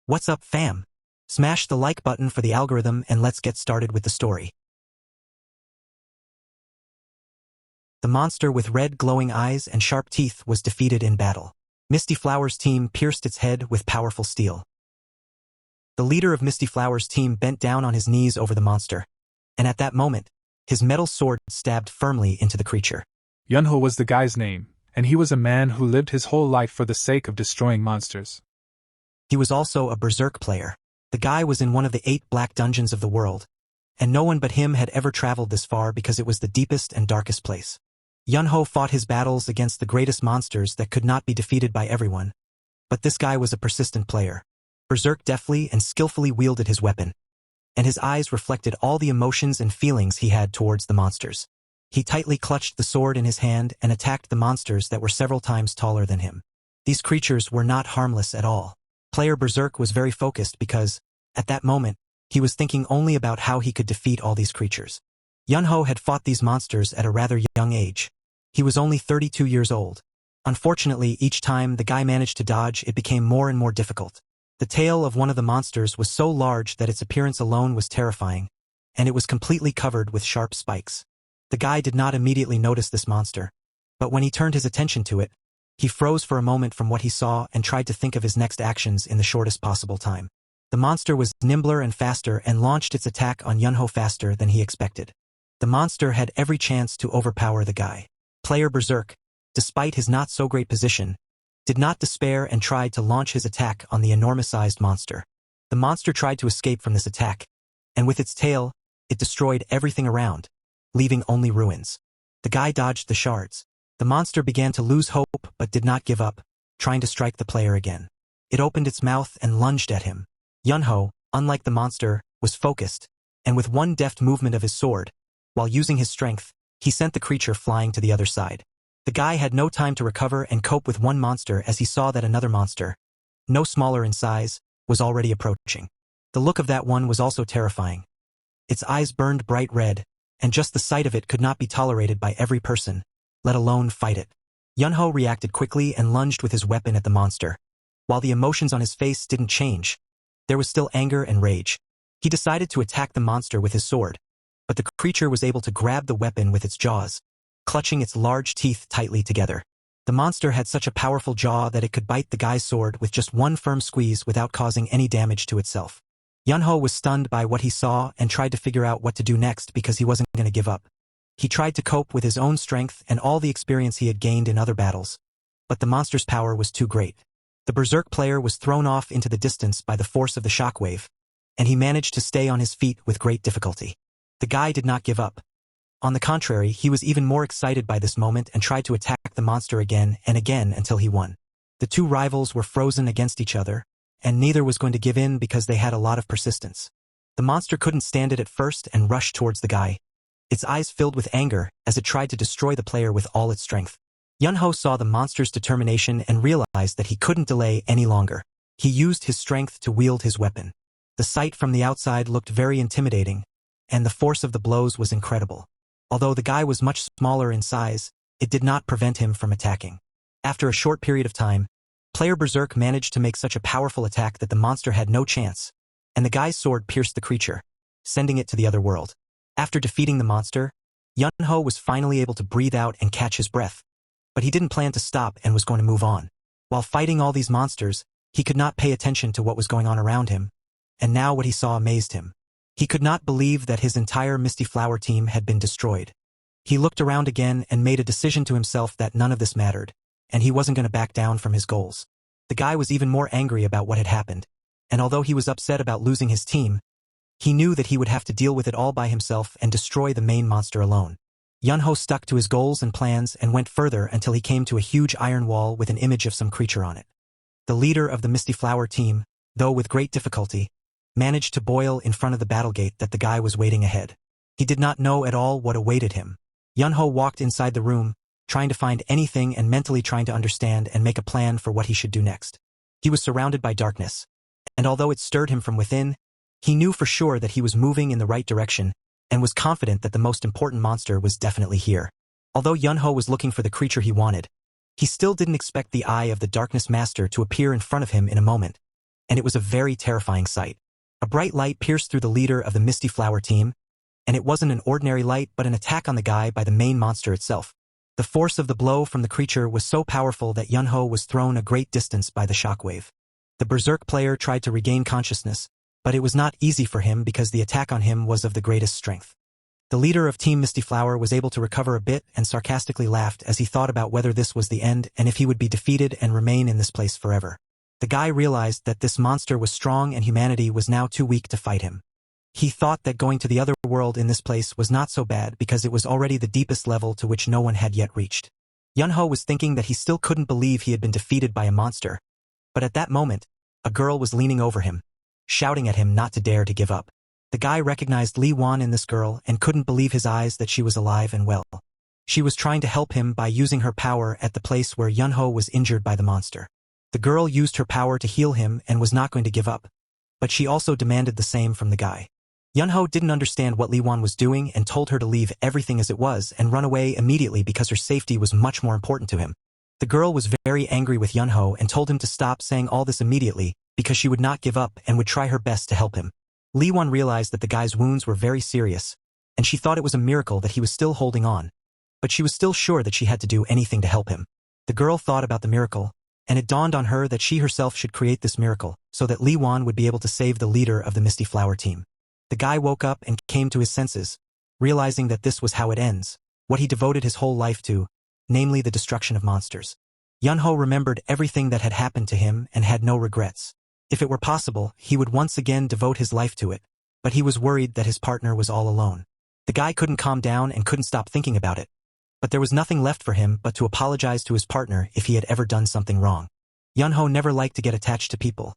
What's up, fam? Smash the like button for the algorithm and let's get started with the story. The monster with red glowing eyes and sharp teeth was defeated in battle. Misty Flower's team pierced its head with powerful steel. The leader of Misty Flower's team bent down on his knees over the monster, and at that moment, his metal sword stabbed firmly into the creature. Yunho was the guy's name, and he was a man who lived his whole life for the sake of destroying monsters. He was also a berserk player. The guy was in one of the 8 black dungeons of the world, and no one but him had ever traveled this far because it was the deepest and darkest place. Yunho fought his battles against the greatest monsters that could not be defeated by everyone, but this guy was a persistent player. Berserk deftly and skillfully wielded his weapon, and his eyes reflected all the emotions and feelings he had towards the monsters. He tightly clutched the sword in his hand and attacked the monsters that were several times taller than him. These creatures were not harmless at all. Player Berserk was very focused because, at that moment, he was thinking only about how he could defeat all these creatures. Yunho had fought these monsters at a rather young age. He was only 32 years old. Unfortunately, each time the guy managed to dodge, it became more and more difficult. The tail of one of the monsters was so large that its appearance alone was terrifying, and it was completely covered with sharp spikes. The guy did not immediately notice this monster, but when he turned his attention to it, he froze for a moment from what he saw and tried to think of his next actions in the shortest possible time. The monster was nimbler and faster and launched its attack on Yunho faster than he expected. The monster had every chance to overpower the guy. Player Berserk, despite his not-so-great position, did not despair and tried to launch his attack on the enormous-sized monster. The monster tried to escape from this attack, and with its tail, it destroyed everything around, leaving only ruins. The guy dodged the shards. The monster began to lose hope but did not give up, trying to strike the player again. It opened its mouth and lunged at him. Yunho, unlike the monster, was focused, and with one deft movement of his sword, while using his strength, he sent the creature flying to the other side. The guy had no time to recover and cope with one monster as he saw that another monster, no smaller in size, was already approaching. The look of that one was also terrifying. Its eyes burned bright red, and just the sight of it could not be tolerated by every person, let alone fight it. Yunho reacted quickly and lunged with his weapon at the monster. While the emotions on his face didn't change, there was still anger and rage. He decided to attack the monster with his sword, but the creature was able to grab the weapon with its jaws, clutching its large teeth tightly together. The monster had such a powerful jaw that it could bite the guy's sword with just one firm squeeze without causing any damage to itself. Yunho was stunned by what he saw and tried to figure out what to do next because he wasn't going to give up. He tried to cope with his own strength and all the experience he had gained in other battles, but the monster's power was too great. The Berserk player was thrown off into the distance by the force of the shockwave, and he managed to stay on his feet with great difficulty. The guy did not give up. On the contrary, he was even more excited by this moment and tried to attack the monster again and again until he won. The two rivals were frozen against each other, and neither was going to give in because they had a lot of persistence. The monster couldn't stand it at first and rushed towards the guy, its eyes filled with anger as it tried to destroy the player with all its strength. Yunho saw the monster's determination and realized that he couldn't delay any longer. He used his strength to wield his weapon. The sight from the outside looked very intimidating, and the force of the blows was incredible. Although the guy was much smaller in size, it did not prevent him from attacking. After a short period of time, Player Berserk managed to make such a powerful attack that the monster had no chance, and the guy's sword pierced the creature, sending it to the other world. After defeating the monster, Yunho was finally able to breathe out and catch his breath, but he didn't plan to stop and was going to move on. While fighting all these monsters, he could not pay attention to what was going on around him, and now what he saw amazed him. He could not believe that his entire Misty Flower team had been destroyed. He looked around again and made a decision to himself that none of this mattered, and he wasn't going to back down from his goals. The guy was even more angry about what had happened, and although he was upset about losing his team, he knew that he would have to deal with it all by himself and destroy the main monster alone. Yunho stuck to his goals and plans and went further until he came to a huge iron wall with an image of some creature on it. The leader of the Misty Flower team, though with great difficulty, managed to boil in front of the battle gate that the guy was waiting ahead. He did not know at all what awaited him. Yunho walked inside the room, trying to find anything and mentally trying to understand and make a plan for what he should do next. He was surrounded by darkness, and although it stirred him from within, he knew for sure that he was moving in the right direction and was confident that the most important monster was definitely here. Although Yunho was looking for the creature he wanted, he still didn't expect the eye of the Darkness Master to appear in front of him in a moment. and it was a very terrifying sight. A bright light pierced through the leader of the Misty Flower team, and it wasn't an ordinary light but an attack on the guy by the main monster itself. The force of the blow from the creature was so powerful that Yunho was thrown a great distance by the shockwave. The berserk player tried to regain consciousness, but it was not easy for him because the attack on him was of the greatest strength. The leader of Team Misty Flower was able to recover a bit and sarcastically laughed as he thought about whether this was the end and if he would be defeated and remain in this place forever. The guy realized that this monster was strong and humanity was now too weak to fight him. He thought that going to the other world in this place was not so bad because it was already the deepest level to which no one had yet reached. Yunho was thinking that he still couldn't believe he had been defeated by a monster. But at that moment, a girl was leaning over him, shouting at him not to dare to give up. The guy recognized Li Wan in this girl and couldn't believe his eyes that she was alive and well. She was trying to help him by using her power at the place where Yunho was injured by the monster. The girl used her power to heal him and was not going to give up, but she also demanded the same from the guy. Yunho didn't understand what Li Wan was doing and told her to leave everything as it was and run away immediately because her safety was much more important to him. The girl was very angry with Yunho and told him to stop saying all this immediately because she would not give up and would try her best to help him. Li Wan realized that the guy's wounds were very serious, and she thought it was a miracle that he was still holding on, but she was still sure that she had to do anything to help him. The girl thought about the miracle, and it dawned on her that she herself should create this miracle so that Li Wan would be able to save the leader of the Misty Flower team. The guy woke up and came to his senses, realizing that this was how it ends, what he devoted his whole life to, namely the destruction of monsters. Yunho remembered everything that had happened to him and had no regrets. If it were possible, he would once again devote his life to it, but he was worried that his partner was all alone. The guy couldn't calm down and couldn't stop thinking about it, but there was nothing left for him but to apologize to his partner if he had ever done something wrong. Yunho never liked to get attached to people,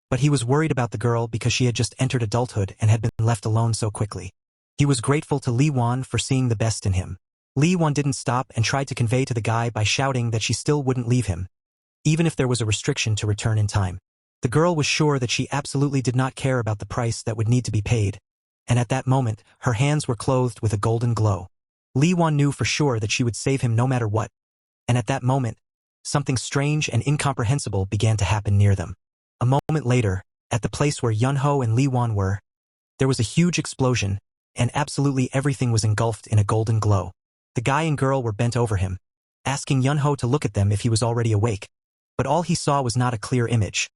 but he was worried about the girl because she had just entered adulthood and had been left alone so quickly. He was grateful to Li Wan for seeing the best in him. Li Wan didn't stop and tried to convey to the guy by shouting that she still wouldn't leave him, even if there was a restriction to return in time. The girl was sure that she absolutely did not care about the price that would need to be paid, and at that moment, her hands were clothed with a golden glow. Li Wan knew for sure that she would save him no matter what, and at that moment, something strange and incomprehensible began to happen near them. A moment later, at the place where Yunho and Li Wan were, there was a huge explosion, and absolutely everything was engulfed in a golden glow. The guy and girl were bent over him, asking Yunho to look at them if he was already awake, but all he saw was not a clear image.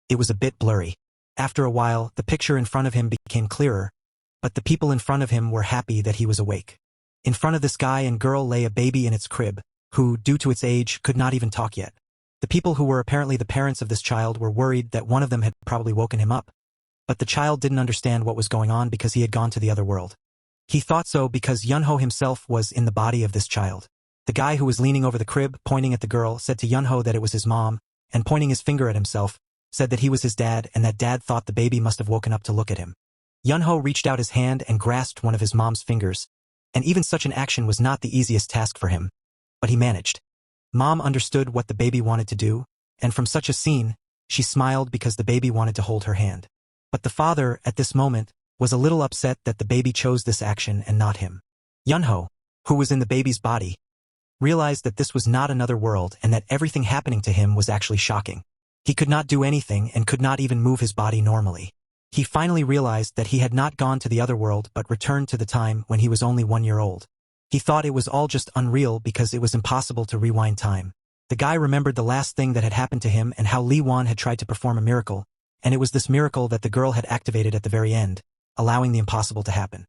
It was a bit blurry. After a while, the picture in front of him became clearer, but the people in front of him were happy that he was awake. In front of this guy and girl lay a baby in its crib, who, due to its age, could not even talk yet. The people who were apparently the parents of this child were worried that one of them had probably woken him up, but the child didn't understand what was going on because he had gone to the other world. He thought so because Yunho himself was in the body of this child. The guy who was leaning over the crib, pointing at the girl, said to Yunho that it was his mom, and pointing his finger at himself, said that he was his dad and that dad thought the baby must have woken up to look at him. Yunho reached out his hand and grasped one of his mom's fingers, and even such an action was not the easiest task for him, but he managed. Mom understood what the baby wanted to do, and from such a scene, she smiled because the baby wanted to hold her hand. But the father, at this moment, was a little upset that the baby chose this action and not him. Yunho, who was in the baby's body, realized that this was not another world and that everything happening to him was actually shocking. He could not do anything and could not even move his body normally. He finally realized that he had not gone to the other world but returned to the time when he was only 1 year old. He thought it was all just unreal because it was impossible to rewind time. The guy remembered the last thing that had happened to him and how Li Wan had tried to perform a miracle, and it was this miracle that the girl had activated at the very end, allowing the impossible to happen.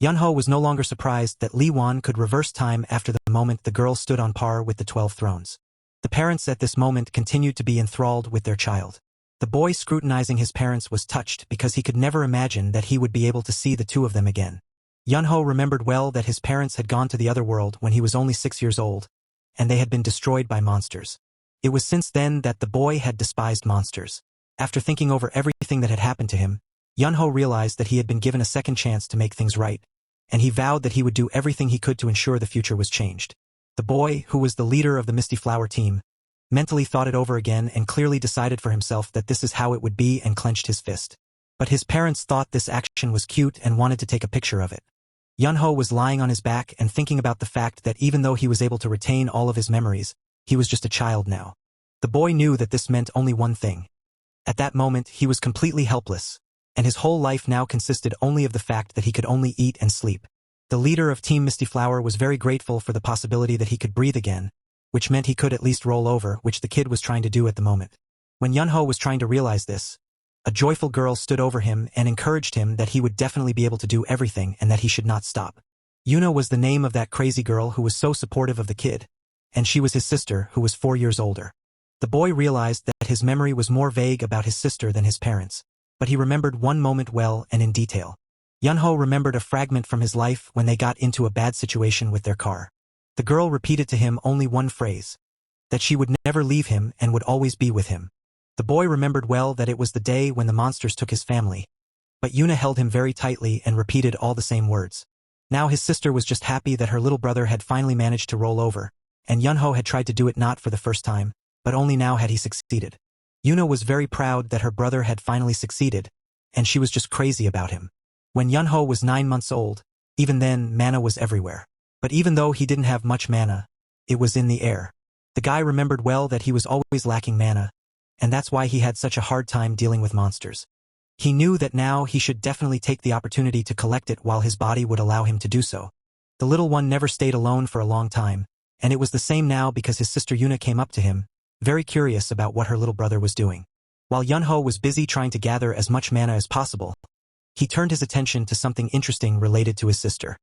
Yunho was no longer surprised that Li Wan could reverse time after the moment the girl stood on par with the 12 thrones. The parents at this moment continued to be enthralled with their child. The boy scrutinizing his parents was touched because he could never imagine that he would be able to see the two of them again. Yunho remembered well that his parents had gone to the other world when he was only 6 years old, and they had been destroyed by monsters. It was since then that the boy had despised monsters. After thinking over everything that had happened to him, Yunho realized that he had been given a second chance to make things right, and he vowed that he would do everything he could to ensure the future was changed. The boy, who was the leader of the Misty Flower team, mentally thought it over again and clearly decided for himself that this is how it would be and clenched his fist. But his parents thought this action was cute and wanted to take a picture of it. Yunho was lying on his back and thinking about the fact that even though he was able to retain all of his memories, he was just a child now. The boy knew that this meant only one thing. At that moment, he was completely helpless, and his whole life now consisted only of the fact that he could only eat and sleep. The leader of Team Misty Flower was very grateful for the possibility that he could breathe again, which meant he could at least roll over, which the kid was trying to do at the moment. When Yunho was trying to realize this, a joyful girl stood over him and encouraged him that he would definitely be able to do everything and that he should not stop. Yuna was the name of that crazy girl who was so supportive of the kid, and she was his sister, who was 4 years older. The boy realized that his memory was more vague about his sister than his parents, but he remembered one moment well and in detail. Yunho remembered a fragment from his life when they got into a bad situation with their car. The girl repeated to him only one phrase, that she would never leave him and would always be with him. The boy remembered well that it was the day when the monsters took his family, but Yuna held him very tightly and repeated all the same words. Now his sister was just happy that her little brother had finally managed to roll over, and Yunho had tried to do it not for the first time, but only now had he succeeded. Yuna was very proud that her brother had finally succeeded, and she was just crazy about him. When Yunho was 9 months old, even then mana was everywhere. But even though he didn't have much mana, it was in the air. The guy remembered well that he was always lacking mana, and that's why he had such a hard time dealing with monsters. He knew that now he should definitely take the opportunity to collect it while his body would allow him to do so. The little one never stayed alone for a long time, and it was the same now because his sister Yuna came up to him, very curious about what her little brother was doing. While Yunho was busy trying to gather as much mana as possible, he turned his attention to something interesting related to his sister.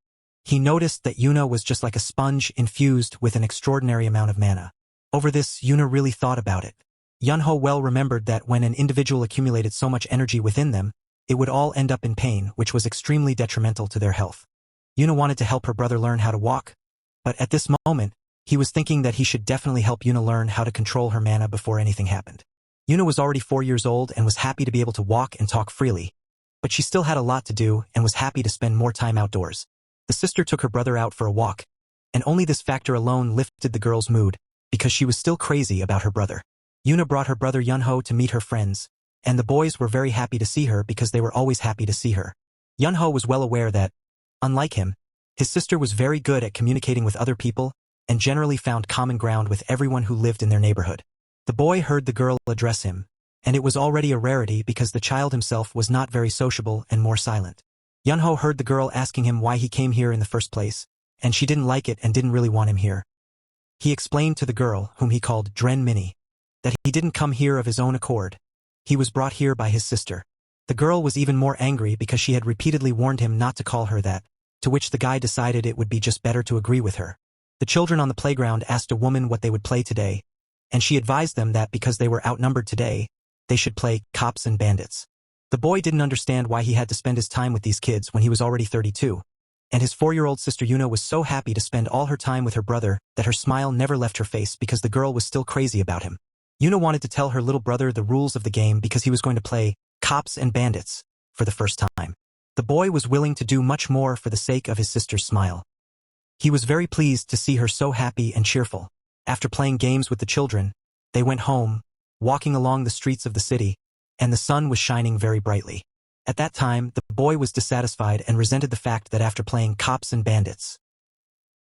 He noticed that Yuna was just like a sponge infused with an extraordinary amount of mana. Over this, Yuna really thought about it. Yunho well remembered that when an individual accumulated so much energy within them, it would all end up in pain, which was extremely detrimental to their health. Yuna wanted to help her brother learn how to walk, but at this moment, he was thinking that he should definitely help Yuna learn how to control her mana before anything happened. Yuna was already 4 years old and was happy to be able to walk and talk freely, but she still had a lot to do and was happy to spend more time outdoors. The sister took her brother out for a walk, and only this factor alone lifted the girl's mood, because she was still crazy about her brother. Yuna brought her brother Yunho to meet her friends, and the boys were very happy to see her because they were always happy to see her. Yunho was well aware that, unlike him, his sister was very good at communicating with other people and generally found common ground with everyone who lived in their neighborhood. The boy heard the girl address him, and it was already a rarity because the child himself was not very sociable and more silent. Yunho heard the girl asking him why he came here in the first place, and she didn't like it and didn't really want him here. He explained to the girl, whom he called Dren Mini, that he didn't come here of his own accord. He was brought here by his sister. The girl was even more angry because she had repeatedly warned him not to call her that, to which the guy decided it would be just better to agree with her. The children on the playground asked a woman what they would play today, and she advised them that because they were outnumbered today, they should play cops and bandits. The boy didn't understand why he had to spend his time with these kids when he was already 32, and his 4-year-old sister Yuna was so happy to spend all her time with her brother that her smile never left her face because the girl was still crazy about him. Yuna wanted to tell her little brother the rules of the game because he was going to play cops and bandits for the first time. The boy was willing to do much more for the sake of his sister's smile. He was very pleased to see her so happy and cheerful. After playing games with the children, they went home, walking along the streets of the city, and the sun was shining very brightly. At that time, the boy was dissatisfied and resented the fact that after playing cops and bandits,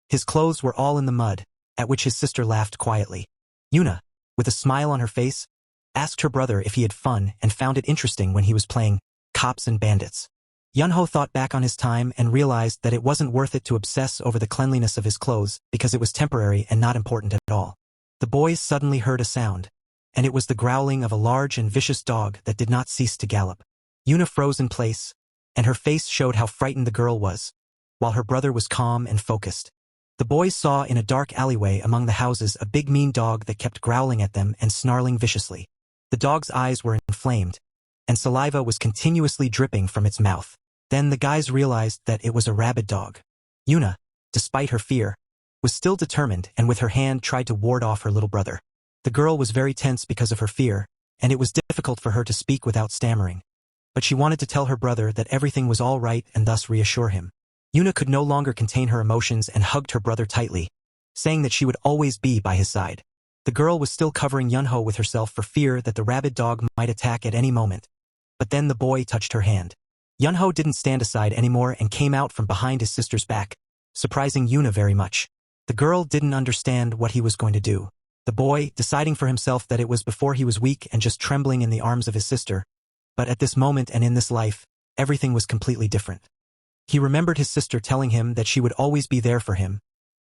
his clothes were all in the mud, at which his sister laughed quietly. Yuna, with a smile on her face, asked her brother if he had fun and found it interesting when he was playing cops and bandits. Yunho thought back on his time and realized that it wasn't worth it to obsess over the cleanliness of his clothes because it was temporary and not important at all. The boys suddenly heard a sound, and it was the growling of a large and vicious dog that did not cease to gallop. Yuna froze in place, and her face showed how frightened the girl was, while her brother was calm and focused. The boys saw in a dark alleyway among the houses a big mean dog that kept growling at them and snarling viciously. The dog's eyes were inflamed, and saliva was continuously dripping from its mouth. Then the guys realized that it was a rabid dog. Yuna, despite her fear, was still determined and with her hand tried to ward off her little brother. The girl was very tense because of her fear, and it was difficult for her to speak without stammering. But she wanted to tell her brother that everything was all right and thus reassure him. Yuna could no longer contain her emotions and hugged her brother tightly, saying that she would always be by his side. The girl was still covering Yunho with herself for fear that the rabid dog might attack at any moment. But then the boy touched her hand. Yunho didn't stand aside anymore and came out from behind his sister's back, surprising Yuna very much. The girl didn't understand what he was going to do. The boy, deciding for himself that it was before he was weak and just trembling in the arms of his sister. But at this moment and in this life, everything was completely different. He remembered his sister telling him that she would always be there for him,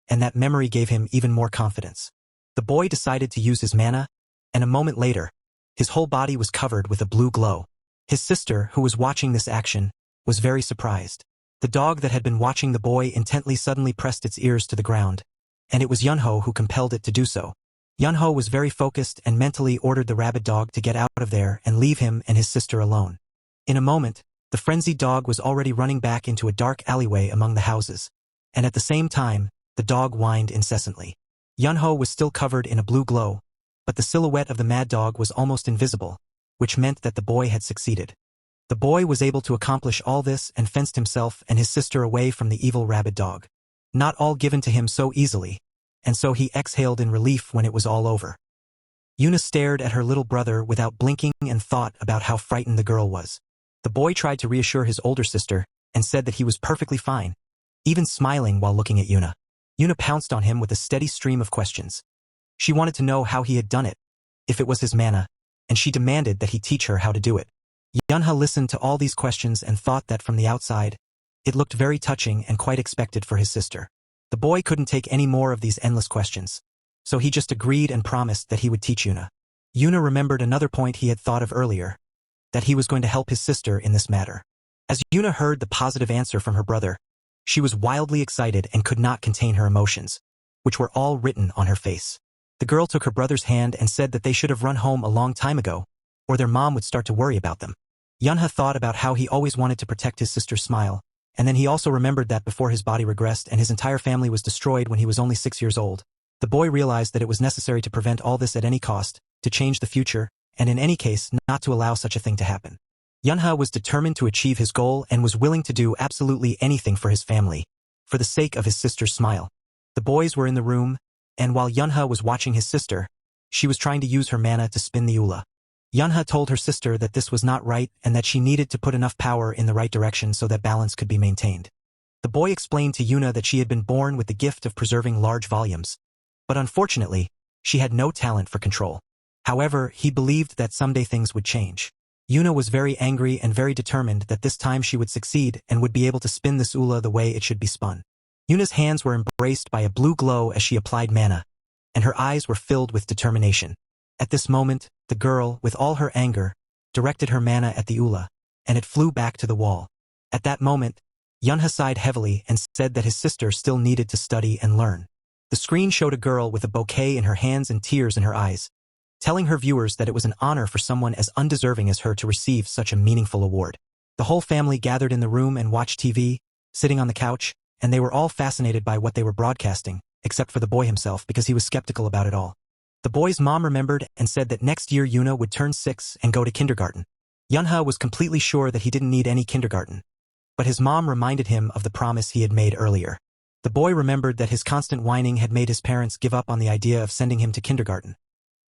and that memory gave him even more confidence. The boy decided to use his mana, and a moment later, his whole body was covered with a blue glow. His sister, who was watching this action, was very surprised. The dog that had been watching the boy intently suddenly pressed its ears to the ground, and it was Yunho who compelled it to do so. Yunho was very focused and mentally ordered the rabid dog to get out of there and leave him and his sister alone. In a moment, the frenzied dog was already running back into a dark alleyway among the houses, and at the same time, the dog whined incessantly. Yunho was still covered in a blue glow, but the silhouette of the mad dog was almost invisible, which meant that the boy had succeeded. The boy was able to accomplish all this and fenced himself and his sister away from the evil rabid dog. Not all given to him so easily, and so he exhaled in relief when it was all over. Yuna stared at her little brother without blinking and thought about how frightened the girl was. The boy tried to reassure his older sister and said that he was perfectly fine, even smiling while looking at Yuna. Yuna pounced on him with a steady stream of questions. She wanted to know how he had done it, if it was his mana, and she demanded that he teach her how to do it. Yunha listened to all these questions and thought that from the outside, it looked very touching and quite expected for his sister. The boy couldn't take any more of these endless questions, so he just agreed and promised that he would teach Yuna. Yuna remembered another point he had thought of earlier, that he was going to help his sister in this matter. As Yuna heard the positive answer from her brother, she was wildly excited and could not contain her emotions, which were all written on her face. The girl took her brother's hand and said that they should have run home a long time ago, or their mom would start to worry about them. Yunha thought about how he always wanted to protect his sister's smile, and then he also remembered that before his body regressed and his entire family was destroyed when he was only 6 years old, the boy realized that it was necessary to prevent all this at any cost, to change the future, and in any case not to allow such a thing to happen. Yunha was determined to achieve his goal and was willing to do absolutely anything for his family, for the sake of his sister's smile. The boys were in the room, and while Yunha was watching his sister, she was trying to use her mana to spin the ula. Yunha told her sister that this was not right and that she needed to put enough power in the right direction so that balance could be maintained. The boy explained to Yuna that she had been born with the gift of preserving large volumes, but unfortunately, she had no talent for control. However, he believed that someday things would change. Yuna was very angry and very determined that this time she would succeed and would be able to spin this ula the way it should be spun. Yuna's hands were embraced by a blue glow as she applied mana, and her eyes were filled with determination. At this moment, the girl, with all her anger, directed her mana at the ula, and it flew back to the wall. At that moment, Yunha sighed heavily and said that his sister still needed to study and learn. The screen showed a girl with a bouquet in her hands and tears in her eyes, telling her viewers that it was an honor for someone as undeserving as her to receive such a meaningful award. The whole family gathered in the room and watched TV, sitting on the couch, and they were all fascinated by what they were broadcasting, except for the boy himself because he was skeptical about it all. The boy's mom remembered and said that next year Yuna would turn 6 and go to kindergarten. Yunha was completely sure that he didn't need any kindergarten, but his mom reminded him of the promise he had made earlier. The boy remembered that his constant whining had made his parents give up on the idea of sending him to kindergarten,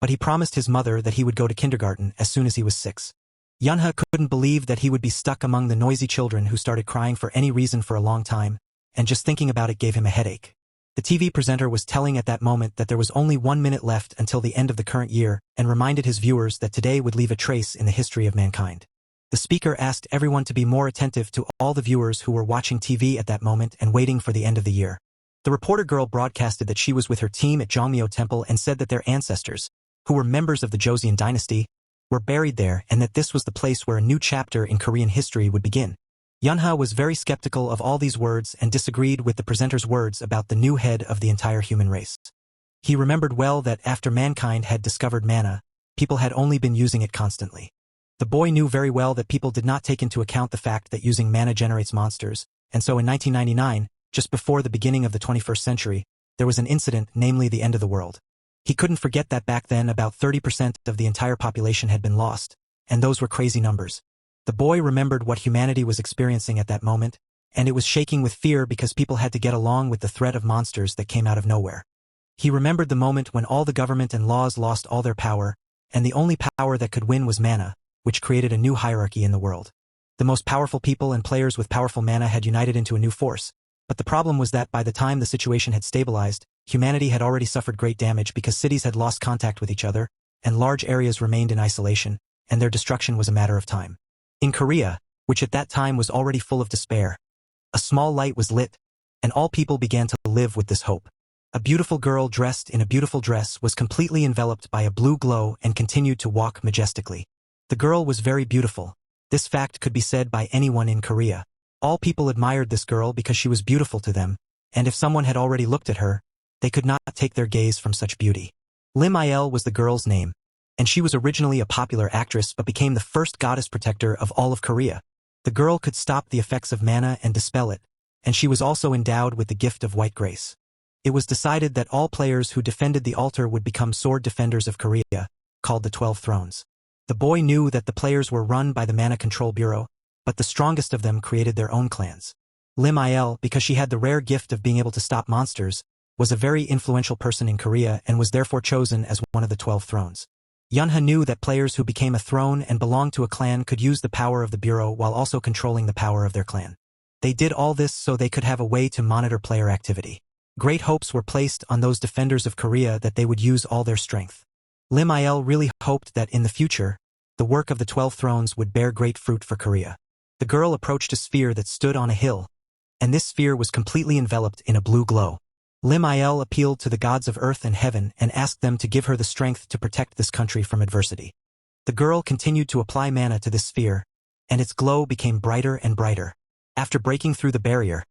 but he promised his mother that he would go to kindergarten as soon as he was 6. Yunha couldn't believe that he would be stuck among the noisy children who started crying for any reason for a long time, and just thinking about it gave him a headache. The TV presenter was telling at that moment that there was only 1 minute left until the end of the current year and reminded his viewers that today would leave a trace in the history of mankind. The speaker asked everyone to be more attentive to all the viewers who were watching TV at that moment and waiting for the end of the year. The reporter girl broadcasted that she was with her team at Jongmyo Temple and said that their ancestors, who were members of the Joseon dynasty, were buried there and that this was the place where a new chapter in Korean history would begin. Yunha was very skeptical of all these words and disagreed with the presenter's words about the new head of the entire human race. He remembered well that after mankind had discovered mana, people had only been using it constantly. The boy knew very well that people did not take into account the fact that using mana generates monsters, and so in 1999, just before the beginning of the 21st century, there was an incident, namely the end of the world. He couldn't forget that back then about 30% of the entire population had been lost, and those were crazy numbers. The boy remembered what humanity was experiencing at that moment, and it was shaking with fear because people had to get along with the threat of monsters that came out of nowhere. He remembered the moment when all the government and laws lost all their power, and the only power that could win was mana, which created a new hierarchy in the world. The most powerful people and players with powerful mana had united into a new force, But the problem was that by the time the situation had stabilized, humanity had already suffered great damage because cities had lost contact with each other, and large areas remained in isolation, and their destruction was a matter of time. In Korea, which at that time was already full of despair, a small light was lit, and all people began to live with this hope. A beautiful girl dressed in a beautiful dress was completely enveloped by a blue glow and continued to walk majestically. The girl was very beautiful. This fact could be said by anyone in Korea. All people admired this girl because she was beautiful to them, and if someone had already looked at her, they could not take their gaze from such beauty. Lim Il was the girl's name, and she was originally a popular actress but became the first goddess protector of all of Korea. The girl could stop the effects of mana and dispel it, and she was also endowed with the gift of white grace. It was decided that all players who defended the altar would become sword defenders of Korea, called the 12 Thrones. The boy knew that the players were run by the Mana Control Bureau, but the strongest of them created their own clans. Lim Il, because she had the rare gift of being able to stop monsters, was a very influential person in Korea and was therefore chosen as one of the 12 Thrones. Yunha knew that players who became a throne and belonged to a clan could use the power of the Bureau while also controlling the power of their clan. They did all this so they could have a way to monitor player activity. Great hopes were placed on those defenders of Korea that they would use all their strength. Lim Il really hoped that in the future, the work of the 12 Thrones would bear great fruit for Korea. The girl approached a sphere that stood on a hill, and this sphere was completely enveloped in a blue glow. Lim Il appealed to the gods of earth and heaven and asked them to give her the strength to protect this country from adversity. The girl continued to apply mana to this sphere, and its glow became brighter and brighter. After breaking through the barrier,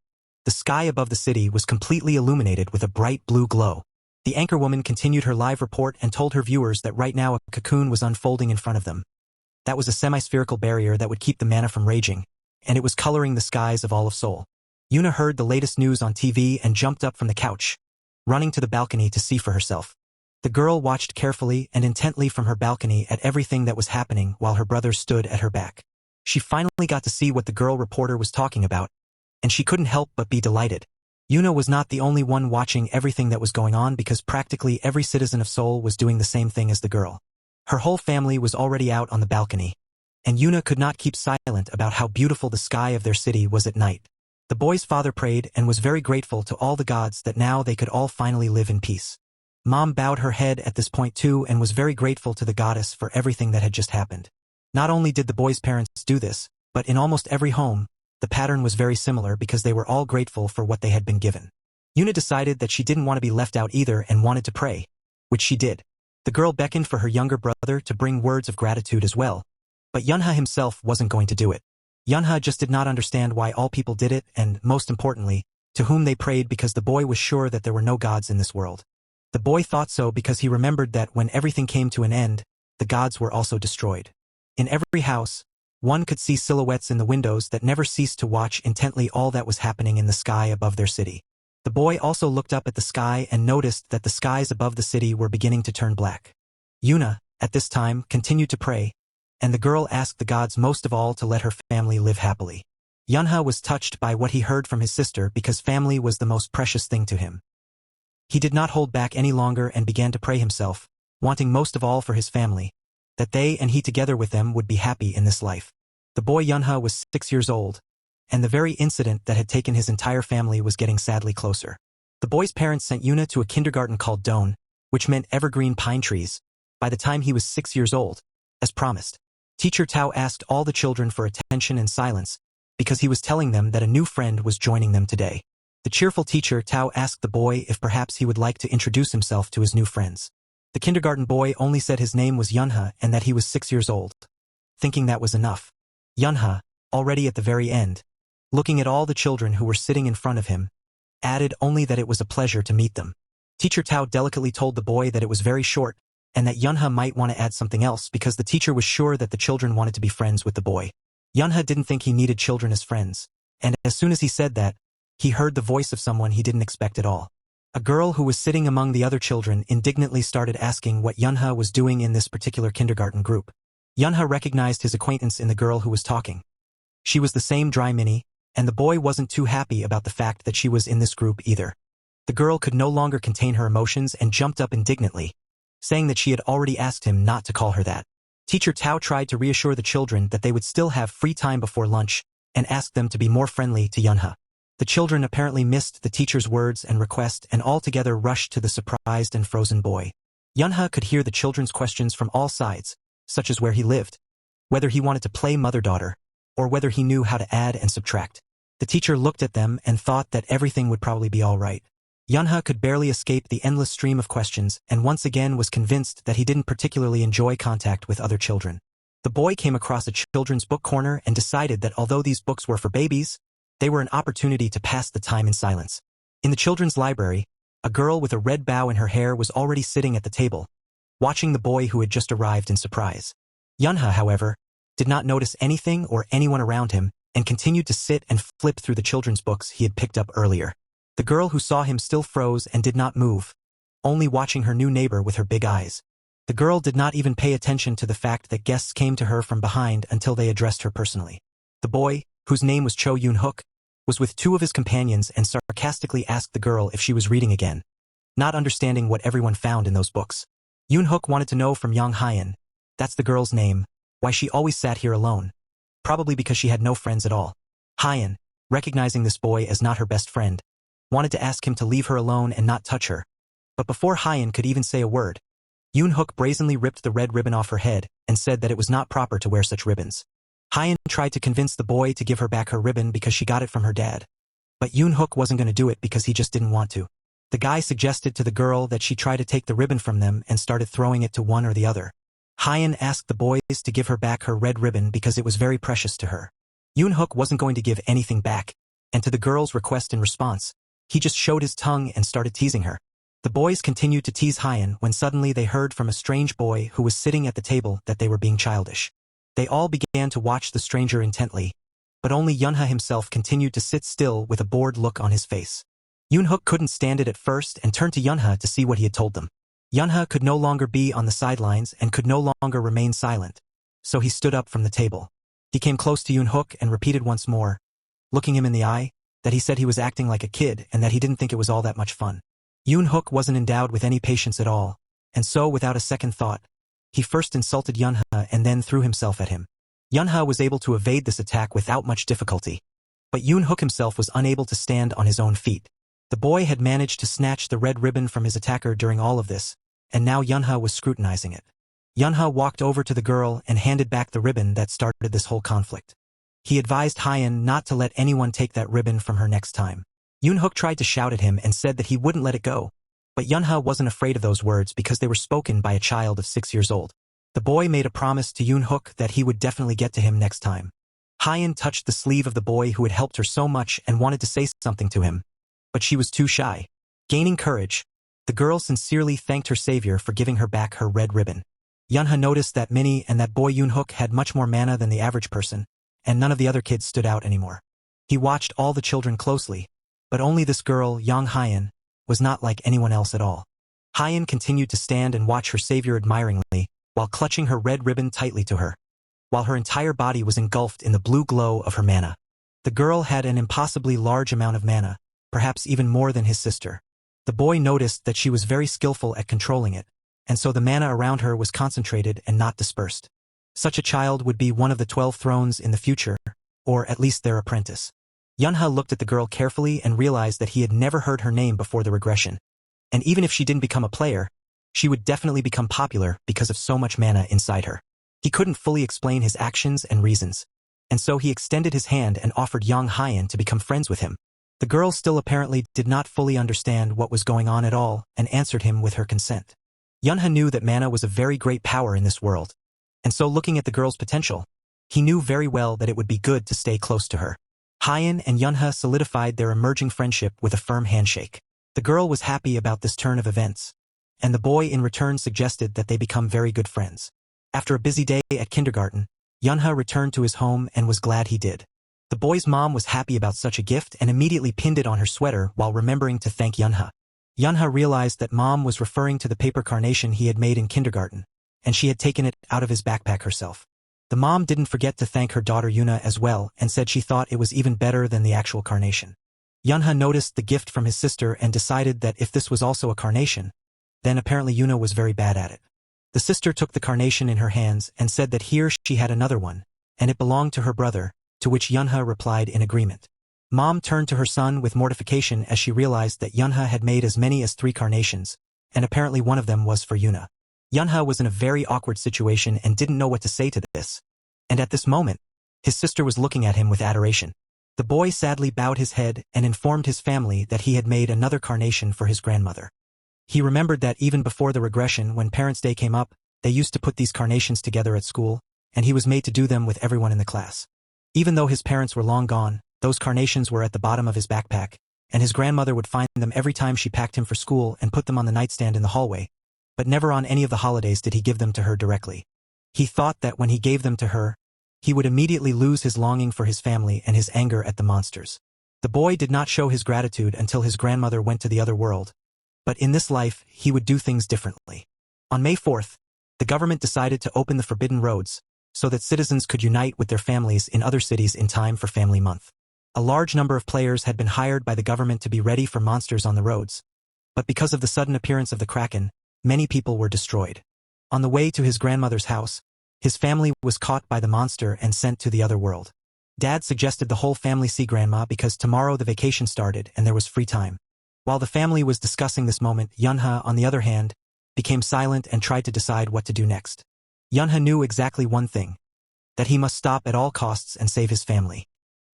the sky above the city was completely illuminated with a bright blue glow. The anchorwoman continued her live report and told her viewers that right now a cocoon was unfolding in front of them. That was a semi-spherical barrier that would keep the mana from raging, and it was coloring the skies of all of Seoul. Yuna heard the latest news on TV and jumped up from the couch, running to the balcony to see for herself. The girl watched carefully and intently from her balcony at everything that was happening while her brother stood at her back. She finally got to see what the girl reporter was talking about, and she couldn't help but be delighted. Yuna was not the only one watching everything that was going on because practically every citizen of Seoul was doing the same thing as the girl. Her whole family was already out on the balcony, and Yuna could not keep silent about how beautiful the sky of their city was at night. The boy's father prayed and was very grateful to all the gods that now they could all finally live in peace. Mom bowed her head at this point too and was very grateful to the goddess for everything that had just happened. Not only did the boy's parents do this, but in almost every home, the pattern was very similar because they were all grateful for what they had been given. Yuna decided that she didn't want to be left out either and wanted to pray, which she did. The girl beckoned for her younger brother to bring words of gratitude as well, but Yunha himself wasn't going to do it. Yunha just did not understand why all people did it and, most importantly, to whom they prayed because the boy was sure that there were no gods in this world. The boy thought so because he remembered that when everything came to an end, the gods were also destroyed. In every house, one could see silhouettes in the windows that never ceased to watch intently all that was happening in the sky above their city. The boy also looked up at the sky and noticed that the skies above the city were beginning to turn black. Yuna, at this time, continued to pray, and the girl asked the gods most of all to let her family live happily. Yunha was touched by what he heard from his sister because family was the most precious thing to him. He did not hold back any longer and began to pray himself, wanting most of all for his family, that they and he together with them would be happy in this life. The boy Yunha was 6 years old, and the very incident that had taken his entire family was getting sadly closer. The boy's parents sent Yuna to a kindergarten called Don, which meant evergreen pine trees, by the time he was 6 years old, as promised. Teacher Tao asked all the children for attention and silence, because he was telling them that a new friend was joining them today. The cheerful teacher Tao asked the boy if perhaps he would like to introduce himself to his new friends. The kindergarten boy only said his name was Yunha and that he was 6 years old. Thinking that was enough, Yunha, already at the very end, looking at all the children who were sitting in front of him, added only that it was a pleasure to meet them. Teacher Tao delicately told the boy that it was very short and that Yunha might want to add something else because the teacher was sure that the children wanted to be friends with the boy. Yunha didn't think he needed children as friends, and as soon as he said that, he heard the voice of someone he didn't expect at all. A girl who was sitting among the other children indignantly started asking what Yunha was doing in this particular kindergarten group. Yunha recognized his acquaintance in the girl who was talking. She was the same Dry Minnie, and the boy wasn't too happy about the fact that she was in this group either. The girl could no longer contain her emotions and jumped up indignantly, saying that she had already asked him not to call her that. Teacher Tao tried to reassure the children that they would still have free time before lunch and asked them to be more friendly to Yunha. The children apparently missed the teacher's words and request and all together rushed to the surprised and frozen boy. Yunha could hear the children's questions from all sides, such as where he lived, whether he wanted to play mother-daughter, or whether he knew how to add and subtract. The teacher looked at them and thought that everything would probably be all right. Yunha could barely escape the endless stream of questions and once again was convinced that he didn't particularly enjoy contact with other children. The boy came across a children's book corner and decided that although these books were for babies, they were an opportunity to pass the time in silence. In the children's library, a girl with a red bow in her hair was already sitting at the table, watching the boy who had just arrived in surprise. Yunha, however, did not notice anything or anyone around him and continued to sit and flip through the children's books he had picked up earlier. The girl who saw him still froze and did not move, only watching her new neighbor with her big eyes. The girl did not even pay attention to the fact that guests came to her from behind until they addressed her personally. The boy, whose name was Cho Yoon-hook, was with two of his companions and sarcastically asked the girl if she was reading again, not understanding what everyone found in those books. Yoon-hook wanted to know from Yang Hyan, that's the girl's name, why she always sat here alone, probably because she had no friends at all. Hyan, recognizing this boy as not her best friend, wanted to ask him to leave her alone and not touch her. But before Hyan could even say a word, Yoon-hook brazenly ripped the red ribbon off her head and said that it was not proper to wear such ribbons. Hyan tried to convince the boy to give her back her ribbon because she got it from her dad. But Yoon-hook wasn't going to do it because he just didn't want to. The guy suggested to the girl that she try to take the ribbon from them and started throwing it to one or the other. Hyan asked the boys to give her back her red ribbon because it was very precious to her. Yoon-hook wasn't going to give anything back, and to the girl's request in response, he just showed his tongue and started teasing her. The boys continued to tease Hyan when suddenly they heard from a strange boy who was sitting at the table that they were being childish. They all began to watch the stranger intently, but only Yunha himself continued to sit still with a bored look on his face. Yoon-hook couldn't stand it at first and turned to Yunha to see what he had told them. Yunha could no longer be on the sidelines and could no longer remain silent, so he stood up from the table. He came close to Yoon-hook and repeated once more, looking him in the eye, that he said he was acting like a kid and that he didn't think it was all that much fun. Yoon-hook wasn't endowed with any patience at all, and so without a second thought, he first insulted Yunha and then threw himself at him. Yunha was able to evade this attack without much difficulty, but Yoon-hook himself was unable to stand on his own feet. The boy had managed to snatch the red ribbon from his attacker during all of this, and now Yunha was scrutinizing it. Yunha walked over to the girl and handed back the ribbon that started this whole conflict. He advised Hyan not to let anyone take that ribbon from her next time. Yoon-hook tried to shout at him and said that he wouldn't let it go, but Yunha wasn't afraid of those words because they were spoken by a child of 6 years old. The boy made a promise to Yoon-hook that he would definitely get to him next time. Hyan touched the sleeve of the boy who had helped her so much and wanted to say something to him, but she was too shy. Gaining courage, the girl sincerely thanked her savior for giving her back her red ribbon. Yunha noticed that Minnie and that boy Yoon-hook had much more mana than the average person, and none of the other kids stood out anymore. He watched all the children closely, but only this girl, Yang Hyan, was not like anyone else at all. Hyan continued to stand and watch her savior admiringly, while clutching her red ribbon tightly to her, while her entire body was engulfed in the blue glow of her mana. The girl had an impossibly large amount of mana, perhaps even more than his sister. The boy noticed that she was very skillful at controlling it, and so the mana around her was concentrated and not dispersed. Such a child would be one of the 12 thrones in the future, or at least their apprentice. Yunha looked at the girl carefully and realized that he had never heard her name before the regression. And even if she didn't become a player, she would definitely become popular because of so much mana inside her. He couldn't fully explain his actions and reasons, and so he extended his hand and offered Yang Hyan to become friends with him. The girl still apparently did not fully understand what was going on at all and answered him with her consent. Yunha knew that mana was a very great power in this world, and so looking at the girl's potential, he knew very well that it would be good to stay close to her. Hyan and Yunha solidified their emerging friendship with a firm handshake. The girl was happy about this turn of events, and the boy in return suggested that they become very good friends. After a busy day at kindergarten, Yunha returned to his home and was glad he did. The boy's mom was happy about such a gift and immediately pinned it on her sweater while remembering to thank Yunha. Yunha realized that mom was referring to the paper carnation he had made in kindergarten, and she had taken it out of his backpack herself. The mom didn't forget to thank her daughter Yuna as well and said she thought it was even better than the actual carnation. Yunha noticed the gift from his sister and decided that if this was also a carnation, then apparently Yuna was very bad at it. The sister took the carnation in her hands and said that here she had another one, and it belonged to her brother, to which Yunha replied in agreement. Mom turned to her son with mortification as she realized that Yunha had made as many as 3 carnations, and apparently one of them was for Yuna. Yunha was in a very awkward situation and didn't know what to say to this. And at this moment, his sister was looking at him with adoration. The boy sadly bowed his head and informed his family that he had made another carnation for his grandmother. He remembered that even before the regression, when Parents' Day came up, they used to put these carnations together at school, and he was made to do them with everyone in the class. Even though his parents were long gone, those carnations were at the bottom of his backpack, and his grandmother would find them every time she packed him for school and put them on the nightstand in the hallway, but never on any of the holidays did he give them to her directly. He thought that when he gave them to her, he would immediately lose his longing for his family and his anger at the monsters. The boy did not show his gratitude until his grandmother went to the other world, but in this life, he would do things differently. On May 4th, the government decided to open the forbidden roads so that citizens could unite with their families in other cities in time for Family Month. A large number of players had been hired by the government to be ready for monsters on the roads, but because of the sudden appearance of the Kraken, many people were destroyed. On the way to his grandmother's house, his family was caught by the monster and sent to the other world. Dad suggested the whole family see Grandma because tomorrow the vacation started and there was free time. While the family was discussing this moment, Yunha, on the other hand, became silent and tried to decide what to do next. Yunha knew exactly one thing, that he must stop at all costs and save his family.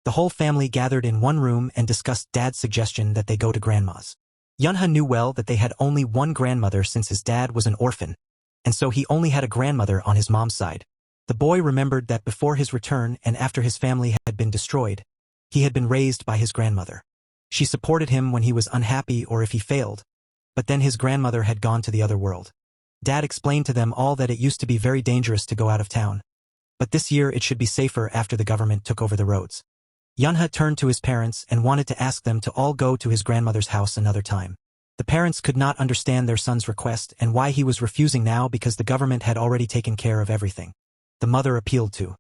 The whole family gathered in one room and discussed Dad's suggestion that they go to Grandma's. Yunha knew well that they had only one grandmother since his dad was an orphan, and so he only had a grandmother on his mom's side. The boy remembered that before his return and after his family had been destroyed, he had been raised by his grandmother. She supported him when he was unhappy or if he failed, but then his grandmother had gone to the other world. Dad explained to them all that it used to be very dangerous to go out of town, but this year it should be safer after the government took over the roads. Yunha turned to his parents and wanted to ask them to all go to his grandmother's house another time. The parents could not understand their son's request and why he was refusing now because the government had already taken care of everything. The mother appealed to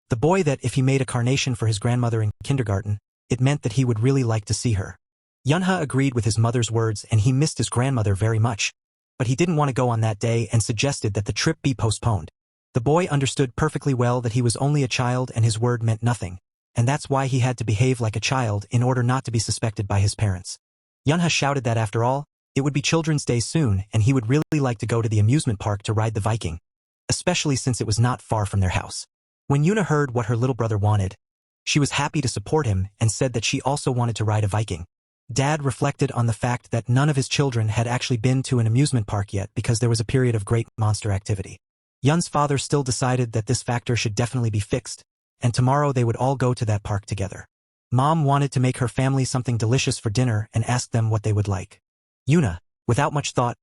the boy that if he made a carnation for his grandmother in kindergarten, it meant that he would really like to see her. Yunha agreed with his mother's words and he missed his grandmother very much, but he didn't want to go on that day and suggested that the trip be postponed. The boy understood perfectly well that he was only a child and his word meant nothing, and that's why he had to behave like a child in order not to be suspected by his parents. Yunha shouted that after all, it would be Children's Day soon and he would really like to go to the amusement park to ride the Viking, especially since it was not far from their house. When Yuna heard what her little brother wanted, she was happy to support him and said that she also wanted to ride a Viking. Dad reflected on the fact that none of his children had actually been to an amusement park yet because there was a period of great monster activity. Yun's father still decided that this factor should definitely be fixed, and tomorrow they would all go to that park together. Mom wanted to make her family something delicious for dinner and asked them what they would like. Yuna, without much thought,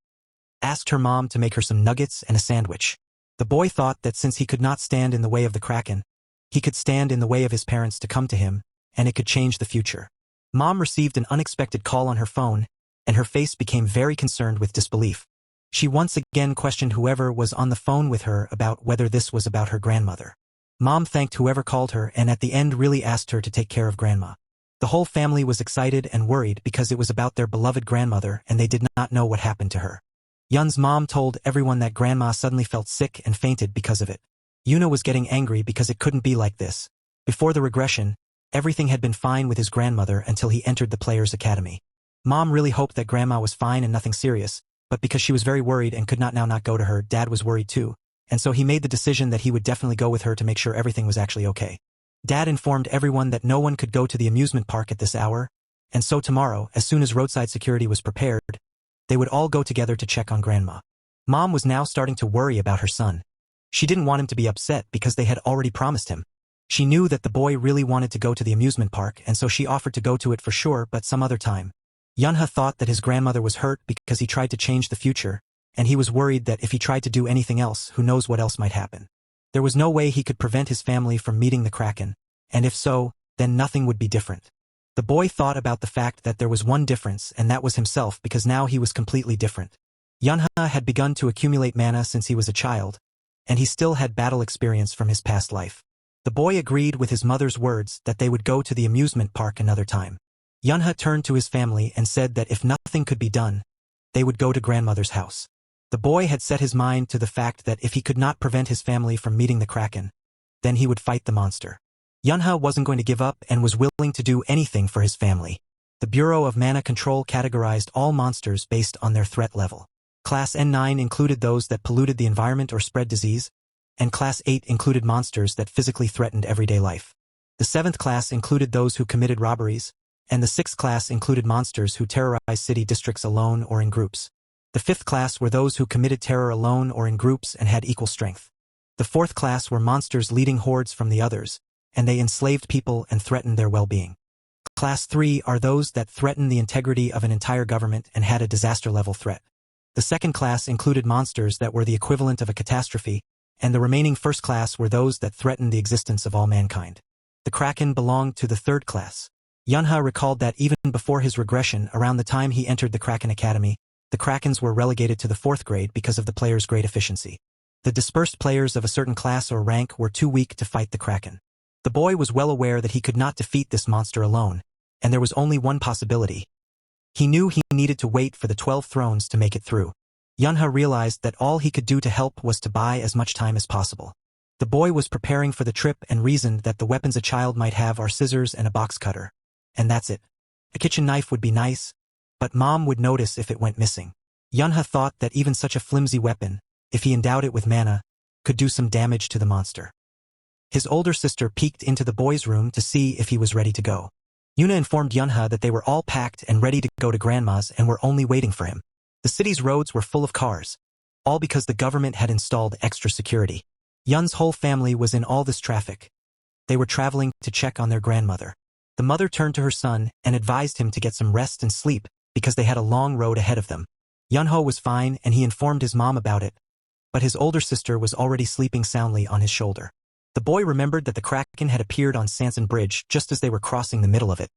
asked her mom to make her some nuggets and a sandwich. The boy thought that since he could not stand in the way of the Kraken, he could stand in the way of his parents to come to him, and it could change the future. Mom received an unexpected call on her phone, and her face became very concerned with disbelief. She once again questioned whoever was on the phone with her about whether this was about her grandmother. Mom thanked whoever called her and at the end really asked her to take care of Grandma. The whole family was excited and worried because it was about their beloved grandmother and they did not know what happened to her. Yun's mom told everyone that Grandma suddenly felt sick and fainted because of it. Yuna was getting angry because it couldn't be like this. Before the regression, everything had been fine with his grandmother until he entered the Players' Academy. Mom really hoped that Grandma was fine and nothing serious, but because she was very worried and could not go to her, Dad was worried too, and so he made the decision that he would definitely go with her to make sure everything was actually okay. Dad informed everyone that no one could go to the amusement park at this hour, and so tomorrow, as soon as roadside security was prepared, they would all go together to check on Grandma. Mom was now starting to worry about her son. She didn't want him to be upset because they had already promised him. She knew that the boy really wanted to go to the amusement park and so she offered to go to it for sure but some other time. Yunha thought that his grandmother was hurt because he tried to change the future, and he was worried that if he tried to do anything else, who knows what else might happen. There was no way he could prevent his family from meeting the Kraken, and if so, then nothing would be different. The boy thought about the fact that there was one difference and that was himself because now he was completely different. Yunha had begun to accumulate mana since he was a child, and he still had battle experience from his past life. The boy agreed with his mother's words that they would go to the amusement park another time. Yunha turned to his family and said that if nothing could be done, they would go to grandmother's house. The boy had set his mind to the fact that if he could not prevent his family from meeting the Kraken, then he would fight the monster. Yunha wasn't going to give up and was willing to do anything for his family. The Bureau of Mana Control categorized all monsters based on their threat level. Class N9 included those that polluted the environment or spread disease, and Class 8 included monsters that physically threatened everyday life. The 7th class included those who committed robberies, and the 6th class included monsters who terrorized city districts alone or in groups. The 5th class were those who committed terror alone or in groups and had equal strength. The 4th class were monsters leading hordes from the others, and they enslaved people and threatened their well-being. Class 3 are those that threaten the integrity of an entire government and had a disaster-level threat. The 2nd class included monsters that were the equivalent of a catastrophe, and the remaining 1st class were those that threatened the existence of all mankind. The Kraken belonged to the 3rd class. Yunha recalled that even before his regression, around the time he entered the Kraken Academy, the Krakens were relegated to the 4th grade because of the players' great efficiency. The dispersed players of a certain class or rank were too weak to fight the Kraken. The boy was well aware that he could not defeat this monster alone, and there was only one possibility. He knew he needed to wait for the 12 thrones to make it through. Yunha realized that all he could do to help was to buy as much time as possible. The boy was preparing for the trip and reasoned that the weapons a child might have are scissors and a box cutter. And that's it. A kitchen knife would be nice, but Mom would notice if it went missing. Yunha thought that even such a flimsy weapon, if he endowed it with mana, could do some damage to the monster. His older sister peeked into the boy's room to see if he was ready to go. Yuna informed Yunha that they were all packed and ready to go to Grandma's and were only waiting for him. The city's roads were full of cars, all because the government had installed extra security. Yun's whole family was in all this traffic. They were traveling to check on their grandmother. The mother turned to her son and advised him to get some rest and sleep because they had a long road ahead of them. Yunho was fine and he informed his mom about it, but his older sister was already sleeping soundly on his shoulder. The boy remembered that the Kraken had appeared on Sanson Bridge just as they were crossing the middle of it.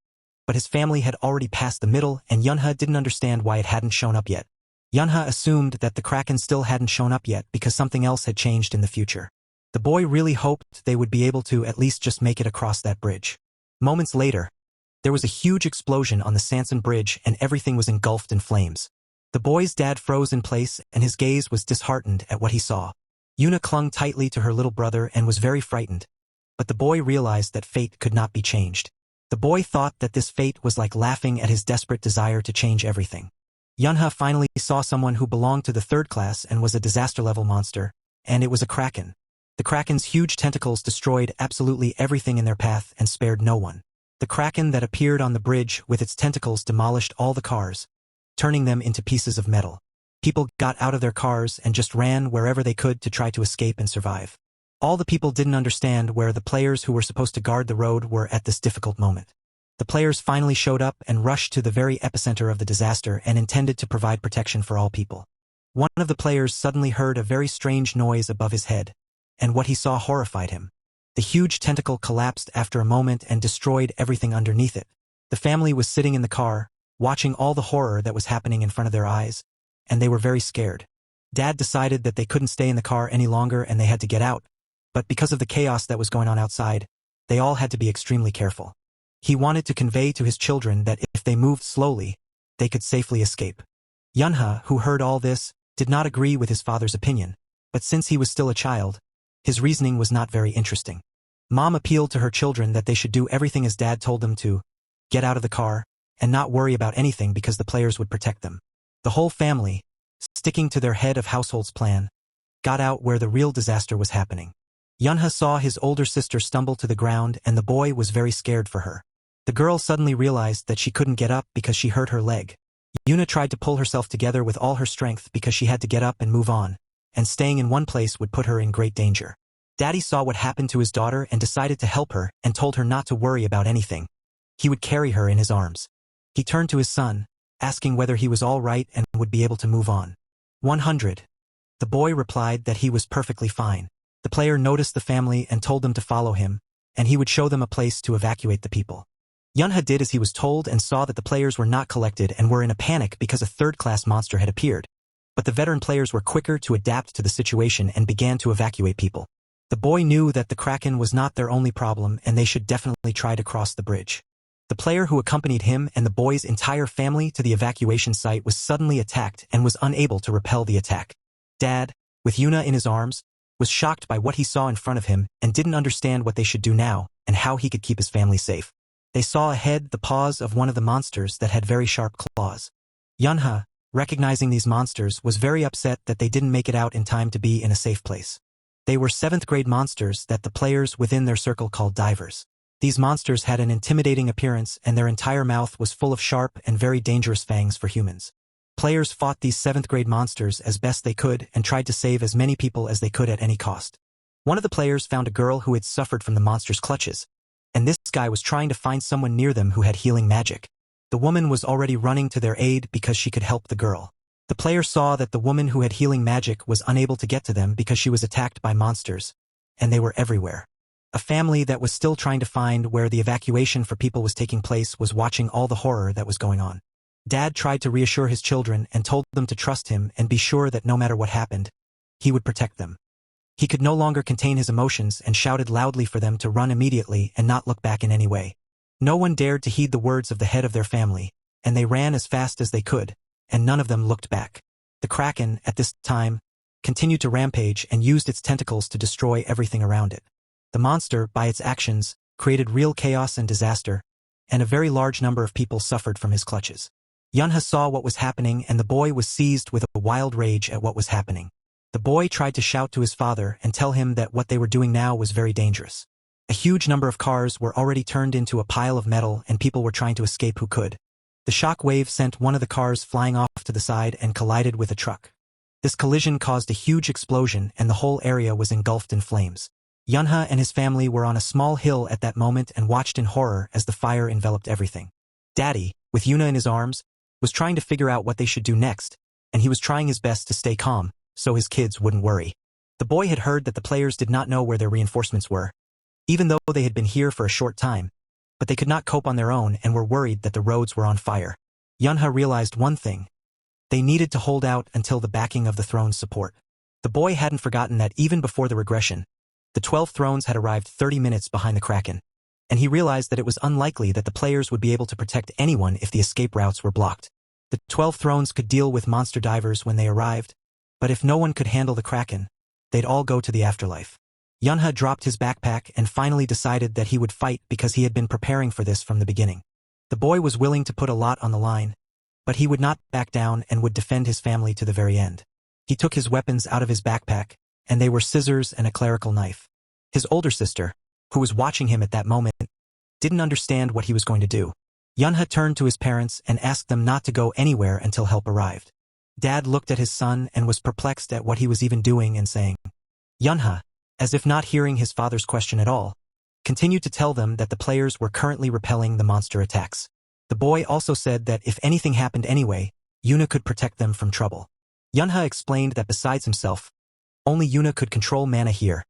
But his family had already passed the middle and Yunha didn't understand why it hadn't shown up yet. Yunha assumed that the Kraken still hadn't shown up yet because something else had changed in the future. The boy really hoped they would be able to at least just make it across that bridge. Moments later, there was a huge explosion on the Sanson Bridge and everything was engulfed in flames. The boy's dad froze in place and his gaze was disheartened at what he saw. Yuna clung tightly to her little brother and was very frightened, but the boy realized that fate could not be changed. The boy thought that this fate was like laughing at his desperate desire to change everything. Yunha finally saw someone who belonged to the 3rd class and was a disaster-level monster, and it was a Kraken. The Kraken's huge tentacles destroyed absolutely everything in their path and spared no one. The Kraken that appeared on the bridge with its tentacles demolished all the cars, turning them into pieces of metal. People got out of their cars and just ran wherever they could to try to escape and survive. All the people didn't understand where the players who were supposed to guard the road were at this difficult moment. The players finally showed up and rushed to the very epicenter of the disaster and intended to provide protection for all people. One of the players suddenly heard a very strange noise above his head, and what he saw horrified him. The huge tentacle collapsed after a moment and destroyed everything underneath it. The family was sitting in the car, watching all the horror that was happening in front of their eyes, and they were very scared. Dad decided that they couldn't stay in the car any longer and they had to get out, but because of the chaos that was going on outside, they all had to be extremely careful. He wanted to convey to his children that if they moved slowly, they could safely escape. Yunha, who heard all this, did not agree with his father's opinion, but since he was still a child, his reasoning was not very interesting. Mom appealed to her children that they should do everything as Dad told them to, get out of the car, and not worry about anything because the players would protect them. The whole family, sticking to their head of household's plan, got out where the real disaster was happening. Yunha saw his older sister stumble to the ground and the boy was very scared for her. The girl suddenly realized that she couldn't get up because she hurt her leg. Yuna tried to pull herself together with all her strength because she had to get up and move on, and staying in one place would put her in great danger. Daddy saw what happened to his daughter and decided to help her and told her not to worry about anything. He would carry her in his arms. He turned to his son, asking whether he was all right and would be able to move on. 100. The boy replied that he was perfectly fine. The player noticed the family and told them to follow him, and he would show them a place to evacuate the people. Yunha did as he was told and saw that the players were not collected and were in a panic because a 3rd-class monster had appeared. But the veteran players were quicker to adapt to the situation and began to evacuate people. The boy knew that the Kraken was not their only problem and they should definitely try to cross the bridge. The player who accompanied him and the boy's entire family to the evacuation site was suddenly attacked and was unable to repel the attack. Dad, with Yuna in his arms, was shocked by what he saw in front of him and didn't understand what they should do now and how he could keep his family safe. They saw ahead the paws of one of the monsters that had very sharp claws. Yunha, recognizing these monsters, was very upset that they didn't make it out in time to be in a safe place. They were 7th grade monsters that the players within their circle called divers. These monsters had an intimidating appearance and their entire mouth was full of sharp and very dangerous fangs for humans. Players fought these 7th grade monsters as best they could and tried to save as many people as they could at any cost. One of the players found a girl who had suffered from the monster's clutches, and this guy was trying to find someone near them who had healing magic. The woman was already running to their aid because she could help the girl. The player saw that the woman who had healing magic was unable to get to them because she was attacked by monsters, and they were everywhere. A family that was still trying to find where the evacuation for people was taking place was watching all the horror that was going on. Dad tried to reassure his children and told them to trust him and be sure that no matter what happened, he would protect them. He could no longer contain his emotions and shouted loudly for them to run immediately and not look back in any way. No one dared to heed the words of the head of their family, and they ran as fast as they could, and none of them looked back. The Kraken, at this time, continued to rampage and used its tentacles to destroy everything around it. The monster, by its actions, created real chaos and disaster, and a very large number of people suffered from his clutches. Yunha saw what was happening and the boy was seized with a wild rage at what was happening. The boy tried to shout to his father and tell him that what they were doing now was very dangerous. A huge number of cars were already turned into a pile of metal and people were trying to escape who could. The shock wave sent one of the cars flying off to the side and collided with a truck. This collision caused a huge explosion and the whole area was engulfed in flames. Yunha and his family were on a small hill at that moment and watched in horror as the fire enveloped everything. Daddy, with Yuna in his arms, was trying to figure out what they should do next, and he was trying his best to stay calm, so his kids wouldn't worry. The boy had heard that the players did not know where their reinforcements were, even though they had been here for a short time, but they could not cope on their own and were worried that the roads were on fire. Yunha realized one thing. They needed to hold out until the backing of the throne's support. The boy hadn't forgotten that even before the regression, the 12 thrones had arrived 30 minutes behind the Kraken, and he realized that it was unlikely that the players would be able to protect anyone if the escape routes were blocked. The 12 thrones could deal with monster divers when they arrived, but if no one could handle the Kraken, they'd all go to the afterlife. Yunha dropped his backpack and finally decided that he would fight because he had been preparing for this from the beginning. The boy was willing to put a lot on the line, but he would not back down and would defend his family to the very end. He took his weapons out of his backpack, and they were scissors and a clerical knife. His older sister, who was watching him at that moment, didn't understand what he was going to do. Yunha turned to his parents and asked them not to go anywhere until help arrived. Dad looked at his son and was perplexed at what he was even doing and saying. Yunha, as if not hearing his father's question at all, continued to tell them that the players were currently repelling the monster attacks. The boy also said that if anything happened anyway, Yuna could protect them from trouble. Yunha explained that besides himself, only Yuna could control mana here,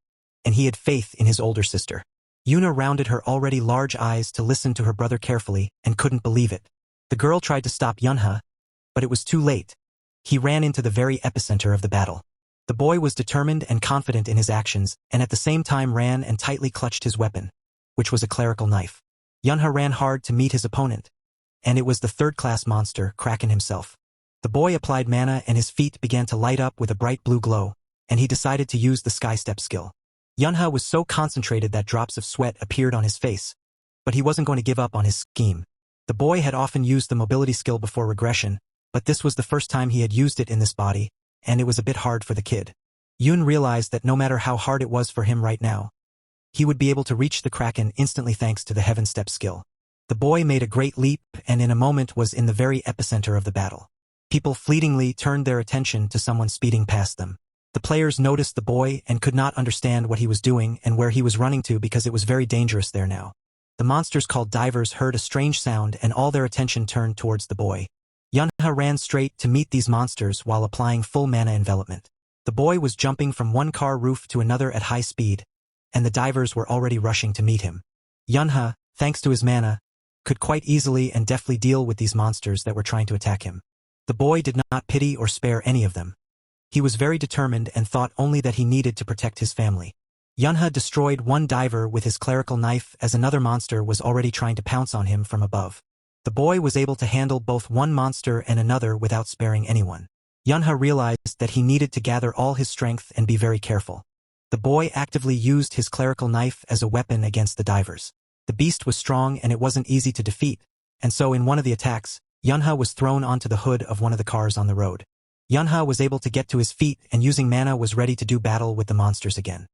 and he had faith in his older sister. Yuna rounded her already large eyes to listen to her brother carefully and couldn't believe it. The girl tried to stop Yunha, but it was too late. He ran into the very epicenter of the battle. The boy was determined and confident in his actions, and at the same time ran and tightly clutched his weapon, which was a clerical knife. Yunha ran hard to meet his opponent, and it was the third-class monster, Kraken himself. The boy applied mana and his feet began to light up with a bright blue glow, and he decided to use the Sky Step skill. Yunha was so concentrated that drops of sweat appeared on his face, but he wasn't going to give up on his scheme. The boy had often used the mobility skill before regression, but this was the first time he had used it in this body, and it was a bit hard for the kid. Yun realized that no matter how hard it was for him right now, he would be able to reach the Kraken instantly thanks to the Heaven Step skill. The boy made a great leap and in a moment was in the very epicenter of the battle. People fleetingly turned their attention to someone speeding past them. The players noticed the boy and could not understand what he was doing and where he was running to because it was very dangerous there now. The monsters called divers heard a strange sound and all their attention turned towards the boy. Yunha ran straight to meet these monsters while applying full mana envelopment. The boy was jumping from one car roof to another at high speed, and the divers were already rushing to meet him. Yunha, thanks to his mana, could quite easily and deftly deal with these monsters that were trying to attack him. The boy did not pity or spare any of them. He was very determined and thought only that he needed to protect his family. Yunha destroyed one diver with his clerical knife as another monster was already trying to pounce on him from above. The boy was able to handle both one monster and another without sparing anyone. Yunha realized that he needed to gather all his strength and be very careful. The boy actively used his clerical knife as a weapon against the divers. The beast was strong and it wasn't easy to defeat, and so in one of the attacks, Yunha was thrown onto the hood of one of the cars on the road. Yunha was able to get to his feet and using mana was ready to do battle with the monsters again.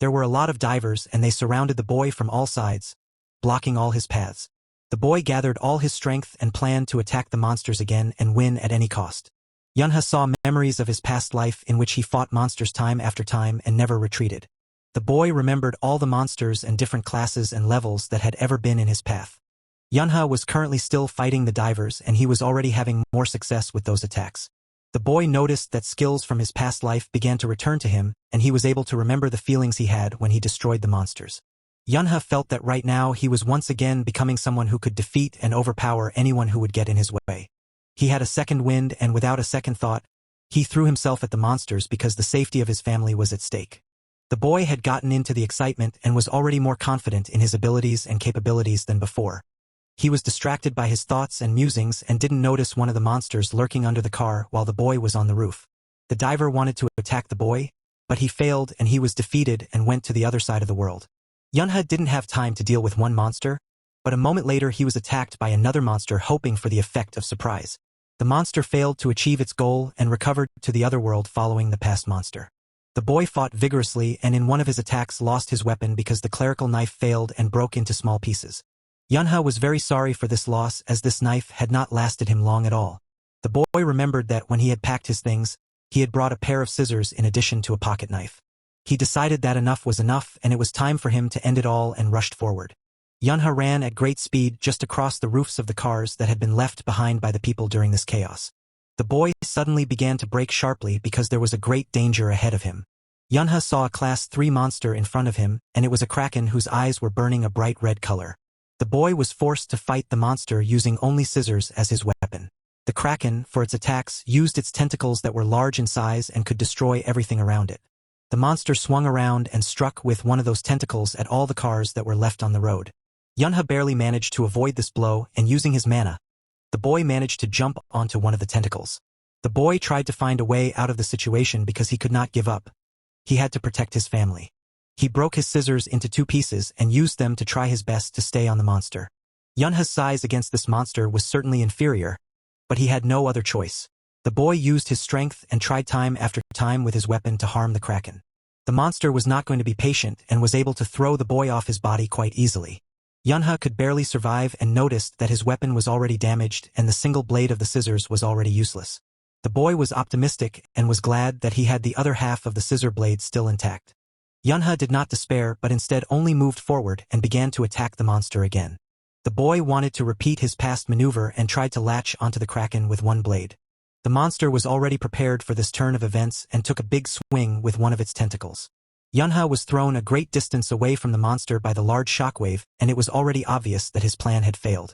There were a lot of divers and they surrounded the boy from all sides, blocking all his paths. The boy gathered all his strength and planned to attack the monsters again and win at any cost. Yunha saw memories of his past life in which he fought monsters time after time and never retreated. The boy remembered all the monsters and different classes and levels that had ever been in his path. Yunha was currently still fighting the divers and he was already having more success with those attacks. The boy noticed that skills from his past life began to return to him and he was able to remember the feelings he had when he destroyed the monsters. Yunha felt that right now he was once again becoming someone who could defeat and overpower anyone who would get in his way. He had a second wind and without a second thought, he threw himself at the monsters because the safety of his family was at stake. The boy had gotten into the excitement and was already more confident in his abilities and capabilities than before. He was distracted by his thoughts and musings and didn't notice one of the monsters lurking under the car while the boy was on the roof. The diver wanted to attack the boy, but he failed and he was defeated and went to the other side of the world. Yunha didn't have time to deal with one monster, but a moment later he was attacked by another monster hoping for the effect of surprise. The monster failed to achieve its goal and recovered to the other world following the past monster. The boy fought vigorously and in one of his attacks lost his weapon because the clerical knife failed and broke into small pieces. Yunha was very sorry for this loss as this knife had not lasted him long at all. The boy remembered that when he had packed his things, he had brought a pair of scissors in addition to a pocket knife. He decided that enough was enough and it was time for him to end it all and rushed forward. Yunha ran at great speed just across the roofs of the cars that had been left behind by the people during this chaos. The boy suddenly began to brake sharply because there was a great danger ahead of him. Yunha saw a Class 3 monster in front of him, and it was a kraken whose eyes were burning a bright red color. The boy was forced to fight the monster using only scissors as his weapon. The kraken, for its attacks, used its tentacles that were large in size and could destroy everything around it. The monster swung around and struck with one of those tentacles at all the cars that were left on the road. Yunha barely managed to avoid this blow, and using his mana, the boy managed to jump onto one of the tentacles. The boy tried to find a way out of the situation because he could not give up. He had to protect his family. He broke his scissors into 2 pieces and used them to try his best to stay on the monster. Yunha's size against this monster was certainly inferior, but he had no other choice. The boy used his strength and tried time after time with his weapon to harm the kraken. The monster was not going to be patient and was able to throw the boy off his body quite easily. Yunha could barely survive and noticed that his weapon was already damaged and the single blade of the scissors was already useless. The boy was optimistic and was glad that he had the other half of the scissor blade still intact. Yunha did not despair but instead only moved forward and began to attack the monster again. The boy wanted to repeat his past maneuver and tried to latch onto the kraken with one blade. The monster was already prepared for this turn of events and took a big swing with one of its tentacles. Yunha was thrown a great distance away from the monster by the large shockwave, and it was already obvious that his plan had failed.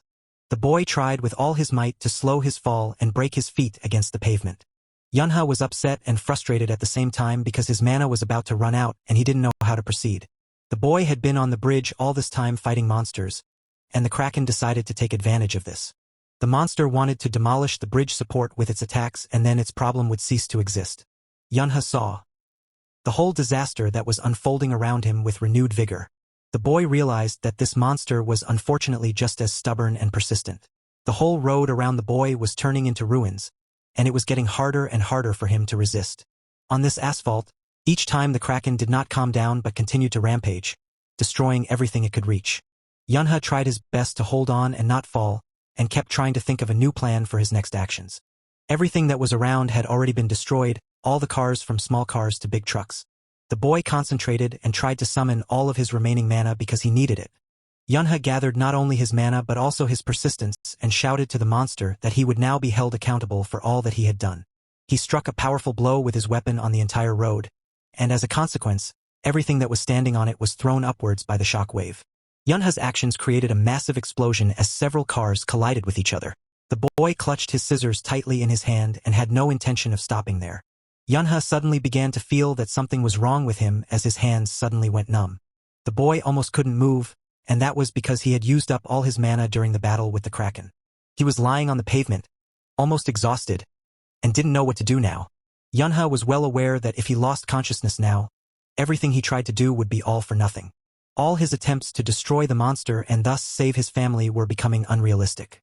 The boy tried with all his might to slow his fall and break his feet against the pavement. Yunha was upset and frustrated at the same time because his mana was about to run out and he didn't know how to proceed. The boy had been on the bridge all this time fighting monsters, and the kraken decided to take advantage of this. The monster wanted to demolish the bridge support with its attacks and then its problem would cease to exist. Yunha saw the whole disaster that was unfolding around him with renewed vigor. The boy realized that this monster was unfortunately just as stubborn and persistent. The whole road around the boy was turning into ruins, and it was getting harder and harder for him to resist. On this asphalt, each time the kraken did not calm down but continued to rampage, destroying everything it could reach. Yunha tried his best to hold on and not fall, and kept trying to think of a new plan for his next actions. Everything that was around had already been destroyed, all the cars from small cars to big trucks. The boy concentrated and tried to summon all of his remaining mana because he needed it. Yunha gathered not only his mana but also his persistence and shouted to the monster that he would now be held accountable for all that he had done. He struck a powerful blow with his weapon on the entire road, and as a consequence, everything that was standing on it was thrown upwards by the shock wave. Yunha's actions created a massive explosion as several cars collided with each other. The boy clutched his scissors tightly in his hand and had no intention of stopping there. Yunha suddenly began to feel that something was wrong with him as his hands suddenly went numb. The boy almost couldn't move, and that was because he had used up all his mana during the battle with the kraken. He was lying on the pavement, almost exhausted, and didn't know what to do now. Yunha was well aware that if he lost consciousness now, everything he tried to do would be all for nothing. All his attempts to destroy the monster and thus save his family were becoming unrealistic.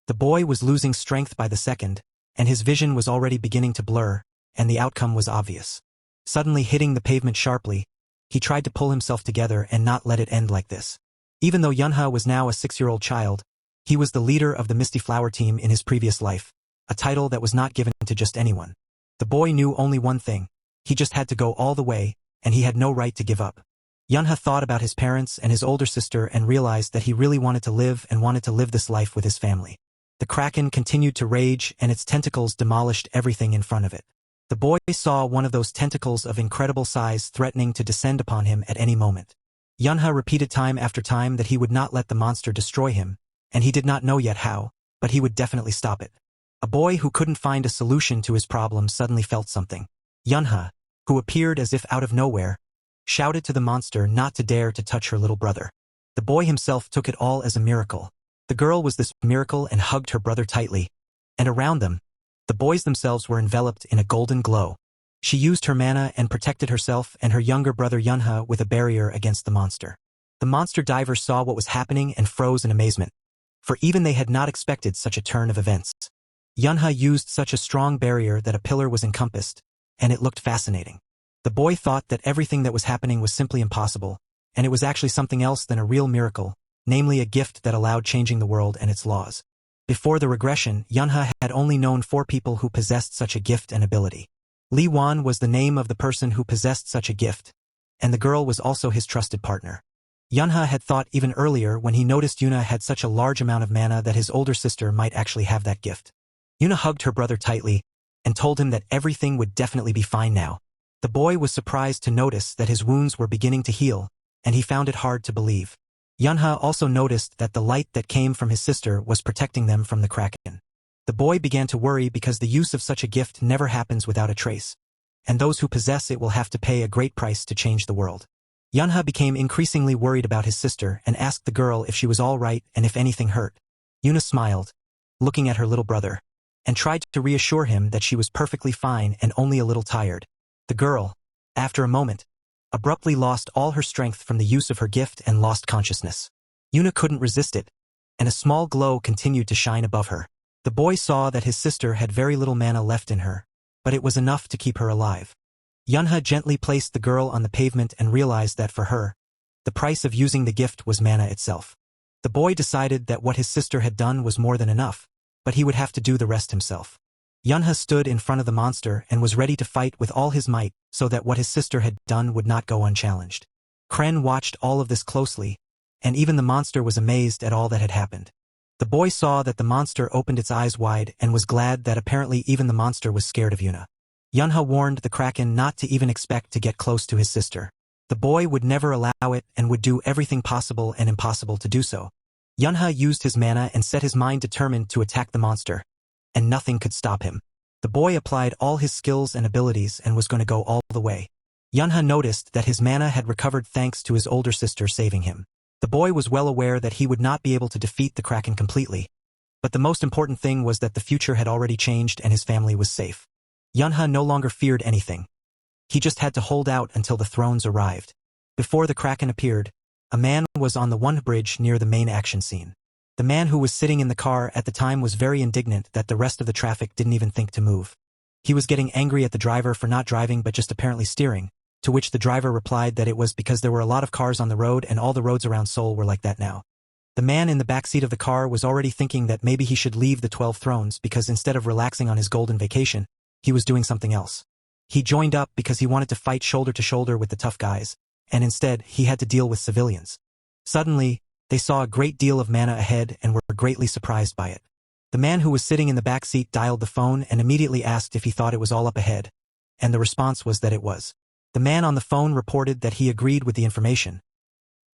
The boy was losing strength by the second, and his vision was already beginning to blur, and the outcome was obvious. Suddenly hitting the pavement sharply, he tried to pull himself together and not let it end like this. Even though Yunha was now a 6-year-old child, he was the leader of the Misty Flower team in his previous life, a title that was not given to just anyone. The boy knew only one thing: he just had to go all the way, and he had no right to give up. Yunha thought about his parents and his older sister and realized that he really wanted to live this life with his family. The kraken continued to rage, and its tentacles demolished everything in front of it. The boy saw one of those tentacles of incredible size threatening to descend upon him at any moment. Yunha repeated time after time that he would not let the monster destroy him, and he did not know yet how, but he would definitely stop it. A boy who couldn't find a solution to his problem suddenly felt something. Yunha, who appeared as if out of nowhere, shouted to the monster not to dare to touch her little brother. The boy himself took it all as a miracle. The girl was this miracle and hugged her brother tightly, and around them, the boys themselves were enveloped in a golden glow. She used her mana and protected herself and her younger brother Yunha with a barrier against the monster. The monster divers saw what was happening and froze in amazement, for even they had not expected such a turn of events. Yunha used such a strong barrier that a pillar was encompassed, and it looked fascinating. The boy thought that everything that was happening was simply impossible, and it was actually something else than a real miracle, namely a gift that allowed changing the world and its laws. Before the regression, Yunha had only known 4 people who possessed such a gift and ability. Li Wan was the name of the person who possessed such a gift, and the girl was also his trusted partner. Yunha had thought even earlier when he noticed Yuna had such a large amount of mana that his older sister might actually have that gift. Yuna hugged her brother tightly and told him that everything would definitely be fine now. The boy was surprised to notice that his wounds were beginning to heal, and he found it hard to believe. Yunha also noticed that the light that came from his sister was protecting them from the kraken. The boy began to worry because the use of such a gift never happens without a trace, and those who possess it will have to pay a great price to change the world. Yunha became increasingly worried about his sister and asked the girl if she was all right and if anything hurt. Yuna smiled, looking at her little brother, and tried to reassure him that she was perfectly fine and only a little tired. The girl, after a moment, abruptly lost all her strength from the use of her gift and lost consciousness. Yuna couldn't resist it, and a small glow continued to shine above her. The boy saw that his sister had very little mana left in her, but it was enough to keep her alive. Yunha gently placed the girl on the pavement and realized that for her, the price of using the gift was mana itself. The boy decided that what his sister had done was more than enough, but he would have to do the rest himself. Yunha stood in front of the monster and was ready to fight with all his might so that what his sister had done would not go unchallenged. Kren watched all of this closely, and even the monster was amazed at all that had happened. The boy saw that the monster opened its eyes wide and was glad that apparently even the monster was scared of Yuna. Yunha warned the kraken not to even expect to get close to his sister. The boy would never allow it and would do everything possible and impossible to do so. Yunha used his mana and set his mind determined to attack the monster, and nothing could stop him. The boy applied all his skills and abilities and was going to go all the way. Yunha noticed that his mana had recovered thanks to his older sister saving him. The boy was well aware that he would not be able to defeat the kraken completely, but the most important thing was that the future had already changed and his family was safe. Yunha no longer feared anything. He just had to hold out until the thrones arrived. Before the kraken appeared, a man was on the one bridge near the main action scene. The man who was sitting in the car at the time was very indignant that the rest of the traffic didn't even think to move. He was getting angry at the driver for not driving but just apparently steering, to which the driver replied that it was because there were a lot of cars on the road and all the roads around Seoul were like that now. The man in the backseat of the car was already thinking that maybe he should leave the 12 thrones because instead of relaxing on his golden vacation, he was doing something else. He joined up because he wanted to fight shoulder to shoulder with the tough guys, and instead he had to deal with civilians. Suddenly, they saw a great deal of mana ahead and were greatly surprised by it. The man who was sitting in the back seat dialed the phone and immediately asked if he thought it was all up ahead, and the response was that it was. The man on the phone reported that he agreed with the information.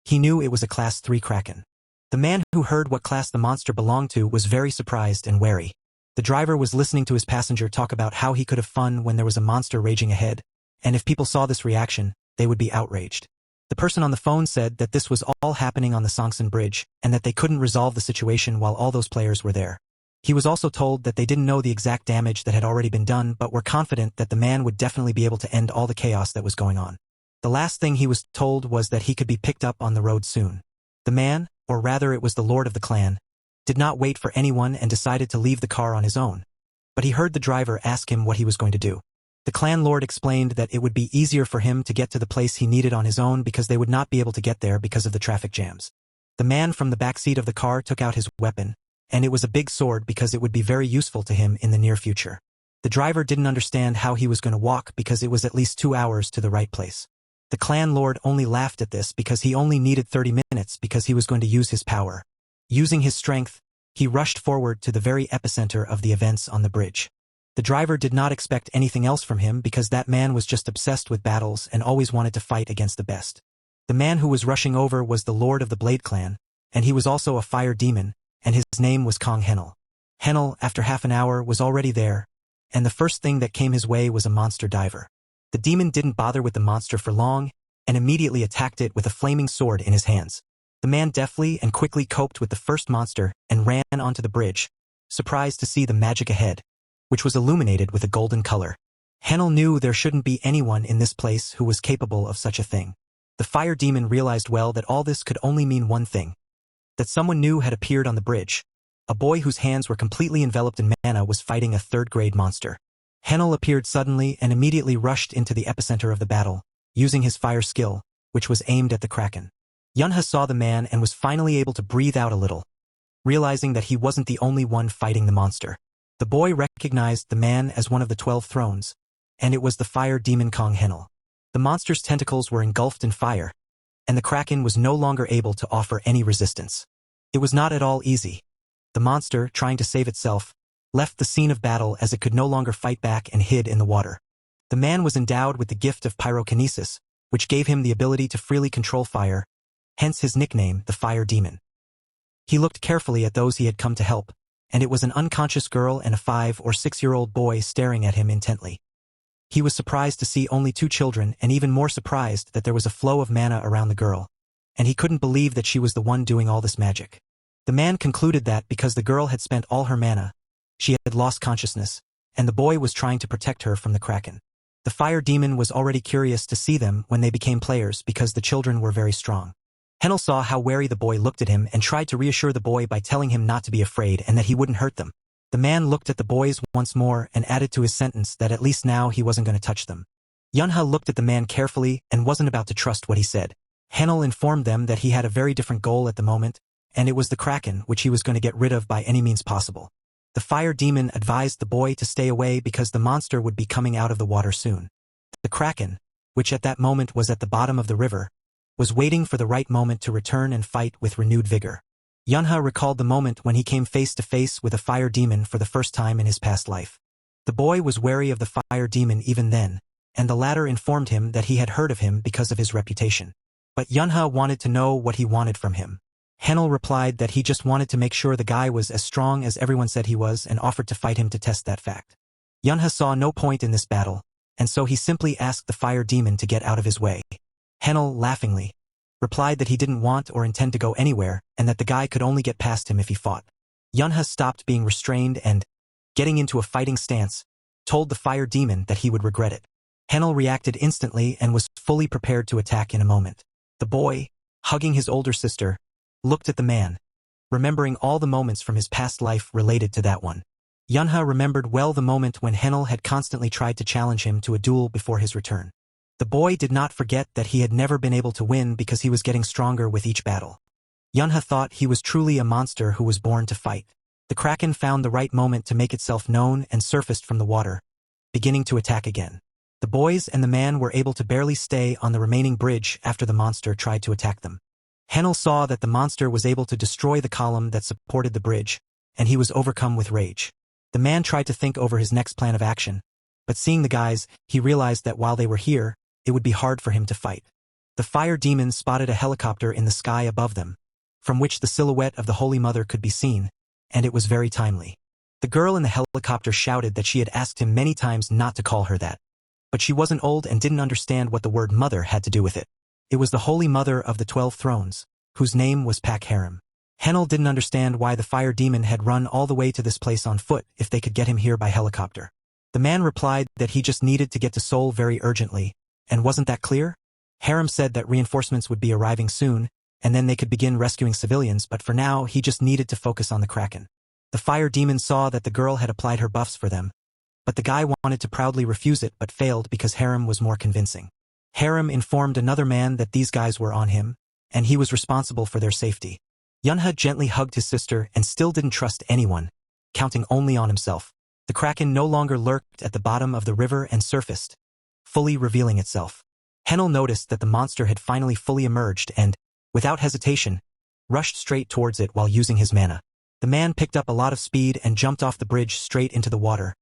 He knew it was a Class 3 kraken. The man who heard what class the monster belonged to was very surprised and wary. The driver was listening to his passenger talk about how he could have fun when there was a monster raging ahead, and if people saw this reaction, they would be outraged. The person on the phone said that this was all happening on the Songsan Bridge, and that they couldn't resolve the situation while all those players were there. He was also told that they didn't know the exact damage that had already been done but were confident that the man would definitely be able to end all the chaos that was going on. The last thing he was told was that he could be picked up on the road soon. The man, or rather it was the lord of the clan, did not wait for anyone and decided to leave the car on his own. But he heard the driver ask him what he was going to do. The clan lord explained that it would be easier for him to get to the place he needed on his own because they would not be able to get there because of the traffic jams. The man from the back seat of the car took out his weapon, and it was a big sword because it would be very useful to him in the near future. The driver didn't understand how he was going to walk because it was at least 2 hours to the right place. The clan lord only laughed at this because he only needed 30 minutes because he was going to use his power. Using his strength, he rushed forward to the very epicenter of the events on the bridge. The driver did not expect anything else from him because that man was just obsessed with battles and always wanted to fight against the best. The man who was rushing over was the lord of the Blade clan, and he was also a fire demon, and his name was Kong Henel. Henel, after half an hour, was already there, and the first thing that came his way was a monster diver. The demon didn't bother with the monster for long, and immediately attacked it with a flaming sword in his hands. The man deftly and quickly coped with the first monster and ran onto the bridge, surprised to see the magic ahead, which was illuminated with a golden color. Henel knew there shouldn't be anyone in this place who was capable of such a thing. The fire demon realized well that all this could only mean one thing: that someone new had appeared on the bridge. A boy whose hands were completely enveloped in mana was fighting a third-grade monster. Henel appeared suddenly and immediately rushed into the epicenter of the battle, using his fire skill, which was aimed at the Kraken. Yunha saw the man and was finally able to breathe out a little, realizing that he wasn't the only one fighting the monster. The boy recognized the man as one of the 12 thrones, and it was the fire demon Kong Henel. The monster's tentacles were engulfed in fire, and the Kraken was no longer able to offer any resistance. It was not at all easy. The monster, trying to save itself, left the scene of battle as it could no longer fight back and hid in the water. The man was endowed with the gift of pyrokinesis, which gave him the ability to freely control fire, hence his nickname, the Fire Demon. He looked carefully at those he had come to help, and it was an unconscious girl and a 5- or 6-year-old boy staring at him intently. He was surprised to see only 2 children and even more surprised that there was a flow of mana around the girl, and he couldn't believe that she was the one doing all this magic. The man concluded that because the girl had spent all her mana, she had lost consciousness, and the boy was trying to protect her from the Kraken. The fire demon was already curious to see them when they became players because the children were very strong. Henel saw how wary the boy looked at him and tried to reassure the boy by telling him not to be afraid and that he wouldn't hurt them. The man looked at the boys once more and added to his sentence that at least now he wasn't going to touch them. Yunha looked at the man carefully and wasn't about to trust what he said. Henel informed them that he had a very different goal at the moment, and it was the Kraken, which he was going to get rid of by any means possible. The fire demon advised the boy to stay away because the monster would be coming out of the water soon. The Kraken, which at that moment was at the bottom of the river, was waiting for the right moment to return and fight with renewed vigor. Yunha recalled the moment when he came face to face with a fire demon for the first time in his past life. The boy was wary of the fire demon even then, and the latter informed him that he had heard of him because of his reputation. But Yunha wanted to know what he wanted from him. Henel replied that he just wanted to make sure the guy was as strong as everyone said he was and offered to fight him to test that fact. Yunha saw no point in this battle, and so he simply asked the fire demon to get out of his way. Henel, laughingly, replied that he didn't want or intend to go anywhere and that the guy could only get past him if he fought. Yunha stopped being restrained and, getting into a fighting stance, told the fire demon that he would regret it. Henel reacted instantly and was fully prepared to attack in a moment. The boy, hugging his older sister, looked at the man, remembering all the moments from his past life related to that one. Yunha remembered well the moment when Henel had constantly tried to challenge him to a duel before his return. The boy did not forget that he had never been able to win because he was getting stronger with each battle. Yunha thought he was truly a monster who was born to fight. The Kraken found the right moment to make itself known and surfaced from the water, beginning to attack again. The boys and the man were able to barely stay on the remaining bridge after the monster tried to attack them. Henel saw that the monster was able to destroy the column that supported the bridge, and he was overcome with rage. The man tried to think over his next plan of action, but seeing the guys, he realized that while they were here, it would be hard for him to fight. The fire demon spotted a helicopter in the sky above them, from which the silhouette of the Holy Mother could be seen, and it was very timely. The girl in the helicopter shouted that she had asked him many times not to call her that, but she wasn't old and didn't understand what the word mother had to do with it. It was the Holy Mother of the 12 Thrones, whose name was Pak Harem. Henel didn't understand why the fire demon had run all the way to this place on foot if they could get him here by helicopter. The man replied that he just needed to get to Seoul very urgently, and wasn't that clear? Harem said that reinforcements would be arriving soon, and then they could begin rescuing civilians, but for now he just needed to focus on the Kraken. The fire demon saw that the girl had applied her buffs for them, but the guy wanted to proudly refuse it but failed because Harem was more convincing. Harem informed another man that these guys were on him, and he was responsible for their safety. Yunha gently hugged his sister and still didn't trust anyone, counting only on himself. The Kraken no longer lurked at the bottom of the river and surfaced, fully revealing itself. Henel noticed that the monster had finally fully emerged and, without hesitation, rushed straight towards it while using his mana. The man picked up a lot of speed and jumped off the bridge straight into the water,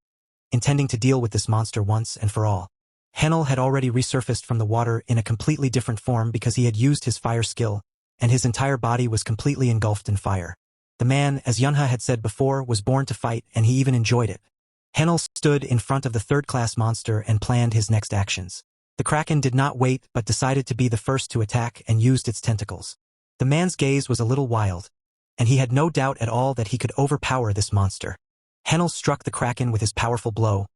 intending to deal with this monster once and for all. Henel had already resurfaced from the water in a completely different form because he had used his fire skill, and his entire body was completely engulfed in fire. The man, as Yunha had said before, was born to fight, and he even enjoyed it. Henel stood in front of the third-class monster and planned his next actions. The Kraken did not wait but decided to be the first to attack and used its tentacles. The man's gaze was a little wild, and he had no doubt at all that he could overpower this monster. Henel struck the Kraken with his powerful blow,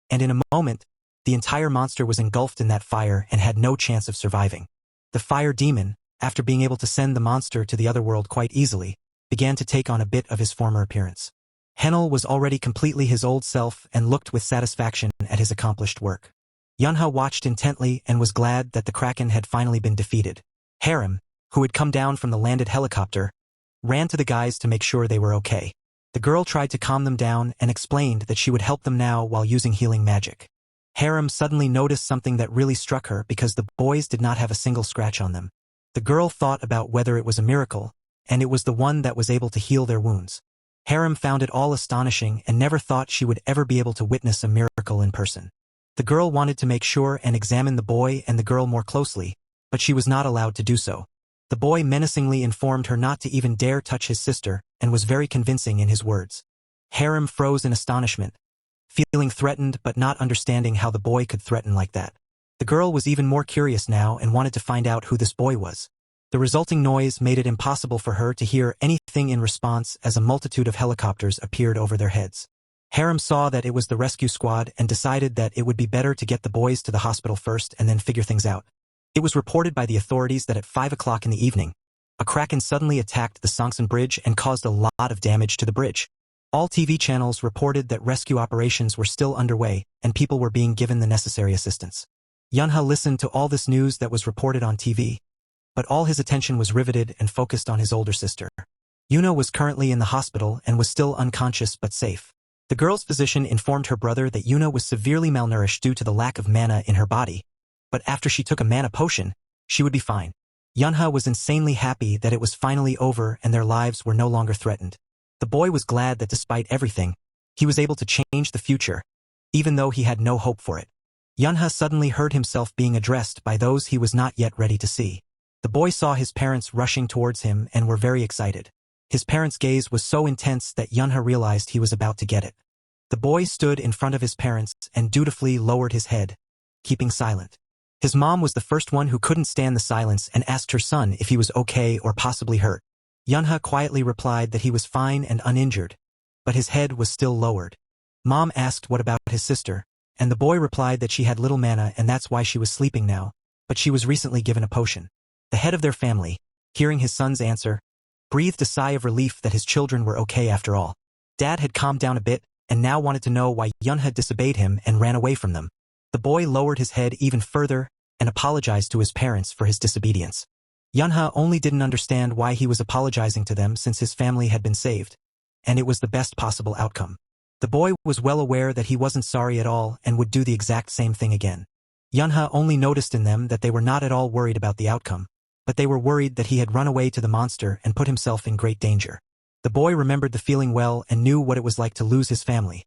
and in a moment, the entire monster was engulfed in that fire and had no chance of surviving. The fire demon, after being able to send the monster to the other world quite easily, began to take on a bit of his former appearance. Henel was already completely his old self and looked with satisfaction at his accomplished work. Yunha watched intently and was glad that the Kraken had finally been defeated. Harem, who had come down from the landed helicopter, ran to the guys to make sure they were okay. The girl tried to calm them down and explained that she would help them now while using healing magic. Harem suddenly noticed something that really struck her because the boys did not have a single scratch on them. The girl thought about whether it was a miracle, and it was the one that was able to heal their wounds. Harem found it all astonishing and never thought she would ever be able to witness a miracle in person. The girl wanted to make sure and examine the boy and the girl more closely, but she was not allowed to do so. The boy menacingly informed her not to even dare touch his sister and was very convincing in his words. Harem froze in astonishment, feeling threatened but not understanding how the boy could threaten like that. The girl was even more curious now and wanted to find out who this boy was. The resulting noise made it impossible for her to hear anything in response as a multitude of helicopters appeared over their heads. Harem saw that it was the rescue squad and decided that it would be better to get the boys to the hospital first and then figure things out. It was reported by the authorities that at 5 o'clock in the evening, a Kraken suddenly attacked the Songsan Bridge and caused a lot of damage to the bridge. All TV channels reported that rescue operations were still underway and people were being given the necessary assistance. Yunha listened to all this news that was reported on TV, but all his attention was riveted and focused on his older sister. Yuna was currently in the hospital and was still unconscious but safe. The girl's physician informed her brother that Yuna was severely malnourished due to the lack of mana in her body, but after she took a mana potion, she would be fine. Yunha was insanely happy that it was finally over and their lives were no longer threatened. The boy was glad that despite everything, he was able to change the future, even though he had no hope for it. Yunha suddenly heard himself being addressed by those he was not yet ready to see. The boy saw his parents rushing towards him and were very excited. His parents' gaze was so intense that Yunha realized he was about to get it. The boy stood in front of his parents and dutifully lowered his head, keeping silent. His mom was the first one who couldn't stand the silence and asked her son if he was okay or possibly hurt. Yunha quietly replied that he was fine and uninjured, but his head was still lowered. Mom asked what about his sister, and the boy replied that she had little mana and that's why she was sleeping now, but she was recently given a potion. The head of their family, hearing his son's answer, breathed a sigh of relief that his children were okay after all. Dad had calmed down a bit and now wanted to know why Yunha disobeyed him and ran away from them. The boy lowered his head even further and apologized to his parents for his disobedience. Yunha only didn't understand why he was apologizing to them since his family had been saved, and it was the best possible outcome. The boy was well aware that he wasn't sorry at all and would do the exact same thing again. Yunha only noticed in them that they were not at all worried about the outcome, but they were worried that he had run away to the monster and put himself in great danger. The boy remembered the feeling well and knew what it was like to lose his family,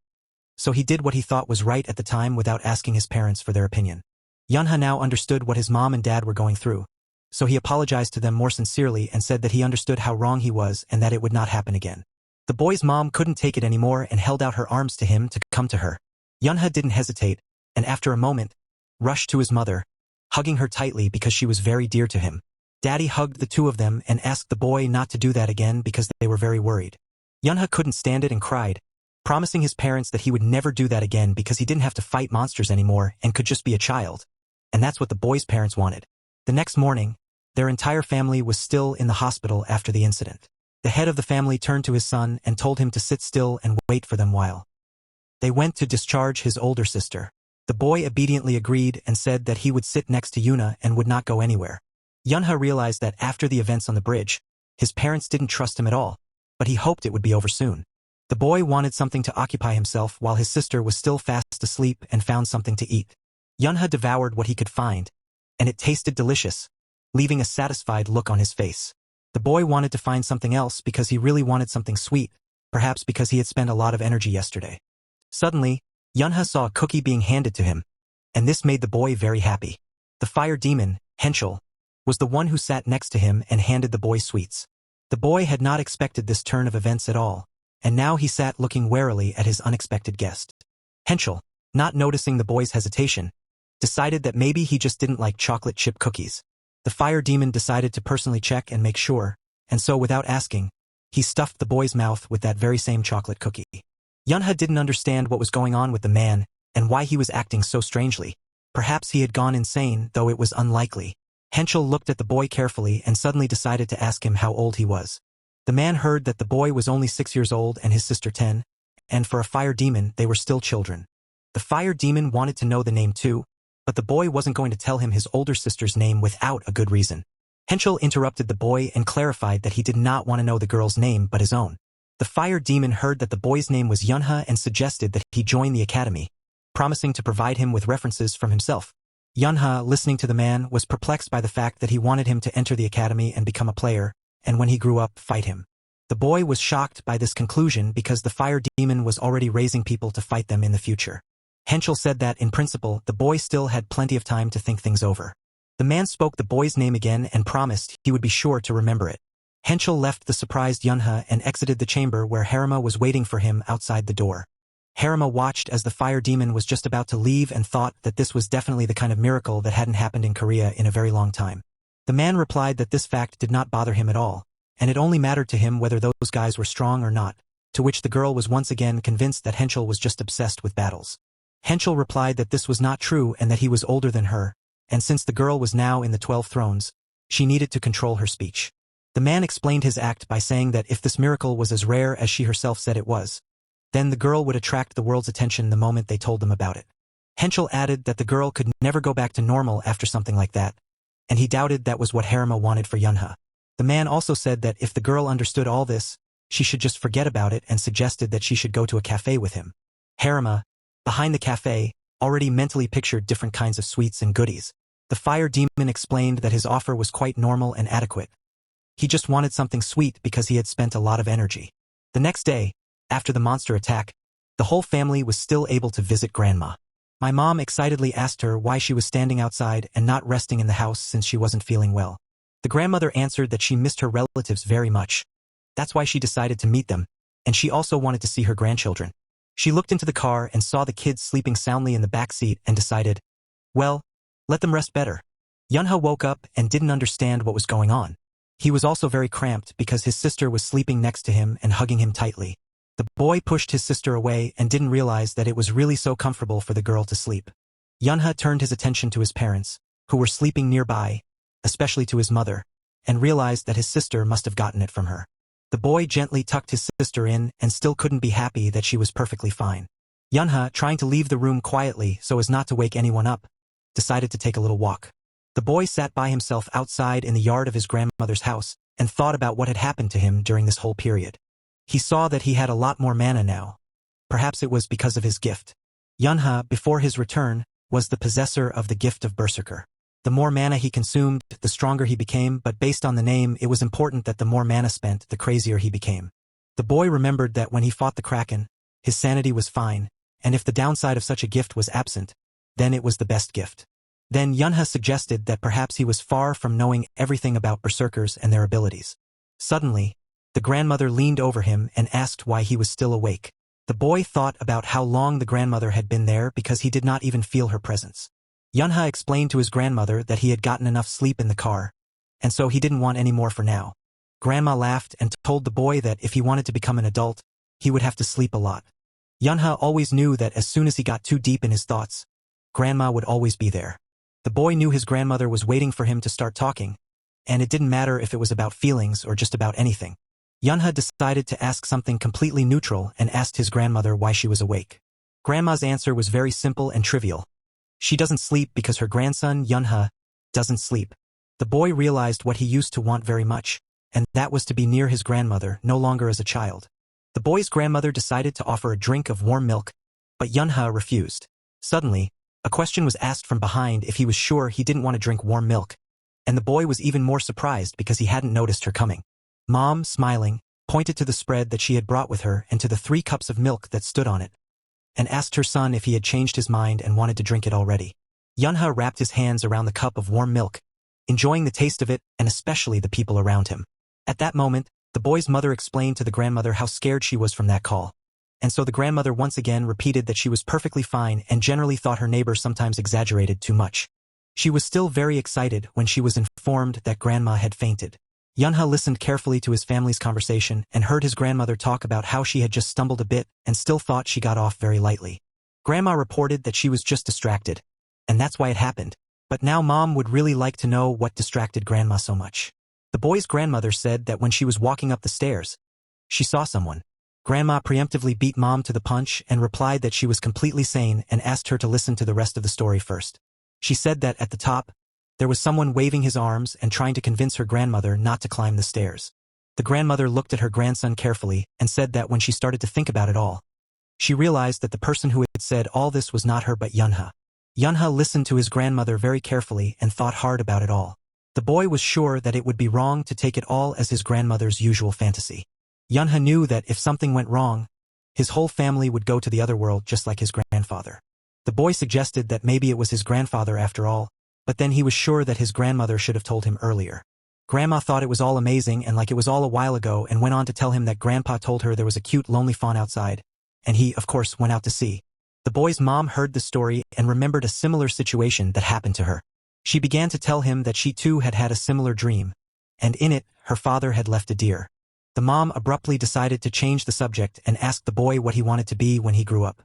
so he did what he thought was right at the time without asking his parents for their opinion. Yunha now understood what his mom and dad were going through, so he apologized to them more sincerely and said that he understood how wrong he was and that it would not happen again. The boy's mom couldn't take it anymore and held out her arms to him to come to her. Yunha didn't hesitate, and after a moment, rushed to his mother, hugging her tightly because she was very dear to him. Daddy hugged the two of them and asked the boy not to do that again because they were very worried. Yunha couldn't stand it and cried, promising his parents that he would never do that again because he didn't have to fight monsters anymore and could just be a child. And that's what the boy's parents wanted. The next morning, their entire family was still in the hospital after the incident. The head of the family turned to his son and told him to sit still and wait for them while they went to discharge his older sister. The boy obediently agreed and said that he would sit next to Yuna and would not go anywhere. Yunha realized that after the events on the bridge, his parents didn't trust him at all, but he hoped it would be over soon. The boy wanted something to occupy himself while his sister was still fast asleep and found something to eat. Yunha devoured what he could find, and it tasted delicious, leaving a satisfied look on his face. The boy wanted to find something else because he really wanted something sweet, perhaps because he had spent a lot of energy yesterday. Suddenly, Yunha saw a cookie being handed to him, and this made the boy very happy. The fire demon, Henschel, was the one who sat next to him and handed the boy sweets. The boy had not expected this turn of events at all, and now he sat looking warily at his unexpected guest. Henschel, not noticing the boy's hesitation, decided that maybe he just didn't like chocolate chip cookies. The fire demon decided to personally check and make sure, and so without asking, he stuffed the boy's mouth with that very same chocolate cookie. Yunha didn't understand what was going on with the man and why he was acting so strangely. Perhaps he had gone insane, though it was unlikely. Henschel looked at the boy carefully and suddenly decided to ask him how old he was. The man heard that the boy was only 6 years old and his sister 10, and for a fire demon they were still children. The fire demon wanted to know the name too, but the boy wasn't going to tell him his older sister's name without a good reason. Henschel interrupted the boy and clarified that he did not want to know the girl's name but his own. The fire demon heard that the boy's name was Yunha and suggested that he join the academy, promising to provide him with references from himself. Yunha, listening to the man, was perplexed by the fact that he wanted him to enter the academy and become a player, and when he grew up, fight him. The boy was shocked by this conclusion because the fire demon was already raising people to fight them in the future. Henschel said that, in principle, the boy still had plenty of time to think things over. The man spoke the boy's name again and promised he would be sure to remember it. Henschel left the surprised Yunha and exited the chamber where Harima was waiting for him outside the door. Harima watched as the fire demon was just about to leave and thought that this was definitely the kind of miracle that hadn't happened in Korea in a very long time. The man replied that this fact did not bother him at all, and it only mattered to him whether those guys were strong or not, to which the girl was once again convinced that Henschel was just obsessed with battles. Henschel replied that this was not true and that he was older than her, and since the girl was now in the 12 thrones, she needed to control her speech. The man explained his act by saying that if this miracle was as rare as she herself said it was, then the girl would attract the world's attention the moment they told them about it. Henschel added that the girl could never go back to normal after something like that, and he doubted that was what Harima wanted for Yunha. The man also said that if the girl understood all this, she should just forget about it and suggested that she should go to a cafe with him. Harima, behind the cafe, already mentally pictured different kinds of sweets and goodies. The fire demon explained that his offer was quite normal and adequate. He just wanted something sweet because he had spent a lot of energy. The next day, after the monster attack, the whole family was still able to visit Grandma. My mom excitedly asked her why she was standing outside and not resting in the house since she wasn't feeling well. The grandmother answered that she missed her relatives very much. That's why she decided to meet them, and she also wanted to see her grandchildren. She looked into the car and saw the kids sleeping soundly in the back seat and decided, well, let them rest better. Yunha woke up and didn't understand what was going on. He was also very cramped because his sister was sleeping next to him and hugging him tightly. The boy pushed his sister away and didn't realize that it was really so comfortable for the girl to sleep. Yunha turned his attention to his parents, who were sleeping nearby, especially to his mother, and realized that his sister must have gotten it from her. The boy gently tucked his sister in and still couldn't be happy that she was perfectly fine. Yunha, trying to leave the room quietly so as not to wake anyone up, decided to take a little walk. The boy sat by himself outside in the yard of his grandmother's house and thought about what had happened to him during this whole period. He saw that he had a lot more mana now. Perhaps it was because of his gift. Yunha, before his return, was the possessor of the gift of Berserker. The more mana he consumed, the stronger he became, but based on the name, it was important that the more mana spent, the crazier he became. The boy remembered that when he fought the Kraken, his sanity was fine, and if the downside of such a gift was absent, then it was the best gift. Then Yunha suggested that perhaps he was far from knowing everything about berserkers and their abilities. Suddenly, the grandmother leaned over him and asked why he was still awake. The boy thought about how long the grandmother had been there because he did not even feel her presence. Yunha explained to his grandmother that he had gotten enough sleep in the car, and so he didn't want any more for now. Grandma laughed and told the boy that if he wanted to become an adult, he would have to sleep a lot. Yunha always knew that as soon as he got too deep in his thoughts, Grandma would always be there. The boy knew his grandmother was waiting for him to start talking, and it didn't matter if it was about feelings or just about anything. Yunha decided to ask something completely neutral and asked his grandmother why she was awake. Grandma's answer was very simple and trivial. She doesn't sleep because her grandson, Yunha, doesn't sleep. The boy realized what he used to want very much, and that was to be near his grandmother, no longer as a child. The boy's grandmother decided to offer a drink of warm milk, but Yunha refused. Suddenly, a question was asked from behind if he was sure he didn't want to drink warm milk, and the boy was even more surprised because he hadn't noticed her coming. Mom, smiling, pointed to the spread that she had brought with her and to the 3 cups of milk that stood on it, and asked her son if he had changed his mind and wanted to drink it already. Yunha wrapped his hands around the cup of warm milk, enjoying the taste of it and especially the people around him. At that moment, the boy's mother explained to the grandmother how scared she was from that call. And so the grandmother once again repeated that she was perfectly fine and generally thought her neighbor sometimes exaggerated too much. She was still very excited when she was informed that grandma had fainted. Yunha listened carefully to his family's conversation and heard his grandmother talk about how she had just stumbled a bit and still thought she got off very lightly. Grandma reported that she was just distracted, and that's why it happened. But now Mom would really like to know what distracted Grandma so much. The boy's grandmother said that when she was walking up the stairs, she saw someone. Grandma preemptively beat Mom to the punch and replied that she was completely sane and asked her to listen to the rest of the story first. She said that at the top, there was someone waving his arms and trying to convince her grandmother not to climb the stairs. The grandmother looked at her grandson carefully and said that when she started to think about it all, she realized that the person who had said all this was not her but Yunha. Yunha listened to his grandmother very carefully and thought hard about it all. The boy was sure that it would be wrong to take it all as his grandmother's usual fantasy. Yunha knew that if something went wrong, his whole family would go to the other world just like his grandfather. The boy suggested that maybe it was his grandfather after all, but then he was sure that his grandmother should have told him earlier. Grandma thought it was all amazing and like it was all a while ago and went on to tell him that Grandpa told her there was a cute lonely fawn outside, and he, of course, went out to see. The boy's mom heard the story and remembered a similar situation that happened to her. She began to tell him that she too had had a similar dream, and in it, her father had left a deer. The mom abruptly decided to change the subject and asked the boy what he wanted to be when he grew up.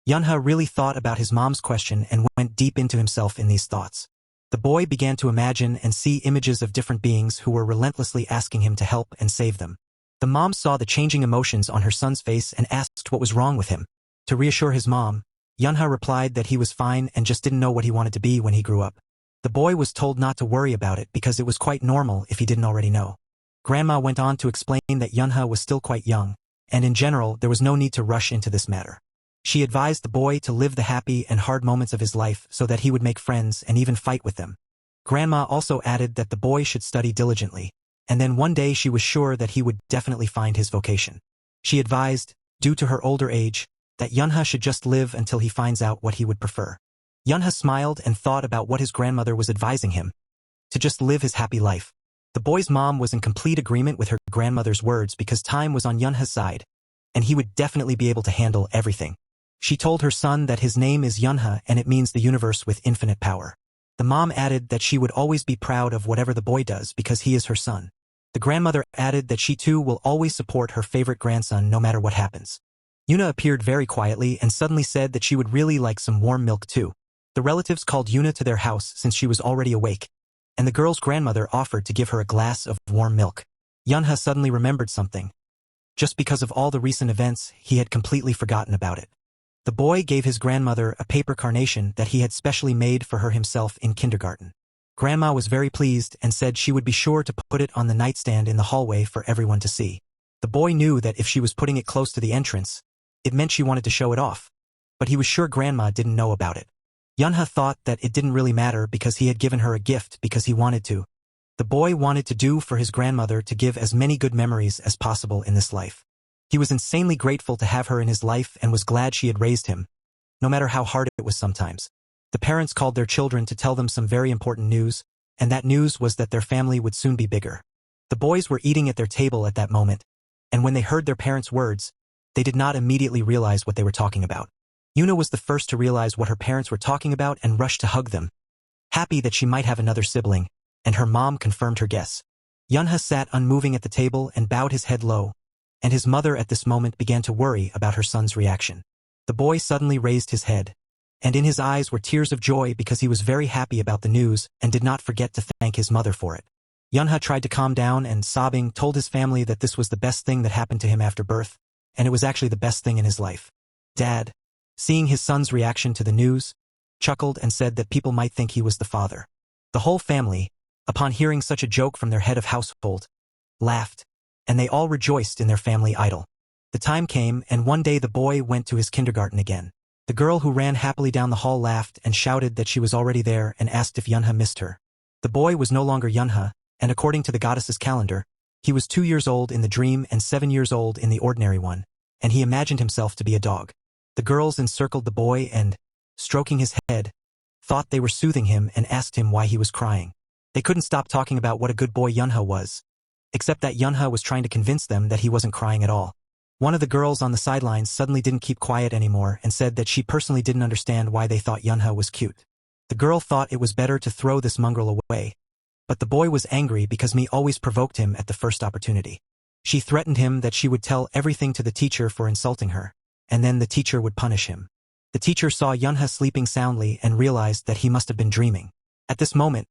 Yunha really thought about his mom's question and went deep into himself in these thoughts. The boy began to imagine and see images of different beings who were relentlessly asking him to help and save them. The mom saw the changing emotions on her son's face and asked what was wrong with him. To reassure his mom, Yunha replied that he was fine and just didn't know what he wanted to be when he grew up. The boy was told not to worry about it because it was quite normal if he didn't already know. Grandma went on to explain that Yunha was still quite young, and in general there was no need to rush into this matter. She advised the boy to live the happy and hard moments of his life so that he would make friends and even fight with them. Grandma also added that the boy should study diligently, and then one day she was sure that he would definitely find his vocation. She advised, due to her older age, that Yunha should just live until he finds out what he would prefer. Yunha smiled and thought about what his grandmother was advising him, to just live his happy life. The boy's mom was in complete agreement with her grandmother's words because time was on Yunha's side, and he would definitely be able to handle everything. She told her son that his name is Yunha and it means the universe with infinite power. The mom added that she would always be proud of whatever the boy does because he is her son. The grandmother added that she too will always support her favorite grandson no matter what happens. Yuna appeared very quietly and suddenly said that she would really like some warm milk too. The relatives called Yuna to their house since she was already awake, and the girl's grandmother offered to give her a glass of warm milk. Yunha suddenly remembered something. Just because of all the recent events, he had completely forgotten about it. The boy gave his grandmother a paper carnation that he had specially made for her himself in kindergarten. Grandma was very pleased and said she would be sure to put it on the nightstand in the hallway for everyone to see. The boy knew that if she was putting it close to the entrance, it meant she wanted to show it off, but he was sure Grandma didn't know about it. Yunha thought that it didn't really matter because he had given her a gift because he wanted to. The boy wanted to do for his grandmother to give as many good memories as possible in this life. He was insanely grateful to have her in his life and was glad she had raised him, no matter how hard it was sometimes. The parents called their children to tell them some very important news, and that news was that their family would soon be bigger. The boys were eating at their table at that moment, and when they heard their parents' words, they did not immediately realize what they were talking about. Yuna was the first to realize what her parents were talking about and rushed to hug them, happy that she might have another sibling, and her mom confirmed her guess. Yunha sat unmoving at the table and bowed his head low, and his mother at this moment began to worry about her son's reaction. The boy suddenly raised his head, and in his eyes were tears of joy because he was very happy about the news and did not forget to thank his mother for it. Yunha tried to calm down and, sobbing, told his family that this was the best thing that happened to him after birth, and it was actually the best thing in his life. Dad, seeing his son's reaction to the news, chuckled and said that people might think he was the father. The whole family, upon hearing such a joke from their head of household, laughed, and they all rejoiced in their family idol. The time came, and one day the boy went to his kindergarten again. The girl who ran happily down the hall laughed and shouted that she was already there and asked if Yunha missed her. The boy was no longer Yunha, and according to the goddess's calendar, he was 2 years old in the dream and 7 years old in the ordinary one, and he imagined himself to be a dog. The girls encircled the boy and, stroking his head, thought they were soothing him and asked him why he was crying. They couldn't stop talking about what a good boy Yunha was, except that Yunha was trying to convince them that he wasn't crying at all. One of the girls on the sidelines suddenly didn't keep quiet anymore and said that she personally didn't understand why they thought Yunha was cute. The girl thought it was better to throw this mongrel away, but the boy was angry because Me always provoked him at the first opportunity. She threatened him that she would tell everything to the teacher for insulting her, and then the teacher would punish him. The teacher saw Yunha sleeping soundly and realized that he must have been dreaming. At this moment,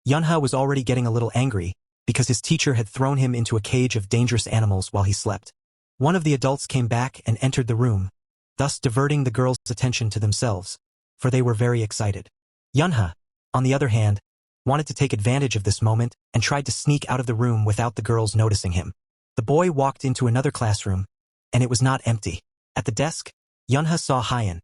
Yunha was already getting a little angry because his teacher had thrown him into a cage of dangerous animals while he slept. One of the adults came back and entered the room, thus diverting the girls' attention to themselves, for they were very excited. Yunha, on the other hand, wanted to take advantage of this moment and tried to sneak out of the room without the girls noticing him. The boy walked into another classroom, and it was not empty. At the desk, Yunha saw Hyen,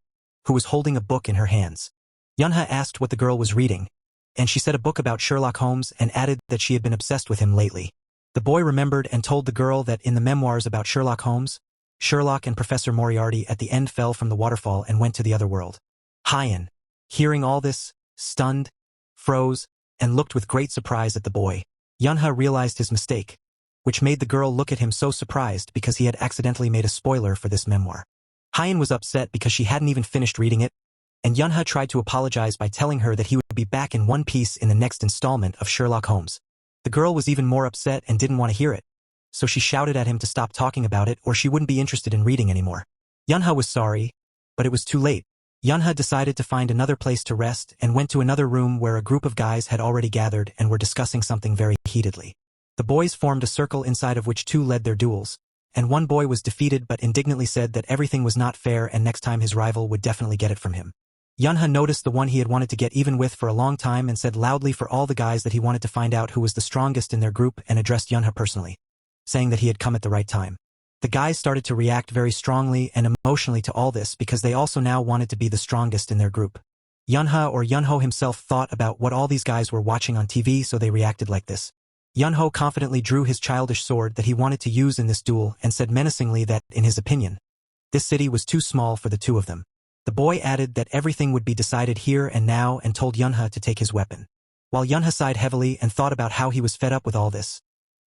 who was holding a book in her hands. Yunha asked what the girl was reading, and she said a book about Sherlock Holmes and added that she had been obsessed with him lately. The boy remembered and told the girl that in the memoirs about Sherlock Holmes, Sherlock and Professor Moriarty at the end fell from the waterfall and went to the other world. Hyen, hearing all this, stunned, froze, and looked with great surprise at the boy. Yunha realized his mistake, which made the girl look at him so surprised because he had accidentally made a spoiler for this memoir. Hyen was upset because she hadn't even finished reading it, and Yunha tried to apologize by telling her that he would be back in one piece in the next installment of Sherlock Holmes. The girl was even more upset and didn't want to hear it, so she shouted at him to stop talking about it or she wouldn't be interested in reading anymore. Yunha was sorry, but it was too late. Yunha decided to find another place to rest and went to another room where a group of guys had already gathered and were discussing something very heatedly. The boys formed a circle inside of which two led their duels, and one boy was defeated but indignantly said that everything was not fair and next time his rival would definitely get it from him. Yunha noticed the one he had wanted to get even with for a long time and said loudly for all the guys that he wanted to find out who was the strongest in their group and addressed Yunha personally, saying that he had come at the right time. The guys started to react very strongly and emotionally to all this because they also now wanted to be the strongest in their group. Yunha or Yunho himself thought about what all these guys were watching on TV, so they reacted like this. Yunho confidently drew his childish sword that he wanted to use in this duel and said menacingly that, in his opinion, this city was too small for the two of them. The boy added that everything would be decided here and now and told Yunha to take his weapon. While Yunha sighed heavily and thought about how he was fed up with all this,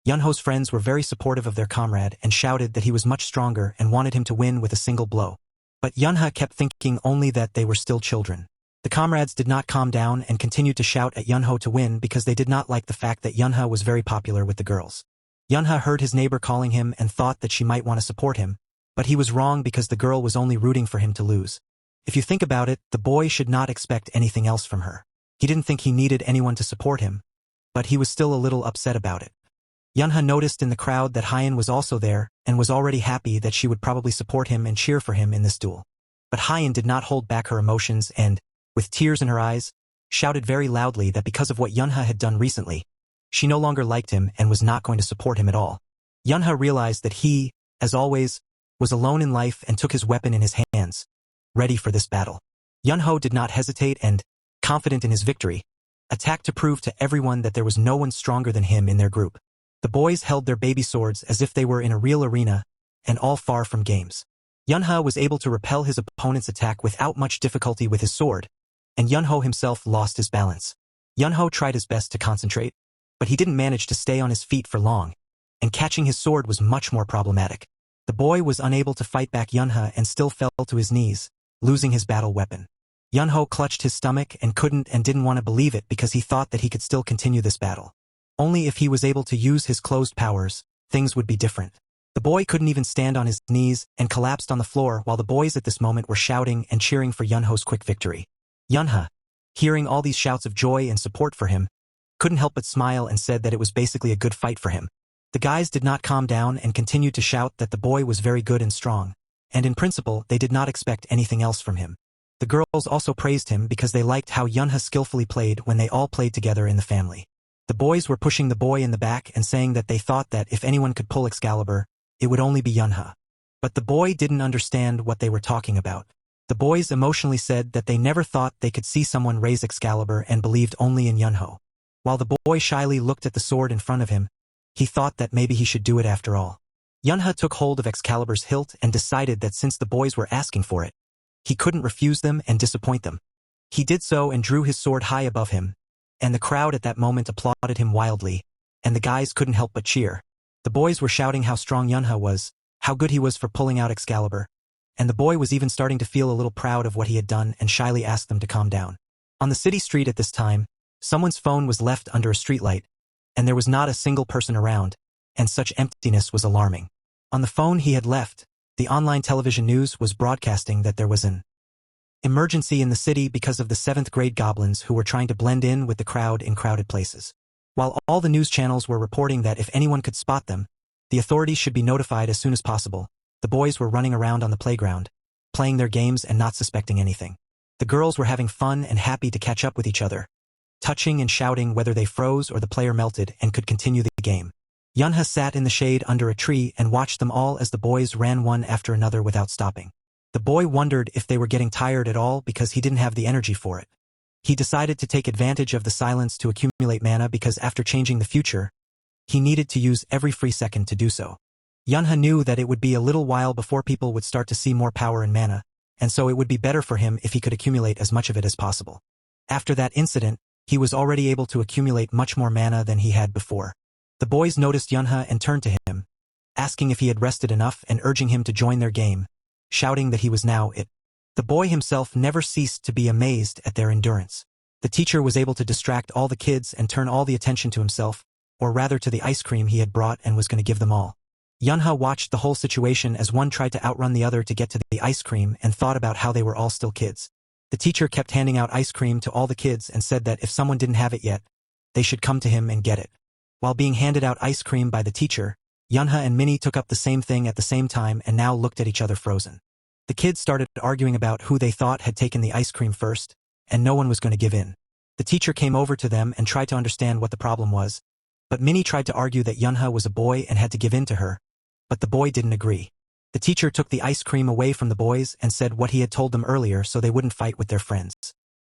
Yunho's friends were very supportive of their comrade and shouted that he was much stronger and wanted him to win with a single blow. But Yunha kept thinking only that they were still children. The comrades did not calm down and continued to shout at Yunho to win because they did not like the fact that Yunha was very popular with the girls. Yunha heard his neighbor calling him and thought that she might want to support him, but he was wrong because the girl was only rooting for him to lose. If you think about it, the boy should not expect anything else from her. He didn't think he needed anyone to support him, but he was still a little upset about it. Yunha noticed in the crowd that Hyen was also there and was already happy that she would probably support him and cheer for him in this duel. But Hyen did not hold back her emotions and, with tears in her eyes, shouted very loudly that because of what Yunha had done recently, she no longer liked him and was not going to support him at all. Yunha realized that he, as always, was alone in life and took his weapon in his hands, ready for this battle. Yunho did not hesitate and, confident in his victory, attacked to prove to everyone that there was no one stronger than him in their group. The boys held their baby swords as if they were in a real arena, and all far from games. Yunha was able to repel his opponent's attack without much difficulty with his sword, and Yunho himself lost his balance. Yunho tried his best to concentrate, but he didn't manage to stay on his feet for long, and catching his sword was much more problematic. The boy was unable to fight back Yunha and still fell to his knees, losing his battle weapon. Yunho clutched his stomach and couldn't and didn't want to believe it because he thought that he could still continue this battle. Only if he was able to use his closed powers, things would be different. The boy couldn't even stand on his knees and collapsed on the floor while the boys at this moment were shouting and cheering for Yunho's quick victory. Yunha, hearing all these shouts of joy and support for him, couldn't help but smile and said that it was basically a good fight for him. The guys did not calm down and continued to shout that the boy was very good and strong, and in principle they did not expect anything else from him. The girls also praised him because they liked how Yunha skillfully played when they all played together in the family. The boys were pushing the boy in the back and saying that they thought that if anyone could pull Excalibur, it would only be Yunha. But the boy didn't understand what they were talking about. The boys emotionally said that they never thought they could see someone raise Excalibur and believed only in Yunho. While the boy shyly looked at the sword in front of him, he thought that maybe he should do it after all. Yunha took hold of Excalibur's hilt and decided that since the boys were asking for it, he couldn't refuse them and disappoint them. He did so and drew his sword high above him, and the crowd at that moment applauded him wildly, and the guys couldn't help but cheer. The boys were shouting how strong Yunha was, how good he was for pulling out Excalibur, and the boy was even starting to feel a little proud of what he had done and shyly asked them to calm down. On the city street at this time, someone's phone was left under a streetlight, and there was not a single person around, and such emptiness was alarming. On the phone he had left, the online television news was broadcasting that there was an emergency in the city because of the 7th grade goblins who were trying to blend in with the crowd in crowded places. While all the news channels were reporting that if anyone could spot them, the authorities should be notified as soon as possible, the boys were running around on the playground, playing their games and not suspecting anything. The girls were having fun and happy to catch up with each other, touching and shouting whether they froze or the player melted and could continue the game. Yunha sat in the shade under a tree and watched them all as the boys ran one after another without stopping. The boy wondered if they were getting tired at all because he didn't have the energy for it. He decided to take advantage of the silence to accumulate mana because after changing the future, he needed to use every free second to do so. Yunha knew that it would be a little while before people would start to see more power in mana, and so it would be better for him if he could accumulate as much of it as possible. After that incident, he was already able to accumulate much more mana than he had before. The boys noticed Yunha and turned to him, asking if he had rested enough and urging him to join their game, shouting that he was now it. The boy himself never ceased to be amazed at their endurance. The teacher was able to distract all the kids and turn all the attention to himself, or rather to the ice cream he had brought and was going to give them all. Yunha watched the whole situation as one tried to outrun the other to get to the ice cream and thought about how they were all still kids. The teacher kept handing out ice cream to all the kids and said that if someone didn't have it yet, they should come to him and get it. While being handed out ice cream by the teacher, Yunha and Minnie took up the same thing at the same time and now looked at each other frozen. The kids started arguing about who they thought had taken the ice cream first, and no one was going to give in. The teacher came over to them and tried to understand what the problem was, but Minnie tried to argue that Yunha was a boy and had to give in to her, but the boy didn't agree. The teacher took the ice cream away from the boys and said what he had told them earlier so they wouldn't fight with their friends.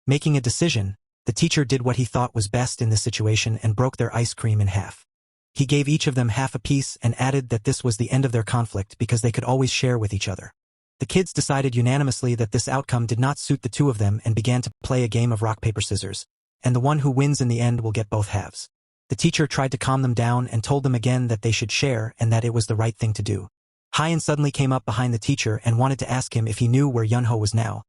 Making a decision, the teacher did what he thought was best in this situation and broke their ice cream in half. He gave each of them half a piece and added that this was the end of their conflict because they could always share with each other. The kids decided unanimously that this outcome did not suit the two of them and began to play a game of rock, paper, scissors, and the one who wins in the end will get both halves. The teacher tried to calm them down and told them again that they should share and that it was the right thing to do. Hyan suddenly came up behind the teacher and wanted to ask him if he knew where Yunho was now,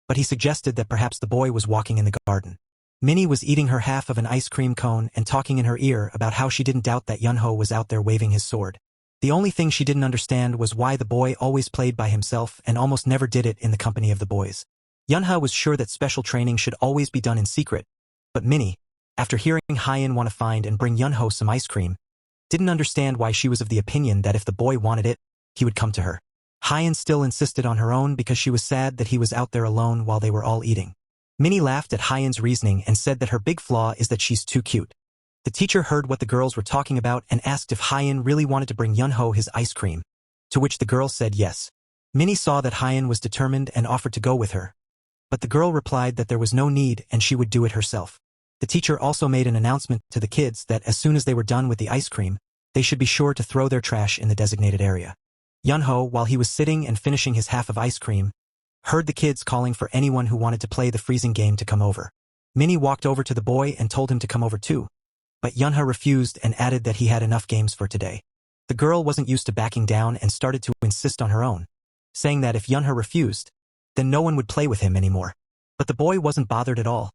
but he suggested that perhaps the boy was walking in the garden. Minnie was eating her half of an ice cream cone and talking in her ear about how she didn't doubt that Yunho was out there waving his sword. The only thing she didn't understand was why the boy always played by himself and almost never did it in the company of the boys. Yunha was sure that special training should always be done in secret, but Minnie, after hearing Hyan want to find and bring Yunho some ice cream, didn't understand why she was of the opinion that if the boy wanted it, he would come to her. Hyan still insisted on her own because she was sad that he was out there alone while they were all eating. Minnie laughed at Hyan's reasoning and said that her big flaw is that she's too cute. The teacher heard what the girls were talking about and asked if Hyan really wanted to bring Yunho his ice cream, to which the girl said yes. Minnie saw that Hyan was determined and offered to go with her, but the girl replied that there was no need and she would do it herself. The teacher also made an announcement to the kids that as soon as they were done with the ice cream, they should be sure to throw their trash in the designated area. Yunho, while he was sitting and finishing his half of ice cream, heard the kids calling for anyone who wanted to play the freezing game to come over. Minnie walked over to the boy and told him to come over too, but Yunha refused and added that he had enough games for today. The girl wasn't used to backing down and started to insist on her own, saying that if Yunha refused, then no one would play with him anymore. But the boy wasn't bothered at all,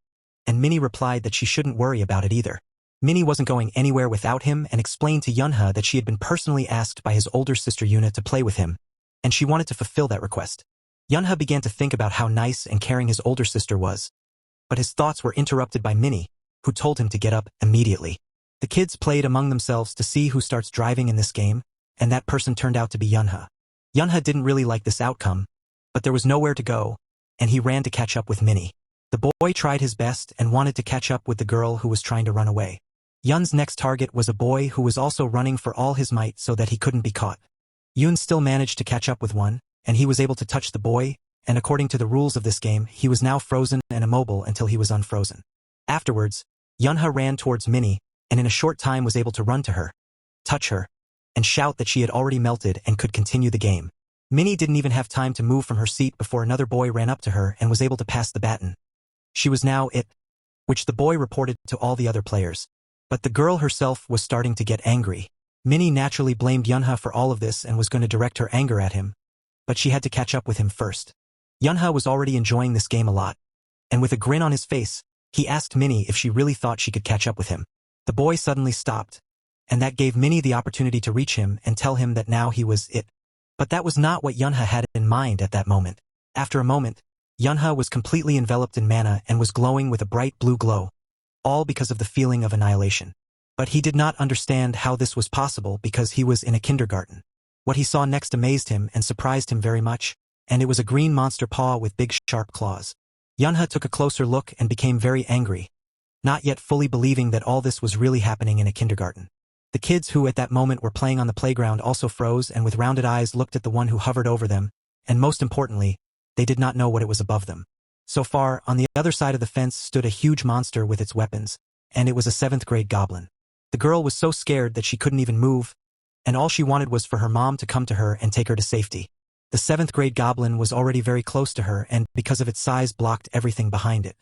and Minnie replied that she shouldn't worry about it either. Minnie wasn't going anywhere without him and explained to Yunha that she had been personally asked by his older sister Yuna to play with him, and she wanted to fulfill that request. Yunha began to think about how nice and caring his older sister was, but his thoughts were interrupted by Minnie, who told him to get up immediately. The kids played among themselves to see who starts driving in this game, and that person turned out to be Yunha. Yunha didn't really like this outcome, but there was nowhere to go, and he ran to catch up with Minnie. The boy tried his best and wanted to catch up with the girl who was trying to run away. Yun's next target was a boy who was also running for all his might so that he couldn't be caught. Yun still managed to catch up with one, and he was able to touch the boy, and according to the rules of this game, he was now frozen and immobile until he was unfrozen. Afterwards, Yunha ran towards Minnie, and in a short time was able to run to her, touch her, and shout that she had already melted and could continue the game. Minnie didn't even have time to move from her seat before another boy ran up to her and was able to pass the baton. She was now it, which the boy reported to all the other players. But the girl herself was starting to get angry. Minnie naturally blamed Yunha for all of this and was going to direct her anger at him, but she had to catch up with him first. Yunha was already enjoying this game a lot, and with a grin on his face, he asked Minnie if she really thought she could catch up with him. The boy suddenly stopped, and that gave Minnie the opportunity to reach him and tell him that now he was it. But that was not what Yunha had in mind at that moment. After a moment, Yunha was completely enveloped in mana and was glowing with a bright blue glow, all because of the feeling of annihilation. But he did not understand how this was possible because he was in a kindergarten. What he saw next amazed him and surprised him very much, and it was a green monster paw with big sharp claws. Yunha took a closer look and became very angry, not yet fully believing that all this was really happening in a kindergarten. The kids who at that moment were playing on the playground also froze and with rounded eyes looked at the one who hovered over them, and most importantly, they did not know what it was above them. So far, on the other side of the fence stood a huge monster with its weapons, and it was a 7th grade goblin. The girl was so scared that she couldn't even move, and all she wanted was for her mom to come to her and take her to safety. The 7th grade goblin was already very close to her and, because of its size, blocked everything behind it.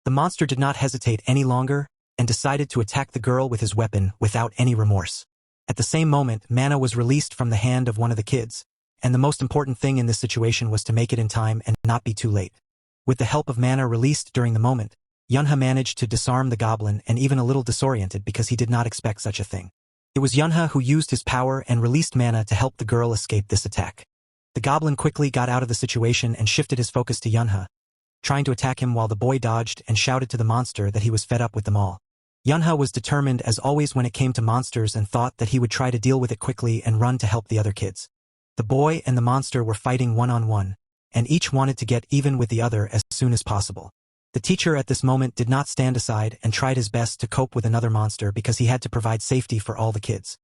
The monster did not hesitate any longer and decided to attack the girl with his weapon without any remorse. At the same moment, mana was released from the hand of one of the kids, and the most important thing in this situation was to make it in time and not be too late. With the help of mana released during the moment, Yunha managed to disarm the goblin and even a little disoriented because he did not expect such a thing. It was Yunha who used his power and released mana to help the girl escape this attack. The goblin quickly got out of the situation and shifted his focus to Yunha, trying to attack him while the boy dodged and shouted to the monster that he was fed up with them all. Yunha was determined as always when it came to monsters and thought that he would try to deal with it quickly and run to help the other kids. The boy and the monster were fighting one-on-one, and each wanted to get even with the other as soon as possible. The teacher at this moment did not stand aside and tried his best to cope with another monster because he had to provide safety for all the kids.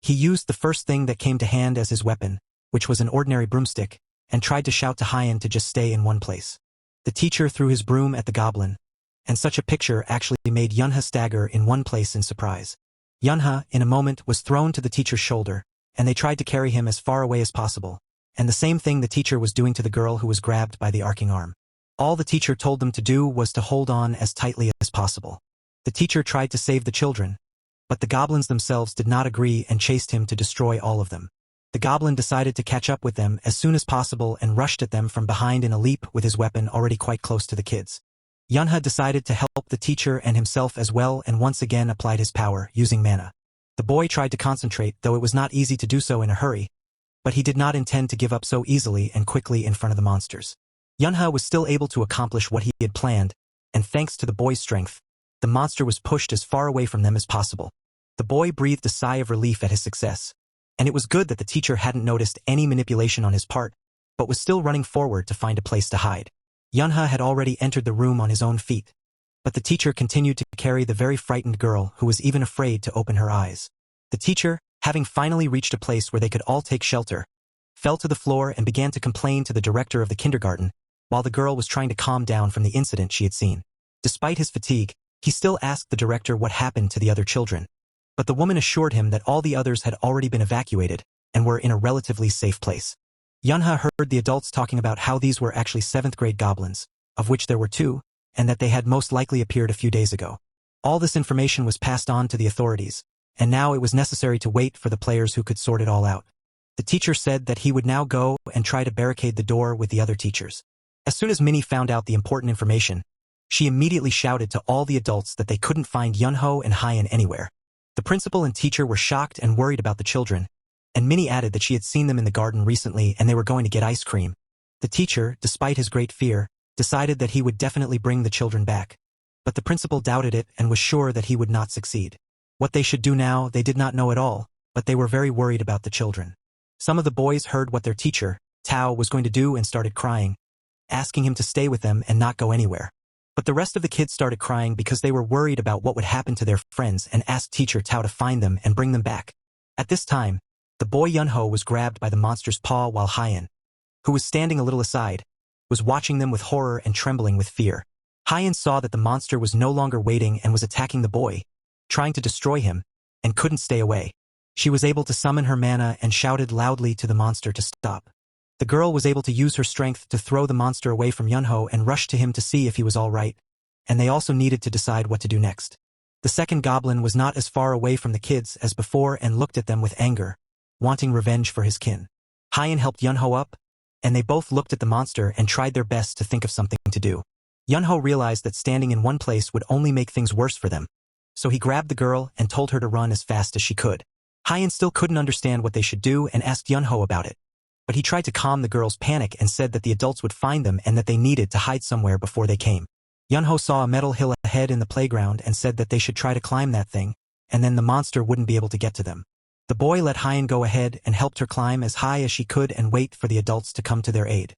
He used the first thing that came to hand as his weapon, which was an ordinary broomstick, and tried to shout to Hyan to just stay in one place. The teacher threw his broom at the goblin, and such a picture actually made Yunha stagger in one place in surprise. Yunha, in a moment, was thrown to the teacher's shoulder, and they tried to carry him as far away as possible, and the same thing the teacher was doing to the girl who was grabbed by the arcing arm. All the teacher told them to do was to hold on as tightly as possible. The teacher tried to save the children, but the goblins themselves did not agree and chased him to destroy all of them. The goblin decided to catch up with them as soon as possible and rushed at them from behind in a leap with his weapon already quite close to the kids. Yunha decided to help the teacher and himself as well and once again applied his power, using mana. The boy tried to concentrate, though it was not easy to do so in a hurry, but he did not intend to give up so easily and quickly in front of the monsters. Yunha was still able to accomplish what he had planned, and thanks to the boy's strength, the monster was pushed as far away from them as possible. The boy breathed a sigh of relief at his success, and it was good that the teacher hadn't noticed any manipulation on his part, but was still running forward to find a place to hide. Yunha had already entered the room on his own feet, but the teacher continued to carry the very frightened girl who was even afraid to open her eyes. The teacher, having finally reached a place where they could all take shelter, fell to the floor and began to complain to the director of the kindergarten, while the girl was trying to calm down from the incident she had seen. Despite his fatigue, he still asked the director what happened to the other children, but the woman assured him that all the others had already been evacuated and were in a relatively safe place. Yunha heard the adults talking about how these were actually 7th grade goblins, of which there were 2, and that they had most likely appeared a few days ago. All this information was passed on to the authorities, and now it was necessary to wait for the players who could sort it all out. The teacher said that he would now go and try to barricade the door with the other teachers. As soon as Minnie found out the important information, She immediately shouted to all the adults that they couldn't find Yunho and Hyan anywhere. The principal and teacher were shocked and worried about the children, and Minnie added that she had seen them in the garden recently and they were going to get ice cream. The teacher, despite his great fear, decided that he would definitely bring the children back. But the principal doubted it and was sure that he would not succeed. What they should do now, they did not know at all, but they were very worried about the children. Some of the boys heard what their teacher, Tao, was going to do and started crying, asking him to stay with them and not go anywhere. But the rest of the kids started crying because they were worried about what would happen to their friends and asked teacher Tao to find them and bring them back. At this time, the boy Yunho was grabbed by the monster's paw while Hyan, who was standing a little aside, was watching them with horror and trembling with fear. Hyan saw that the monster was no longer waiting and was attacking the boy, trying to destroy him, and couldn't stay away. She was able to summon her mana and shouted loudly to the monster to stop. The girl was able to use her strength to throw the monster away from Yunho and rush to him to see if he was all right, and they also needed to decide what to do next. The second goblin was not as far away from the kids as before and looked at them with anger, wanting revenge for his kin. Hyan helped Yunho up, and they both looked at the monster and tried their best to think of something to do. Yunho realized that standing in one place would only make things worse for them, so he grabbed the girl and told her to run as fast as she could. Hyan still couldn't understand what they should do and asked Yunho about it. But he tried to calm the girl's panic and said that the adults would find them and that they needed to hide somewhere before they came. Yunho saw a metal hill ahead in the playground and said that they should try to climb that thing, and then the monster wouldn't be able to get to them. The boy let Hyan go ahead and helped her climb as high as she could and wait for the adults to come to their aid.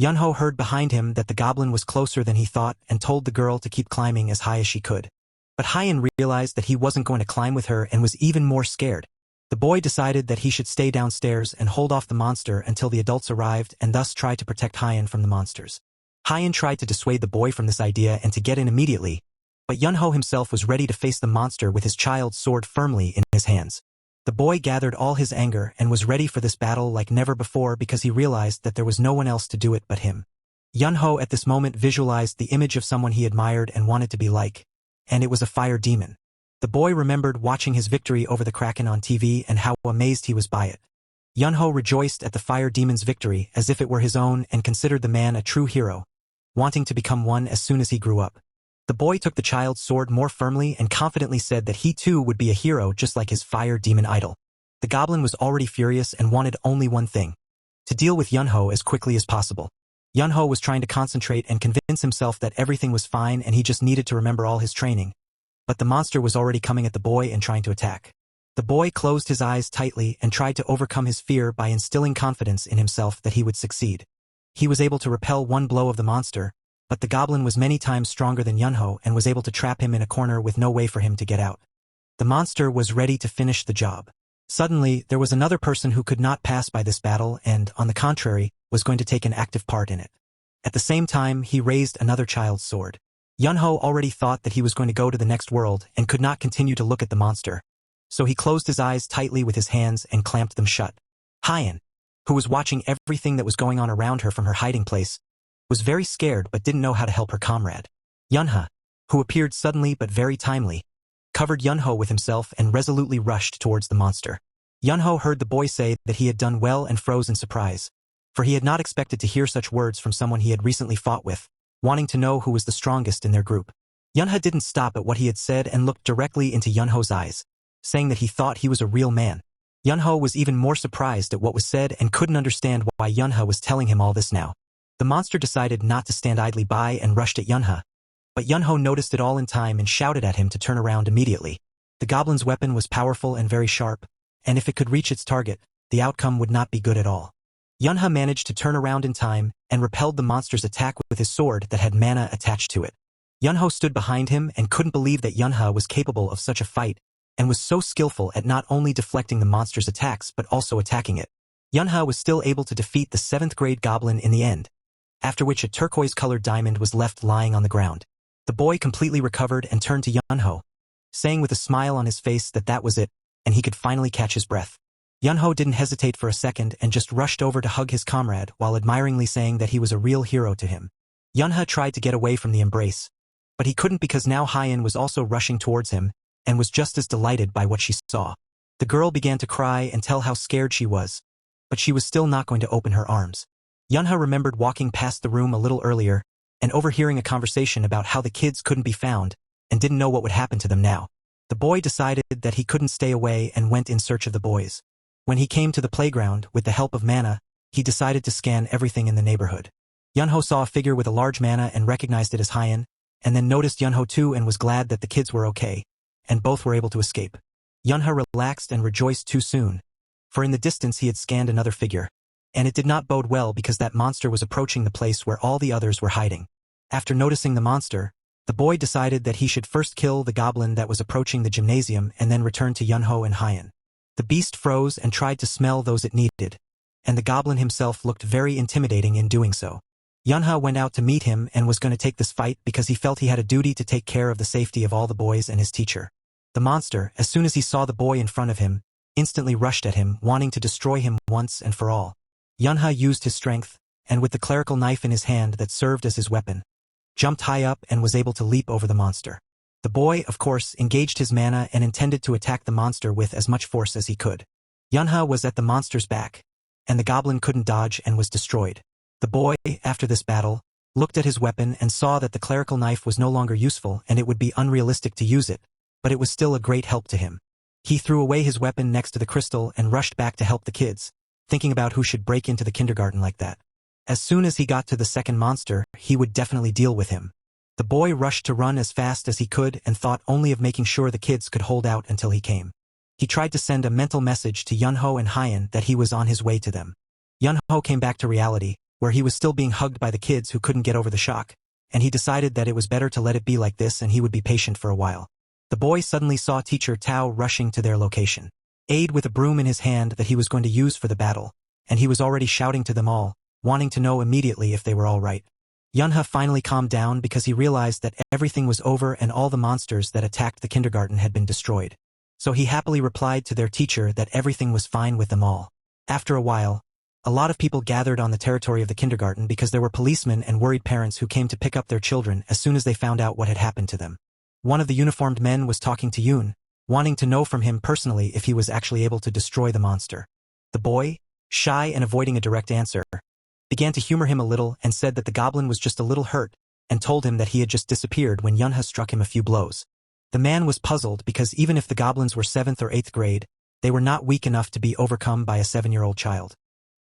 Yunho heard behind him that the goblin was closer than he thought and told the girl to keep climbing as high as she could. But Hyan realized that he wasn't going to climb with her and was even more scared. The boy decided that he should stay downstairs and hold off the monster until the adults arrived and thus try to protect Hyan from the monsters. Hyan tried to dissuade the boy from this idea and to get in immediately, but Yunho himself was ready to face the monster with his child's sword firmly in his hands. The boy gathered all his anger and was ready for this battle like never before because he realized that there was no one else to do it but him. Yunho at this moment visualized the image of someone he admired and wanted to be like, and it was a fire demon. The boy remembered watching his victory over the Kraken on TV and how amazed he was by it. Yunho rejoiced at the fire demon's victory as if it were his own and considered the man a true hero, wanting to become one as soon as he grew up. The boy took the child's sword more firmly and confidently said that he too would be a hero just like his fire demon idol. The goblin was already furious and wanted only one thing: to deal with Yunho as quickly as possible. Yunho was trying to concentrate and convince himself that everything was fine and he just needed to remember all his training. But the monster was already coming at the boy and trying to attack. The boy closed his eyes tightly and tried to overcome his fear by instilling confidence in himself that he would succeed. He was able to repel one blow of the monster, but the goblin was many times stronger than Yunho and was able to trap him in a corner with no way for him to get out. The monster was ready to finish the job. Suddenly, there was another person who could not pass by this battle and, on the contrary, was going to take an active part in it. At the same time, he raised another child's sword. Yunho already thought that he was going to go to the next world and could not continue to look at the monster, so he closed his eyes tightly with his hands and clamped them shut. Hyan, who was watching everything that was going on around her from her hiding place, was very scared but didn't know how to help her comrade. Yunha, who appeared suddenly but very timely, covered Yunho with himself and resolutely rushed towards the monster. Yunho heard the boy say that he had done well and froze in surprise, for he had not expected to hear such words from someone he had recently fought with, wanting to know who was the strongest in their group. Yunha didn't stop at what he had said and looked directly into Yunho's eyes, saying that he thought he was a real man. Yunho was even more surprised at what was said and couldn't understand why Yunha was telling him all this now. The monster decided not to stand idly by and rushed at Yunha, but Yunho noticed it all in time and shouted at him to turn around immediately. The goblin's weapon was powerful and very sharp, and if it could reach its target, the outcome would not be good at all. Yunha managed to turn around in time and repelled the monster's attack with his sword that had mana attached to it. Yunho stood behind him and couldn't believe that Yunha was capable of such a fight and was so skillful at not only deflecting the monster's attacks but also attacking it. Yunha was still able to defeat the 7th grade goblin in the end, after which a turquoise-colored diamond was left lying on the ground. The boy completely recovered and turned to Yunho, saying with a smile on his face that that was it, and he could finally catch his breath. Yunho didn't hesitate for a second and just rushed over to hug his comrade while admiringly saying that he was a real hero to him. Yunha tried to get away from the embrace, but he couldn't because now Hyan was also rushing towards him and was just as delighted by what she saw. The girl began to cry and tell how scared she was, but she was still not going to open her arms. Yunha remembered walking past the room a little earlier and overhearing a conversation about how the kids couldn't be found and didn't know what would happen to them now. The boy decided that he couldn't stay away and went in search of the boys. When he came to the playground, with the help of Manhwa, he decided to scan everything in the neighborhood. Yunho saw a figure with a large Manhwa and recognized it as Hyan, and then noticed Yunho too and was glad that the kids were okay, and both were able to escape. Yunho relaxed and rejoiced too soon, for in the distance he had scanned another figure, and it did not bode well because that monster was approaching the place where all the others were hiding. After noticing the monster, the boy decided that he should first kill the goblin that was approaching the gymnasium and then return to Yunho and Hyan. The beast froze and tried to smell those it needed, and the goblin himself looked very intimidating in doing so. Yunho went out to meet him and was going to take this fight because he felt he had a duty to take care of the safety of all the boys and his teacher. The monster, as soon as he saw the boy in front of him, instantly rushed at him, wanting to destroy him once and for all. Yunho used his strength, and with the clerical knife in his hand that served as his weapon, jumped high up and was able to leap over the monster. The boy, of course, engaged his mana and intended to attack the monster with as much force as he could. Yunho was at the monster's back, and the goblin couldn't dodge and was destroyed. The boy, after this battle, looked at his weapon and saw that the clerical knife was no longer useful and it would be unrealistic to use it, but it was still a great help to him. He threw away his weapon next to the crystal and rushed back to help the kids, thinking about who should break into the kindergarten like that. As soon as he got to the second monster, he would definitely deal with him. The boy rushed to run as fast as he could and thought only of making sure the kids could hold out until he came. He tried to send a mental message to Yunho and Hyan that he was on his way to them. Yunho came back to reality, where he was still being hugged by the kids who couldn't get over the shock, and he decided that it was better to let it be like this and he would be patient for a while. The boy suddenly saw teacher Tao rushing to their location, aid with a broom in his hand that he was going to use for the battle, and he was already shouting to them all, wanting to know immediately if they were all right. Yunho finally calmed down because he realized that everything was over and all the monsters that attacked the kindergarten had been destroyed. So he happily replied to their teacher that everything was fine with them all. After a while, a lot of people gathered on the territory of the kindergarten because there were policemen and worried parents who came to pick up their children as soon as they found out what had happened to them. One of the uniformed men was talking to Yoon, wanting to know from him personally if he was actually able to destroy the monster. The boy, shy and avoiding a direct answer, began to humor him a little and said that the goblin was just a little hurt and told him that he had just disappeared when Yunho struck him a few blows. The man was puzzled because even if the goblins were 7th or 8th grade, they were not weak enough to be overcome by a 7-year-old child.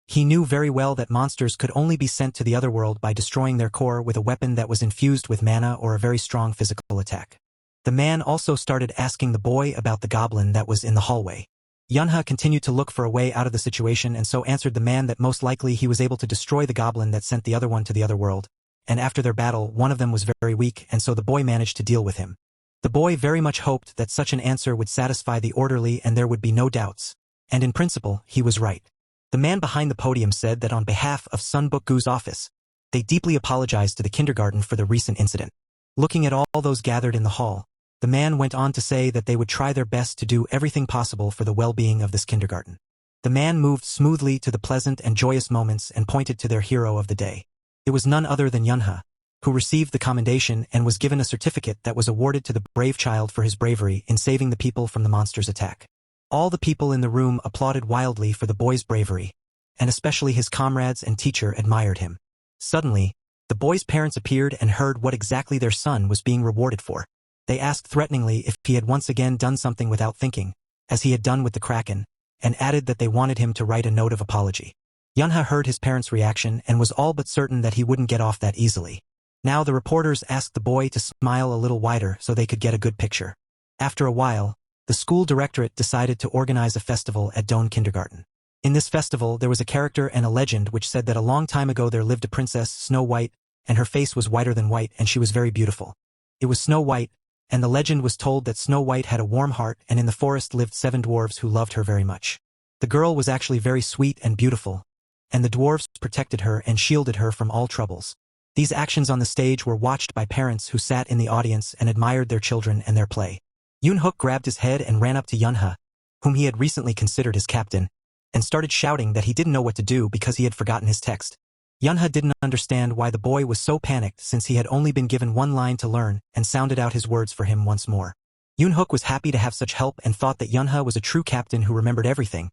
He knew very well that monsters could only be sent to the other world by destroying their core with a weapon that was infused with mana or a very strong physical attack. The man also started asking the boy about the goblin that was in the hallway. Yunho continued to look for a way out of the situation and so answered the man that most likely he was able to destroy the goblin that sent the other one to the other world, and after their battle one of them was very weak and so the boy managed to deal with him. The boy very much hoped that such an answer would satisfy the orderly and there would be no doubts, and in principle he was right. The man behind the podium said that on behalf of Sun Buk-gu's office, they deeply apologized to the kindergarten for the recent incident. Looking at all those gathered in the hall, the man went on to say that they would try their best to do everything possible for the well-being of this kindergarten. The man moved smoothly to the pleasant and joyous moments and pointed to their hero of the day. It was none other than Yunho, who received the commendation and was given a certificate that was awarded to the brave child for his bravery in saving the people from the monster's attack. All the people in the room applauded wildly for the boy's bravery, and especially his comrades and teacher admired him. Suddenly, the boy's parents appeared and heard what exactly their son was being rewarded for. They asked threateningly if he had once again done something without thinking, as he had done with the Kraken, and added that they wanted him to write a note of apology. Yunho heard his parents' reaction and was all but certain that he wouldn't get off that easily. Now the reporters asked the boy to smile a little wider so they could get a good picture. After a while, the school directorate decided to organize a festival at Doan Kindergarten. In this festival there was a character and a legend which said that a long time ago there lived a princess, Snow White, and her face was whiter than white and she was very beautiful. It was Snow White, and the legend was told that Snow White had a warm heart and in the forest lived 7 dwarves who loved her very much. The girl was actually very sweet and beautiful, and the dwarves protected her and shielded her from all troubles. These actions on the stage were watched by parents who sat in the audience and admired their children and their play. Yoon-hook grabbed his head and ran up to Yunho, whom he had recently considered his captain, and started shouting that he didn't know what to do because he had forgotten his text. Yunho didn't understand why the boy was so panicked since he had only been given one line to learn and sounded out his words for him once more. Yoon-hook was happy to have such help and thought that Yunho was a true captain who remembered everything,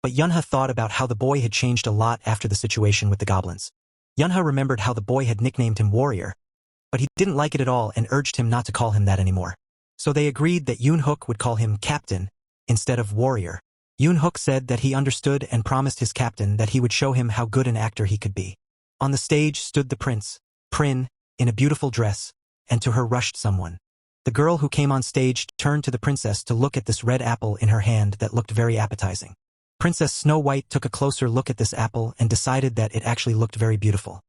but Yunho thought about how the boy had changed a lot after the situation with the goblins. Yunho remembered how the boy had nicknamed him Warrior, but he didn't like it at all and urged him not to call him that anymore. So they agreed that Yoon-hook would call him captain instead of warrior. Yoon-hook said that he understood and promised his captain that he would show him how good an actor he could be. On the stage stood the prince, Prin, in a beautiful dress, and to her rushed someone. The girl who came on stage turned to the princess to look at this red apple in her hand that looked very appetizing. Princess Snow White took a closer look at this apple and decided that it actually looked very beautiful.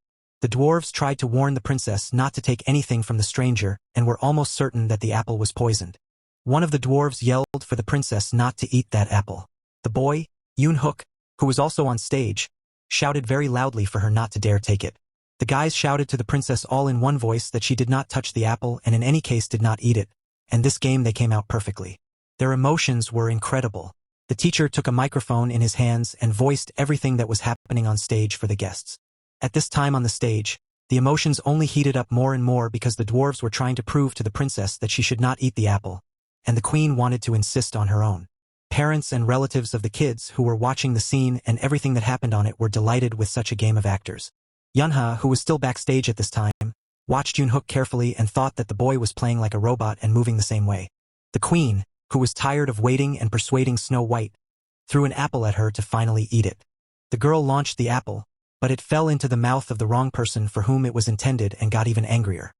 The dwarves tried to warn the princess not to take anything from the stranger and were almost certain that the apple was poisoned. One of the dwarves yelled for the princess not to eat that apple. The boy, Yoon-hook, who was also on stage, shouted very loudly for her not to dare take it. The guys shouted to the princess all in one voice that she did not touch the apple and in any case did not eat it, and this game they came out perfectly. Their emotions were incredible. The teacher took a microphone in his hands and voiced everything that was happening on stage for the guests. At this time on the stage, the emotions only heated up more and more because the dwarves were trying to prove to the princess that she should not eat the apple, and the queen wanted to insist on her own. Parents and relatives of the kids who were watching the scene and everything that happened on it were delighted with such a game of actors. Yunha, who was still backstage at this time, watched Yoon-hook carefully and thought that the boy was playing like a robot and moving the same way. The queen, who was tired of waiting and persuading Snow White, threw an apple at her to finally eat it. The girl launched the apple, but it fell into the mouth of the wrong person for whom it was intended and got even angrier.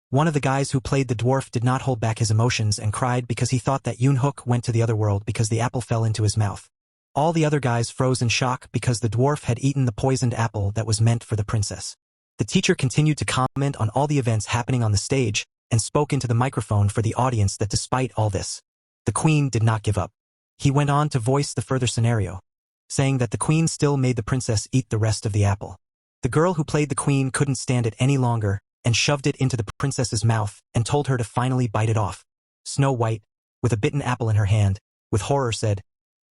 One of the guys who played the dwarf did not hold back his emotions and cried because he thought that Yoon-hook went to the other world because the apple fell into his mouth. All the other guys froze in shock because the dwarf had eaten the poisoned apple that was meant for the princess. The teacher continued to comment on all the events happening on the stage and spoke into the microphone for the audience that despite all this, the queen did not give up. He went on to voice the further scenario, saying that the queen still made the princess eat the rest of the apple. The girl who played the queen couldn't stand it any longer and shoved it into the princess's mouth and told her to finally bite it off. Snow White, with a bitten apple in her hand, with horror said,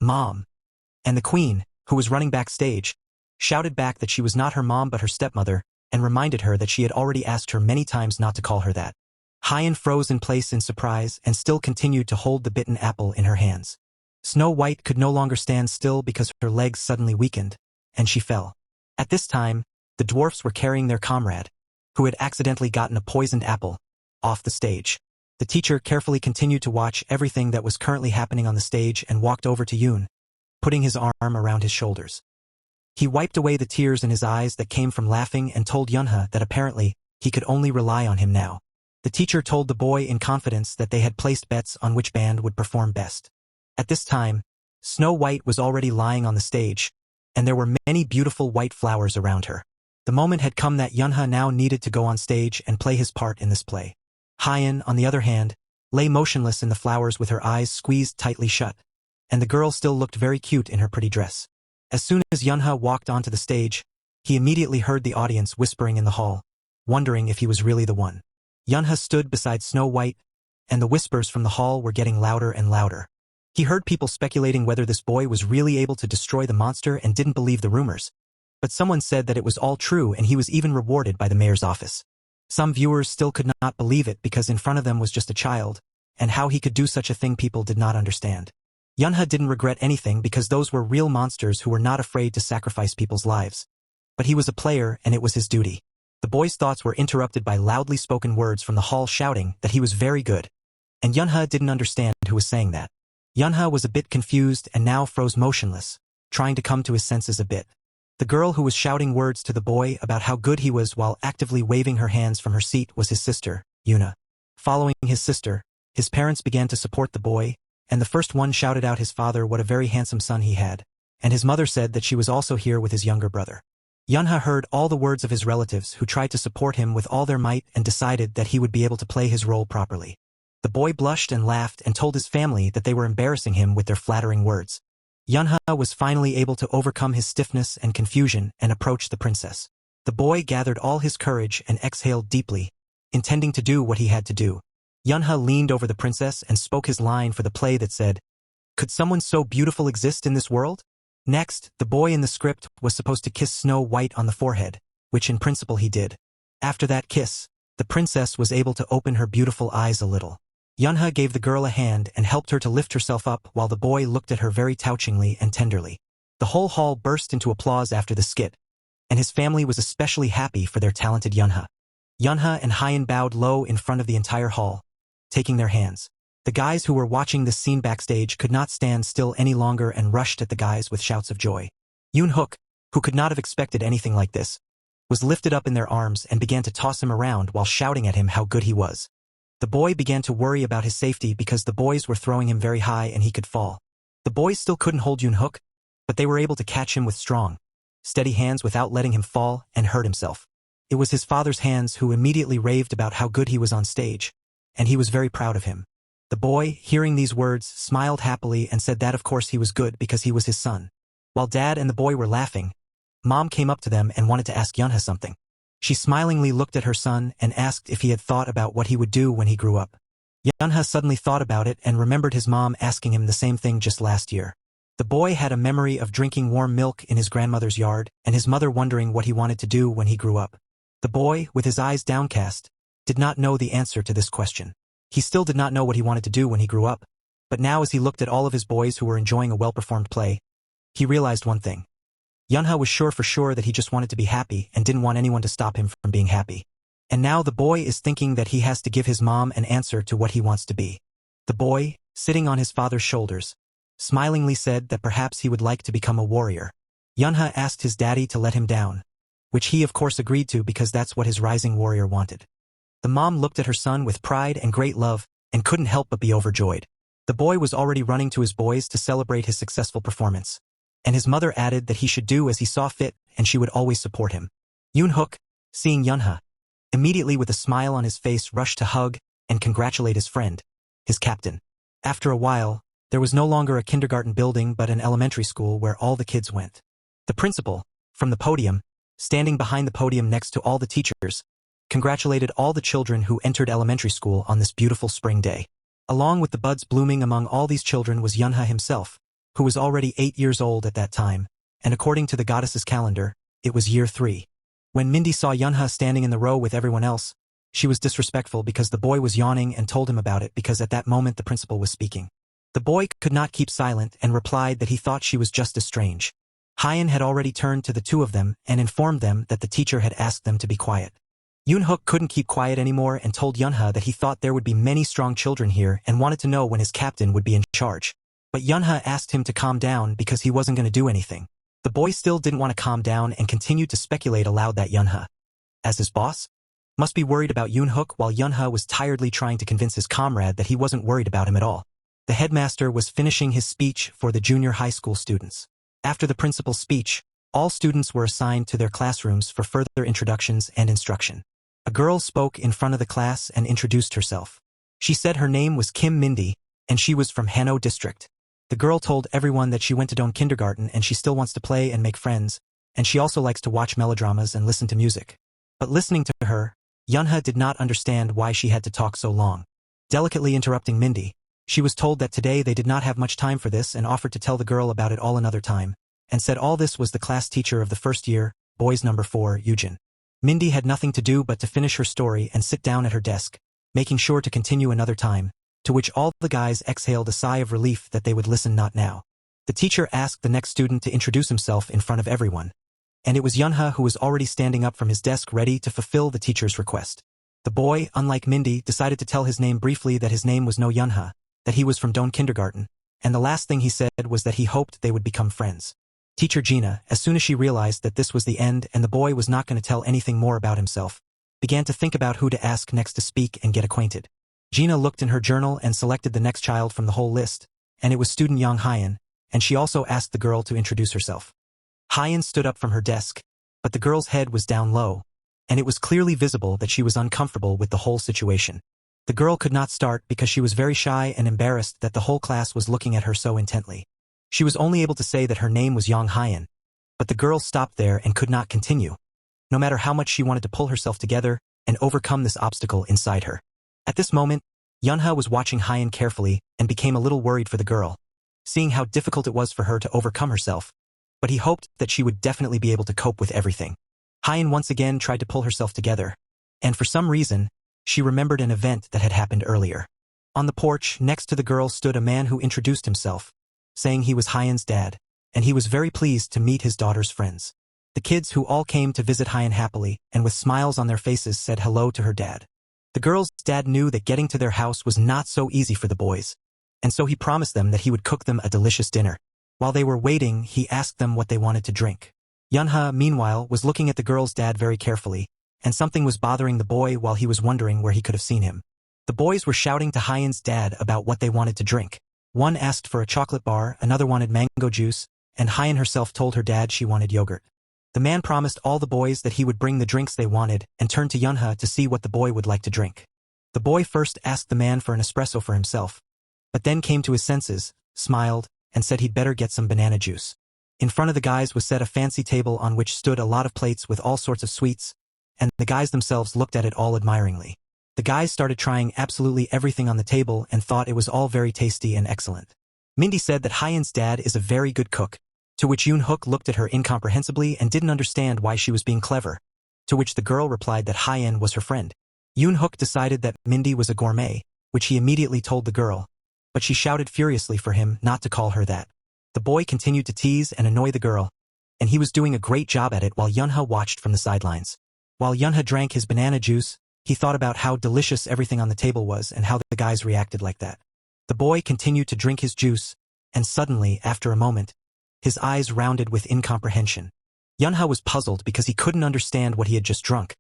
"Mom." And the queen, who was running backstage, shouted back that she was not her mom but her stepmother, and reminded her that she had already asked her many times not to call her that. Hyen froze in place in surprise and still continued to hold the bitten apple in her hands. Snow White could no longer stand still because her legs suddenly weakened, and she fell. At this time, the dwarfs were carrying their comrade, who had accidentally gotten a poisoned apple, off the stage. The teacher carefully continued to watch everything that was currently happening on the stage and walked over to Yoon, putting his arm around his shoulders. He wiped away the tears in his eyes that came from laughing and told Yunha that apparently he could only rely on him now. The teacher told the boy in confidence that they had placed bets on which band would perform best. At this time, Snow White was already lying on the stage, and there were many beautiful white flowers around her. The moment had come that Yunha now needed to go on stage and play his part in this play. Hyen, on the other hand, lay motionless in the flowers with her eyes squeezed tightly shut, and the girl still looked very cute in her pretty dress. As soon as Yunha walked onto the stage, he immediately heard the audience whispering in the hall, wondering if he was really the one. Yunha stood beside Snow White, and the whispers from the hall were getting louder and louder. He heard people speculating whether this boy was really able to destroy the monster and didn't believe the rumors. But someone said that it was all true and he was even rewarded by the mayor's office. Some viewers still could not believe it because in front of them was just a child, and how he could do such a thing people did not understand. Yunha didn't regret anything because those were real monsters who were not afraid to sacrifice people's lives. But he was a player and it was his duty. The boy's thoughts were interrupted by loudly spoken words from the hall shouting that he was very good. And Yunha didn't understand who was saying that. Yunha was a bit confused and now froze motionless, trying to come to his senses a bit. The girl who was shouting words to the boy about how good he was while actively waving her hands from her seat was his sister, Yuna. Following his sister, his parents began to support the boy, and the first one shouted out his father what a very handsome son he had, and his mother said that she was also here with his younger brother. Yunha heard all the words of his relatives who tried to support him with all their might and decided that he would be able to play his role properly. The boy blushed and laughed and told his family that they were embarrassing him with their flattering words. Yunha was finally able to overcome his stiffness and confusion and approach the princess. The boy gathered all his courage and exhaled deeply, intending to do what he had to do. Yunha leaned over the princess and spoke his line for the play that said, "Could someone so beautiful exist in this world?" Next, the boy in the script was supposed to kiss Snow White on the forehead, which in principle he did. After that kiss, the princess was able to open her beautiful eyes a little. Yunha gave the girl a hand and helped her to lift herself up while the boy looked at her very touchingly and tenderly. The whole hall burst into applause after the skit, and his family was especially happy for their talented Yunha. Yunha and Hyen bowed low in front of the entire hall, taking their hands. The guys who were watching this scene backstage could not stand still any longer and rushed at the guys with shouts of joy. Yoon-hook, who could not have expected anything like this, was lifted up in their arms and began to toss him around while shouting at him how good he was. The boy began to worry about his safety because the boys were throwing him very high and he could fall. The boys still couldn't hold Yoon-hook, but they were able to catch him with strong, steady hands without letting him fall and hurt himself. It was his father's hands who immediately raved about how good he was on stage, and he was very proud of him. The boy, hearing these words, smiled happily and said that of course he was good because he was his son. While Dad and the boy were laughing, Mom came up to them and wanted to ask Yunha something. She smilingly looked at her son and asked if he had thought about what he would do when he grew up. Yunha suddenly thought about it and remembered his mom asking him the same thing just last year. The boy had a memory of drinking warm milk in his grandmother's yard and his mother wondering what he wanted to do when he grew up. The boy, with his eyes downcast, did not know the answer to this question. He still did not know what he wanted to do when he grew up, but now as he looked at all of his boys who were enjoying a well-performed play, he realized one thing. Yunha was sure for sure that he just wanted to be happy and didn't want anyone to stop him from being happy. And now the boy is thinking that he has to give his mom an answer to what he wants to be. The boy, sitting on his father's shoulders, smilingly said that perhaps he would like to become a warrior. Yunha asked his daddy to let him down, which he of course agreed to because that's what his rising warrior wanted. The mom looked at her son with pride and great love and couldn't help but be overjoyed. The boy was already running to his boys to celebrate his successful performance, and his mother added that he should do as he saw fit and she would always support him. Yoon-hook, seeing Yunha, immediately with a smile on his face rushed to hug and congratulate his friend, his captain. After a while, there was no longer a kindergarten building but an elementary school where all the kids went. The principal, from the podium, standing behind the podium next to all the teachers, congratulated all the children who entered elementary school on this beautiful spring day. Along with the buds blooming among all these children was Yunha himself, who was already 8 years old at that time, and according to the goddess's calendar, it was year 3. When Mindy saw Yunha standing in the row with everyone else, she was disrespectful because the boy was yawning and told him about it because at that moment the principal was speaking. The boy could not keep silent and replied that he thought she was just as strange. Hyen had already turned to the two of them and informed them that the teacher had asked them to be quiet. Yoon-hook couldn't keep quiet anymore and told Yunha that he thought there would be many strong children here and wanted to know when his captain would be in charge. But Yunha asked him to calm down because he wasn't going to do anything. The boy still didn't want to calm down and continued to speculate aloud that Yunha, as his boss, must be worried about Yoon-hook while Yunha was tiredly trying to convince his comrade that he wasn't worried about him at all. The headmaster was finishing his speech for the junior high school students. After the principal's speech, all students were assigned to their classrooms for further introductions and instruction. A girl spoke in front of the class and introduced herself. She said her name was Kim Mindy, and she was from Hano District. The girl told everyone that she went to Doan Kindergarten and she still wants to play and make friends, and she also likes to watch melodramas and listen to music. But listening to her, Yunha did not understand why she had to talk so long. Delicately interrupting Mindy, she was told that today they did not have much time for this and offered to tell the girl about it all another time, and said all this was the class teacher of the first year, boys number 4, Eugene. Mindy had nothing to do but to finish her story and sit down at her desk, making sure to continue another time, to which all the guys exhaled a sigh of relief that they would listen not now. The teacher asked the next student to introduce himself in front of everyone, and it was Yunha who was already standing up from his desk ready to fulfill the teacher's request. The boy, unlike Mindy, decided to tell his name briefly that his name was no Yunha, that he was from Doan Kindergarten, and the last thing he said was that he hoped they would become friends. Teacher Gina, as soon as she realized that this was the end and the boy was not going to tell anything more about himself, began to think about who to ask next to speak and get acquainted. Gina looked in her journal and selected the next child from the whole list, and it was student Yang Hyen, and she also asked the girl to introduce herself. Hyen stood up from her desk, but the girl's head was down low, and it was clearly visible that she was uncomfortable with the whole situation. The girl could not start because she was very shy and embarrassed that the whole class was looking at her so intently. She was only able to say that her name was Yang Hyen, but the girl stopped there and could not continue, no matter how much she wanted to pull herself together and overcome this obstacle inside her. At this moment, Yunha was watching Hyen carefully and became a little worried for the girl, seeing how difficult it was for her to overcome herself, but he hoped that she would definitely be able to cope with everything. Hyen once again tried to pull herself together, and for some reason, she remembered an event that had happened earlier. On the porch, next to the girl stood a man who introduced himself, saying he was Hyen's dad, and he was very pleased to meet his daughter's friends. The kids who all came to visit Hyan happily and with smiles on their faces said hello to her dad. The girls' dad knew that getting to their house was not so easy for the boys, and so he promised them that he would cook them a delicious dinner. While they were waiting, he asked them what they wanted to drink. Yunha, meanwhile, was looking at the girl's dad very carefully, and something was bothering the boy while he was wondering where he could have seen him. The boys were shouting to Hyan's dad about what they wanted to drink. One asked for a chocolate bar, another wanted mango juice, and Hyan herself told her dad she wanted yogurt. The man promised all the boys that he would bring the drinks they wanted and turned to Yunha to see what the boy would like to drink. The boy first asked the man for an espresso for himself, but then came to his senses, smiled, and said he'd better get some banana juice. In front of the guys was set a fancy table on which stood a lot of plates with all sorts of sweets, and the guys themselves looked at it all admiringly. The guys started trying absolutely everything on the table and thought it was all very tasty and excellent. Mindy said that Hyan's dad is a very good cook, to which Yoon Hook looked at her incomprehensibly and didn't understand why she was being clever, to which the girl replied that Hyan was her friend. Yoon Hook decided that Mindy was a gourmet, which he immediately told the girl, but she shouted furiously for him not to call her that. The boy continued to tease and annoy the girl, and he was doing a great job at it while Yunha watched from the sidelines. While Yunha drank his banana juice, he thought about how delicious everything on the table was and how the guys reacted like that. The boy continued to drink his juice, and suddenly, after a moment, his eyes rounded with incomprehension. Yunha was puzzled because he couldn't understand what he had just drunk,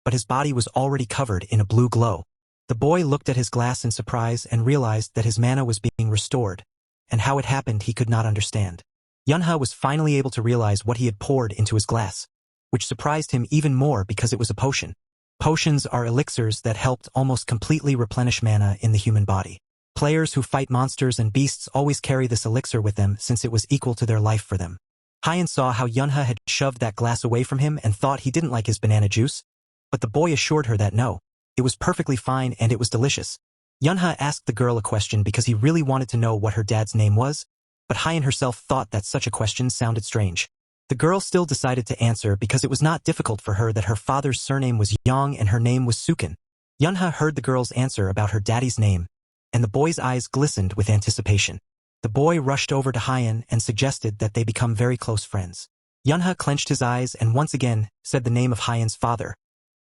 but his body was already covered in a blue glow. The boy looked at his glass in surprise and realized that his mana was being restored, and how it happened he could not understand. Yunha was finally able to realize what he had poured into his glass, which surprised him even more because it was a potion. Potions are elixirs that helped almost completely replenish mana in the human body. Players who fight monsters and beasts always carry this elixir with them since it was equal to their life for them. Hyan saw how Yunha had shoved that glass away from him and thought he didn't like his banana juice, but the boy assured her that no, it was perfectly fine and it was delicious. Yunha asked the girl a question because he really wanted to know what her dad's name was, but Hyan herself thought that such a question sounded strange. The girl still decided to answer because it was not difficult for her that her father's surname was Yang and her name was Sukin. Yunha heard the girl's answer about her daddy's name, and the boy's eyes glistened with anticipation. The boy rushed over to Hyan and suggested that they become very close friends. Yunha clenched his eyes and once again said the name of Hyan's father,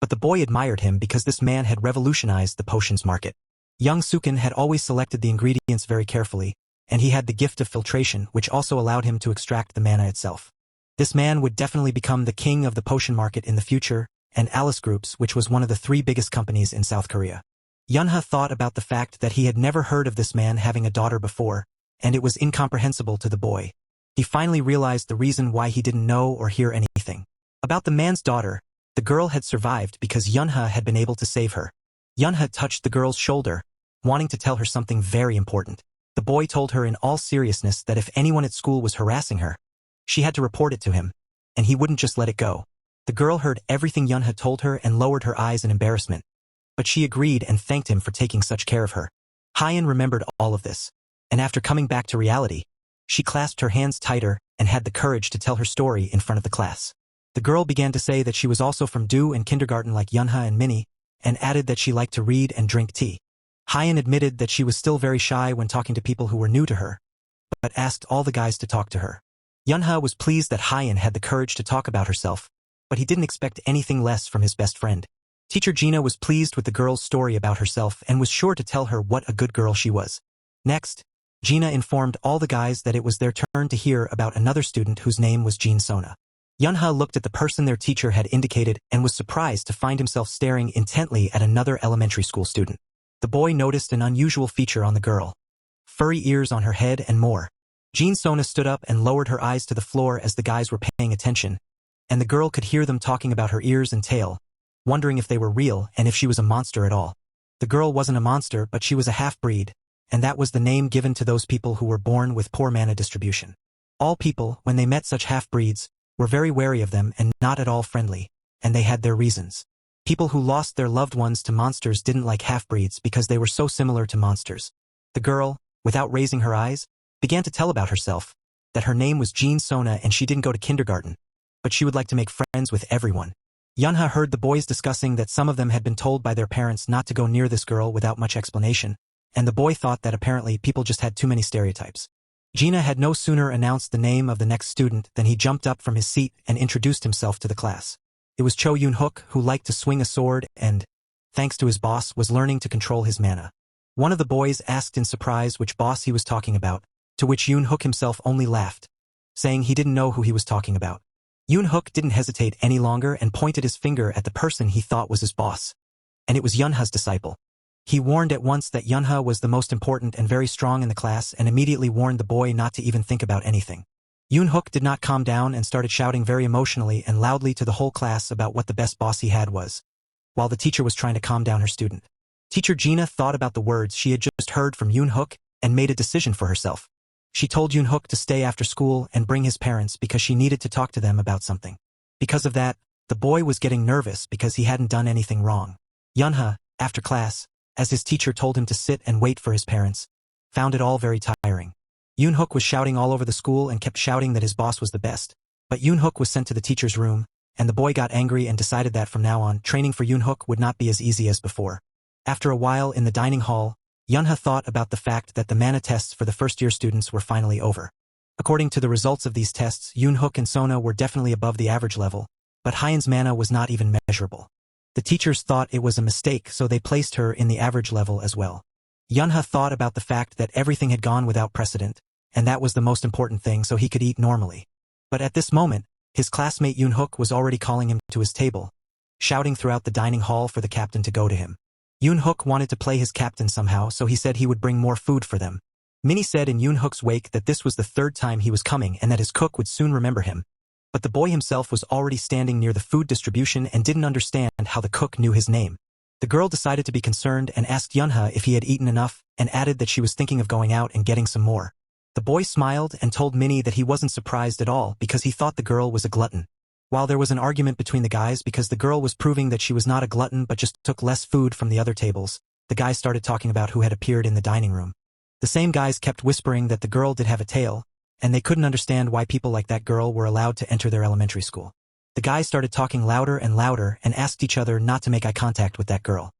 but the boy admired him because this man had revolutionized the potions market. Young Sukin had always selected the ingredients very carefully, and he had the gift of filtration, which also allowed him to extract the mana itself. This man would definitely become the king of the potion market in the future, and Alice Groups, which was one of the 3 biggest companies in South Korea. Yunha thought about the fact that he had never heard of this man having a daughter before, and it was incomprehensible to the boy. He finally realized the reason why he didn't know or hear anything. About the man's daughter, the girl had survived because Yunha had been able to save her. Yunha touched the girl's shoulder, wanting to tell her something very important. The boy told her in all seriousness that if anyone at school was harassing her, she had to report it to him, and he wouldn't just let it go. The girl heard everything Yunha told her and lowered her eyes in embarrassment, but she agreed and thanked him for taking such care of her. Hyan remembered all of this, and after coming back to reality, she clasped her hands tighter and had the courage to tell her story in front of the class. The girl began to say that she was also from Do and kindergarten like Yunha and Minnie, and added that she liked to read and drink tea. Hyan admitted that she was still very shy when talking to people who were new to her, but asked all the guys to talk to her. Yunha was pleased that Hyan had the courage to talk about herself, but he didn't expect anything less from his best friend. Teacher Gina was pleased with the girl's story about herself and was sure to tell her what a good girl she was. Next, Gina informed all the guys that it was their turn to hear about another student whose name was Jin Sona. Yunha looked at the person their teacher had indicated and was surprised to find himself staring intently at another elementary school student. The boy noticed an unusual feature on the girl: furry ears on her head and more. Jin Sona stood up and lowered her eyes to the floor as the guys were paying attention, and the girl could hear them talking about her ears and tail, wondering if they were real and if she was a monster at all. The girl wasn't a monster, but she was a half-breed, and that was the name given to those people who were born with poor mana distribution. All people, when they met such half-breeds, were very wary of them and not at all friendly, and they had their reasons. People who lost their loved ones to monsters didn't like half-breeds because they were so similar to monsters. The girl, without raising her eyes, began to tell about herself, that her name was Jin Sona and she didn't go to kindergarten, but she would like to make friends with everyone. Yunha heard the boys discussing that some of them had been told by their parents not to go near this girl without much explanation, and the boy thought that apparently people just had too many stereotypes. Gina had no sooner announced the name of the next student than he jumped up from his seat and introduced himself to the class. It was Cho Yoon-hook, who liked to swing a sword and, thanks to his boss, was learning to control his mana. One of the boys asked in surprise which boss he was talking about, to which Yoon-hook himself only laughed, saying he didn't know who he was talking about. Yoon-hook didn't hesitate any longer and pointed his finger at the person he thought was his boss. And it was Yunha's disciple. He warned at once that Yunha was the most important and very strong in the class and immediately warned the boy not to even think about anything. Yoon-hook did not calm down and started shouting very emotionally and loudly to the whole class about what the best boss he had was, while the teacher was trying to calm down her student. Teacher Gina thought about the words she had just heard from Yoon-hook and made a decision for herself. She told Yoon-hook to stay after school and bring his parents because she needed to talk to them about something. Because of that, the boy was getting nervous because he hadn't done anything wrong. Yunha, after class, as his teacher told him to sit and wait for his parents, found it all very tiring. Yoon-hook was shouting all over the school and kept shouting that his boss was the best. But Yoon-hook was sent to the teacher's room, and the boy got angry and decided that from now on, training for Yoon-hook would not be as easy as before. After a while in the dining hall, Yunha thought about the fact that the mana tests for the first-year students were finally over. According to the results of these tests, Yoon-hook and Sona were definitely above the average level, but Hyen's mana was not even measurable. The teachers thought it was a mistake, so they placed her in the average level as well. Yunha thought about the fact that everything had gone without precedent, and that was the most important thing, so he could eat normally. But at this moment, his classmate Yoon-hook was already calling him to his table, shouting throughout the dining hall for the captain to go to him. Yoon-hook wanted to play his captain somehow, so he said he would bring more food for them. Minnie said in Yoon-hook's wake that this was the third time he was coming and that his cook would soon remember him. But the boy himself was already standing near the food distribution and didn't understand how the cook knew his name. The girl decided to be concerned and asked Yunha if he had eaten enough and added that she was thinking of going out and getting some more. The boy smiled and told Minnie that he wasn't surprised at all because he thought the girl was a glutton. While there was an argument between the guys because the girl was proving that she was not a glutton but just took less food from the other tables, the guys started talking about who had appeared in the dining room. The same guys kept whispering that the girl did have a tail, and they couldn't understand why people like that girl were allowed to enter their elementary school. The guys started talking louder and louder and asked each other not to make eye contact with that girl.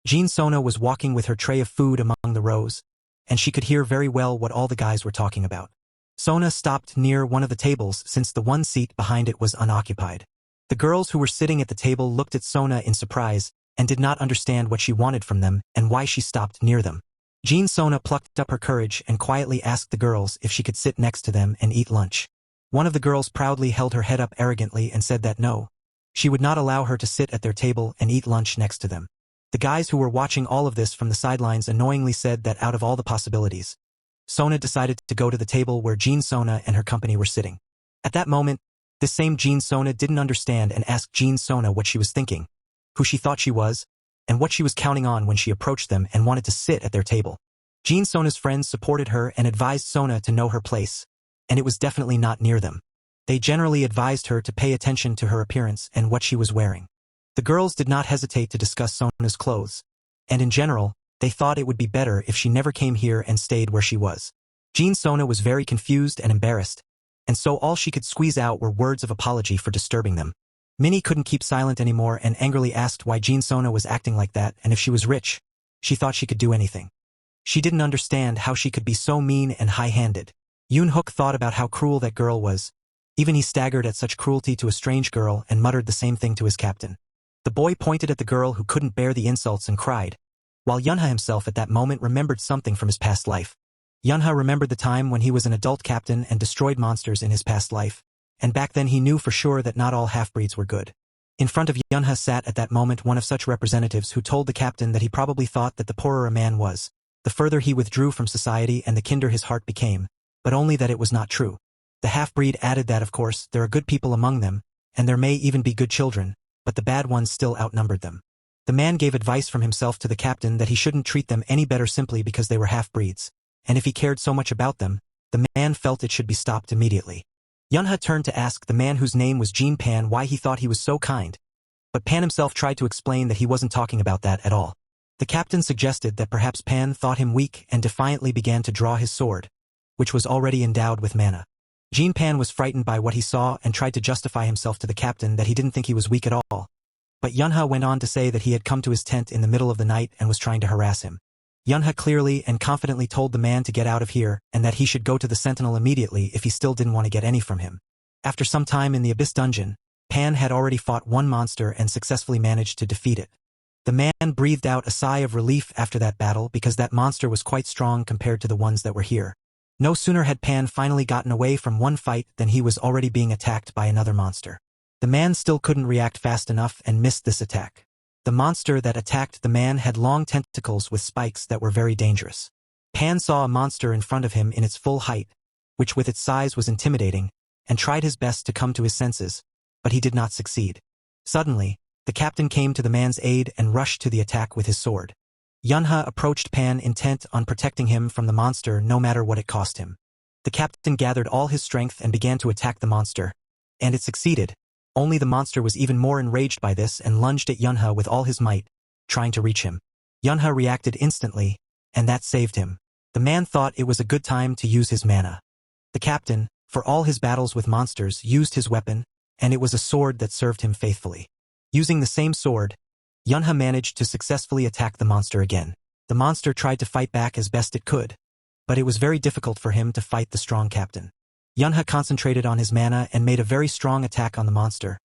Jean Sona was walking with her tray of food among the rows, and she could hear very well what all the guys were talking about. Sona stopped near one of the tables since the one seat behind it was unoccupied. The girls who were sitting at the table looked at Sona in surprise and did not understand what she wanted from them and why she stopped near them. Jean Sona plucked up her courage and quietly asked the girls if she could sit next to them and eat lunch. One of the girls proudly held her head up arrogantly and said that no, she would not allow her to sit at their table and eat lunch next to them. The guys who were watching all of this from the sidelines annoyingly said that out of all the possibilities, Sona decided to go to the table where Jean Sona and her company were sitting. At that moment, this same Jean Sona didn't understand and asked Jean Sona what she was thinking, who she thought she was, and what she was counting on when she approached them and wanted to sit at their table. Jean Sona's friends supported her and advised Sona to know her place, and it was definitely not near them. They generally advised her to pay attention to her appearance and what she was wearing. The girls did not hesitate to discuss Sona's clothes, and in general, they thought it would be better if she never came here and stayed where she was. Jean Sona was very confused and embarrassed, and so all she could squeeze out were words of apology for disturbing them. Minnie couldn't keep silent anymore and angrily asked why Jean Sona was acting like that, and if she was rich, she thought she could do anything. She didn't understand how she could be so mean and high-handed. Yoon-hook thought about how cruel that girl was. Even he staggered at such cruelty to a strange girl and muttered the same thing to his captain. The boy pointed at the girl who couldn't bear the insults and cried, while Yunha himself at that moment remembered something from his past life. Yunha remembered the time when he was an adult captain and destroyed monsters in his past life, and back then he knew for sure that not all half-breeds were good. In front of Yunha sat at that moment one of such representatives who told the captain that he probably thought that the poorer a man was, the further he withdrew from society and the kinder his heart became, but only that it was not true. The half-breed added that of course there are good people among them, and there may even be good children, but the bad ones still outnumbered them. The man gave advice from himself to the captain that he shouldn't treat them any better simply because they were half-breeds, and if he cared so much about them, the man felt it should be stopped immediately. Yunha turned to ask the man whose name was Jean Pan why he thought he was so kind, but Pan himself tried to explain that he wasn't talking about that at all. The captain suggested that perhaps Pan thought him weak and defiantly began to draw his sword, which was already endowed with mana. Jean Pan was frightened by what he saw and tried to justify himself to the captain that he didn't think he was weak at all, but Yunha went on to say that he had come to his tent in the middle of the night and was trying to harass him. Yunha clearly and confidently told the man to get out of here and that he should go to the sentinel immediately if he still didn't want to get any from him. After some time in the Abyss dungeon, Pan had already fought one monster and successfully managed to defeat it. The man breathed out a sigh of relief after that battle because that monster was quite strong compared to the ones that were here. No sooner had Pan finally gotten away from one fight than he was already being attacked by another monster. The man still couldn't react fast enough and missed this attack. The monster that attacked the man had long tentacles with spikes that were very dangerous. Pan saw a monster in front of him in its full height, which with its size was intimidating, and tried his best to come to his senses, but he did not succeed. Suddenly, the captain came to the man's aid and rushed to the attack with his sword. Yunha approached Pan intent on protecting him from the monster no matter what it cost him. The captain gathered all his strength and began to attack the monster, and it succeeded. Only the monster was even more enraged by this and lunged at Yunha with all his might, trying to reach him. Yunha reacted instantly, and that saved him. The man thought it was a good time to use his mana. The captain, for all his battles with monsters, used his weapon, and it was a sword that served him faithfully. Using the same sword, Yunha managed to successfully attack the monster again. The monster tried to fight back as best it could, but it was very difficult for him to fight the strong captain. Yunha concentrated on his mana and made a very strong attack on the monster,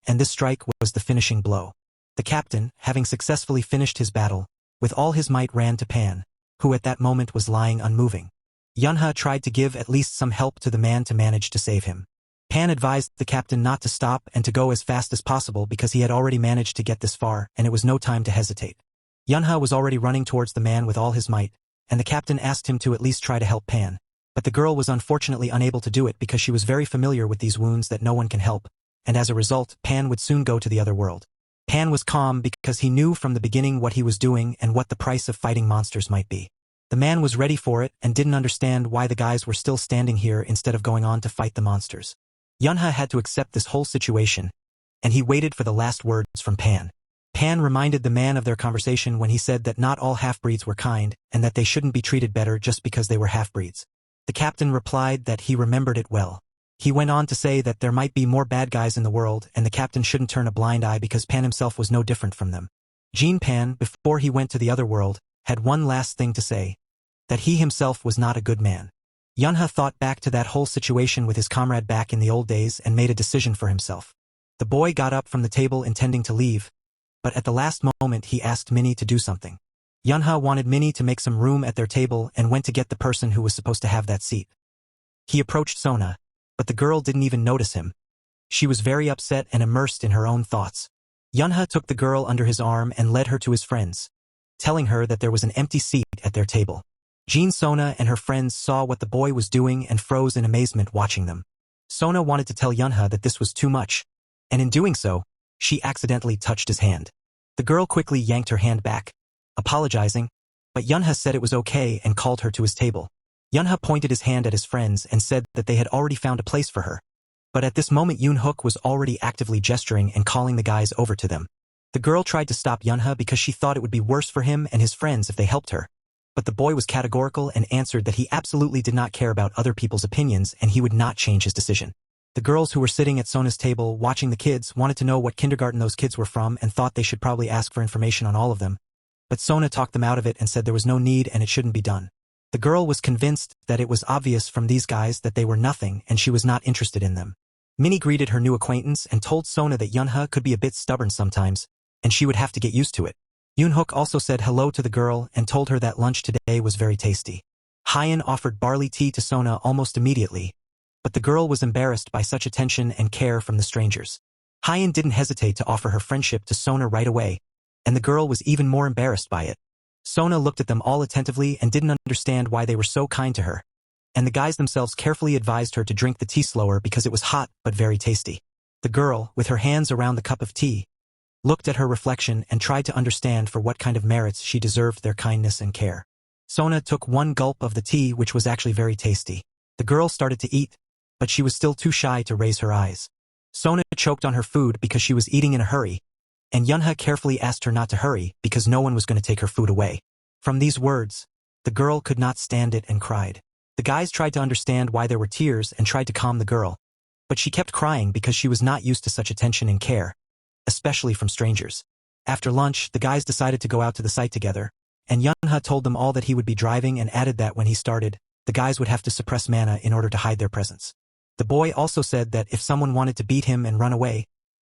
and this strike was the finishing blow. The captain, having successfully finished his battle, with all his might ran to Pan, who at that moment was lying unmoving. Yunha tried to give at least some help to the man to manage to save him. Pan advised the captain not to stop and to go as fast as possible because he had already managed to get this far and it was no time to hesitate. Yunha was already running towards the man with all his might, and the captain asked him to at least try to help Pan. But the girl was unfortunately unable to do it because she was very familiar with these wounds that no one can help, and as a result, Pan would soon go to the other world. Pan was calm because he knew from the beginning what he was doing and what the price of fighting monsters might be. The man was ready for it and didn't understand why the guys were still standing here instead of going on to fight the monsters. Yunha had to accept this whole situation, and he waited for the last words from Pan. Pan reminded the man of their conversation when he said that not all half-breeds were kind and that they shouldn't be treated better just because they were half-breeds. The captain replied that he remembered it well. He went on to say that there might be more bad guys in the world and the captain shouldn't turn a blind eye because Pan himself was no different from them. Jean Pan, before he went to the other world, had one last thing to say, that he himself was not a good man. Yunha thought back to that whole situation with his comrade back in the old days and made a decision for himself. The boy got up from the table intending to leave, but at the last moment he asked Minnie to do something. Yunha wanted Minnie to make some room at their table and went to get the person who was supposed to have that seat. He approached Sona, but the girl didn't even notice him. She was very upset and immersed in her own thoughts. Yunha took the girl under his arm and led her to his friends, telling her that there was an empty seat at their table. Jean Sona and her friends saw what the boy was doing and froze in amazement watching them. Sona wanted to tell Yunha that this was too much, and in doing so, she accidentally touched his hand. The girl quickly yanked her hand back, apologizing, but Yunha said it was okay and called her to his table. Yunha pointed his hand at his friends and said that they had already found a place for her. But at this moment Yoon Hook was already actively gesturing and calling the guys over to them. The girl tried to stop Yunha because she thought it would be worse for him and his friends if they helped her. But the boy was categorical and answered that he absolutely did not care about other people's opinions and he would not change his decision. The girls who were sitting at Sona's table watching the kids wanted to know what kindergarten those kids were from and thought they should probably ask for information on all of them. But Sona talked them out of it and said there was no need and it shouldn't be done. The girl was convinced that it was obvious from these guys that they were nothing and she was not interested in them. Minnie greeted her new acquaintance and told Sona that Yunha could be a bit stubborn sometimes, and she would have to get used to it. Yoon Hook also said hello to the girl and told her that lunch today was very tasty. Hyen offered barley tea to Sona almost immediately, but the girl was embarrassed by such attention and care from the strangers. Hyen didn't hesitate to offer her friendship to Sona right away, and the girl was even more embarrassed by it. Sona looked at them all attentively and didn't understand why they were so kind to her, and the guys themselves carefully advised her to drink the tea slower because it was hot but very tasty. The girl, with her hands around the cup of tea, looked at her reflection and tried to understand for what kind of merits she deserved their kindness and care. Sona took one gulp of the tea, which was actually very tasty. The girl started to eat, but she was still too shy to raise her eyes. Sona choked on her food because she was eating in a hurry, and Yunha carefully asked her not to hurry because no one was going to take her food away. From these words, the girl could not stand it and cried. The guys tried to understand why there were tears and tried to calm the girl, but she kept crying because she was not used to such attention and care, especially from strangers. After lunch, the guys decided to go out to the site together, and Yunha told them all that he would be driving and added that when he started, the guys would have to suppress mana in order to hide their presence. The boy also said that if someone wanted to beat him and run away,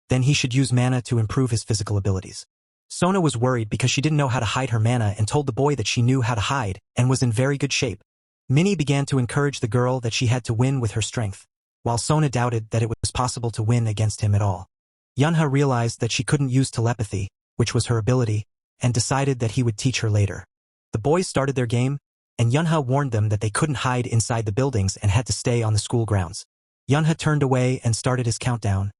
then he should use mana to improve his physical abilities. Sona was worried because she didn't know how to hide her mana and told the boy that she knew how to hide and was in very good shape. Minnie began to encourage the girl that she had to win with her strength, while Sona doubted that it was possible to win against him at all. Yunha realized that she couldn't use telepathy, which was her ability, and decided that he would teach her later. The boys started their game, and Yunha warned them that they couldn't hide inside the buildings and had to stay on the school grounds. Yunha turned away and started his countdown,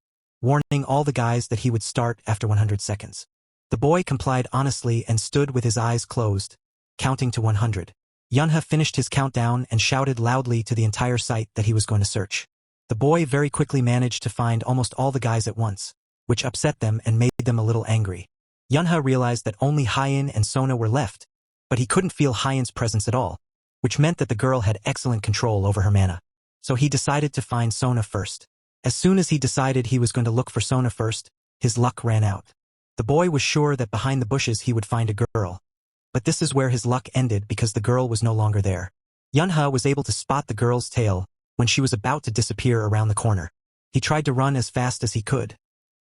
warning all the guys that he would start after 100 seconds. The boy complied honestly and stood with his eyes closed, counting to 100. Yunha finished his countdown and shouted loudly to the entire site that he was going to search. The boy very quickly managed to find almost all the guys at once, which upset them and made them a little angry. Yunha realized that only Hyen and Sona were left, but he couldn't feel Hyen's presence at all, which meant that the girl had excellent control over her mana. So he decided to find Sona first. As soon as he decided he was going to look for Sona first, his luck ran out. The boy was sure that behind the bushes he would find a girl, but this is where his luck ended because the girl was no longer there. Yunha was able to spot the girl's tail when she was about to disappear around the corner. He tried to run as fast as he could,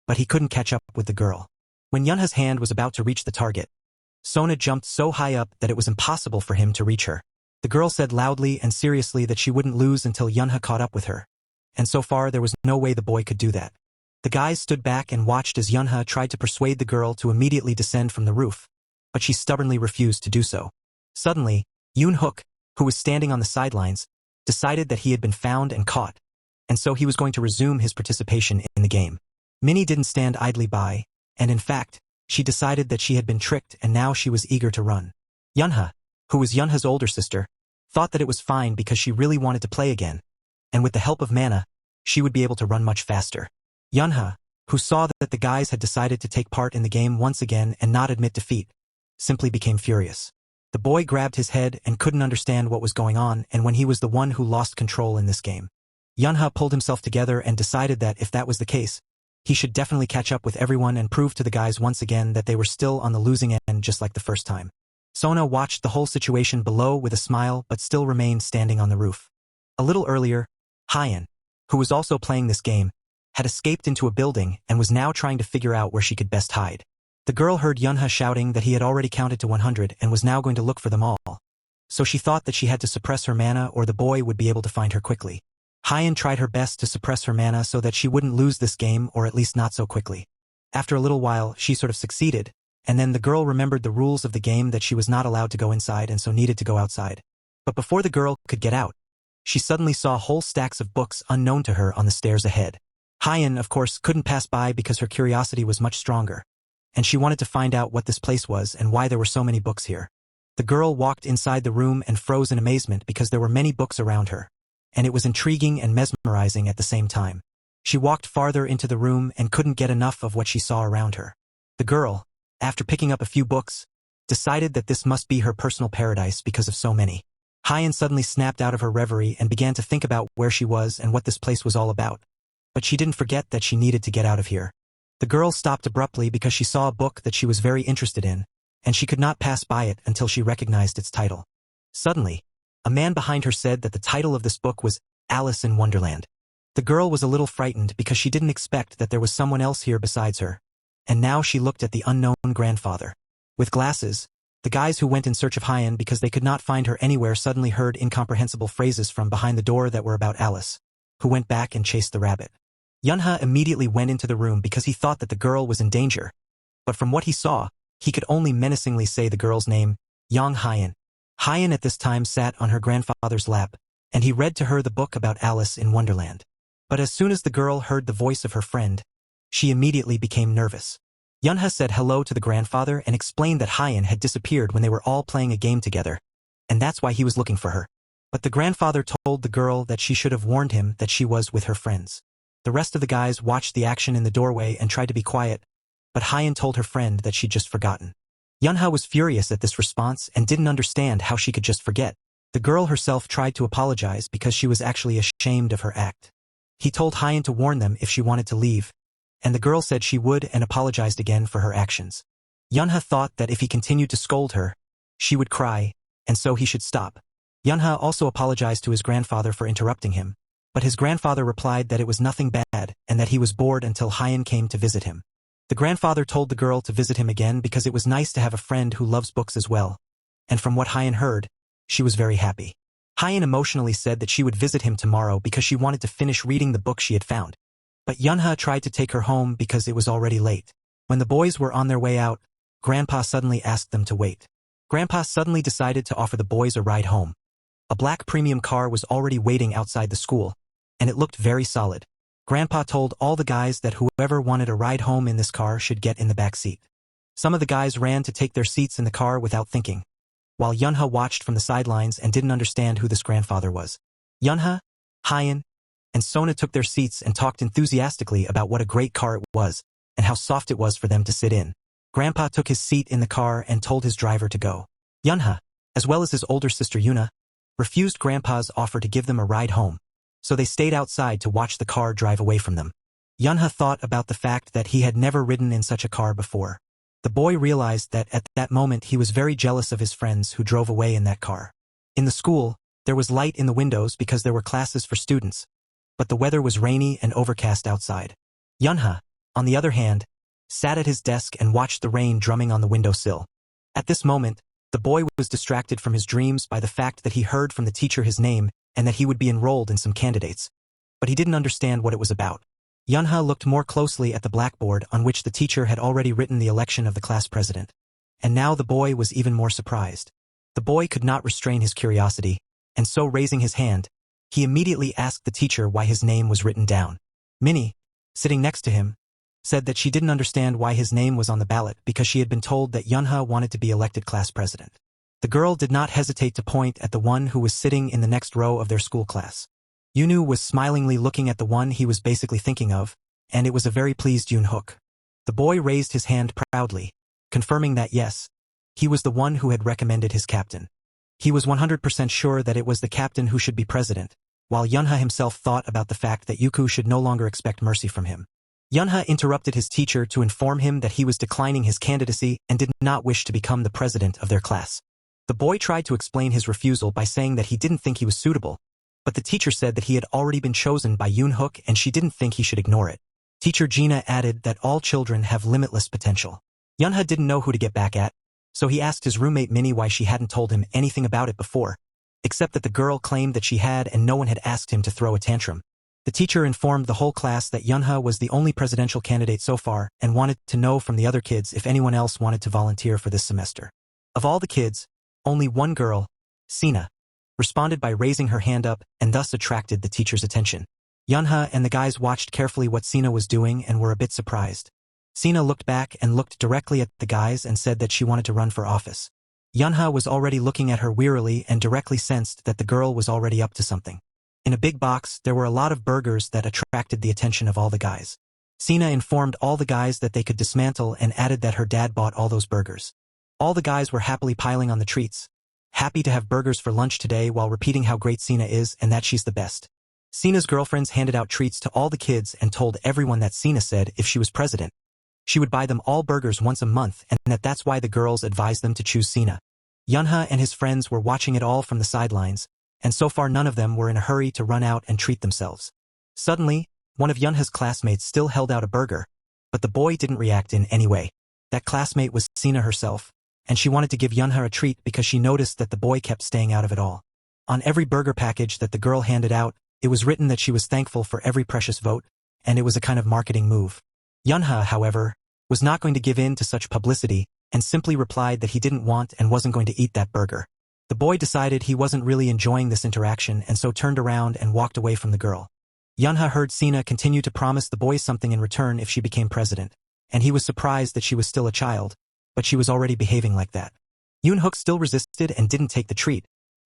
but he couldn't catch up with the girl. When Yunha's hand was about to reach the target, Sona jumped so high up that it was impossible for him to reach her. The girl said loudly and seriously that she wouldn't lose until Yunha caught up with her, and so far there was no way the boy could do that. The guys stood back and watched as Yunha tried to persuade the girl to immediately descend from the roof, but she stubbornly refused to do so. Suddenly, Yoon Hook, who was standing on the sidelines, decided that he had been found and caught, and so he was going to resume his participation in the game. Minnie didn't stand idly by, and in fact, she decided that she had been tricked and now she was eager to run. Yunha, who was Yunha's older sister, thought that it was fine because she really wanted to play again, and with the help of mana, she would be able to run much faster. Yunha, who saw that the guys had decided to take part in the game once again and not admit defeat, simply became furious. The boy grabbed his head and couldn't understand what was going on and when he was the one who lost control in this game. Yunha pulled himself together and decided that if that was the case, he should definitely catch up with everyone and prove to the guys once again that they were still on the losing end just like the first time. Sona watched the whole situation below with a smile but still remained standing on the roof. A little earlier, Hyen, who was also playing this game, had escaped into a building and was now trying to figure out where she could best hide. The girl heard Yunha shouting that he had already counted to 100 and was now going to look for them all, so she thought that she had to suppress her mana or the boy would be able to find her quickly. Hyen tried her best to suppress her mana so that she wouldn't lose this game or at least not so quickly. After a little while, she sort of succeeded, and then the girl remembered the rules of the game that she was not allowed to go inside and so needed to go outside. But before the girl could get out, she suddenly saw whole stacks of books unknown to her on the stairs ahead. Hyen, of course, couldn't pass by because her curiosity was much stronger, and she wanted to find out what this place was and why there were so many books here. The girl walked inside the room and froze in amazement because there were many books around her, and it was intriguing and mesmerizing at the same time. She walked farther into the room and couldn't get enough of what she saw around her. The girl, after picking up a few books, decided that this must be her personal paradise because of so many. Hyen suddenly snapped out of her reverie and began to think about where she was and what this place was all about. But she didn't forget that she needed to get out of here. The girl stopped abruptly because she saw a book that she was very interested in, and she could not pass by it until she recognized its title. Suddenly, a man behind her said that the title of this book was Alice in Wonderland. The girl was a little frightened because she didn't expect that there was someone else here besides her, and now she looked at the unknown grandfather. With glasses, the guys who went in search of Hyen because they could not find her anywhere suddenly heard incomprehensible phrases from behind the door that were about Alice, who went back and chased the rabbit. Yunha immediately went into the room because he thought that the girl was in danger, but from what he saw, he could only menacingly say the girl's name, Yang Hyen. Hyen at this time sat on her grandfather's lap, and he read to her the book about Alice in Wonderland. But as soon as the girl heard the voice of her friend, she immediately became nervous. Yunha said hello to the grandfather and explained that Hyen had disappeared when they were all playing a game together, and that's why he was looking for her. But the grandfather told the girl that she should have warned him that she was with her friends. The rest of the guys watched the action in the doorway and tried to be quiet, but Hyen told her friend that she'd just forgotten. Yunha was furious at this response and didn't understand how she could just forget. The girl herself tried to apologize because she was actually ashamed of her act. He told Hyen to warn them if she wanted to leave, and the girl said she would and apologized again for her actions. Yunha thought that if he continued to scold her, she would cry, and so he should stop. Yunha also apologized to his grandfather for interrupting him, but his grandfather replied that it was nothing bad and that he was bored until Hyan came to visit him. The grandfather told the girl to visit him again because it was nice to have a friend who loves books as well, and from what Hyan heard, she was very happy. Hyan emotionally said that she would visit him tomorrow because she wanted to finish reading the book she had found. But Yunha tried to take her home because it was already late. When the boys were on their way out, Grandpa suddenly asked them to wait. Grandpa suddenly decided to offer the boys a ride home. A black premium car was already waiting outside the school, and it looked very solid. Grandpa told all the guys that whoever wanted a ride home in this car should get in the back seat. Some of the guys ran to take their seats in the car without thinking, while Yunha watched from the sidelines and didn't understand who this grandfather was. Yunha, Hyan, and Sona took their seats and talked enthusiastically about what a great car it was and how soft it was for them to sit in. Grandpa took his seat in the car and told his driver to go. Yunha, as well as his older sister Yuna, refused Grandpa's offer to give them a ride home, so they stayed outside to watch the car drive away from them. Yunha thought about the fact that he had never ridden in such a car before. The boy realized that at that moment he was very jealous of his friends who drove away in that car. In the school, there was light in the windows because there were classes for students, but the weather was rainy and overcast outside. Yunha, on the other hand, sat at his desk and watched the rain drumming on the windowsill. At this moment, the boy was distracted from his dreams by the fact that he heard from the teacher his name and that he would be enrolled in some candidates. But he didn't understand what it was about. Yunha looked more closely at the blackboard on which the teacher had already written the election of the class president. And now the boy was even more surprised. The boy could not restrain his curiosity, and so raising his hand, he immediately asked the teacher why his name was written down. Minnie, sitting next to him, said that she didn't understand why his name was on the ballot because she had been told that Yunha wanted to be elected class president. The girl did not hesitate to point at the one who was sitting in the next row of their school class. Yunu was smilingly looking at the one he was basically thinking of, and it was a very pleased Yoon-hook. The boy raised his hand proudly, confirming that yes, he was the one who had recommended his captain. He was 100% sure that it was the captain who should be president, while Yunha himself thought about the fact that Yuku should no longer expect mercy from him. Yunha interrupted his teacher to inform him that he was declining his candidacy and did not wish to become the president of their class. The boy tried to explain his refusal by saying that he didn't think he was suitable, but the teacher said that he had already been chosen by Yoon-hook and she didn't think he should ignore it. Teacher Gina added that all children have limitless potential. Yunha didn't know who to get back at, so he asked his roommate Minnie why she hadn't told him anything about it before, except that the girl claimed that she had and no one had asked him to throw a tantrum. The teacher informed the whole class that Yunha was the only presidential candidate so far and wanted to know from the other kids if anyone else wanted to volunteer for this semester. Of all the kids, only one girl, Sina, responded by raising her hand up and thus attracted the teacher's attention. Yunha and the guys watched carefully what Sina was doing and were a bit surprised. Sina looked back and looked directly at the guys and said that she wanted to run for office. Yunha was already looking at her wearily and directly sensed that the girl was already up to something. In a big box, there were a lot of burgers that attracted the attention of all the guys. Sina informed all the guys that they could dismantle and added that her dad bought all those burgers. All the guys were happily piling on the treats, happy to have burgers for lunch today while repeating how great Sina is and that she's the best. Sina's girlfriends handed out treats to all the kids and told everyone that Sina said if she was president, she would buy them all burgers once a month and that's why the girls advised them to choose Sina. Yunha and his friends were watching it all from the sidelines, and so far none of them were in a hurry to run out and treat themselves. Suddenly, one of Yunha's classmates still held out a burger, but the boy didn't react in any way. That classmate was Sina herself, and she wanted to give Yunha a treat because she noticed that the boy kept staying out of it all. On every burger package that the girl handed out, it was written that she was thankful for every precious vote, and it was a kind of marketing move. Yunha, however, was not going to give in to such publicity and simply replied that he didn't want and wasn't going to eat that burger. The boy decided he wasn't really enjoying this interaction and so turned around and walked away from the girl. Yunha heard Sina continue to promise the boy something in return if she became president, and he was surprised that she was still a child, but she was already behaving like that. Yoon-hook still resisted and didn't take the treat,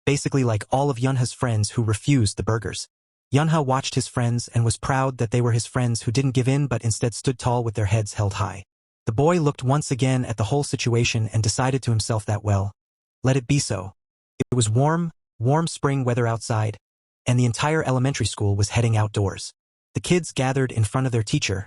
basically like all of Yunha's friends who refused the burgers. Yunha watched his friends and was proud that they were his friends who didn't give in but instead stood tall with their heads held high. The boy looked once again at the whole situation and decided to himself that well, let it be so. It was warm spring weather outside, and the entire elementary school was heading outdoors. The kids gathered in front of their teacher,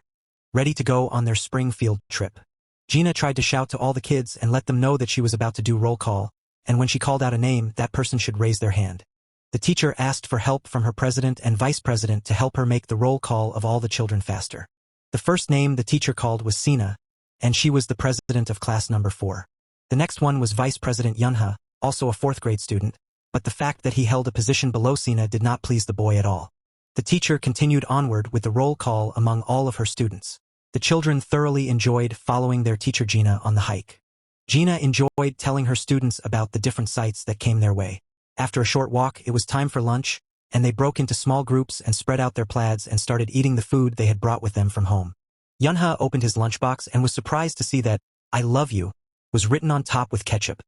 ready to go on their spring field trip. Gina tried to shout to all the kids and let them know that she was about to do roll call, and when she called out a name, that person should raise their hand. The teacher asked for help from her president and vice president to help her make the roll call of all the children faster. The first name the teacher called was Sina, and she was the president of class number 4. The next one was Vice President Yunha, also a 4th grade student, but the fact that he held a position below Sina did not please the boy at all. The teacher continued onward with the roll call among all of her students. The children thoroughly enjoyed following their teacher Gina on the hike. Gina enjoyed telling her students about the different sights that came their way. After a short walk, it was time for lunch, and they broke into small groups and spread out their plaids and started eating the food they had brought with them from home. Yunha opened his lunchbox and was surprised to see that, "I love you," was written on top with ketchup.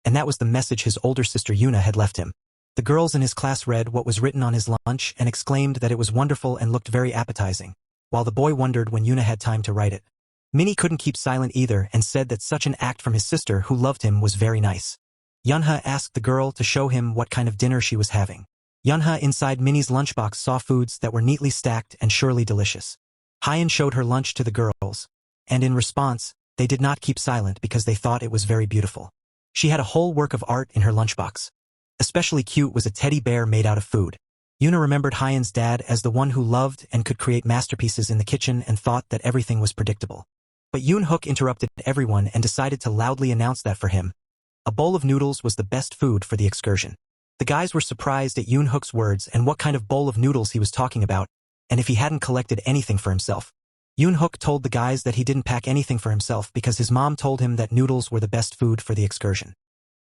And that was the message his older sister Yuna had left him. The girls in his class read what was written on his lunch and exclaimed that it was wonderful and looked very appetizing, while the boy wondered when Yuna had time to write it. Minnie couldn't keep silent either and said that such an act from his sister who loved him was very nice. Yunha asked the girl to show him what kind of dinner she was having. Yunha inside Minnie's lunchbox saw foods that were neatly stacked and surely delicious. Hyen showed her lunch to the girls, and in response, they did not keep silent because they thought it was very beautiful. She had a whole work of art in her lunchbox. Especially cute was a teddy bear made out of food. Yuna remembered Hyen's dad as the one who loved and could create masterpieces in the kitchen and thought that everything was predictable. But Yoon Hook interrupted everyone and decided to loudly announce that for him, a bowl of noodles was the best food for the excursion. The guys were surprised at Yoon Hook's words and what kind of bowl of noodles he was talking about, and if he hadn't collected anything for himself. Yoon Hook told the guys that he didn't pack anything for himself because his mom told him that noodles were the best food for the excursion.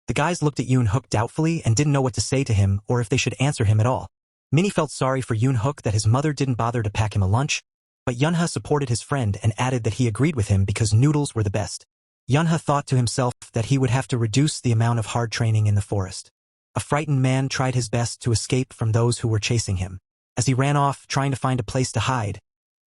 The guys looked at Yoon Hook doubtfully and didn't know what to say to him or if they should answer him at all. Minnie felt sorry for Yoon Hook that his mother didn't bother to pack him a lunch, but Yunha supported his friend and added that he agreed with him because noodles were the best. Yunha thought to himself that he would have to reduce the amount of hard training in the forest. A frightened man tried his best to escape from those who were chasing him. As he ran off, trying to find a place to hide,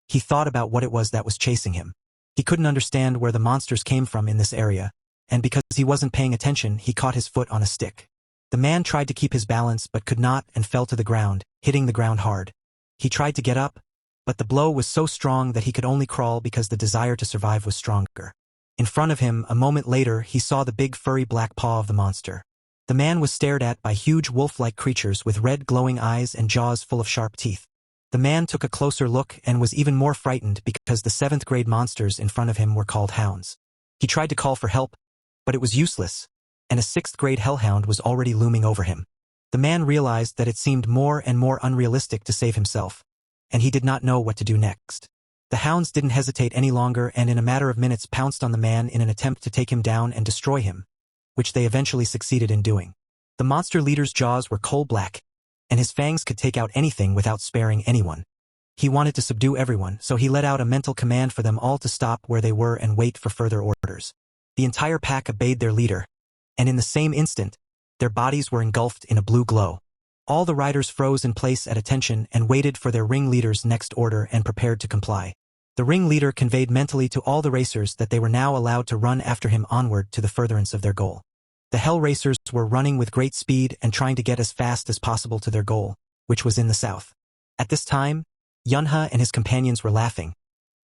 he thought about what it was that was chasing him. He couldn't understand where the monsters came from in this area, and because he wasn't paying attention, he caught his foot on a stick. The man tried to keep his balance but could not and fell to the ground, hitting the ground hard. He tried to get up, but the blow was so strong that he could only crawl because the desire to survive was stronger. In front of him, a moment later, he saw the big furry black paw of the monster. The man was stared at by huge wolf-like creatures with red glowing eyes and jaws full of sharp teeth. The man took a closer look and was even more frightened because the 7th grade monsters in front of him were called hounds. He tried to call for help, but it was useless, and a 6th grade hellhound was already looming over him. The man realized that it seemed more and more unrealistic to save himself, and he did not know what to do next. The hounds didn't hesitate any longer and in a matter of minutes pounced on the man in an attempt to take him down and destroy him, which they eventually succeeded in doing. The monster leader's jaws were coal black, and his fangs could take out anything without sparing anyone. He wanted to subdue everyone, so he let out a mental command for them all to stop where they were and wait for further orders. The entire pack obeyed their leader, and in the same instant, their bodies were engulfed in a blue glow. All the riders froze in place at attention and waited for their ringleader's next order and prepared to comply. The ringleader conveyed mentally to all the racers that they were now allowed to run after him onward to the furtherance of their goal. The Hell Racers were running with great speed and trying to get as fast as possible to their goal, which was in the south. At this time, Yunha and his companions were laughing,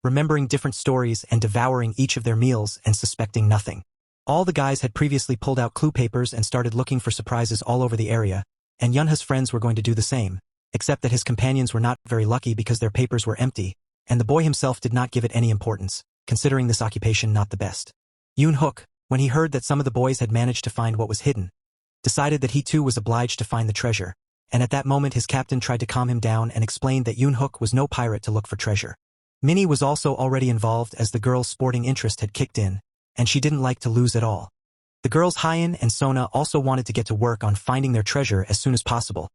remembering different stories and devouring each of their meals and suspecting nothing. All the guys had previously pulled out clue papers and started looking for surprises all over the area, and Yunha's friends were going to do the same, except that his companions were not very lucky because their papers were empty, and the boy himself did not give it any importance, considering this occupation not the best. Yoon Hook, when he heard that some of the boys had managed to find what was hidden, decided that he too was obliged to find the treasure, and at that moment his captain tried to calm him down and explained that Yoon Hook was no pirate to look for treasure. Minnie was also already involved as the girl's sporting interest had kicked in, and she didn't like to lose at all. The girls Hyen and Sona also wanted to get to work on finding their treasure as soon as possible,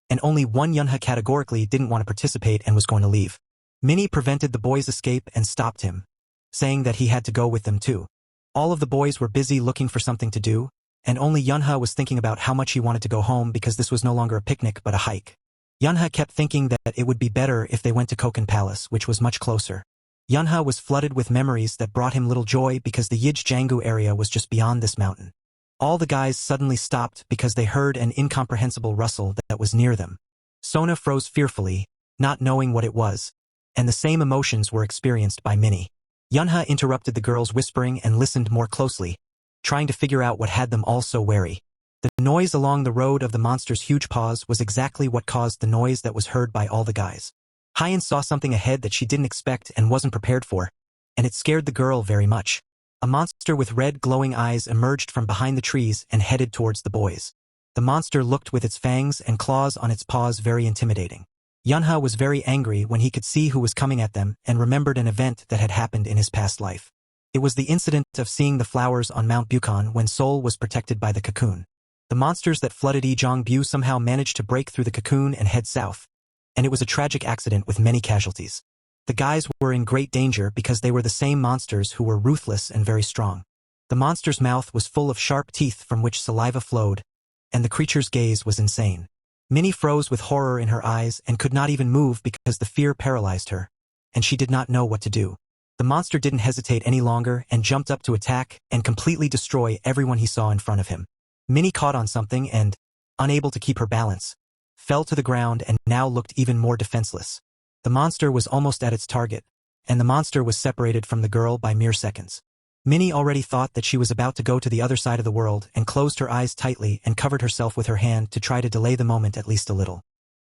and only one Yunha categorically didn't want to participate and was going to leave. Minnie prevented the boy's escape and stopped him, saying that he had to go with them too. All of the boys were busy looking for something to do, and only Yunha was thinking about how much he wanted to go home because this was no longer a picnic but a hike. Yunha kept thinking that it would be better if they went to Koken Palace, which was much closer. Yunha was flooded with memories that brought him little joy because the Yijjangu area was just beyond this mountain. All the guys suddenly stopped because they heard an incomprehensible rustle that was near them. Sona froze fearfully, not knowing what it was, and the same emotions were experienced by Minnie. Yunha interrupted the girls' whispering and listened more closely, trying to figure out what had them all so wary. The The noise along the road of the monster's huge paws was exactly what caused the noise that was heard by all the guys. Hyen saw something ahead that she didn't expect and wasn't prepared for, and it scared the girl very much. A monster with red glowing eyes emerged from behind the trees and headed towards the boys. The monster looked with its fangs and claws on its paws very intimidating. Yunha was very angry when he could see who was coming at them and remembered an event that had happened in his past life. It was the incident of seeing the flowers on Mount Buchan when Seoul was protected by the cocoon. The monsters that flooded Ijongbu somehow managed to break through the cocoon and head south, and it was a tragic accident with many casualties. The guys were in great danger because they were the same monsters who were ruthless and very strong. The monster's mouth was full of sharp teeth from which saliva flowed, and the creature's gaze was insane. Minnie froze with horror in her eyes and could not even move because the fear paralyzed her, and she did not know what to do. The monster didn't hesitate any longer and jumped up to attack and completely destroy everyone he saw in front of him. Minnie caught on something and, unable to keep her balance, fell to the ground and now looked even more defenseless. The monster was almost at its target, and the monster was separated from the girl by mere seconds. Minnie already thought that she was about to go to the other side of the world and closed her eyes tightly and covered herself with her hand to try to delay the moment at least a little.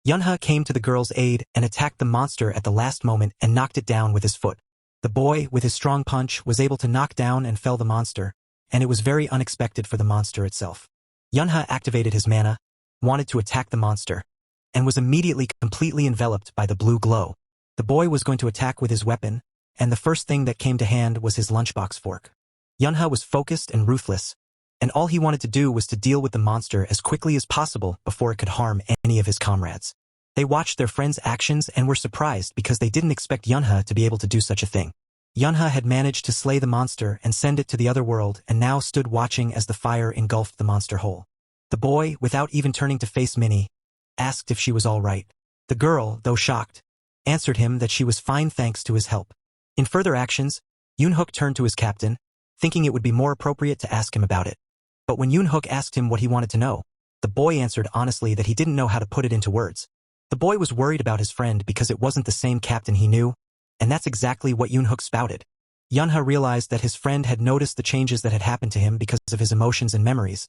Yunha came to the girl's aid and attacked the monster at the last moment and knocked it down with his foot. The boy, with his strong punch, was able to knock down and fell the monster, and it was very unexpected for the monster itself. Yunha activated his mana, wanted to attack the monster, and was immediately completely enveloped by the blue glow. The boy was going to attack with his weapon, and the first thing that came to hand was his lunchbox fork. Yunha was focused and ruthless, and all he wanted to do was to deal with the monster as quickly as possible before it could harm any of his comrades. They watched their friend's actions and were surprised because they didn't expect Yunha to be able to do such a thing. Yunha had managed to slay the monster and send it to the other world and now stood watching as the fire engulfed the monster whole. The boy, without even turning to face Minnie, asked if she was all right. The girl, though shocked, answered him that she was fine thanks to his help. In further actions, Yoon-hook turned to his captain, thinking it would be more appropriate to ask him about it. But when Yoon-hook asked him what he wanted to know, the boy answered honestly that he didn't know how to put it into words. The boy was worried about his friend because it wasn't the same captain he knew, and that's exactly what Yoon-hook spouted. Yunha realized that his friend had noticed the changes that had happened to him because of his emotions and memories,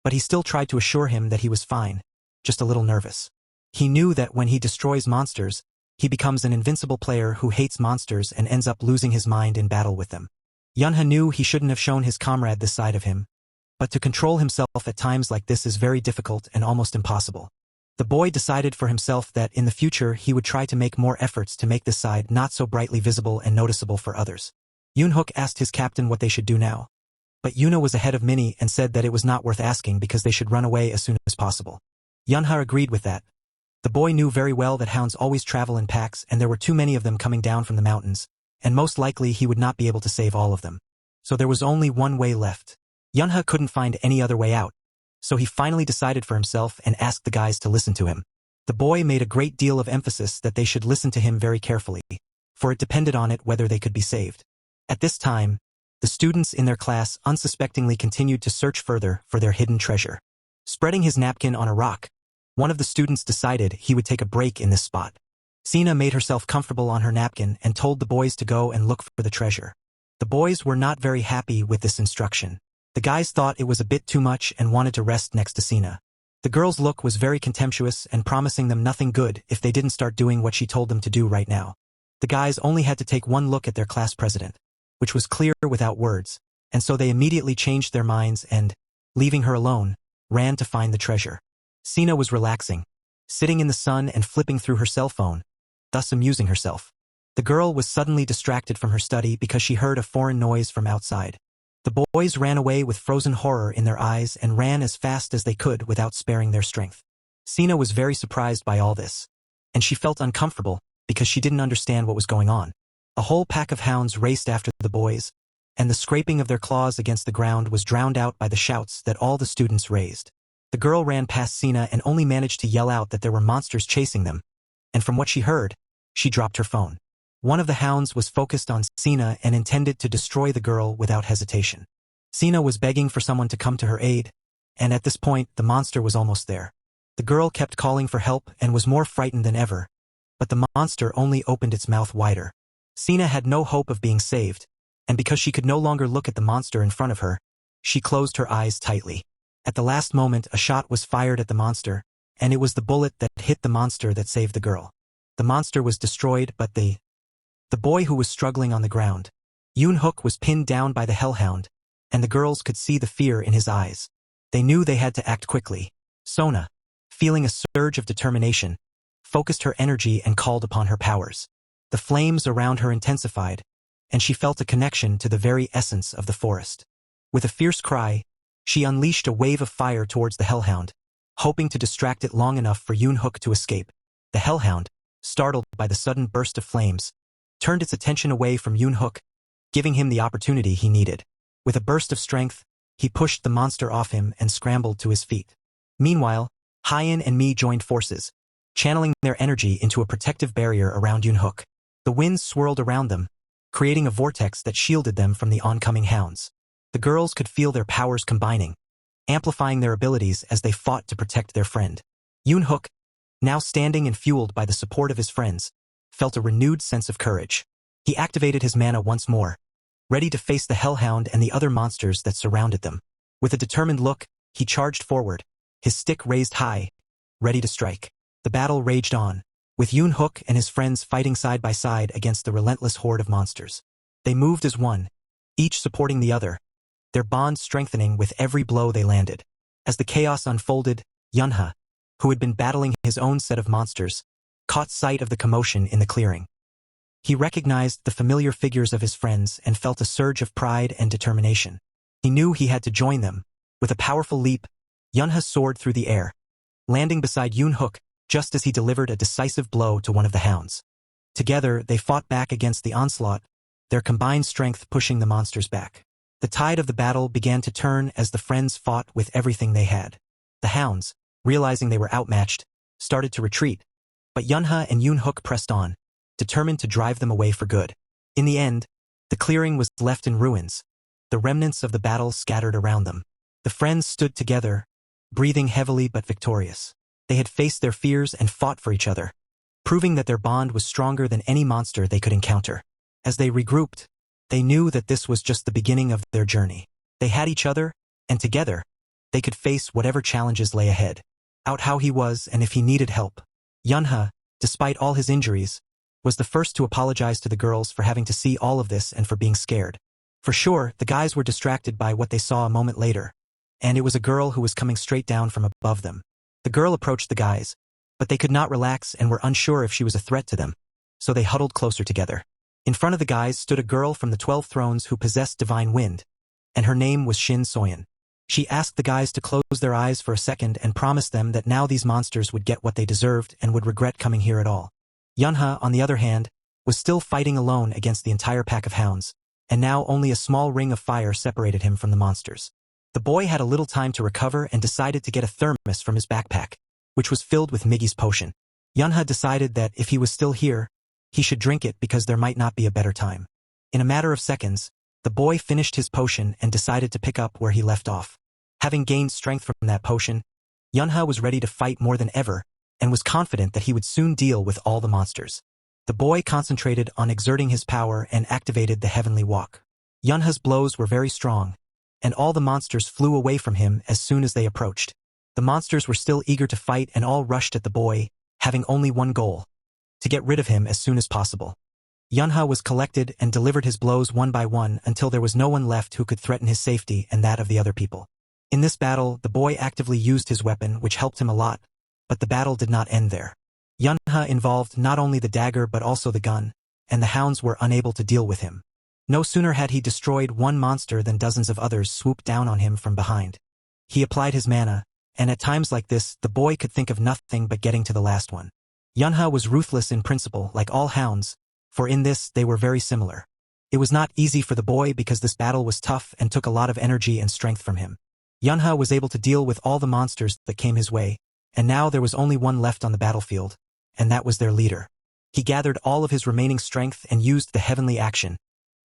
but he still tried to assure him that he was fine, just a little nervous. He knew that when he destroys monsters, he becomes an invincible player who hates monsters and ends up losing his mind in battle with them. Yunha knew he shouldn't have shown his comrade this side of him, but to control himself at times like this is very difficult and almost impossible. The boy decided for himself that in the future he would try to make more efforts to make this side not so brightly visible and noticeable for others. Yoon-hook asked his captain what they should do now, but Yuna was ahead of Minnie and said that it was not worth asking because they should run away as soon as possible. Yunha agreed with that. The boy knew very well that hounds always travel in packs and there were too many of them coming down from the mountains, and most likely he would not be able to save all of them. So there was only one way left. Yunha couldn't find any other way out, so he finally decided for himself and asked the guys to listen to him. The boy made a great deal of emphasis that they should listen to him very carefully, for it depended on it whether they could be saved. At this time, the students in their class unsuspectingly continued to search further for their hidden treasure. Spreading his napkin on a rock, one of the students decided he would take a break in this spot. Sina made herself comfortable on her napkin and told the boys to go and look for the treasure. The boys were not very happy with this instruction. The guys thought it was a bit too much and wanted to rest next to Sina. The girl's look was very contemptuous and promising them nothing good if they didn't start doing what she told them to do right now. The guys only had to take one look at their class president, which was clear without words, and so they immediately changed their minds and, leaving her alone, ran to find the treasure. Sina was relaxing, sitting in the sun and flipping through her cell phone, thus amusing herself. The girl was suddenly distracted from her study because she heard a foreign noise from outside. The boys ran away with frozen horror in their eyes and ran as fast as they could without sparing their strength. Sina was very surprised by all this, and she felt uncomfortable because she didn't understand what was going on. A whole pack of hounds raced after the boys, and the scraping of their claws against the ground was drowned out by the shouts that all the students raised. The girl ran past Sina and only managed to yell out that there were monsters chasing them, and from what she heard, she dropped her phone. One of the hounds was focused on Sina and intended to destroy the girl without hesitation. Sina was begging for someone to come to her aid, and at this point the monster was almost there. The girl kept calling for help and was more frightened than ever, but the monster only opened its mouth wider. Sina had no hope of being saved, and because she could no longer look at the monster in front of her, she closed her eyes tightly. At the last moment, a shot was fired at the monster, and it was the bullet that hit the monster that saved the girl. The monster was destroyed, but the boy who was struggling on the ground. Yoon-hook was pinned down by the hellhound, and the girls could see the fear in his eyes. They knew they had to act quickly. Sona, feeling a surge of determination, focused her energy and called upon her powers. The flames around her intensified, and she felt a connection to the very essence of the forest. With a fierce cry, she unleashed a wave of fire towards the hellhound, hoping to distract it long enough for Yoon-hook to escape. The hellhound, startled by the sudden burst of flames, turned its attention away from Yoon-hook, giving him the opportunity he needed. With a burst of strength, he pushed the monster off him and scrambled to his feet. Meanwhile, Hyen and Mi joined forces, channeling their energy into a protective barrier around Yoon-hook. The winds swirled around them, creating a vortex that shielded them from the oncoming hounds. The girls could feel their powers combining, amplifying their abilities as they fought to protect their friend. Yoon-hook, now standing and fueled by the support of his friends, felt a renewed sense of courage. He activated his mana once more, ready to face the hellhound and the other monsters that surrounded them. With a determined look, he charged forward, his stick raised high, ready to strike. The battle raged on, with Yoon-hook and his friends fighting side by side against the relentless horde of monsters. They moved as one, each supporting the other, their bond strengthening with every blow they landed. As the chaos unfolded, Yunha, who had been battling his own set of monsters, caught sight of the commotion in the clearing. He recognized the familiar figures of his friends and felt a surge of pride and determination. He knew he had to join them. With a powerful leap, Yunha soared through the air, landing beside Yoon-hook just as he delivered a decisive blow to one of the hounds. Together, they fought back against the onslaught, their combined strength pushing the monsters back. The tide of the battle began to turn as the friends fought with everything they had. The hounds, realizing they were outmatched, started to retreat, but Yunha and Yoon-hook pressed on, determined to drive them away for good. In the end, the clearing was left in ruins, the remnants of the battle scattered around them. The friends stood together, breathing heavily but victorious. They had faced their fears and fought for each other, proving that their bond was stronger than any monster they could encounter. As they regrouped, they knew that this was just the beginning of their journey. They had each other, and together, they could face whatever challenges lay ahead. Out how he was and if he needed help. Yunha, despite all his injuries, was the first to apologize to the girls for having to see all of this and for being scared. For sure, the guys were distracted by what they saw a moment later, and it was a girl who was coming straight down from above them. The girl approached the guys, but they could not relax and were unsure if she was a threat to them, so they huddled closer together. In front of the guys stood a girl from the 12 thrones who possessed divine wind, and her name was Shin Soyeon. She asked the guys to close their eyes for a second and promised them that now these monsters would get what they deserved and would regret coming here at all. Yunha, on the other hand, was still fighting alone against the entire pack of hounds, and now only a small ring of fire separated him from the monsters. The boy had a little time to recover and decided to get a thermos from his backpack, which was filled with Miggy's potion. Yunha decided that if he was still here, he should drink it because there might not be a better time. In a matter of seconds, the boy finished his potion and decided to pick up where he left off. Having gained strength from that potion, Yunha was ready to fight more than ever and was confident that he would soon deal with all the monsters. The boy concentrated on exerting his power and activated the heavenly walk. Yunha's blows were very strong, and all the monsters flew away from him as soon as they approached. The monsters were still eager to fight and all rushed at the boy, having only one goal: to get rid of him as soon as possible. Yunha was collected and delivered his blows one by one until there was no one left who could threaten his safety and that of the other people. In this battle, the boy actively used his weapon, which helped him a lot, but the battle did not end there. Yunha involved not only the dagger but also the gun, and the hounds were unable to deal with him. No sooner had he destroyed one monster than dozens of others swooped down on him from behind. He applied his mana, and at times like this, the boy could think of nothing but getting to the last one. Yunha was ruthless in principle, like all hounds, for in this they were very similar. It was not easy for the boy because this battle was tough and took a lot of energy and strength from him. Yunha was able to deal with all the monsters that came his way, and now there was only one left on the battlefield, and that was their leader. He gathered all of his remaining strength and used the heavenly action,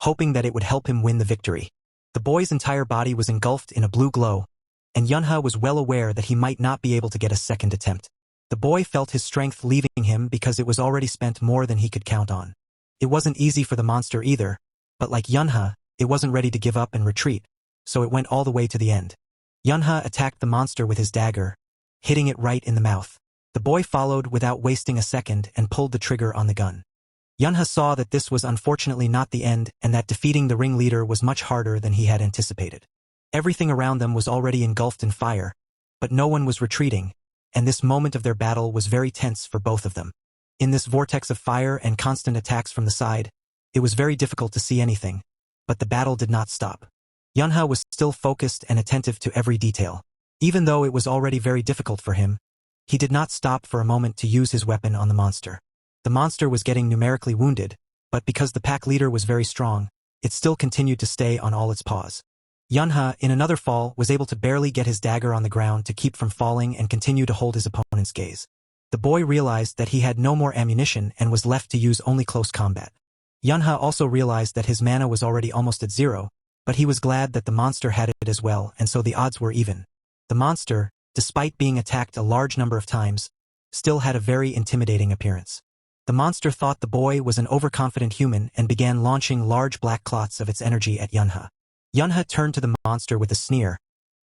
hoping that it would help him win the victory. The boy's entire body was engulfed in a blue glow, and Yunha was well aware that he might not be able to get a second attempt. The boy felt his strength leaving him because it was already spent more than he could count on. It wasn't easy for the monster either, but like Yunha, it wasn't ready to give up and retreat, so it went all the way to the end. Yunha attacked the monster with his dagger, hitting it right in the mouth. The boy followed without wasting a second and pulled the trigger on the gun. Yunha saw that this was unfortunately not the end and that defeating the ringleader was much harder than he had anticipated. Everything around them was already engulfed in fire, but no one was retreating, and this moment of their battle was very tense for both of them. In this vortex of fire and constant attacks from the side, it was very difficult to see anything, but the battle did not stop. Yunha was still focused and attentive to every detail. Even though it was already very difficult for him, he did not stop for a moment to use his weapon on the monster. The monster was getting numerically wounded, but because the pack leader was very strong, it still continued to stay on all its paws. Yunha, in another fall, was able to barely get his dagger on the ground to keep from falling and continue to hold his opponent's gaze. The boy realized that he had no more ammunition and was left to use only close combat. Yunha also realized that his mana was already almost at zero, but he was glad that the monster had it as well, and so the odds were even. The monster, despite being attacked a large number of times, still had a very intimidating appearance. The monster thought the boy was an overconfident human and began launching large black clots of its energy at Yunha. Yunha turned to the monster with a sneer,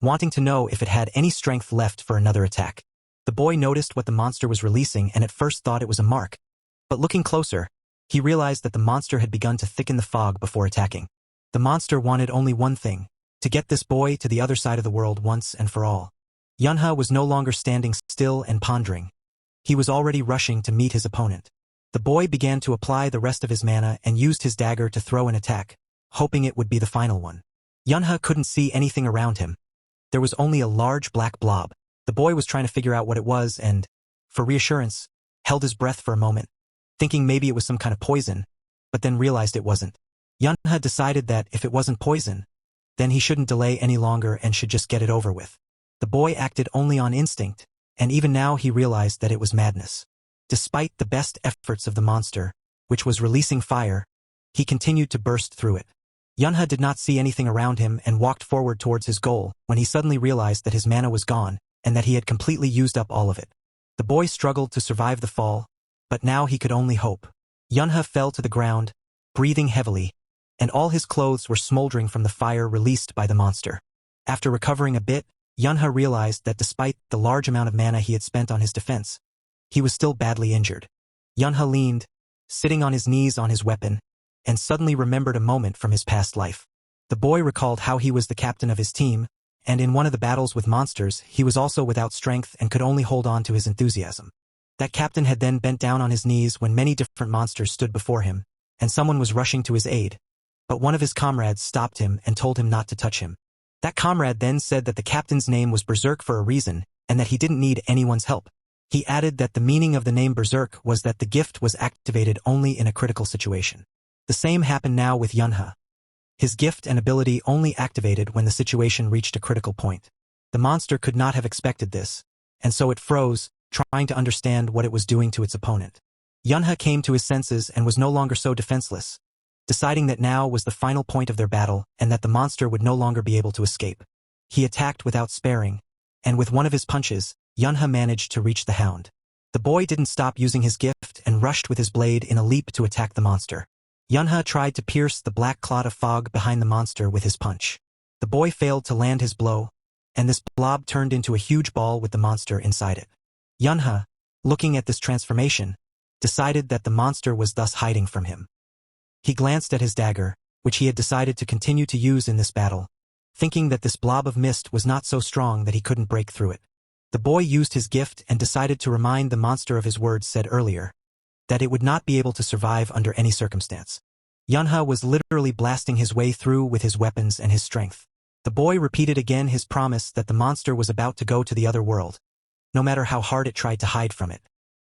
wanting to know if it had any strength left for another attack. The boy noticed what the monster was releasing and at first thought it was a mark, but looking closer, he realized that the monster had begun to thicken the fog before attacking. The monster wanted only one thing: to get this boy to the other side of the world once and for all. Yunha was no longer standing still and pondering. He was already rushing to meet his opponent. The boy began to apply the rest of his mana and used his dagger to throw an attack, hoping it would be the final one. Yunha couldn't see anything around him. There was only a large black blob. The boy was trying to figure out what it was and, for reassurance, held his breath for a moment, thinking maybe it was some kind of poison, but then realized it wasn't. Yunha decided that if it wasn't poison, then he shouldn't delay any longer and should just get it over with. The boy acted only on instinct, and even now he realized that it was madness. Despite the best efforts of the monster, which was releasing fire, he continued to burst through it. Yunha did not see anything around him and walked forward towards his goal when he suddenly realized that his mana was gone and that he had completely used up all of it. The boy struggled to survive the fall, but now he could only hope. Yunha fell to the ground, breathing heavily, and all his clothes were smoldering from the fire released by the monster. After recovering a bit, Yunha realized that despite the large amount of mana he had spent on his defense, he was still badly injured. Yunha leaned, sitting on his knees on his weapon, and suddenly remembered a moment from his past life. The boy recalled how he was the captain of his team, and in one of the battles with monsters he was also without strength and could only hold on to his enthusiasm. That captain had then bent down on his knees when many different monsters stood before him, and someone was rushing to his aid, but one of his comrades stopped him and told him not to touch him. That comrade then said that the captain's name was Berserk for a reason, and that he didn't need anyone's help. He added that the meaning of the name Berserk was that the gift was activated only in a critical situation. The same happened now with Yunha. His gift and ability only activated when the situation reached a critical point. The monster could not have expected this, and so it froze, trying to understand what it was doing to its opponent. Yunha came to his senses and was no longer so defenseless, deciding that now was the final point of their battle and that the monster would no longer be able to escape. He attacked without sparing, and with one of his punches, Yunha managed to reach the hound. The boy didn't stop using his gift and rushed with his blade in a leap to attack the monster. Yunha tried to pierce the black clot of fog behind the monster with his punch. The boy failed to land his blow, and this blob turned into a huge ball with the monster inside it. Yunha, looking at this transformation, decided that the monster was thus hiding from him. He glanced at his dagger, which he had decided to continue to use in this battle, thinking that this blob of mist was not so strong that he couldn't break through it. The boy used his gift and decided to remind the monster of his words said earlier, that it would not be able to survive under any circumstance. Yunha was literally blasting his way through with his weapons and his strength. The boy repeated again his promise that the monster was about to go to the other world, no matter how hard it tried to hide from it.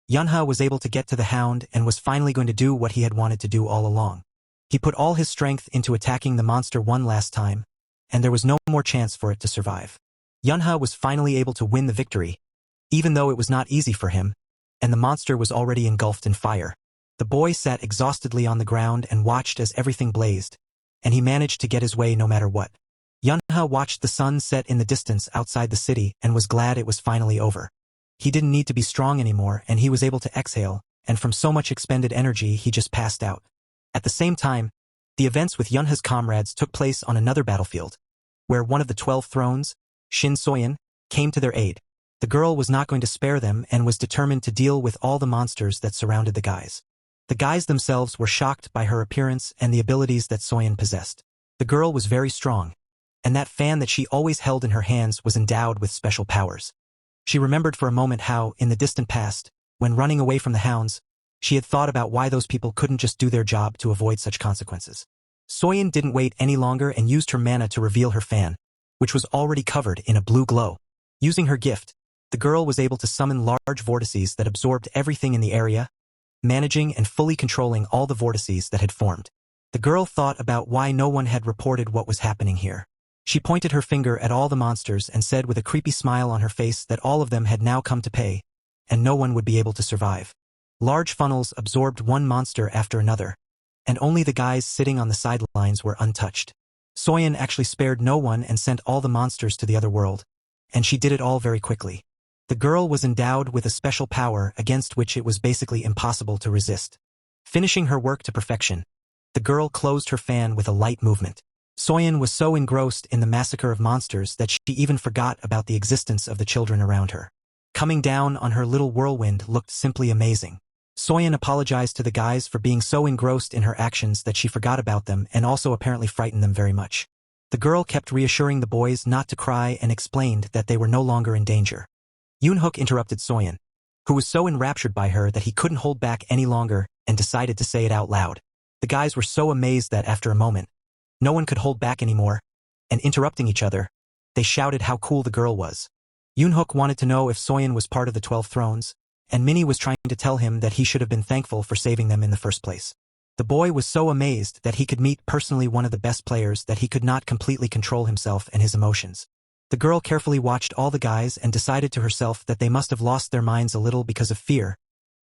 Yunha was able to get to the hound and was finally going to do what he had wanted to do all along. He put all his strength into attacking the monster one last time, and there was no more chance for it to survive. Yunha was finally able to win the victory, even though it was not easy for him, and the monster was already engulfed in fire. The boy sat exhaustedly on the ground and watched as everything blazed, and he managed to get his way no matter what. Yunha watched the sun set in the distance outside the city and was glad it was finally over. He didn't need to be strong anymore and he was able to exhale, and from so much expended energy he just passed out. At the same time, the events with Yunha's comrades took place on another battlefield, where one of the 12 thrones, Shin Soyeon, came to their aid. The girl was not going to spare them and was determined to deal with all the monsters that surrounded the guys. The guys themselves were shocked by her appearance and the abilities that Soyeon possessed. The girl was very strong, and that fan that she always held in her hands was endowed with special powers. She remembered for a moment how, in the distant past, when running away from the hounds, she had thought about why those people couldn't just do their job to avoid such consequences. Soyeon didn't wait any longer and used her mana to reveal her fan, which was already covered in a blue glow. Using her gift, the girl was able to summon large vortices that absorbed everything in the area, managing and fully controlling all the vortices that had formed. The girl thought about why no one had reported what was happening here. She pointed her finger at all the monsters and said with a creepy smile on her face that all of them had now come to pay, and no one would be able to survive. Large funnels absorbed one monster after another, and only the guys sitting on the sidelines were untouched. Soyeon actually spared no one and sent all the monsters to the other world, and she did it all very quickly. The girl was endowed with a special power against which it was basically impossible to resist. Finishing her work to perfection, the girl closed her fan with a light movement. Soyeon was so engrossed in the massacre of monsters that she even forgot about the existence of the children around her. Coming down on her little whirlwind looked simply amazing. Soyeon apologized to the guys for being so engrossed in her actions that she forgot about them and also apparently frightened them very much. The girl kept reassuring the boys not to cry and explained that they were no longer in danger. Yoonhook interrupted Soyeon, who was so enraptured by her that he couldn't hold back any longer and decided to say it out loud. The guys were so amazed that after a moment, no one could hold back anymore, and interrupting each other, they shouted how cool the girl was. Yoonhook wanted to know if Soyeon was part of the 12 thrones, and Minnie was trying to tell him that he should have been thankful for saving them in the first place. The boy was so amazed that he could meet personally one of the best players that he could not completely control himself and his emotions. The girl carefully watched all the guys and decided to herself that they must have lost their minds a little because of fear,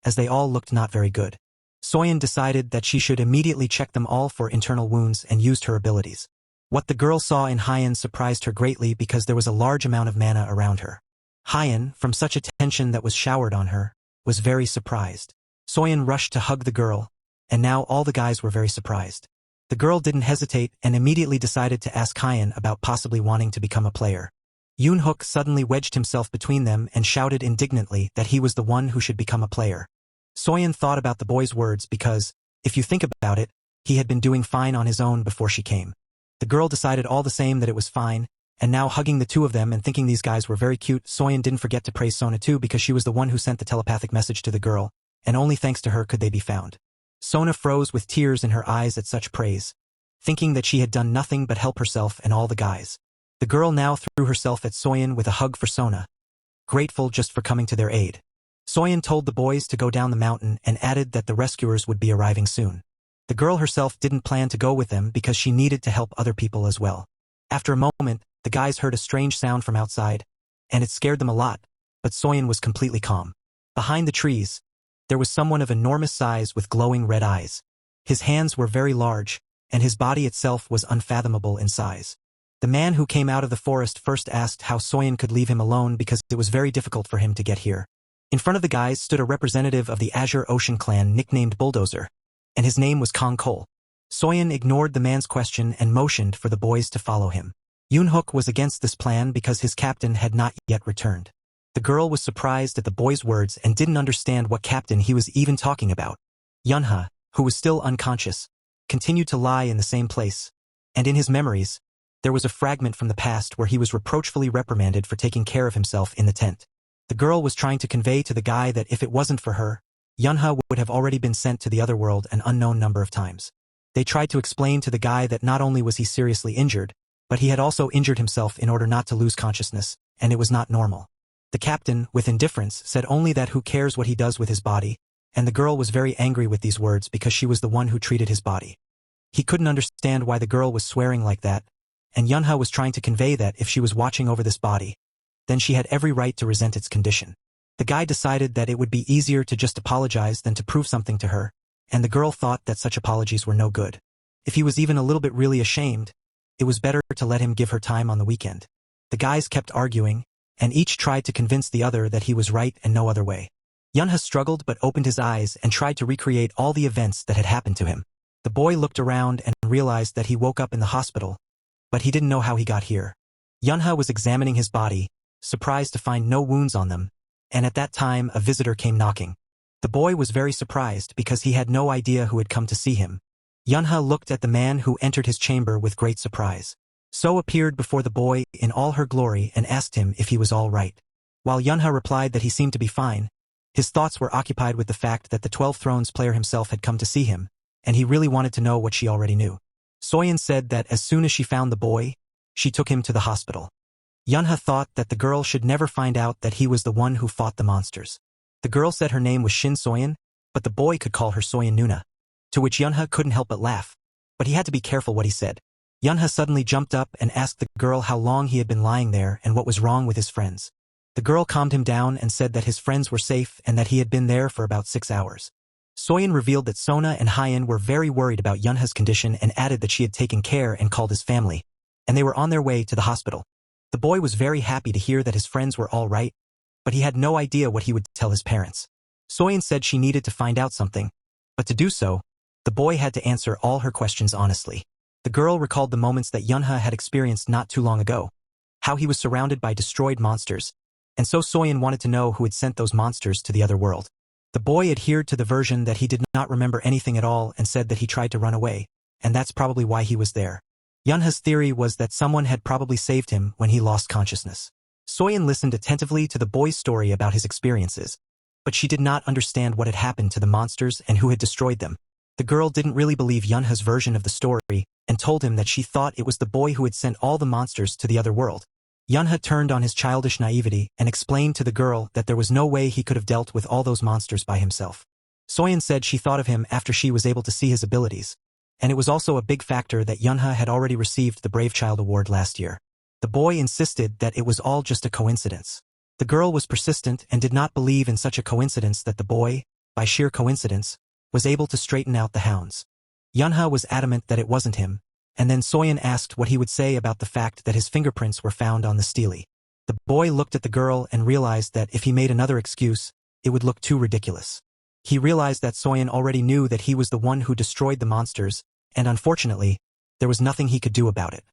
as they all looked not very good. Soyeon decided that she should immediately check them all for internal wounds and used her abilities. What the girl saw in Hyeon surprised her greatly because there was a large amount of mana around her. Hyeon, from such attention that was showered on her, was very surprised. Soyeon rushed to hug the girl, and now all the guys were very surprised. The girl didn't hesitate and immediately decided to ask Hyeon about possibly wanting to become a player. Yoonhook suddenly wedged himself between them and shouted indignantly that he was the one who should become a player. Soyeon thought about the boy's words because, if you think about it, he had been doing fine on his own before she came. The girl decided all the same that it was fine, and now hugging the two of them and thinking these guys were very cute, Soyeon didn't forget to praise Sona too because she was the one who sent the telepathic message to the girl, and only thanks to her could they be found. Sona froze with tears in her eyes at such praise, thinking that she had done nothing but help herself and all the guys. The girl now threw herself at Soyeon with a hug for Sona, grateful just for coming to their aid. Soyeon told the boys to go down the mountain and added that the rescuers would be arriving soon. The girl herself didn't plan to go with them because she needed to help other people as well. After a moment, the guys heard a strange sound from outside, and it scared them a lot, but Soyeon was completely calm. Behind the trees, there was someone of enormous size with glowing red eyes. His hands were very large, and his body itself was unfathomable in size. The man who came out of the forest first asked how Soyeon could leave him alone because it was very difficult for him to get here. In front of the guys stood a representative of the Azure Ocean clan nicknamed Bulldozer, and his name was Kong Cole. Soyeon ignored the man's question and motioned for the boys to follow him. Yoonhook was against this plan because his captain had not yet returned. The girl was surprised at the boy's words and didn't understand what captain he was even talking about. Yunha, who was still unconscious, continued to lie in the same place, and in his memories, there was a fragment from the past where he was reproachfully reprimanded for taking care of himself in the tent. The girl was trying to convey to the guy that if it wasn't for her, Yunha would have already been sent to the other world an unknown number of times. They tried to explain to the guy that not only was he seriously injured, but he had also injured himself in order not to lose consciousness, and it was not normal. The captain, with indifference, said only that who cares what he does with his body, and the girl was very angry with these words because she was the one who treated his body. He couldn't understand why the girl was swearing like that, and Yunha was trying to convey that if she was watching over this body, then she had every right to resent its condition. The guy decided that it would be easier to just apologize than to prove something to her, and the girl thought that such apologies were no good. If he was even a little bit really ashamed, it was better to let him give her time on the weekend. The guys kept arguing, and each tried to convince the other that he was right and no other way. Yunha struggled but opened his eyes and tried to recreate all the events that had happened to him. The boy looked around and realized that he woke up in the hospital, but he didn't know how he got here. Yunha was examining his body, surprised to find no wounds on them, and at that time a visitor came knocking. The boy was very surprised because he had no idea who had come to see him. Yunha looked at the man who entered his chamber with great surprise. So appeared before the boy in all her glory and asked him if he was all right. While Yunha replied that he seemed to be fine, his thoughts were occupied with the fact that the 12 Thrones player himself had come to see him, and he really wanted to know what she already knew. Soyeon said that as soon as she found the boy, she took him to the hospital. Yunha thought that the girl should never find out that he was the one who fought the monsters. The girl said her name was Shin Soyeon, but the boy could call her Soyeon Nuna, to which Yunha couldn't help but laugh. But he had to be careful what he said. Yunha suddenly jumped up and asked the girl how long he had been lying there and what was wrong with his friends. The girl calmed him down and said that his friends were safe and that he had been there for about 6 hours. Soyeon revealed that Sona and Hyeon were very worried about Yunha's condition and added that she had taken care and called his family, and they were on their way to the hospital. The boy was very happy to hear that his friends were all right, but he had no idea what he would tell his parents. Soyeon said she needed to find out something, but to do so, the boy had to answer all her questions honestly. The girl recalled the moments that Yunha had experienced not too long ago, how he was surrounded by destroyed monsters, and so Soyeon wanted to know who had sent those monsters to the other world. The boy adhered to the version that he did not remember anything at all and said that he tried to run away, and that's probably why he was there. Yunha's theory was that someone had probably saved him when he lost consciousness. Soyeon listened attentively to the boy's story about his experiences, but she did not understand what had happened to the monsters and who had destroyed them. The girl didn't really believe Yunha's version of the story and told him that she thought it was the boy who had sent all the monsters to the other world. Yunha turned on his childish naivety and explained to the girl that there was no way he could have dealt with all those monsters by himself. Soyeon said she thought of him after she was able to see his abilities, and it was also a big factor that Yunha had already received the Brave Child Award last year. The boy insisted that it was all just a coincidence. The girl was persistent and did not believe in such a coincidence that the boy, by sheer coincidence, was able to straighten out the hounds. Yunha was adamant that it wasn't him, and then Soyeon asked what he would say about the fact that his fingerprints were found on the stele. The boy looked at the girl and realized that if he made another excuse, it would look too ridiculous. He realized that Soyeon already knew that he was the one who destroyed the monsters, and unfortunately, there was nothing he could do about it.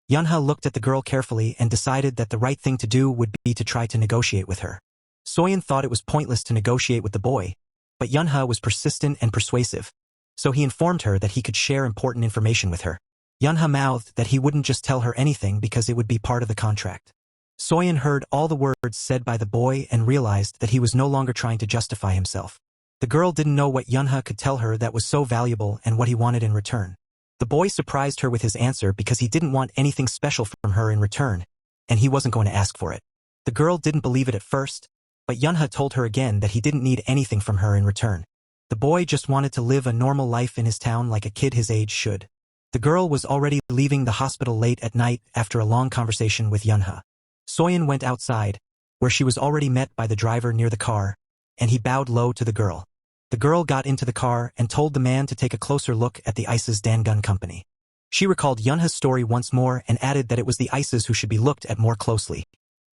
Yunha looked at the girl carefully and decided that the right thing to do would be to try to negotiate with her. Soyeon thought it was pointless to negotiate with the boy, but Yunha was persistent and persuasive, so he informed her that he could share important information with her. Yunha mouthed that he wouldn't just tell her anything because it would be part of the contract. Soyeon heard all the words said by the boy and realized that he was no longer trying to justify himself. The girl didn't know what Yunha could tell her that was so valuable and what he wanted in return. The boy surprised her with his answer because he didn't want anything special from her in return, and he wasn't going to ask for it. The girl didn't believe it at first, but Yunha told her again that he didn't need anything from her in return. The boy just wanted to live a normal life in his town like a kid his age should. The girl was already leaving the hospital late at night after a long conversation with Yunha. Soyeon went outside, where she was already met by the driver near the car, and he bowed low to the girl. The girl got into the car and told the man to take a closer look at the ICE's Dangun company. She recalled Yunha's story once more and added that it was the ICE's who should be looked at more closely,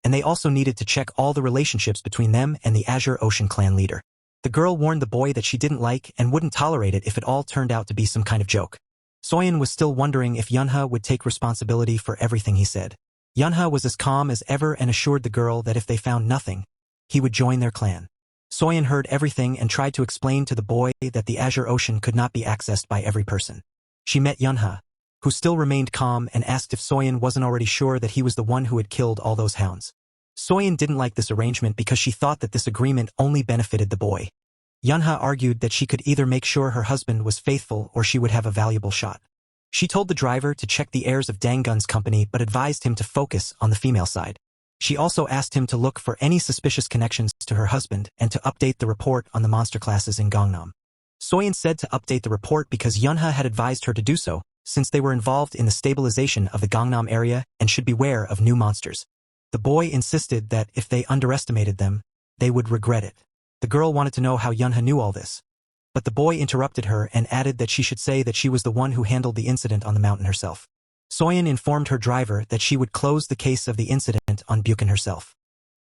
and they also needed to check all the relationships between them and the Azure Ocean clan leader. The girl warned the boy that she didn't like and wouldn't tolerate it if it all turned out to be some kind of joke. Soyeon was still wondering if Yunha would take responsibility for everything he said. Yunha was as calm as ever and assured the girl that if they found nothing, he would join their clan. Soyeon heard everything and tried to explain to the boy that the Azure Ocean could not be accessed by every person. She met Yunha, who still remained calm, and asked if Soyeon wasn't already sure that he was the one who had killed all those hounds. Soyeon didn't like this arrangement because she thought that this agreement only benefited the boy. Yunha argued that she could either make sure her husband was faithful or she would have a valuable shot. She told the driver to check the heirs of Dangun's company but advised him to focus on the female side. She also asked him to look for any suspicious connections to her husband and to update the report on the monster classes in Gangnam. Soyeon said to update the report because Yunha had advised her to do so, since they were involved in the stabilization of the Gangnam area and should beware of new monsters. The boy insisted that if they underestimated them, they would regret it. The girl wanted to know how Yunha knew all this, but the boy interrupted her and added that she should say that she was the one who handled the incident on the mountain herself. Soyeon informed her driver that she would close the case of the incident on Buchan herself.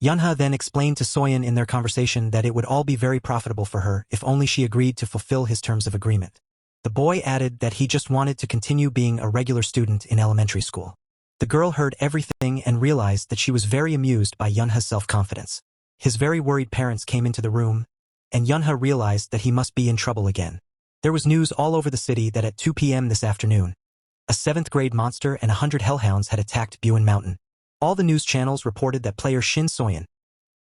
Yunha then explained to Soyeon in their conversation that it would all be very profitable for her if only she agreed to fulfill his terms of agreement. The boy added that he just wanted to continue being a regular student in elementary school. The girl heard everything and realized that she was very amused by Yunha's self-confidence. His very worried parents came into the room, and Yunha realized that he must be in trouble again. There was news all over the city that at 2 p.m. this afternoon, a 7th-grade monster and 100 hellhounds had attacked Buin Mountain. All the news channels reported that player Shin Soyeon,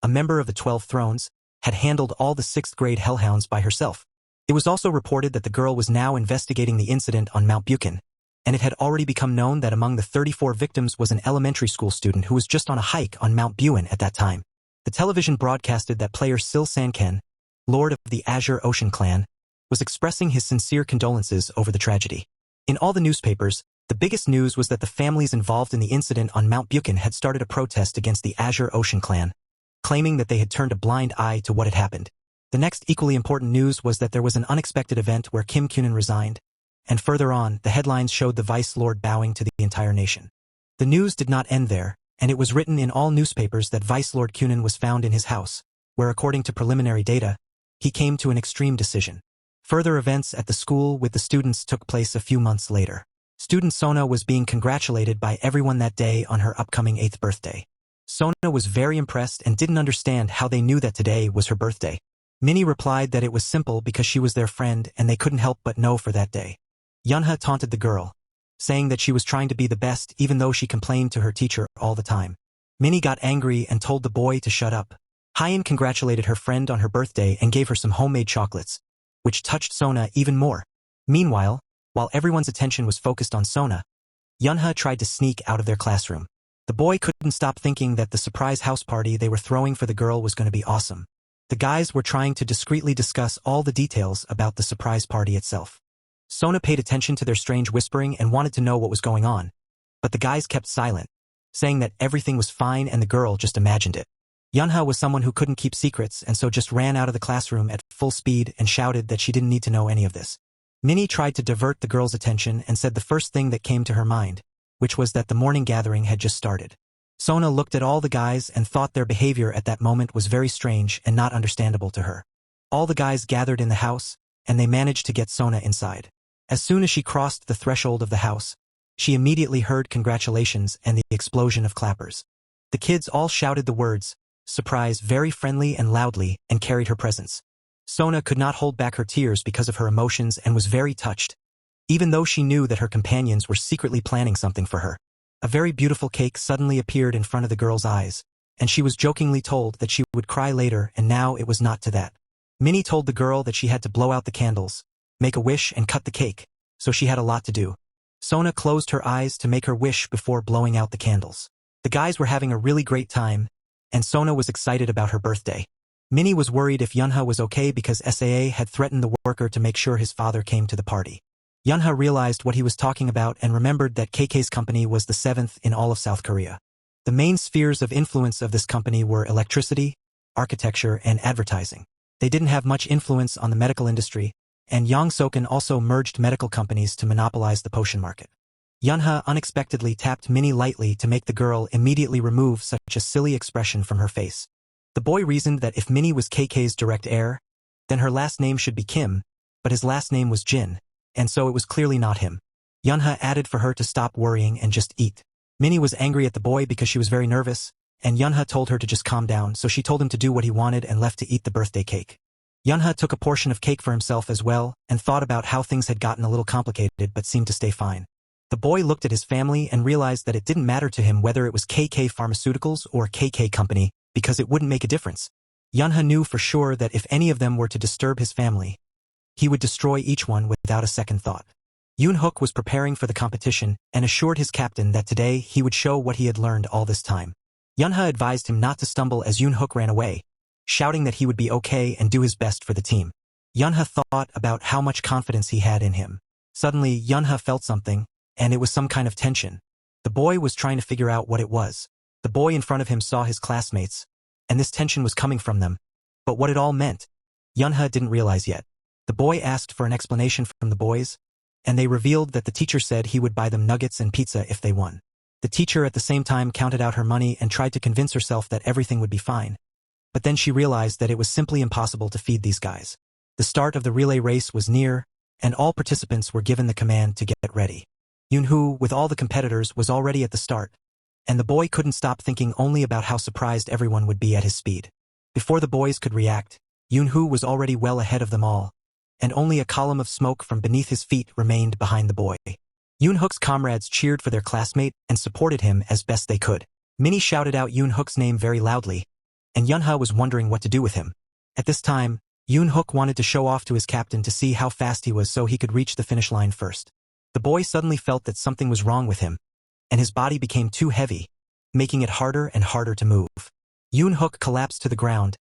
a member of the 12 Thrones, had handled all the 6th-grade hellhounds by herself. It was also reported that the girl was now investigating the incident on Mount Buchan, and it had already become known that among the 34 victims was an elementary school student who was just on a hike on Mount Buin at that time. The television broadcasted that player Sil Sanken, lord of the Azure Ocean clan, was expressing his sincere condolences over the tragedy. In all the newspapers, the biggest news was that the families involved in the incident on Mount Buchan had started a protest against the Azure Ocean clan, claiming that they had turned a blind eye to what had happened. The next equally important news was that there was an unexpected event where Kim Kunin resigned, and further on, the headlines showed the Vice Lord bowing to the entire nation. The news did not end there, and it was written in all newspapers that Vice Lord Kunin was found in his house, where according to preliminary data, he came to an extreme decision. Further events at the school with the students took place a few months later. Student Sona was being congratulated by everyone that day on her upcoming 8th birthday. Sona was very impressed and didn't understand how they knew that today was her birthday. Minnie replied that it was simple because she was their friend and they couldn't help but know for that day. Yunha taunted the girl, saying that she was trying to be the best even though she complained to her teacher all the time. Minnie got angry and told the boy to shut up. Hyeon congratulated her friend on her birthday and gave her some homemade chocolates, which touched Sona even more. Meanwhile, while everyone's attention was focused on Sona, Yunha tried to sneak out of their classroom. The boy couldn't stop thinking that the surprise house party they were throwing for the girl was going to be awesome. The guys were trying to discreetly discuss all the details about the surprise party itself. Sona paid attention to their strange whispering and wanted to know what was going on, but the guys kept silent, saying that everything was fine and the girl just imagined it. Yunha was someone who couldn't keep secrets and so just ran out of the classroom at full speed and shouted that she didn't need to know any of this. Minnie tried to divert the girl's attention and said the first thing that came to her mind, which was that the morning gathering had just started. Sona looked at all the guys and thought their behavior at that moment was very strange and not understandable to her. All the guys gathered in the house, and they managed to get Sona inside. As soon as she crossed the threshold of the house, she immediately heard congratulations and the explosion of clappers. The kids all shouted the words, "Surprise," very friendly and loudly, and carried her presents. Sona could not hold back her tears because of her emotions and was very touched, even though she knew that her companions were secretly planning something for her. A very beautiful cake suddenly appeared in front of the girl's eyes, and she was jokingly told that she would cry later, and now it was not to that. Minnie told the girl that she had to blow out the candles, make a wish and cut the cake, so she had a lot to do. Sona closed her eyes to make her wish before blowing out the candles. The guys were having a really great time, and Sona was excited about her birthday. Minnie was worried if Yunha was okay because SAA had threatened the worker to make sure his father came to the party. Yunha realized what he was talking about and remembered that KK's company was the 7th in all of South Korea. The main spheres of influence of this company were electricity, architecture, and advertising. They didn't have much influence on the medical industry, and Yongsoken also merged medical companies to monopolize the potion market. Yunha unexpectedly tapped Minnie lightly to make the girl immediately remove such a silly expression from her face. The boy reasoned that if Minnie was KK's direct heir, then her last name should be Kim, but his last name was Jin, and so it was clearly not him. Yunha added for her to stop worrying and just eat. Minnie was angry at the boy because she was very nervous, and Yunha told her to just calm down, so she told him to do what he wanted and left to eat the birthday cake. Yunha took a portion of cake for himself as well and thought about how things had gotten a little complicated but seemed to stay fine. The boy looked at his family and realized that it didn't matter to him whether it was KK Pharmaceuticals or KK Company, because it wouldn't make a difference. Yunha knew for sure that if any of them were to disturb his family, he would destroy each one without a second thought. Yoon-hook was preparing for the competition and assured his captain that today he would show what he had learned all this time. Yunha advised him not to stumble as Yoon-hook ran away, shouting that he would be okay and do his best for the team. Yunha thought about how much confidence he had in him. Suddenly, Yunha felt something, and it was some kind of tension. The boy was trying to figure out what it was. The boy in front of him saw his classmates, and this tension was coming from them. But what it all meant, Yunha didn't realize yet. The boy asked for an explanation from the boys, and they revealed that the teacher said he would buy them nuggets and pizza if they won. The teacher at the same time counted out her money and tried to convince herself that everything would be fine. But then she realized that it was simply impossible to feed these guys. The start of the relay race was near, and all participants were given the command to get ready. Yoon-hoo, with all the competitors, was already at the start, and the boy couldn't stop thinking only about how surprised everyone would be at his speed. Before the boys could react, Yoon-hoo was already well ahead of them all, and only a column of smoke from beneath his feet remained behind the boy. Yoon-hook's comrades cheered for their classmate and supported him as best they could. Minnie shouted out Yoon-hook's name very loudly, and Yun-ha was wondering what to do with him. At this time, Yoon-hook wanted to show off to his captain to see how fast he was so he could reach the finish line first. The boy suddenly felt that something was wrong with him, and his body became too heavy, making it harder and harder to move. Yoon-hook collapsed to the ground,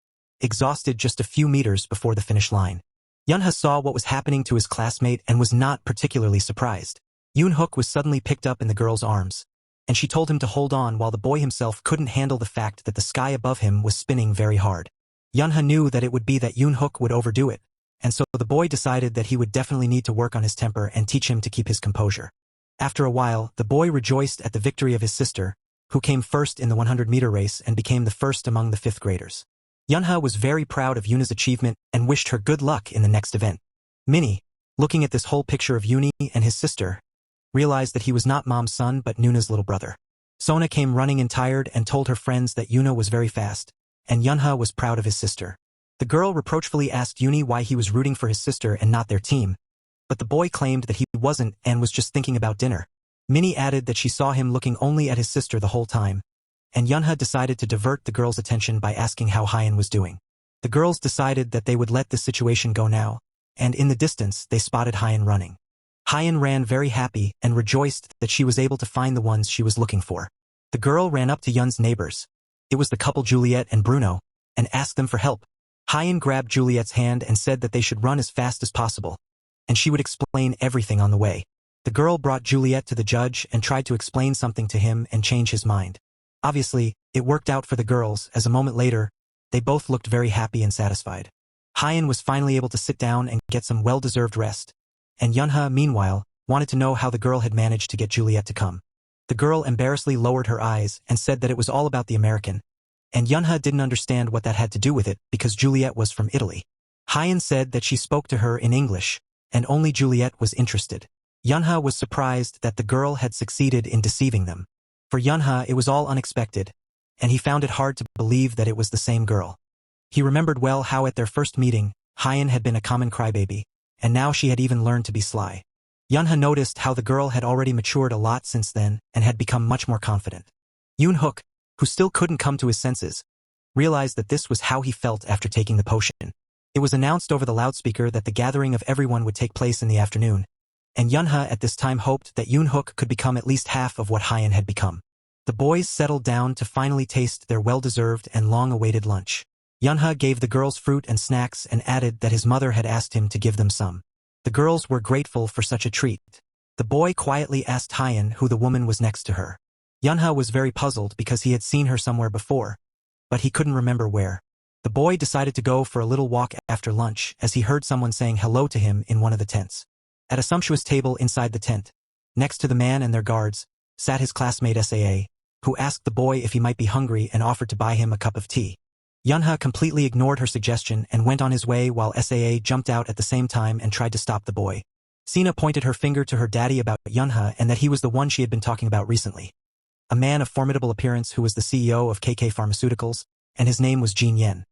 exhausted just a few meters before the finish line. Yun-ha saw what was happening to his classmate and was not particularly surprised. Yoon-hook was suddenly picked up in the girl's arms, and she told him to hold on while the boy himself couldn't handle the fact that the sky above him was spinning very hard. Yun-ha knew that it would be that Yoon-hook would overdo it, and so the boy decided that he would definitely need to work on his temper and teach him to keep his composure. After a while, the boy rejoiced at the victory of his sister, who came first in the 100-meter race and became the first among the 5th graders. Yun-ha was very proud of Yuna's achievement and wished her good luck in the next event. Minnie, looking at this whole picture of Yuni and his sister, realized that he was not Mom's son but Nuna's little brother. Sona came running in tired and told her friends that Yuna was very fast, and Yun-ha was proud of his sister. The girl reproachfully asked Yuni why he was rooting for his sister and not their team, but the boy claimed that he wasn't and was just thinking about dinner. Minnie added that she saw him looking only at his sister the whole time, and Yun-ha decided to divert the girls' attention by asking how Hyeon was doing. The girls decided that they would let this situation go now, and in the distance they spotted Hyeon running. Hyeon ran very happy and rejoiced that she was able to find the ones she was looking for. The girl ran up to Yun's neighbors. It was the couple Juliet and Bruno, and asked them for help. Hyeon grabbed Juliet's hand and said that they should run as fast as possible, and she would explain everything on the way. The girl brought Juliet to the judge and tried to explain something to him and change his mind. Obviously, it worked out for the girls, as a moment later, they both looked very happy and satisfied. Hyeon was finally able to sit down and get some well-deserved rest, and Yun-ha, meanwhile, wanted to know how the girl had managed to get Juliet to come. The girl embarrassedly lowered her eyes and said that it was all about the American, and Yun-ha didn't understand what that had to do with it because Juliet was from Italy. Hyeon said that she spoke to her in English, and only Juliet was interested. Yun-ha was surprised that the girl had succeeded in deceiving them. For Yun-ha, it was all unexpected, and he found it hard to believe that it was the same girl. He remembered well how at their first meeting, Hyeon had been a common crybaby, and now she had even learned to be sly. Yun-ha noticed how the girl had already matured a lot since then and had become much more confident. Yoon-hook, who still couldn't come to his senses, realized that this was how he felt after taking the potion. It was announced over the loudspeaker that the gathering of everyone would take place in the afternoon, and Yun-ha at this time hoped that Yoon-hook could become at least half of what Hyeon had become. The boys settled down to finally taste their well-deserved and long-awaited lunch. Yun-ha gave the girls fruit and snacks and added that his mother had asked him to give them some. The girls were grateful for such a treat. The boy quietly asked Hyeon who the woman was next to her. Yun-ha was very puzzled because he had seen her somewhere before, but he couldn't remember where. The boy decided to go for a little walk after lunch as he heard someone saying hello to him in one of the tents. At a sumptuous table inside the tent, next to the man and their guards, sat his classmate Saa, who asked the boy if he might be hungry and offered to buy him a cup of tea. Yun-ha completely ignored her suggestion and went on his way while Saa jumped out at the same time and tried to stop the boy. Sina pointed her finger to her daddy about Yun-ha and that he was the one she had been talking about recently. A man of formidable appearance who was the CEO of KK Pharmaceuticals, and his name was Jin Yen.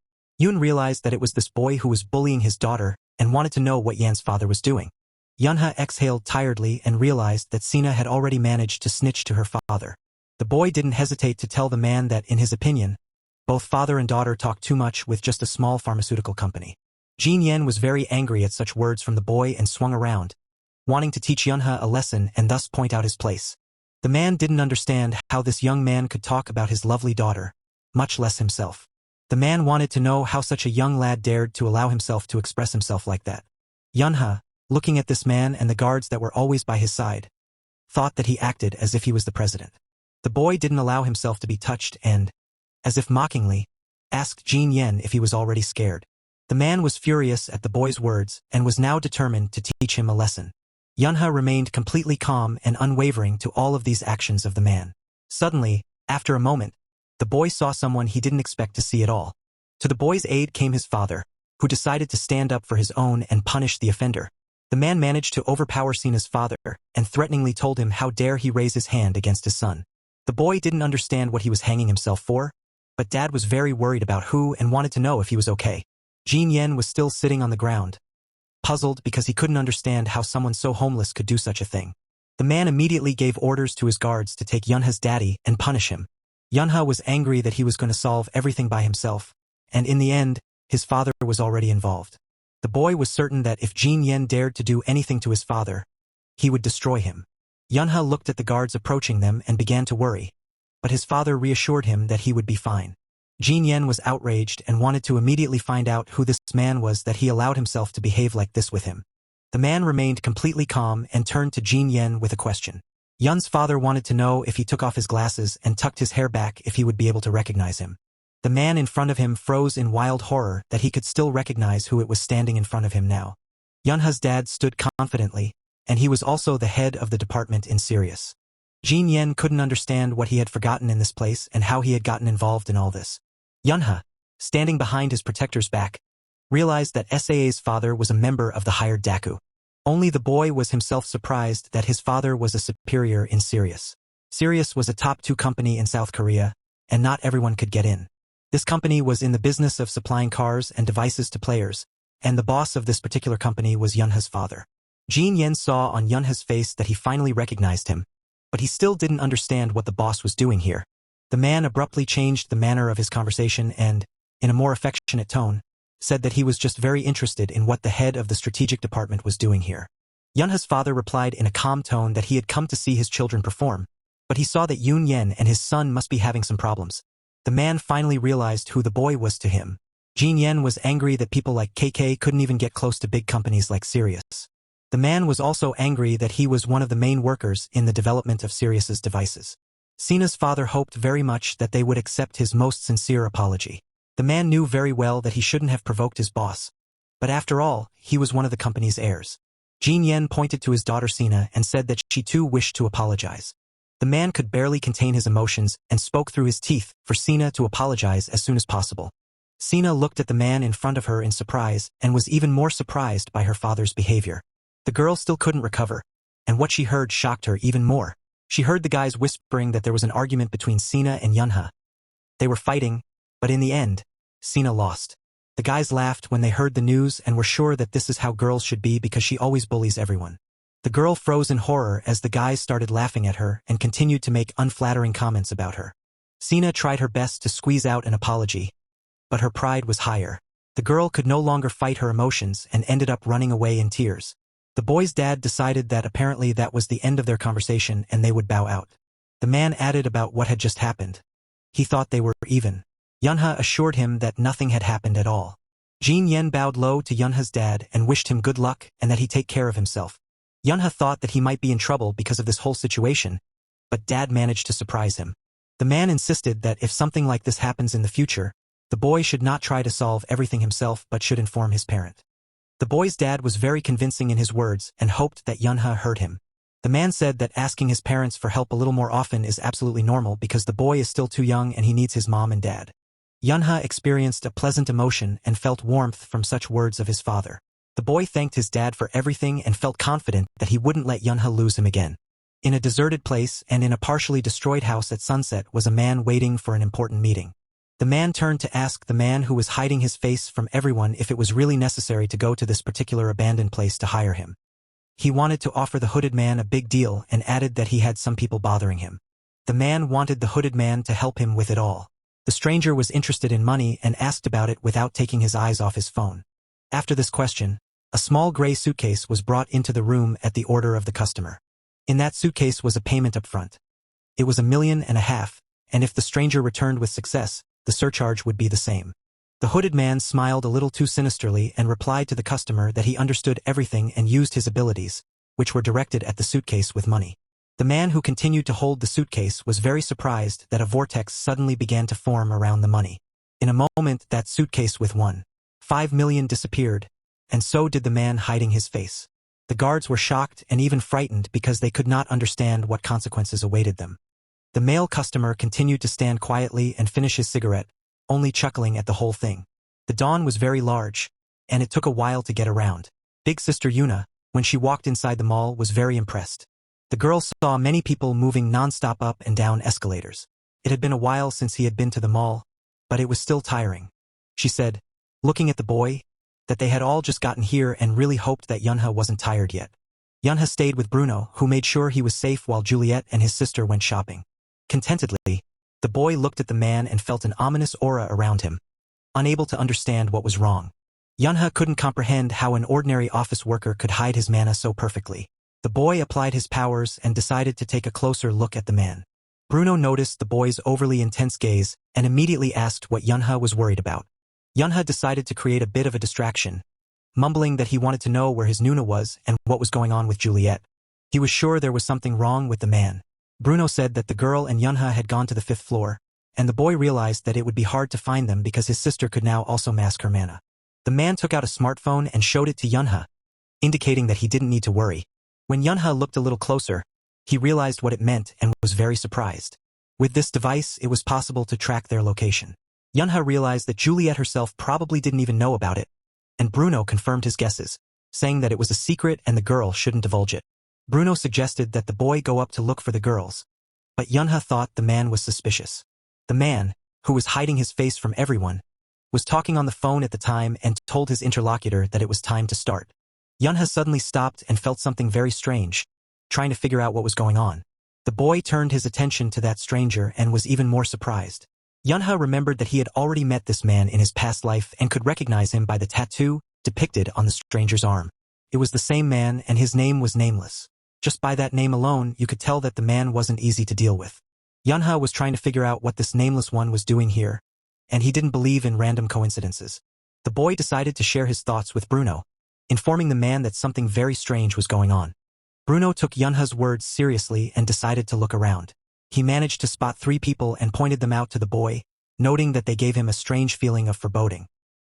Yoon realized that it was this boy who was bullying his daughter and wanted to know what Yan's father was doing. Yun-ha exhaled tiredly and realized that Sina had already managed to snitch to her father. The boy didn't hesitate to tell the man that, in his opinion, both father and daughter talked too much with just a small pharmaceutical company. Jin Yen was very angry at such words from the boy and swung around, wanting to teach Yun-ha a lesson and thus point out his place. The man didn't understand how this young man could talk about his lovely daughter, much less himself. The man wanted to know how such a young lad dared to allow himself to express himself like that. Yun-ha, looking at this man and the guards that were always by his side, thought that he acted as if he was the president. The boy didn't allow himself to be touched and, as if mockingly, asked Jin Yen if he was already scared. The man was furious at the boy's words and was now determined to teach him a lesson. Yun-ha remained completely calm and unwavering to all of these actions of the man. Suddenly, after a moment, the boy saw someone he didn't expect to see at all. To the boy's aid came his father, who decided to stand up for his own and punish the offender. The man managed to overpower Sina's father and threateningly told him how dare he raise his hand against his son. The boy didn't understand what he was hanging himself for, but Dad was very worried about who and wanted to know if he was okay. Jin Yen was still sitting on the ground, puzzled because he couldn't understand how someone so homeless could do such a thing. The man immediately gave orders to his guards to take Yunha's daddy and punish him. Yunha was angry that he was going to solve everything by himself, and in the end, his father was already involved. The boy was certain that if Jin Yen dared to do anything to his father, he would destroy him. Yunha looked at the guards approaching them and began to worry, but his father reassured him that he would be fine. Jin Yen was outraged and wanted to immediately find out who this man was that he allowed himself to behave like this with him. The man remained completely calm and turned to Jin Yen with a question. Yun's father wanted to know if he took off his glasses and tucked his hair back if he would be able to recognize him. The man in front of him froze in wild horror that he could still recognize who it was standing in front of him now. Yunha's dad stood confidently, and he was also the head of the department in Sirius. Jin Yen couldn't understand what he had forgotten in this place and how he had gotten involved in all this. Yunha, standing behind his protector's back, realized that SAA's father was a member of the hired Daku. Only the boy was himself surprised that his father was a superior in Sirius. Sirius was a top 2 company in South Korea, and not everyone could get in. This company was in the business of supplying cars and devices to players, and the boss of this particular company was Yunha's father. Jin Yen saw on Yunha's face that he finally recognized him, but he still didn't understand what the boss was doing here. The man abruptly changed the manner of his conversation and, in a more affectionate tone, said that he was just very interested in what the head of the strategic department was doing here. Yunha's father replied in a calm tone that he had come to see his children perform, but he saw that Yun Yen and his son must be having some problems. The man finally realized who the boy was to him. Jin Yen was angry that people like KK couldn't even get close to big companies like Sirius. The man was also angry that he was one of the main workers in the development of Sirius's devices. Sina's father hoped very much that they would accept his most sincere apology. The man knew very well that he shouldn't have provoked his boss, but after all, he was one of the company's heirs. Jin Yen pointed to his daughter Sina and said that she too wished to apologize. The man could barely contain his emotions and spoke through his teeth for Sina to apologize as soon as possible. Sina looked at the man in front of her in surprise and was even more surprised by her father's behavior. The girl still couldn't recover, and what she heard shocked her even more. She heard the guys whispering that there was an argument between Sina and Yunha. They were fighting, but in the end, Sina lost. The guys laughed when they heard the news and were sure that this is how girls should be because she always bullies everyone. The girl froze in horror as the guys started laughing at her and continued to make unflattering comments about her. Sina tried her best to squeeze out an apology, but her pride was higher. The girl could no longer fight her emotions and ended up running away in tears. The boy's dad decided that apparently that was the end of their conversation and they would bow out. The man added about what had just happened. He thought they were even. Yunha assured him that nothing had happened at all. Jin Yen bowed low to Yunha's dad and wished him good luck and that he take care of himself. Yunha thought that he might be in trouble because of this whole situation, but Dad managed to surprise him. The man insisted that if something like this happens in the future, the boy should not try to solve everything himself but should inform his parent. The boy's dad was very convincing in his words and hoped that Yunha heard him. The man said that asking his parents for help a little more often is absolutely normal because the boy is still too young and he needs his mom and dad. Yunha experienced a pleasant emotion and felt warmth from such words of his father. The boy thanked his dad for everything and felt confident that he wouldn't let Yunha lose him again. In a deserted place and in a partially destroyed house at sunset was a man waiting for an important meeting. The man turned to ask the man who was hiding his face from everyone if it was really necessary to go to this particular abandoned place to hire him. He wanted to offer the hooded man a big deal and added that he had some people bothering him. The man wanted the hooded man to help him with it all. The stranger was interested in money and asked about it without taking his eyes off his phone. After this question, a small gray suitcase was brought into the room at the order of the customer. In that suitcase was a payment up front. It was $1.5 million, and if the stranger returned with success, the surcharge would be the same. The hooded man smiled a little too sinisterly and replied to the customer that he understood everything and used his abilities, which were directed at the suitcase with money. The man who continued to hold the suitcase was very surprised that a vortex suddenly began to form around the money. In a moment, that suitcase with $1.5 million disappeared, and so did the man hiding his face. The guards were shocked and even frightened because they could not understand what consequences awaited them. The male customer continued to stand quietly and finish his cigarette, only chuckling at the whole thing. The dawn was very large, and it took a while to get around. Big Sister Yuna, when she walked inside the mall, was very impressed. The girl saw many people moving non-stop up and down escalators. It had been a while since he had been to the mall, but it was still tiring. She said, looking at the boy, that they had all just gotten here and really hoped that Yunha wasn't tired yet. Yunha stayed with Bruno, who made sure he was safe while Juliet and his sister went shopping. Contentedly, the boy looked at the man and felt an ominous aura around him, unable to understand what was wrong. Yunha couldn't comprehend how an ordinary office worker could hide his mana so perfectly. The boy applied his powers and decided to take a closer look at the man. Bruno noticed the boy's overly intense gaze and immediately asked what Yunha was worried about. Yunha decided to create a bit of a distraction, mumbling that he wanted to know where his Nuna was and what was going on with Juliet. He was sure there was something wrong with the man. Bruno said that the girl and Yunha had gone to the 5th floor, and the boy realized that it would be hard to find them because his sister could now also mask her mana. The man took out a smartphone and showed it to Yunha, indicating that he didn't need to worry. When Yunha looked a little closer, he realized what it meant and was very surprised. With this device, it was possible to track their location. Yunha realized that Juliet herself probably didn't even know about it, and Bruno confirmed his guesses, saying that it was a secret and the girl shouldn't divulge it. Bruno suggested that the boy go up to look for the girls, but Yunha thought the man was suspicious. The man, who was hiding his face from everyone, was talking on the phone at the time and told his interlocutor that it was time to start. Yunha suddenly stopped and felt something very strange, trying to figure out what was going on. The boy turned his attention to that stranger and was even more surprised. Yunha remembered that he had already met this man in his past life and could recognize him by the tattoo depicted on the stranger's arm. It was the same man and his name was Nameless. Just by that name alone, you could tell that the man wasn't easy to deal with. Yunha was trying to figure out what this Nameless one was doing here, and he didn't believe in random coincidences. The boy decided to share his thoughts with Bruno, informing the man that something very strange was going on. Bruno took Yunha's words seriously and decided to look around. He managed to spot 3 people and pointed them out to the boy, noting that they gave him a strange feeling of foreboding.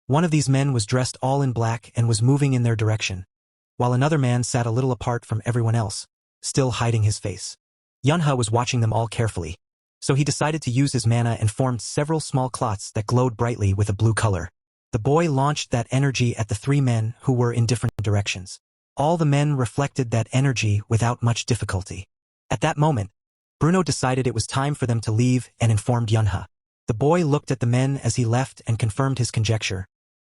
One of these men was dressed all in black and was moving in their direction, while another man sat a little apart from everyone else, still hiding his face. Yunha was watching them all carefully, so he decided to use his mana and formed several small clots that glowed brightly with a blue color. The boy launched that energy at the 3 men who were in different directions. All the men reflected that energy without much difficulty. At that moment, Bruno decided it was time for them to leave and informed Yunha. The boy looked at the men as he left and confirmed his conjecture,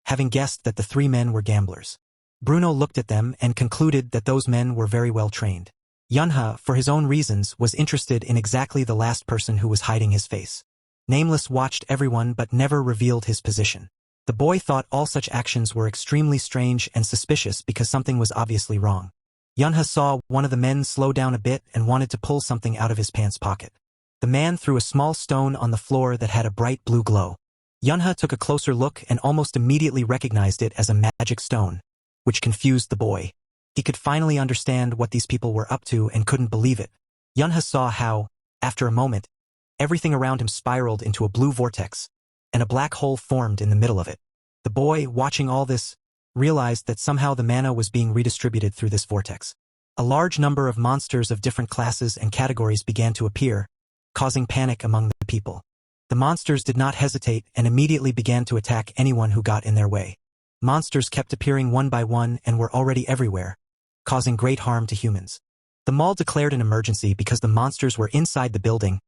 having guessed that the 3 men were gamblers. Bruno looked at them and concluded that those men were very well trained. Yunha, for his own reasons, was interested in exactly the last person who was hiding his face. Nameless watched everyone but never revealed his position. The boy thought all such actions were extremely strange and suspicious because something was obviously wrong. Yunha saw one of the men slow down a bit and wanted to pull something out of his pants pocket. The man threw a small stone on the floor that had a bright blue glow. Yunha took a closer look and almost immediately recognized it as a magic stone, which confused the boy. He could finally understand what these people were up to and couldn't believe it. Yunha saw how, after a moment, everything around him spiraled into a blue vortex, and a black hole formed in the middle of it. The boy, watching all this, realized that somehow the mana was being redistributed through this vortex. A large number of monsters of different classes and categories began to appear, causing panic among the people. The monsters did not hesitate and immediately began to attack anyone who got in their way. Monsters kept appearing one by one and were already everywhere, causing great harm to humans. The mall declared an emergency because the monsters were inside the building,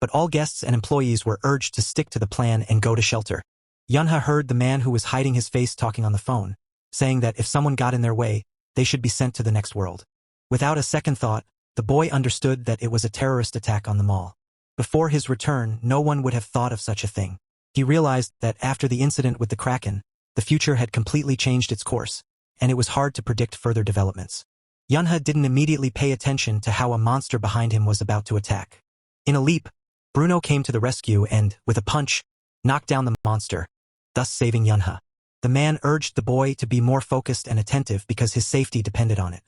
but all guests and employees were urged to stick to the plan and go to shelter. Yunha heard the man who was hiding his face talking on the phone, saying that if someone got in their way, they should be sent to the next world. Without a second thought, the boy understood that it was a terrorist attack on the mall. Before his return, no one would have thought of such a thing. He realized that after the incident with the Kraken, the future had completely changed its course, and it was hard to predict further developments. Yunha didn't immediately pay attention to how a monster behind him was about to attack. In a leap, Bruno came to the rescue and, with a punch, knocked down the monster, thus saving Yunha. The man urged the boy to be more focused and attentive because his safety depended on it.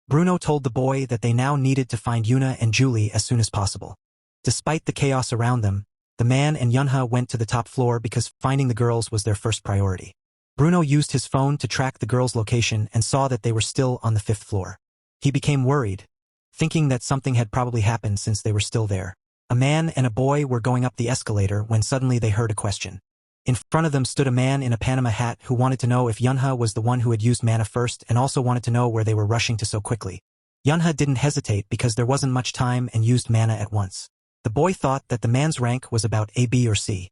Bruno told the boy that they now needed to find Yuna and Julie as soon as possible. Despite the chaos around them, the man and Yunha went to the top floor because finding the girls was their first priority. Bruno used his phone to track the girls' location and saw that they were still on the 5th floor. He became worried, thinking that something had probably happened since they were still there. A man and a boy were going up the escalator when suddenly they heard a question. In front of them stood a man in a Panama hat who wanted to know if Yunha was the one who had used mana first and also wanted to know where they were rushing to so quickly. Yunha didn't hesitate because there wasn't much time and used mana at once. The boy thought that the man's rank was about A, B, or C.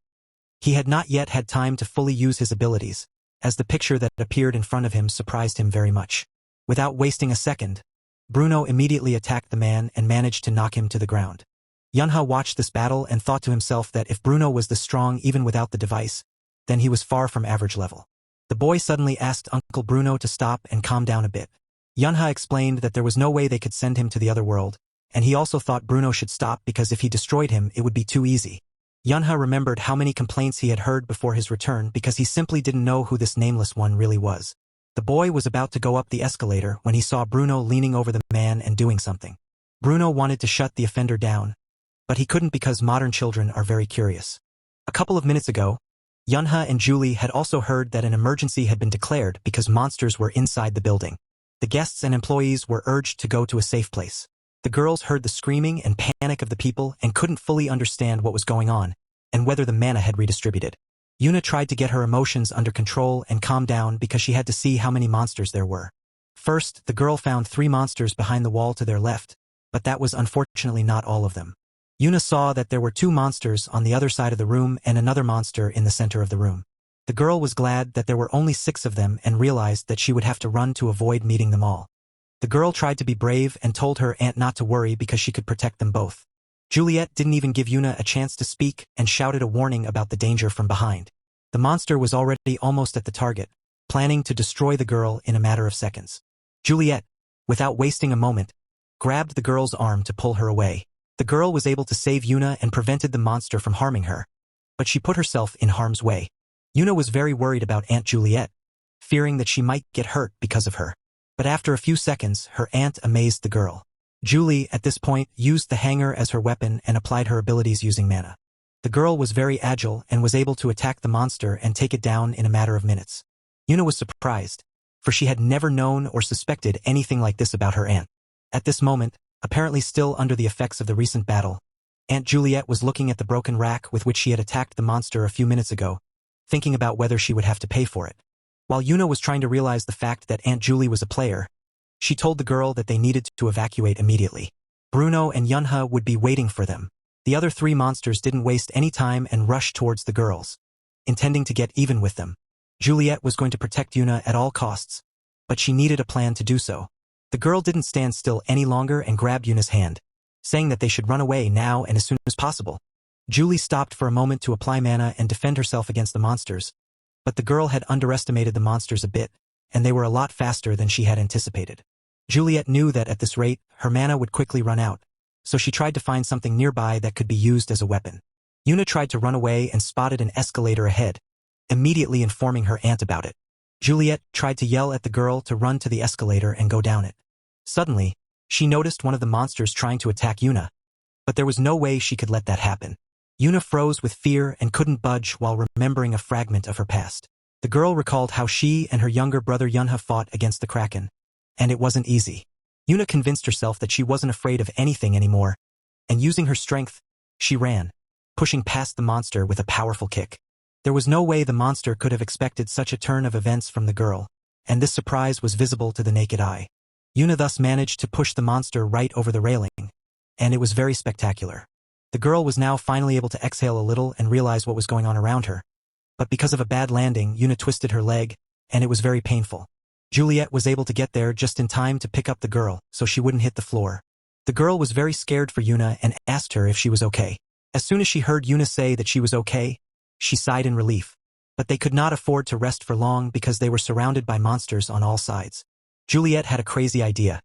He had not yet had time to fully use his abilities, as the picture that appeared in front of him surprised him very much. Without wasting a second, Bruno immediately attacked the man and managed to knock him to the ground. Yunha watched this battle and thought to himself that if Bruno was this strong even without the device, then he was far from average level. The boy suddenly asked Uncle Bruno to stop and calm down a bit. Yunha explained that there was no way they could send him to the other world, and he also thought Bruno should stop because if he destroyed him it would be too easy. Yunha remembered how many complaints he had heard before his return because he simply didn't know who this nameless one really was. The boy was about to go up the escalator when he saw Bruno leaning over the man and doing something. Bruno wanted to shut the offender down, but he couldn't because modern children are very curious. A couple of minutes ago, Yunha and Julie had also heard that an emergency had been declared because monsters were inside the building. The guests and employees were urged to go to a safe place. The girls heard the screaming and panic of the people and couldn't fully understand what was going on and whether the mana had redistributed. Yuna tried to get her emotions under control and calm down because she had to see how many monsters there were. First, the girl found 3 monsters behind the wall to their left, but that was unfortunately not all of them. Yuna saw that there were 2 monsters on the other side of the room and another monster in the center of the room. The girl was glad that there were only 6 of them and realized that she would have to run to avoid meeting them all. The girl tried to be brave and told her aunt not to worry because she could protect them both. Juliet didn't even give Yuna a chance to speak and shouted a warning about the danger from behind. The monster was already almost at the target, planning to destroy the girl in a matter of seconds. Juliet, without wasting a moment, grabbed the girl's arm to pull her away. The girl was able to save Yuna and prevented the monster from harming her, but she put herself in harm's way. Yuna was very worried about Aunt Juliet, fearing that she might get hurt because of her. But after a few seconds, her aunt amazed the girl. Julie, at this point, used the hanger as her weapon and applied her abilities using mana. The girl was very agile and was able to attack the monster and take it down in a matter of minutes. Yuna was surprised, for she had never known or suspected anything like this about her aunt. At this moment, apparently still under the effects of the recent battle, Aunt Juliet was looking at the broken rack with which she had attacked the monster a few minutes ago, thinking about whether she would have to pay for it. While Yuna was trying to realize the fact that Aunt Julie was a player, she told the girl that they needed to evacuate immediately. Bruno and Yunha would be waiting for them. The other 3 monsters didn't waste any time and rushed towards the girls, intending to get even with them. Juliet was going to protect Yuna at all costs, but she needed a plan to do so. The girl didn't stand still any longer and grabbed Yuna's hand, saying that they should run away now and as soon as possible. Julie stopped for a moment to apply mana and defend herself against the monsters, but the girl had underestimated the monsters a bit, and they were a lot faster than she had anticipated. Juliet knew that at this rate, her mana would quickly run out, so she tried to find something nearby that could be used as a weapon. Yuna tried to run away and spotted an escalator ahead, immediately informing her aunt about it. Juliet tried to yell at the girl to run to the escalator and go down it. Suddenly, she noticed one of the monsters trying to attack Yuna, but there was no way she could let that happen. Yuna froze with fear and couldn't budge while remembering a fragment of her past. The girl recalled how she and her younger brother Yunha fought against the Kraken, and it wasn't easy. Yuna convinced herself that she wasn't afraid of anything anymore, and using her strength, she ran, pushing past the monster with a powerful kick. There was no way the monster could have expected such a turn of events from the girl, and this surprise was visible to the naked eye. Yuna thus managed to push the monster right over the railing, and it was very spectacular. The girl was now finally able to exhale a little and realize what was going on around her. But because of a bad landing, Yuna twisted her leg, and it was very painful. Juliet was able to get there just in time to pick up the girl, so she wouldn't hit the floor. The girl was very scared for Yuna and asked her if she was okay. As soon as she heard Yuna say that she was okay, she sighed in relief. But they could not afford to rest for long because they were surrounded by monsters on all sides. Juliet had a crazy idea.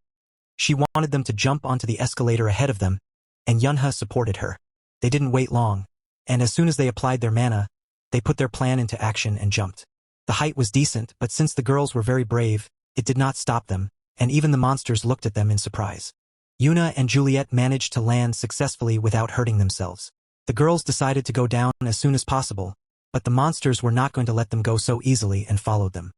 She wanted them to jump onto the escalator ahead of them, and Yunha supported her. They didn't wait long, and as soon as they applied their mana, they put their plan into action and jumped. The height was decent, but since the girls were very brave, it did not stop them, and even the monsters looked at them in surprise. Yuna and Juliet managed to land successfully without hurting themselves. The girls decided to go down as soon as possible, but the monsters were not going to let them go so easily and followed them.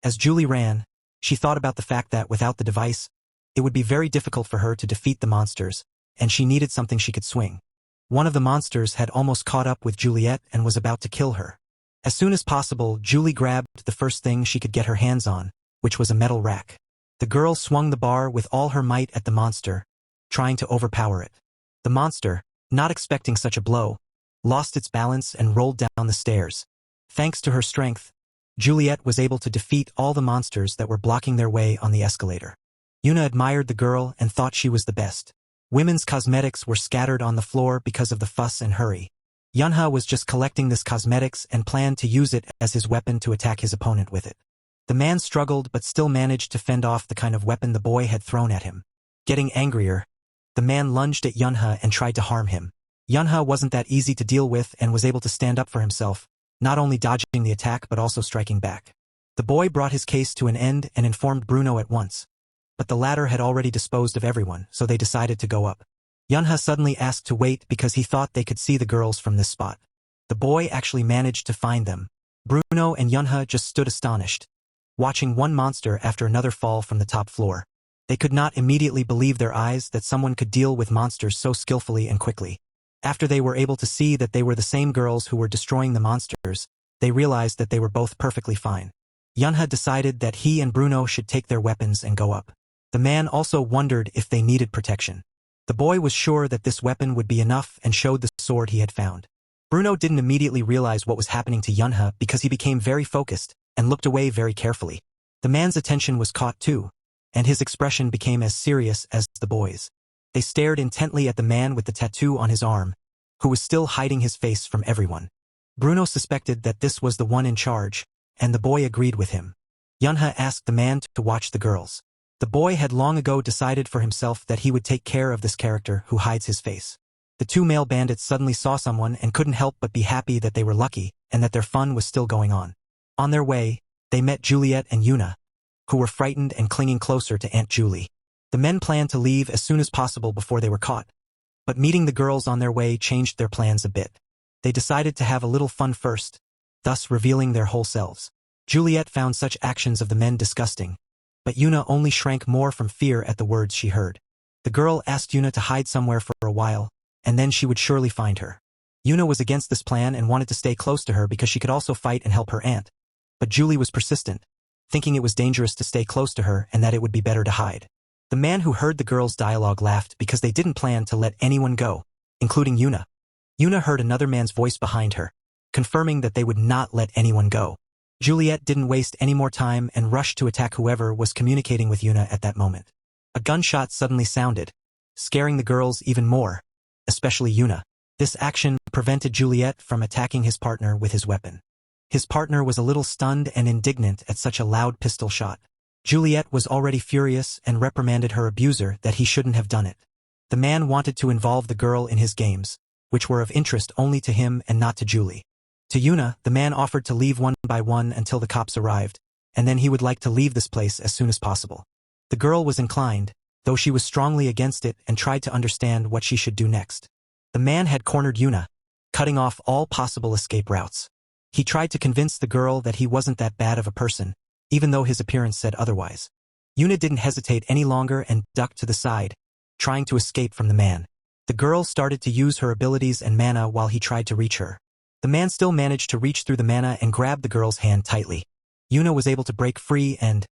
As Julie ran, she thought about the fact that without the device, it would be very difficult for her to defeat the monsters, and she needed something she could swing. One of the monsters had almost caught up with Juliet and was about to kill her. As soon as possible, Julie grabbed the first thing she could get her hands on, which was a metal rack. The girl swung the bar with all her might at the monster, trying to overpower it. The monster, not expecting such a blow, lost its balance and rolled down the stairs. Thanks to her strength, Juliet was able to defeat all the monsters that were blocking their way on the escalator. Yuna admired the girl and thought she was the best. Women's cosmetics were scattered on the floor because of the fuss and hurry. Yunha was just collecting this cosmetics and planned to use it as his weapon to attack his opponent with it. The man struggled but still managed to fend off the kind of weapon the boy had thrown at him. Getting angrier, the man lunged at Yunha and tried to harm him. Yunha wasn't that easy to deal with and was able to stand up for himself, not only dodging the attack but also striking back. The boy brought his case to an end and informed Bruno at once. But the latter had already disposed of everyone, so they decided to go up. Yunha suddenly asked to wait because he thought they could see the girls from this spot. The boy actually managed to find them. Bruno and Yunha just stood astonished, watching one monster after another fall from the top floor. They could not immediately believe their eyes that someone could deal with monsters so skillfully and quickly. After they were able to see that they were the same girls who were destroying the monsters, they realized that they were both perfectly fine. Yunha decided that he and Bruno should take their weapons and go up. The man also wondered if they needed protection. The boy was sure that this weapon would be enough and showed the sword he had found. Bruno didn't immediately realize what was happening to Yunha because he became very focused and looked away very carefully. The man's attention was caught too, and his expression became as serious as the boy's. They stared intently at the man with the tattoo on his arm, who was still hiding his face from everyone. Bruno suspected that this was the one in charge, and the boy agreed with him. Yunha asked the man to watch the girls. The boy had long ago decided for himself that he would take care of this character who hides his face. The two male bandits suddenly saw someone and couldn't help but be happy that they were lucky and that their fun was still going on. On their way, they met Juliet and Yuna, who were frightened and clinging closer to Aunt Julie. The men planned to leave as soon as possible before they were caught. But meeting the girls on their way changed their plans a bit. They decided to have a little fun first, thus revealing their whole selves. Juliet found such actions of the men disgusting, but Yuna only shrank more from fear at the words she heard. The girl asked Yuna to hide somewhere for a while, and then she would surely find her. Yuna was against this plan and wanted to stay close to her because she could also fight and help her aunt. But Julie was persistent, thinking it was dangerous to stay close to her and that it would be better to hide. The man who heard the girls' dialogue laughed because they didn't plan to let anyone go, including Yuna. Yuna heard another man's voice behind her, confirming that they would not let anyone go. Juliet didn't waste any more time and rushed to attack whoever was communicating with Yuna at that moment. A gunshot suddenly sounded, scaring the girls even more, especially Yuna. This action prevented Juliet from attacking his partner with his weapon. His partner was a little stunned and indignant at such a loud pistol shot. Juliet was already furious and reprimanded her abuser that he shouldn't have done it. The man wanted to involve the girl in his games, which were of interest only to him and not to Julie. To Yuna, the man offered to leave one by one until the cops arrived, and then he would like to leave this place as soon as possible. The girl was inclined, though she was strongly against it and tried to understand what she should do next. The man had cornered Yuna, cutting off all possible escape routes. He tried to convince the girl that he wasn't that bad of a person, even though his appearance said otherwise. Yuna didn't hesitate any longer and ducked to the side, trying to escape from the man. The girl started to use her abilities and mana while he tried to reach her. The man still managed to reach through the mana and grab the girl's hand tightly. Yuna was able to break free and,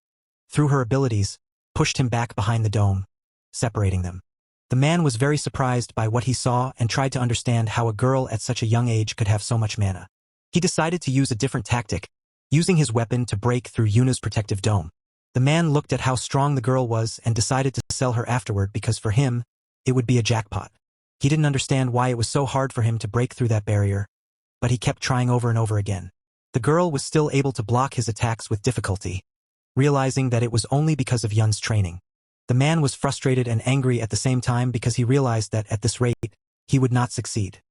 through her abilities, pushed him back behind the dome, separating them. The man was very surprised by what he saw and tried to understand how a girl at such a young age could have so much mana. He decided to use a different tactic, using his weapon to break through Yuna's protective dome. The man looked at how strong the girl was and decided to sell her afterward because for him, it would be a jackpot. He didn't understand why it was so hard for him to break through that barrier, but he kept trying over and over again. The girl was still able to block his attacks with difficulty, realizing that it was only because of Yun's training. The man was frustrated and angry at the same time because he realized that at this rate, he would not succeed.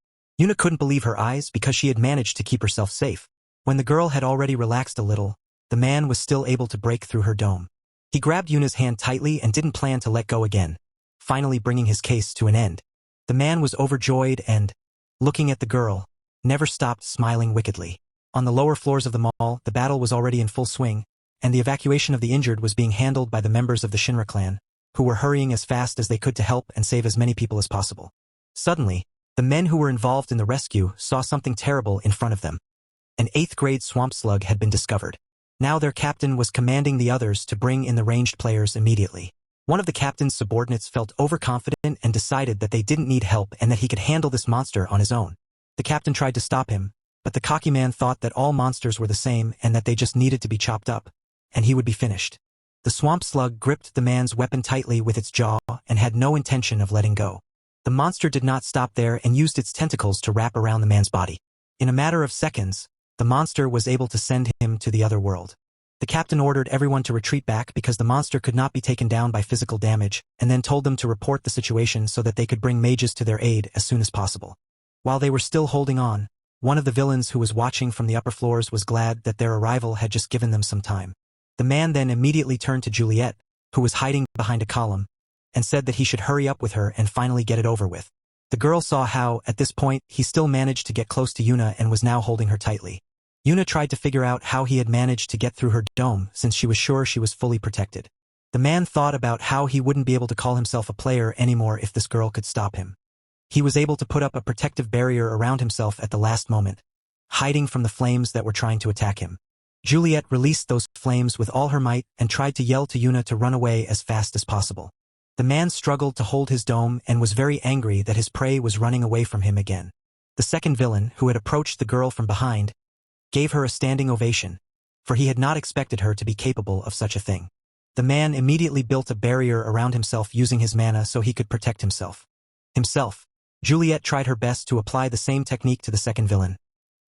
Yuna couldn't believe her eyes because she had managed to keep herself safe. When the girl had already relaxed a little, the man was still able to break through her dome. He grabbed Yuna's hand tightly and didn't plan to let go again, finally bringing his case to an end. The man was overjoyed and, looking at the girl, never stopped smiling wickedly. On the lower floors of the mall, the battle was already in full swing, and the evacuation of the injured was being handled by the members of the Shinra clan, who were hurrying as fast as they could to help and save as many people as possible. Suddenly, the men who were involved in the rescue saw something terrible in front of them. An 8th-grade swamp slug had been discovered. Now their captain was commanding the others to bring in the ranged players immediately. One of the captain's subordinates felt overconfident and decided that they didn't need help and that he could handle this monster on his own. The captain tried to stop him, but the cocky man thought that all monsters were the same and that they just needed to be chopped up, and he would be finished. The swamp slug gripped the man's weapon tightly with its jaw and had no intention of letting go. The monster did not stop there and used its tentacles to wrap around the man's body. In a matter of seconds, the monster was able to send him to the other world. The captain ordered everyone to retreat back because the monster could not be taken down by physical damage, and then told them to report the situation so that they could bring mages to their aid as soon as possible. While they were still holding on, one of the villains who was watching from the upper floors was glad that their arrival had just given them some time. The man then immediately turned to Juliet, who was hiding behind a column, and said that he should hurry up with her and finally get it over with. The girl saw how, at this point, he still managed to get close to Yuna and was now holding her tightly. Yuna tried to figure out how he had managed to get through her dome since she was sure she was fully protected. The man thought about how he wouldn't be able to call himself a player anymore if this girl could stop him. He was able to put up a protective barrier around himself at the last moment, hiding from the flames that were trying to attack him. Juliet released those flames with all her might and tried to yell to Yuna to run away as fast as possible. The man struggled to hold his dome and was very angry that his prey was running away from him again. The second villain, who had approached the girl from behind, gave her a standing ovation, for he had not expected her to be capable of such a thing. The man immediately built a barrier around himself using his mana so he could protect himself. Juliet tried her best to apply the same technique to the second villain.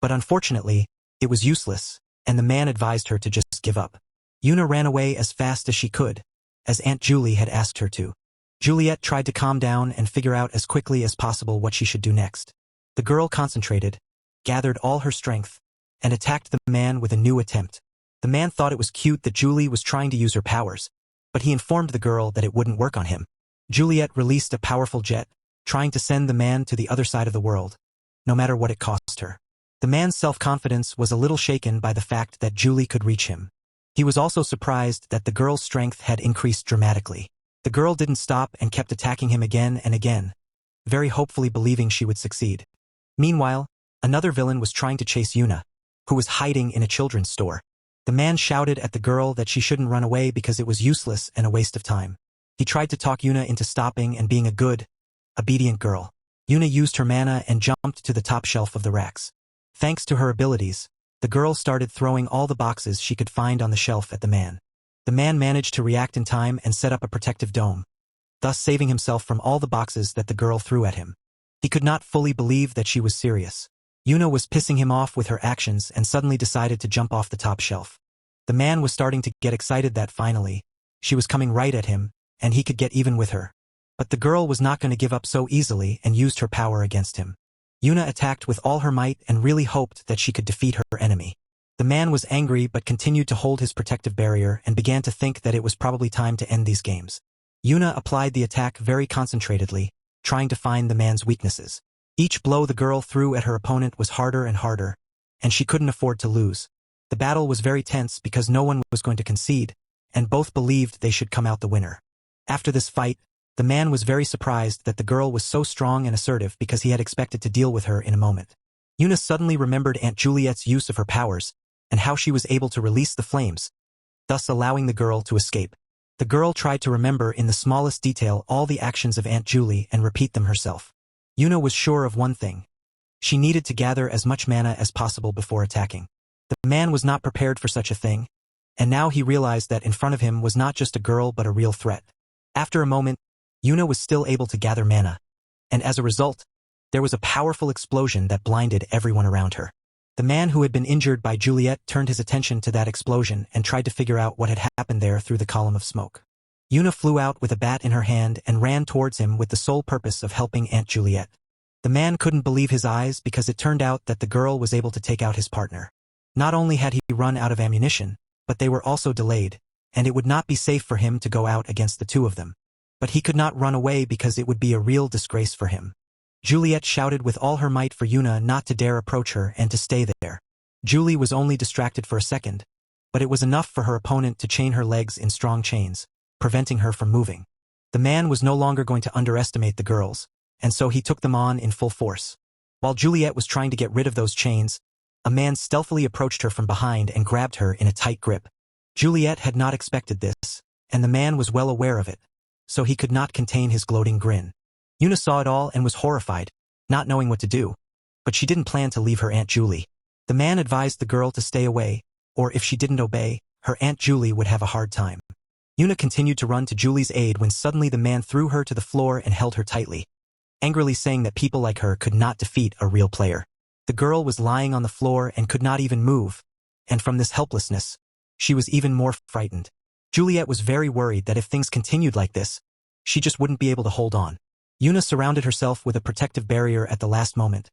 But unfortunately, it was useless, and the man advised her to just give up. Yuna ran away as fast as she could, as Aunt Julie had asked her to. Juliet tried to calm down and figure out as quickly as possible what she should do next. The girl concentrated, gathered all her strength, and attacked the man with a new attempt. The man thought it was cute that Julie was trying to use her powers, but he informed the girl that it wouldn't work on him. Juliet released a powerful jet, trying to send the man to the other side of the world, no matter what it cost her. The man's self-confidence was a little shaken by the fact that Julie could reach him. He was also surprised that the girl's strength had increased dramatically. The girl didn't stop and kept attacking him again and again, very hopefully believing she would succeed. Meanwhile, another villain was trying to chase Yuna, who was hiding in a children's store. The man shouted at the girl that she shouldn't run away because it was useless and a waste of time. He tried to talk Yuna into stopping and being a good, obedient girl. Yuna used her mana and jumped to the top shelf of the racks. Thanks to her abilities, the girl started throwing all the boxes she could find on the shelf at the man. The man managed to react in time and set up a protective dome, thus saving himself from all the boxes that the girl threw at him. He could not fully believe that she was serious. Yuna was pissing him off with her actions and suddenly decided to jump off the top shelf. The man was starting to get excited that finally, she was coming right at him, and he could get even with her. But the girl was not going to give up so easily and used her power against him. Yuna attacked with all her might and really hoped that she could defeat her enemy. The man was angry but continued to hold his protective barrier and began to think that it was probably time to end these games. Yuna applied the attack very concentratedly, trying to find the man's weaknesses. Each blow the girl threw at her opponent was harder and harder, and she couldn't afford to lose. The battle was very tense because no one was going to concede, and both believed they should come out the winner. After this fight, the man was very surprised that the girl was so strong and assertive because he had expected to deal with her in a moment. Yuna suddenly remembered Aunt Juliet's use of her powers, and how she was able to release the flames, thus allowing the girl to escape. The girl tried to remember in the smallest detail all the actions of Aunt Julie and repeat them herself. Yuna was sure of one thing. She needed to gather as much mana as possible before attacking. The man was not prepared for such a thing, and now he realized that in front of him was not just a girl but a real threat. After a moment, Yuna was still able to gather mana, and as a result, there was a powerful explosion that blinded everyone around her. The man who had been injured by Juliet turned his attention to that explosion and tried to figure out what had happened there through the column of smoke. Yuna flew out with a bat in her hand and ran towards him with the sole purpose of helping Aunt Juliet. The man couldn't believe his eyes because it turned out that the girl was able to take out his partner. Not only had he run out of ammunition, but they were also delayed, and it would not be safe for him to go out against the two of them. But he could not run away because it would be a real disgrace for him. Juliet shouted with all her might for Yuna not to dare approach her and to stay there. Julie was only distracted for a second, but it was enough for her opponent to chain her legs in strong chains, preventing her from moving. The man was no longer going to underestimate the girls, and so he took them on in full force. While Juliet was trying to get rid of those chains, A man stealthily approached her from behind and grabbed her in a tight grip. Juliet had not expected this, and the man was well aware of it, so he could not contain his gloating grin. Yuna saw it all and was horrified, not knowing what to do. But she didn't plan to leave her Aunt Julie. The man advised the girl to stay away, or if she didn't obey, her Aunt Julie would have a hard time. Yuna continued to run to Julie's aid when suddenly the man threw her to the floor and held her tightly, angrily saying that people like her could not defeat a real player. The girl was lying on the floor and could not even move, and from this helplessness, she was even more frightened. Juliet was very worried that if things continued like this, she just wouldn't be able to hold on. Yuna surrounded herself with a protective barrier at the last moment,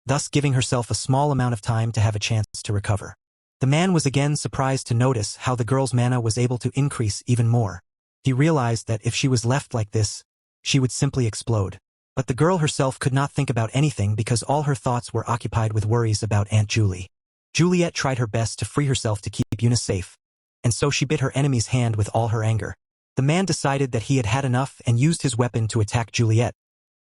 thus giving herself a small amount of time to have a chance to recover. The man was again surprised to notice how the girl's mana was able to increase even more. He realized that if she was left like this, she would simply explode. But the girl herself could not think about anything because all her thoughts were occupied with worries about Aunt Julie. Juliet tried her best to free herself to keep Yuna safe, and so she bit her enemy's hand with all her anger. The man decided that he had had enough and used his weapon to attack Juliet,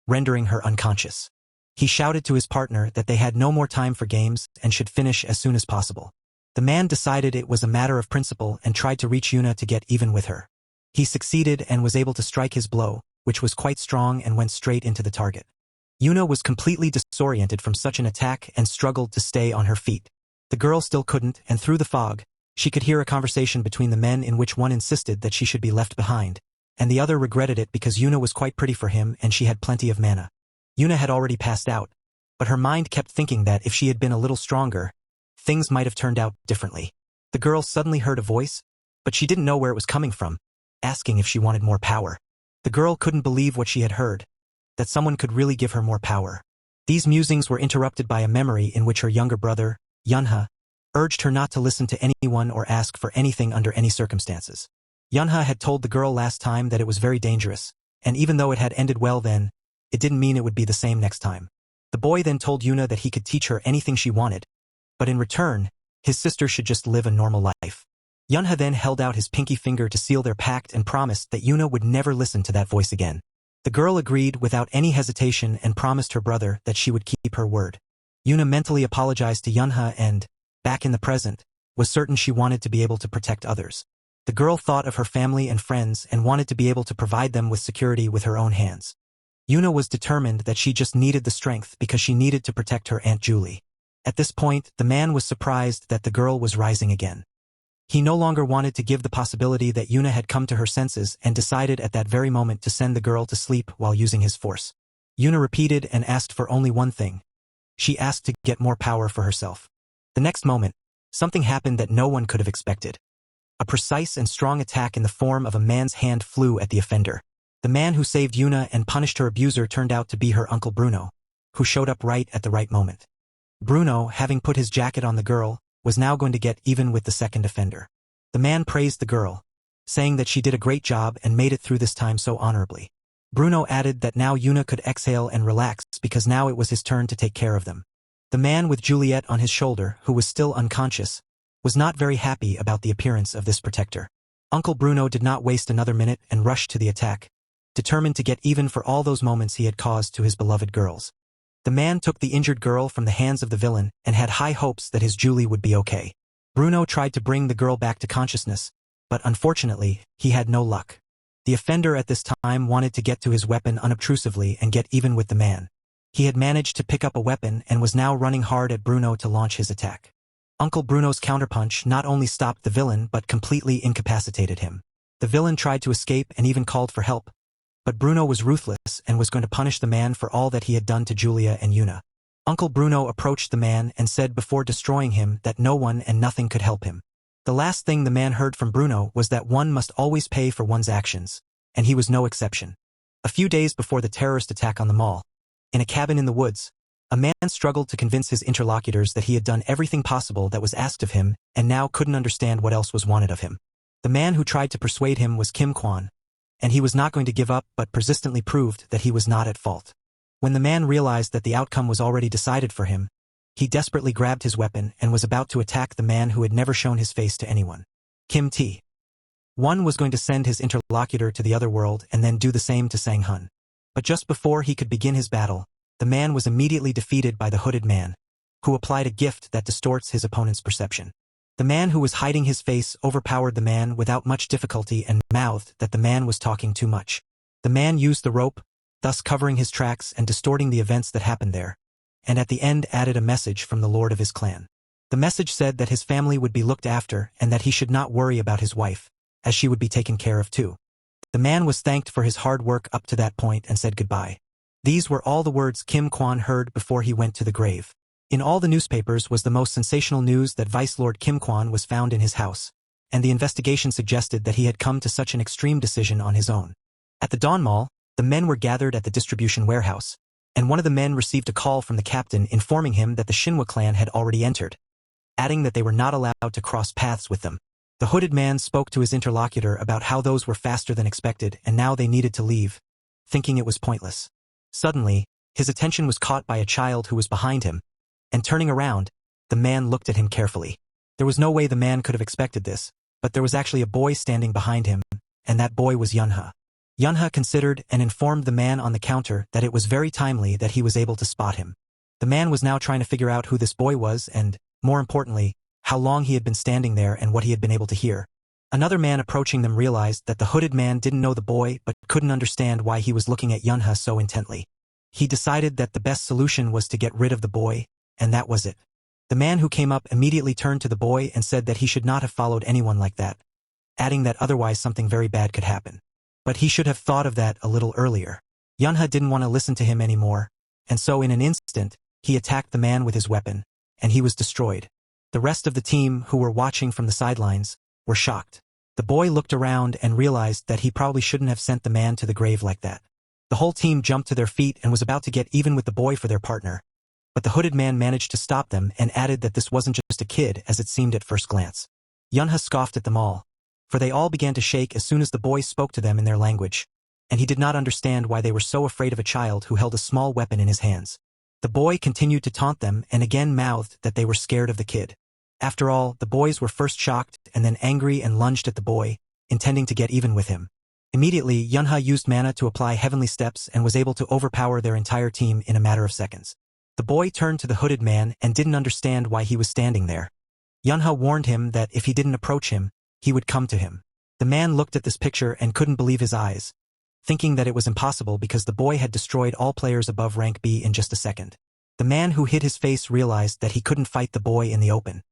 rendering her unconscious. He shouted to his partner that they had no more time for games and should finish as soon as possible. The man decided it was a matter of principle and tried to reach Yuna to get even with her. He succeeded and was able to strike his blow, which was quite strong and went straight into the target. Yuna was completely disoriented from such an attack and struggled to stay on her feet. The girl still couldn't, and through the fog, she could hear a conversation between the men in which one insisted that she should be left behind, and the other regretted it because Yuna was quite pretty for him and she had plenty of mana. Yuna had already passed out, but her mind kept thinking that if she had been a little stronger, things might have turned out differently. The girl suddenly heard a voice, but she didn't know where it was coming from, asking if she wanted more power. The girl couldn't believe what she had heard, that someone could really give her more power. These musings were interrupted by a memory in which her younger brother, Yunha, urged her not to listen to anyone or ask for anything under any circumstances. Yunha had told the girl last time that it was very dangerous, and even though it had ended well then, it didn't mean it would be the same next time. The boy then told Yuna that he could teach her anything she wanted, but in return, his sister should just live a normal life. Yunha then held out his pinky finger to seal their pact and promised that Yuna would never listen to that voice again. The girl agreed without any hesitation and promised her brother that she would keep her word. Yuna mentally apologized to Yunha and, back in the present, was certain she wanted to be able to protect others. The girl thought of her family and friends and wanted to be able to provide them with security with her own hands. Yuna was determined that she just needed the strength because she needed to protect her Aunt Julie. At this point, the man was surprised that the girl was rising again. He no longer wanted to give the possibility that Yuna had come to her senses and decided at that very moment to send the girl to sleep while using his force. Yuna repeated and asked for only one thing. She asked to get more power for herself. The next moment, something happened that no one could have expected. A precise and strong attack in the form of a man's hand flew at the offender. The man who saved Yuna and punished her abuser turned out to be her uncle Bruno, who showed up right at the right moment. Bruno, having put his jacket on the girl, was now going to get even with the second offender. The man praised the girl, saying that she did a great job and made it through this time so honorably. Bruno added that now Yuna could exhale and relax because now it was his turn to take care of them. The man with Juliet on his shoulder, who was still unconscious, was not very happy about the appearance of this protector. Uncle Bruno did not waste another minute and rushed to the attack, determined to get even for all those moments he had caused to his beloved girls. The man took the injured girl from the hands of the villain and had high hopes that his Julie would be okay. Bruno tried to bring the girl back to consciousness, but unfortunately, he had no luck. The offender at this time wanted to get to his weapon unobtrusively and get even with the man. He had managed to pick up a weapon and was now running hard at Bruno to launch his attack. Uncle Bruno's counterpunch not only stopped the villain but completely incapacitated him. The villain tried to escape and even called for help, but Bruno was ruthless and was going to punish the man for all that he had done to Julia and Yuna. Uncle Bruno approached the man and said before destroying him that no one and nothing could help him. The last thing the man heard from Bruno was that one must always pay for one's actions, and he was no exception. A few days before the terrorist attack on the mall, in a cabin in the woods, a man struggled to convince his interlocutors that he had done everything possible that was asked of him and now couldn't understand what else was wanted of him. The man who tried to persuade him was Kim Kwan, and he was not going to give up but persistently proved that he was not at fault. When the man realized that the outcome was already decided for him, he desperately grabbed his weapon and was about to attack the man who had never shown his face to anyone. Kim T. One was going to send his interlocutor to the other world and then do the same to Sang Hun. But just before he could begin his battle, the man was immediately defeated by the hooded man, who applied a gift that distorts his opponent's perception. The man who was hiding his face overpowered the man without much difficulty and mouthed that the man was talking too much. The man used the rope, thus covering his tracks and distorting the events that happened there, and at the end added a message from the lord of his clan. The message said that his family would be looked after and that he should not worry about his wife, as she would be taken care of too. The man was thanked for his hard work up to that point and said goodbye. These were all the words Kim Kwan heard before he went to the grave. In all the newspapers was the most sensational news that Vice Lord Kim Kwan was found in his house, and the investigation suggested that he had come to such an extreme decision on his own. At the Dawn Mall, the men were gathered at the distribution warehouse, and one of the men received a call from the captain informing him that the Shinhwa clan had already entered, adding that they were not allowed to cross paths with them. The hooded man spoke to his interlocutor about how those were faster than expected and now they needed to leave, thinking it was pointless. Suddenly, his attention was caught by a child who was behind him, and turning around, the man looked at him carefully. There was no way the man could have expected this, but there was actually a boy standing behind him, and that boy was Yunha. Yunha considered and informed the man on the counter that it was very timely that he was able to spot him. The man was now trying to figure out who this boy was and, more importantly, how long he had been standing there and what he had been able to hear. Another man approaching them realized that the hooded man didn't know the boy but couldn't understand why he was looking at Yunha so intently. He decided that the best solution was to get rid of the boy, and that was it. The man who came up immediately turned to the boy and said that he should not have followed anyone like that, adding that otherwise something very bad could happen. But he should have thought of that a little earlier. Yunha didn't want to listen to him anymore, and so in an instant, he attacked the man with his weapon, and he was destroyed. The rest of the team, who were watching from the sidelines, were shocked. The boy looked around and realized that he probably shouldn't have sent the man to the grave like that. The whole team jumped to their feet and was about to get even with the boy for their partner, but the hooded man managed to stop them and added that this wasn't just a kid as it seemed at first glance. Yunha scoffed at them all, for they all began to shake as soon as the boy spoke to them in their language, and he did not understand why they were so afraid of a child who held a small weapon in his hands. The boy continued to taunt them and again mouthed that they were scared of the kid. After all, the boys were first shocked and then angry and lunged at the boy, intending to get even with him. Immediately, Yunha used mana to apply heavenly steps and was able to overpower their entire team in a matter of seconds. The boy turned to the hooded man and didn't understand why he was standing there. Yunha warned him that if he didn't approach him, he would come to him. The man looked at this picture and couldn't believe his eyes, thinking that it was impossible because the boy had destroyed all players above rank B in just a second. The man who hid his face realized that he couldn't fight the boy in the open.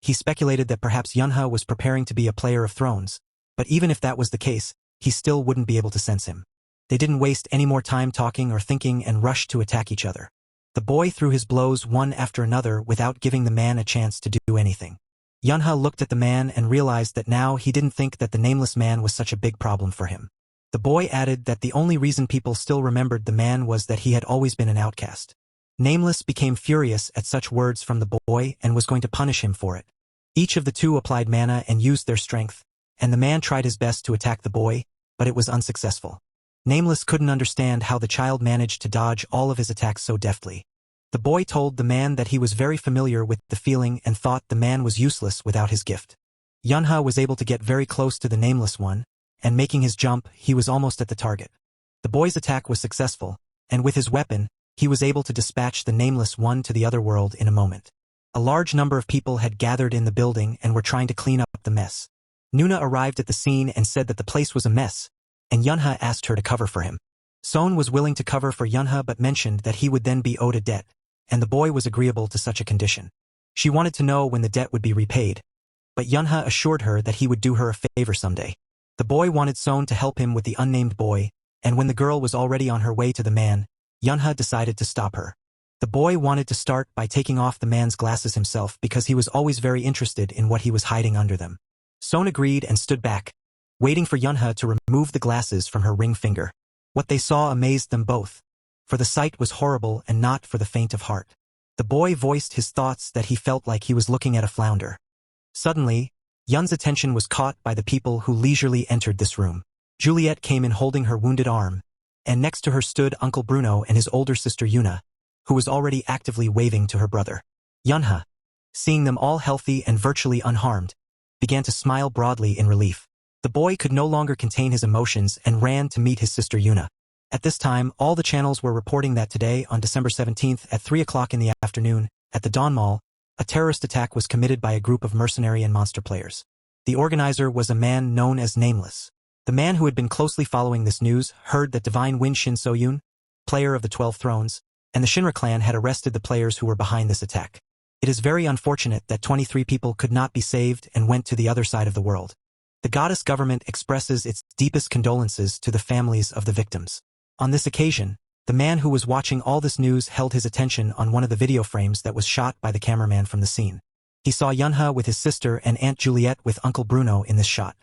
He speculated that perhaps Yunha was preparing to be a player of thrones, but even if that was the case, he still wouldn't be able to sense him. They didn't waste any more time talking or thinking and rushed to attack each other. The boy threw his blows one after another without giving the man a chance to do anything. Yunha looked at the man and realized that now he didn't think that the nameless man was such a big problem for him. The boy added that the only reason people still remembered the man was that he had always been an outcast. Nameless became furious at such words from the boy and was going to punish him for it. Each of the two applied mana and used their strength, and the man tried his best to attack the boy, but it was unsuccessful. Nameless couldn't understand how the child managed to dodge all of his attacks so deftly. The boy told the man that he was very familiar with the feeling and thought the man was useless without his gift. Yunha was able to get very close to the nameless one, and making his jump, he was almost at the target. The boy's attack was successful, and with his weapon, he was able to dispatch the nameless one to the other world in a moment. A large number of people had gathered in the building and were trying to clean up the mess. Nuna arrived at the scene and said that the place was a mess, and Yunha asked her to cover for him. Son was willing to cover for Yunha but mentioned that he would then be owed a debt, and the boy was agreeable to such a condition. She wanted to know when the debt would be repaid, but Yunha assured her that he would do her a favor someday. The boy wanted Son to help him with the unnamed boy, and when the girl was already on her way to the man, Yunha decided to stop her. The boy wanted to start by taking off the man's glasses himself because he was always very interested in what he was hiding under them. Son agreed and stood back, waiting for Yunha to remove the glasses from her ring finger. What they saw amazed them both, for the sight was horrible and not for the faint of heart. The boy voiced his thoughts that he felt like he was looking at a flounder. Suddenly, Yun's attention was caught by the people who leisurely entered this room. Juliet came in holding her wounded arm, and next to her stood Uncle Bruno and his older sister Yuna, who was already actively waving to her brother. Yunha, seeing them all healthy and virtually unharmed, began to smile broadly in relief. The boy could no longer contain his emotions and ran to meet his sister Yuna. At this time, all the channels were reporting that today, on December 17th at 3 o'clock in the afternoon, At the Dawn Mall, a terrorist attack was committed by a group of mercenary and monster players. The organizer was a man known as Nameless. The man who had been closely following this news heard that Divine Wind Shin So-yoon, player of the 12 Thrones, and the Shinra clan had arrested the players who were behind this attack. It is very unfortunate that 23 people could not be saved and went to the other side of the world. The goddess government expresses its deepest condolences to the families of the victims. On this occasion, the man who was watching all this news held his attention on one of the video frames that was shot by the cameraman from the scene. He saw Yunha with his sister and Aunt Juliet with Uncle Bruno in this shot.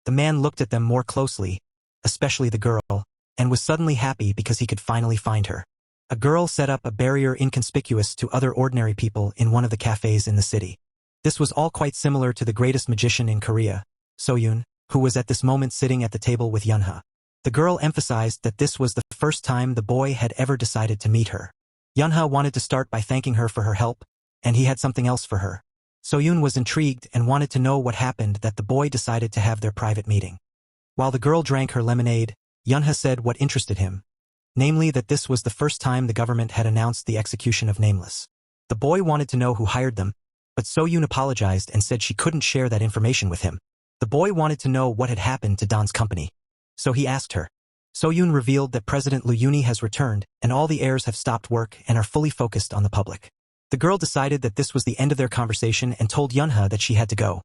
The man looked at them more closely, especially the girl, and was suddenly happy because he could finally find her. A girl set up a barrier inconspicuous to other ordinary people in one of the cafes in the city. This was all quite similar to the greatest magician in Korea, So-yoon, who was at this moment sitting at the table with Yunha. The girl emphasized that this was the first time the boy had ever decided to meet her. Yunha wanted to start by thanking her for her help, and he had something else for her. So-yoon was intrigued and wanted to know what happened that the boy decided to have their private meeting. While the girl drank her lemonade, Yunha said what interested him, namely that this was the first time the government had announced the execution of Nameless. The boy wanted to know who hired them, but So-yoon apologized and said she couldn't share that information with him. The boy wanted to know what had happened to Don's company, so he asked her. So-yoon revealed that President Liu Yuni has returned and all the heirs have stopped work and are fully focused on the public. The girl decided that this was the end of their conversation and told Yunha that she had to go,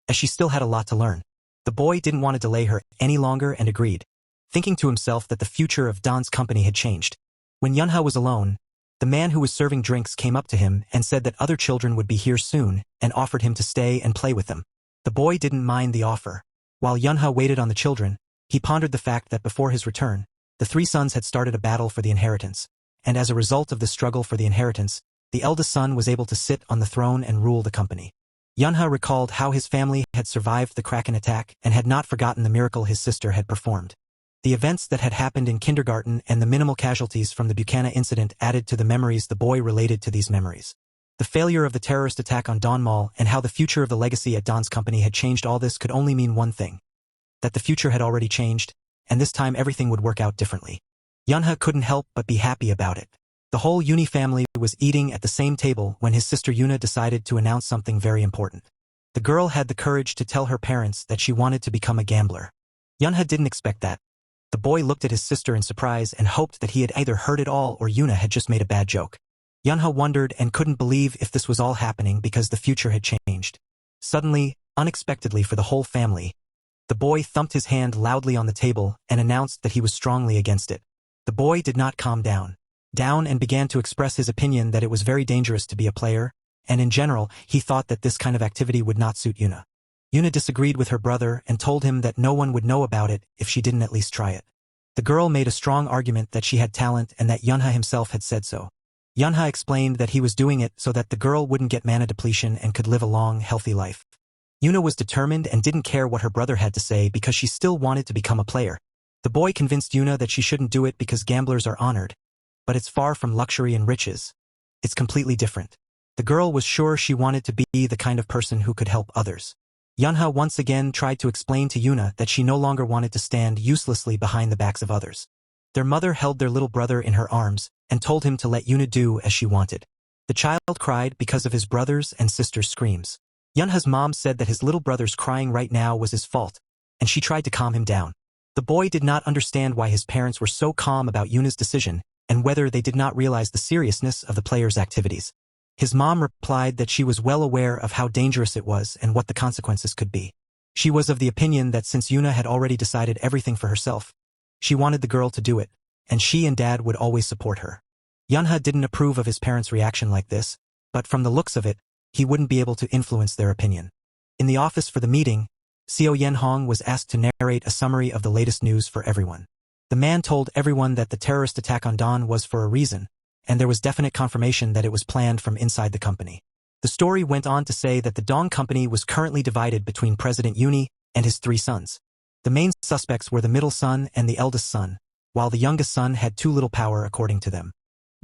as she still had a lot to learn. The boy didn't want to delay her any longer and agreed, thinking to himself that the future of Don's company had changed. When Yunha was alone, the man who was serving drinks came up to him and said that other children would be here soon and offered him to stay and play with them. The boy didn't mind the offer. While Yunha waited on the children, he pondered the fact that before his return, the three sons had started a battle for the inheritance, and as a result of the struggle for the inheritance, the eldest son was able to sit on the throne and rule the company. Yunha recalled how his family had survived the Kraken attack and had not forgotten the miracle his sister had performed. The events that had happened in kindergarten and the minimal casualties from the Buchanan incident added to the memories the boy related to these memories. The failure of the terrorist attack on Dawn Mall and how the future of the legacy at Don's company had changed all this could only mean one thing. That the future had already changed, and this time everything would work out differently. Yunha couldn't help but be happy about it. The whole Uni family was eating at the same table when his sister Yuna decided to announce something very important. The girl had the courage to tell her parents that she wanted to become a gambler. Yunha didn't expect that. The boy looked at his sister in surprise and hoped that he had either heard it all or Yuna had just made a bad joke. Yunha wondered and couldn't believe if this was all happening because the future had changed. Suddenly, unexpectedly for the whole family, the boy thumped his hand loudly on the table and announced that he was strongly against it. The boy did not calm down and began to express his opinion that it was very dangerous to be a player, and in general, he thought that this kind of activity would not suit Yuna. Yuna disagreed with her brother and told him that no one would know about it if she didn't at least try it. The girl made a strong argument that she had talent and that Yunha himself had said so. Yunha explained that he was doing it so that the girl wouldn't get mana depletion and could live a long, healthy life. Yuna was determined and didn't care what her brother had to say because she still wanted to become a player. The boy convinced Yuna that she shouldn't do it because gamblers are honored, but it's far from luxury and riches. It's completely different. The girl was sure she wanted to be the kind of person who could help others. Yunha once again tried to explain to Yuna that she no longer wanted to stand uselessly behind the backs of others. Their mother held their little brother in her arms and told him to let Yuna do as she wanted. The child cried because of his brothers and sisters' screams. Yunha's mom said that his little brother's crying right now was his fault, and she tried to calm him down. The boy did not understand why his parents were so calm about Yuna's decision and whether they did not realize the seriousness of the player's activities. His mom replied that she was well aware of how dangerous it was and what the consequences could be. She was of the opinion that since Yuna had already decided everything for herself, she wanted the girl to do it, and she and Dad would always support her. Yunha didn't approve of his parents' reaction like this, but from the looks of it, he wouldn't be able to influence their opinion. In the office for the meeting, Seo Yen-hong was asked to narrate a summary of the latest news for everyone. The man told everyone that the terrorist attack on Dawn was for a reason, and there was definite confirmation that it was planned from inside the company. The story went on to say that the Dawn company was currently divided between President Yuni and his three sons. The main suspects were the middle son and the eldest son, while the youngest son had too little power according to them.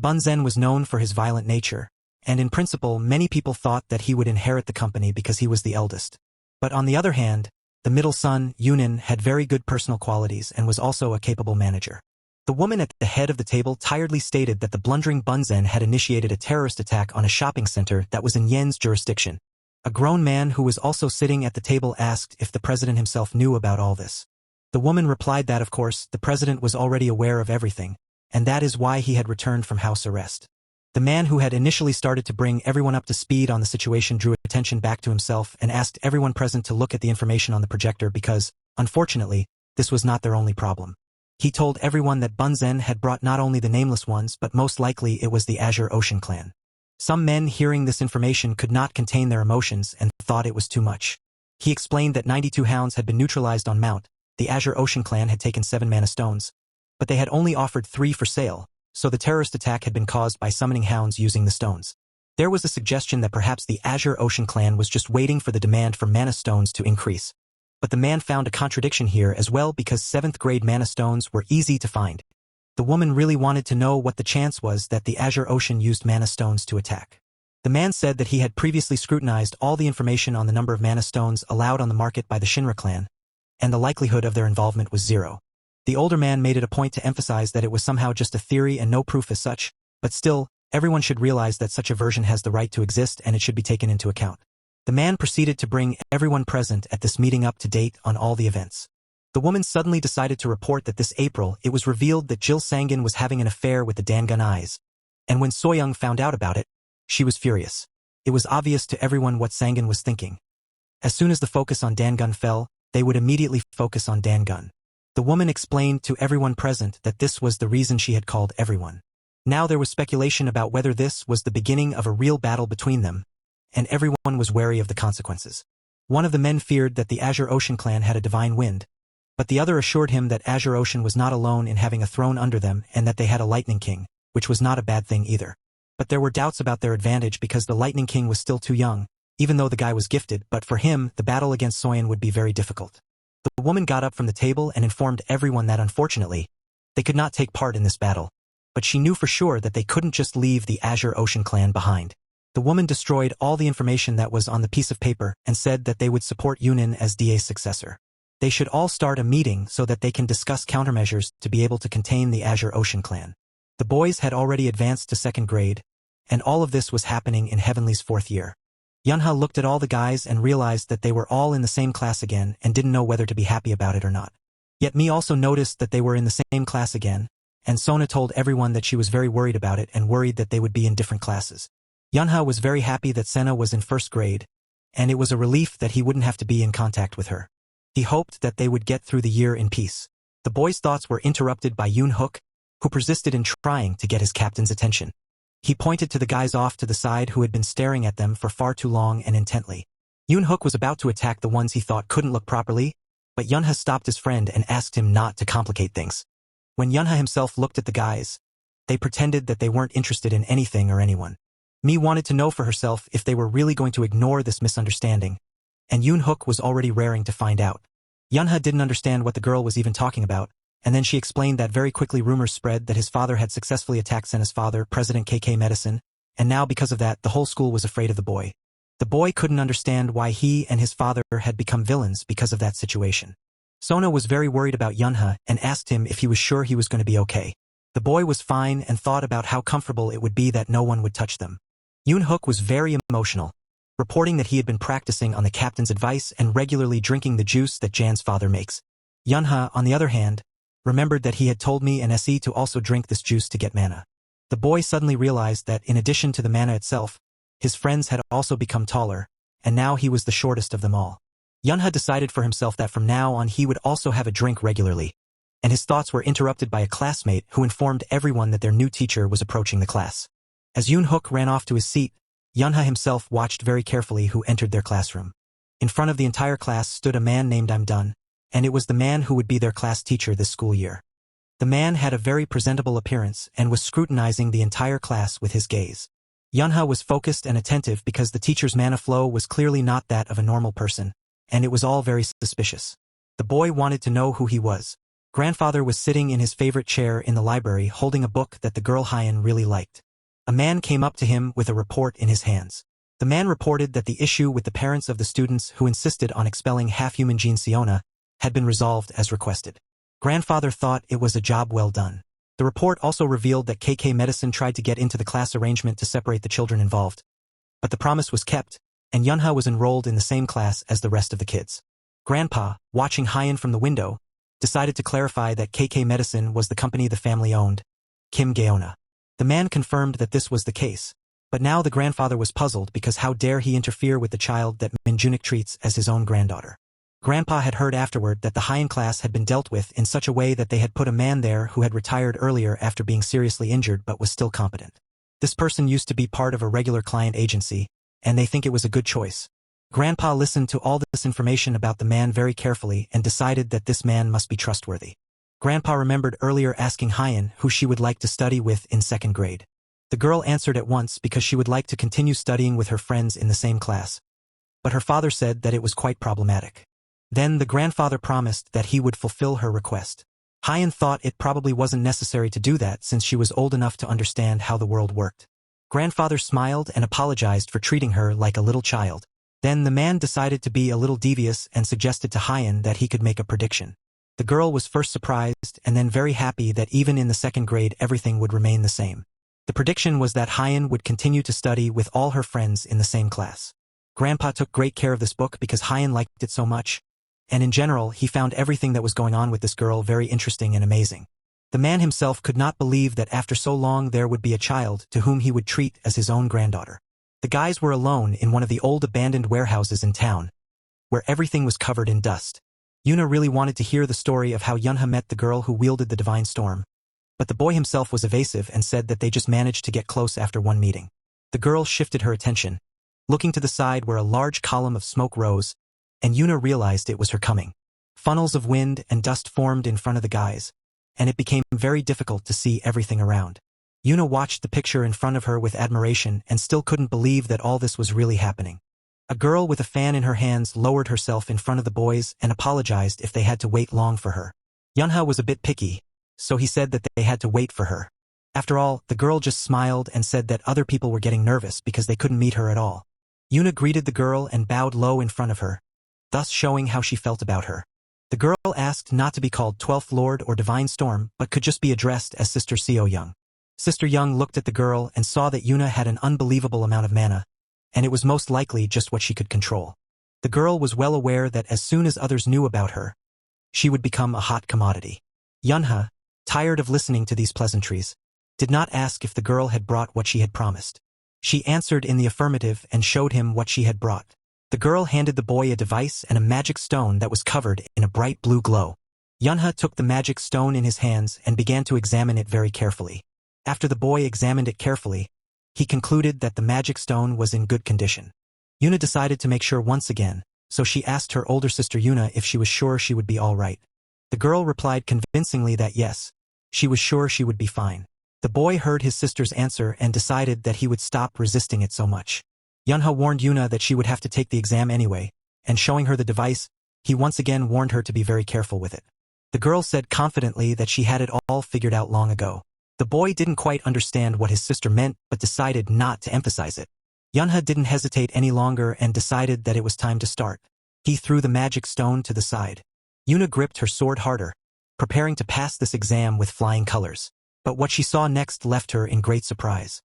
Bunzen was known for his violent nature, and in principle many people thought that he would inherit the company because he was the eldest. But on the other hand, the middle son, Yunin, had very good personal qualities and was also a capable manager. The woman at the head of the table tiredly stated that the blundering Bunzen had initiated a terrorist attack on a shopping center that was in Yen's jurisdiction. A grown man who was also sitting at the table asked if the president himself knew about all this. The woman replied that of course, the president was already aware of everything, and that is why he had returned from house arrest. The man who had initially started to bring everyone up to speed on the situation drew attention back to himself and asked everyone present to look at the information on the projector because, unfortunately, this was not their only problem. He told everyone that Bunzen had brought not only the Nameless Ones but most likely it was the Azure Ocean clan. Some men hearing this information could not contain their emotions and thought it was too much. He explained that 92 hounds had been neutralized on Mount. The Azure Ocean clan had taken 7 mana stones, but they had only offered 3 for sale, so the terrorist attack had been caused by summoning hounds using the stones. There was a suggestion that perhaps the Azure Ocean clan was just waiting for the demand for mana stones to increase. But the man found a contradiction here as well because 7th grade mana stones were easy to find. The woman really wanted to know what the chance was that the Azure Ocean used mana stones to attack. The man said that he had previously scrutinized all the information on the number of mana stones allowed on the market by the Shinra clan, and the likelihood of their involvement was 0. The older man made it a point to emphasize that it was somehow just a theory and no proof as such, but still, everyone should realize that such a version has the right to exist and it should be taken into account. The man proceeded to bring everyone present at this meeting up to date on all the events. The woman suddenly decided to report that this April it was revealed that Jill Sangan was having an affair with the Dangun Eyes. And when Soyoung found out about it, she was furious. It was obvious to everyone what Sangan was thinking. As soon as the focus on Dangun fell, they would immediately focus on Dangun. The woman explained to everyone present that this was the reason she had called everyone. Now there was speculation about whether this was the beginning of a real battle between them, and everyone was wary of the consequences. One of the men feared that the Azure Ocean clan had a divine wind, but the other assured him that Azure Ocean was not alone in having a throne under them and that they had a Lightning King, which was not a bad thing either. But there were doubts about their advantage because the Lightning King was still too young, even though the guy was gifted, but for him, the battle against Soyeon would be very difficult. The woman got up from the table and informed everyone that unfortunately, they could not take part in this battle, but she knew for sure that they couldn't just leave the Azure Ocean clan behind. The woman destroyed all the information that was on the piece of paper and said that they would support Yunin as DA's successor. They should all start a meeting so that they can discuss countermeasures to be able to contain the Azure Ocean clan. The boys had already advanced to 2nd grade, and all of this was happening in Heavenly's 4th year. Yunha looked at all the guys and realized that they were all in the same class again and didn't know whether to be happy about it or not. Yet Mi also noticed that they were in the same class again, and Sona told everyone that she was very worried about it and worried that they would be in different classes. Yunha was very happy that Sena was in 1st grade, and it was a relief that he wouldn't have to be in contact with her. He hoped that they would get through the year in peace. The boys' thoughts were interrupted by Yoon Hook, who persisted in trying to get his captain's attention. He pointed to the guys off to the side who had been staring at them for far too long and intently. Yoon Hook was about to attack the ones he thought couldn't look properly, but Yunha stopped his friend and asked him not to complicate things. When Yunha himself looked at the guys, they pretended that they weren't interested in anything or anyone. Mi wanted to know for herself if they were really going to ignore this misunderstanding, and Yoon Hook was already raring to find out. Yunha didn't understand what the girl was even talking about, and then she explained that very quickly rumors spread that his father had successfully attacked Sena's father, President KK Medicine, and now because of that the whole school was afraid of the boy. The boy couldn't understand why he and his father had become villains because of that situation. Sona was very worried about Yunha and asked him if he was sure he was going to be okay. The boy was fine and thought about how comfortable it would be that no one would touch them. Yoon Hook was very emotional, reporting that he had been practicing on the captain's advice and regularly drinking the juice that Jan's father makes. Yunha, on the other hand, remembered that he had told me and Se to also drink this juice to get mana. The boy suddenly realized that in addition to the mana itself, his friends had also become taller, and now he was the shortest of them all. Yunha decided for himself that from now on he would also have a drink regularly, and his thoughts were interrupted by a classmate who informed everyone that their new teacher was approaching the class. As Yoon Hook ran off to his seat, Yunha himself watched very carefully who entered their classroom. In front of the entire class stood a man named I'm Dun, and it was the man who would be their class teacher this school year. The man had a very presentable appearance and was scrutinizing the entire class with his gaze. Yunha was focused and attentive because the teacher's mana flow was clearly not that of a normal person, and it was all very suspicious. The boy wanted to know who he was. Grandfather was sitting in his favorite chair in the library holding a book that the girl Hyen really liked. A man came up to him with a report in his hands. The man reported that the issue with the parents of the students who insisted on expelling half-human Jean Siona had been resolved as requested. Grandfather thought it was a job well done. The report also revealed that KK Medicine tried to get into the class arrangement to separate the children involved. But the promise was kept, and Yunha was enrolled in the same class as the rest of the kids. Grandpa, watching Hyen from the window, decided to clarify that KK Medicine was the company the family owned, Kim Gaona. The man confirmed that this was the case, but now the grandfather was puzzled because how dare he interfere with the child that Minjunik treats as his own granddaughter. Grandpa had heard afterward that the Hyen class had been dealt with in such a way that they had put a man there who had retired earlier after being seriously injured but was still competent. This person used to be part of a regular client agency, and they think it was a good choice. Grandpa listened to all this information about the man very carefully and decided that this man must be trustworthy. Grandpa remembered earlier asking Hyen who she would like to study with in 2nd grade. The girl answered at once because she would like to continue studying with her friends in the same class. But her father said that it was quite problematic. Then the grandfather promised that he would fulfill her request. Hyen thought it probably wasn't necessary to do that since she was old enough to understand how the world worked. Grandfather smiled and apologized for treating her like a little child. Then the man decided to be a little devious and suggested to Hyen that he could make a prediction. The girl was first surprised and then very happy that even in the 2nd grade everything would remain the same. The prediction was that Hyen would continue to study with all her friends in the same class. Grandpa took great care of this book because Hyen liked it so much, and in general he found everything that was going on with this girl very interesting and amazing. The man himself could not believe that after so long there would be a child to whom he would treat as his own granddaughter. The guys were alone in one of the old abandoned warehouses in town, where everything was covered in dust. Yuna really wanted to hear the story of how Yunha met the girl who wielded the divine storm. But the boy himself was evasive and said that they just managed to get close after one meeting. The girl shifted her attention, looking to the side where a large column of smoke rose, and Yuna realized it was her coming. Funnels of wind and dust formed in front of the guys, and it became very difficult to see everything around. Yuna watched the picture in front of her with admiration and still couldn't believe that all this was really happening. A girl with a fan in her hands lowered herself in front of the boys and apologized if they had to wait long for her. Yunha was a bit picky, so he said that they had to wait for her. After all, the girl just smiled and said that other people were getting nervous because they couldn't meet her at all. Yuna greeted the girl and bowed low in front of her, thus showing how she felt about her. The girl asked not to be called 12th Lord or Divine Storm but could just be addressed as Sister Seo Young. Sister Young looked at the girl and saw that Yuna had an unbelievable amount of mana, and it was most likely just what she could control. The girl was well aware that as soon as others knew about her, she would become a hot commodity. Yunha, tired of listening to these pleasantries, did not ask if the girl had brought what she had promised. She answered in the affirmative and showed him what she had brought. The girl handed the boy a device and a magic stone that was covered in a bright blue glow. Yunha took the magic stone in his hands and began to examine it very carefully. After the boy examined it carefully, he concluded that the magic stone was in good condition. Yuna decided to make sure once again, so she asked her older sister Yuna if she was sure she would be all right. The girl replied convincingly that yes, she was sure she would be fine. The boy heard his sister's answer and decided that he would stop resisting it so much. Yunha warned Yuna that she would have to take the exam anyway, and showing her the device, he once again warned her to be very careful with it. The girl said confidently that she had it all figured out long ago. The boy didn't quite understand what his sister meant but decided not to emphasize it. Yunha didn't hesitate any longer and decided that it was time to start. He threw the magic stone to the side. Yuna gripped her sword harder, preparing to pass this exam with flying colors. But what she saw next left her in great surprise.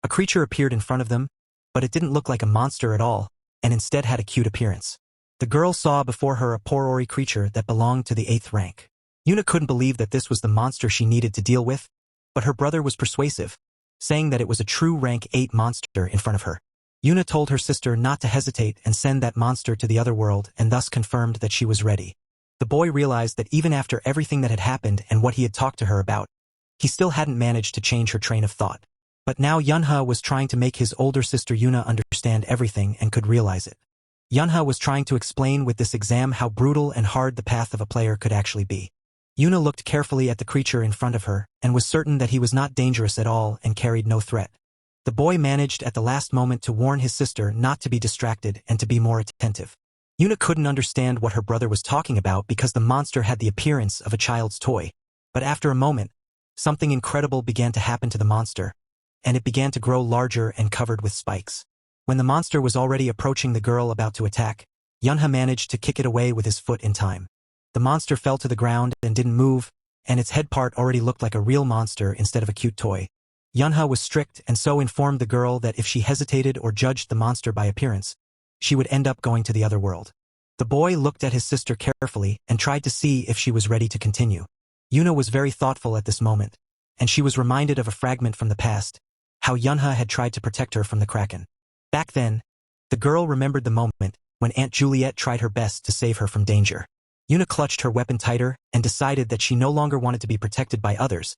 A creature appeared in front of them, but it didn't look like a monster at all, and instead had a cute appearance. The girl saw before her a porori creature that belonged to the 8th rank. Yuna couldn't believe that this was the monster she needed to deal with, but her brother was persuasive, saying that it was a true rank 8 monster in front of her. Yuna told her sister not to hesitate and send that monster to the other world and thus confirmed that she was ready. The boy realized that even after everything that had happened and what he had talked to her about, he still hadn't managed to change her train of thought. But now Yunha was trying to make his older sister Yuna understand everything and could realize it. Yunha was trying to explain with this exam how brutal and hard the path of a player could actually be. Yuna looked carefully at the creature in front of her and was certain that he was not dangerous at all and carried no threat. The boy managed at the last moment to warn his sister not to be distracted and to be more attentive. Yuna couldn't understand what her brother was talking about because the monster had the appearance of a child's toy. But after a moment, something incredible began to happen to the monster, and it began to grow larger and covered with spikes. When the monster was already approaching the girl about to attack, Yunha managed to kick it away with his foot in time. The monster fell to the ground and didn't move, and its head part already looked like a real monster instead of a cute toy. Yunha was strict and so informed the girl that if she hesitated or judged the monster by appearance, she would end up going to the other world. The boy looked at his sister carefully and tried to see if she was ready to continue. Yuna was very thoughtful at this moment, and she was reminded of a fragment from the past, how Yunha had tried to protect her from the Kraken. Back then, the girl remembered the moment when Aunt Juliet tried her best to save her from danger. Yuna clutched her weapon tighter and decided that she no longer wanted to be protected by others,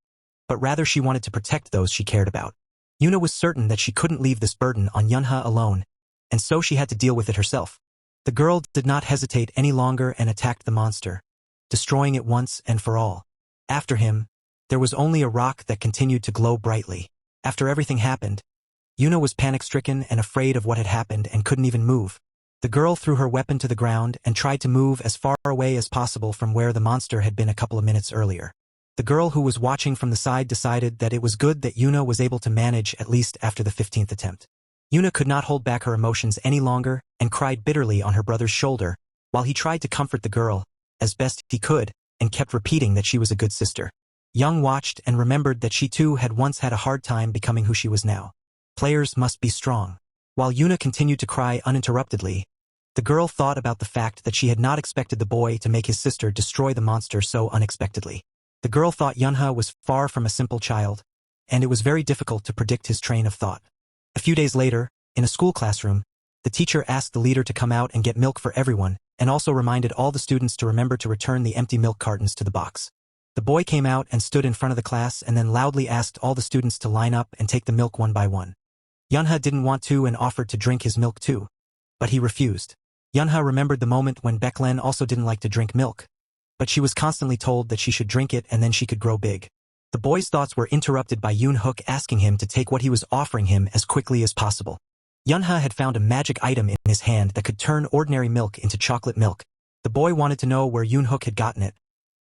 but rather she wanted to protect those she cared about. Yuna was certain that she couldn't leave this burden on Yunha alone, and so she had to deal with it herself. The girl did not hesitate any longer and attacked the monster, destroying it once and for all. After him, there was only a rock that continued to glow brightly. After everything happened, Yuna was panic-stricken and afraid of what had happened and couldn't even move. The girl threw her weapon to the ground and tried to move as far away as possible from where the monster had been a couple of minutes earlier. The girl who was watching from the side decided that it was good that Yuna was able to manage at least after the 15th attempt. Yuna could not hold back her emotions any longer and cried bitterly on her brother's shoulder, while he tried to comfort the girl, as best he could, and kept repeating that she was a good sister. Young watched and remembered that she too had once had a hard time becoming who she was now. Players must be strong. While Yuna continued to cry uninterruptedly, the girl thought about the fact that she had not expected the boy to make his sister destroy the monster so unexpectedly. The girl thought Yunha was far from a simple child, and it was very difficult to predict his train of thought. A few days later, in a school classroom, the teacher asked the leader to come out and get milk for everyone, and also reminded all the students to remember to return the empty milk cartons to the box. The boy came out and stood in front of the class and then loudly asked all the students to line up and take the milk one by one. Yunha didn't want to and offered to drink his milk too, but he refused. Yunha remembered the moment when Baeklen also didn't like to drink milk, but she was constantly told that she should drink it and then she could grow big. The boy's thoughts were interrupted by Yoon Hook asking him to take what he was offering him as quickly as possible. Yunha had found a magic item in his hand that could turn ordinary milk into chocolate milk. The boy wanted to know where Yoon Hook had gotten it,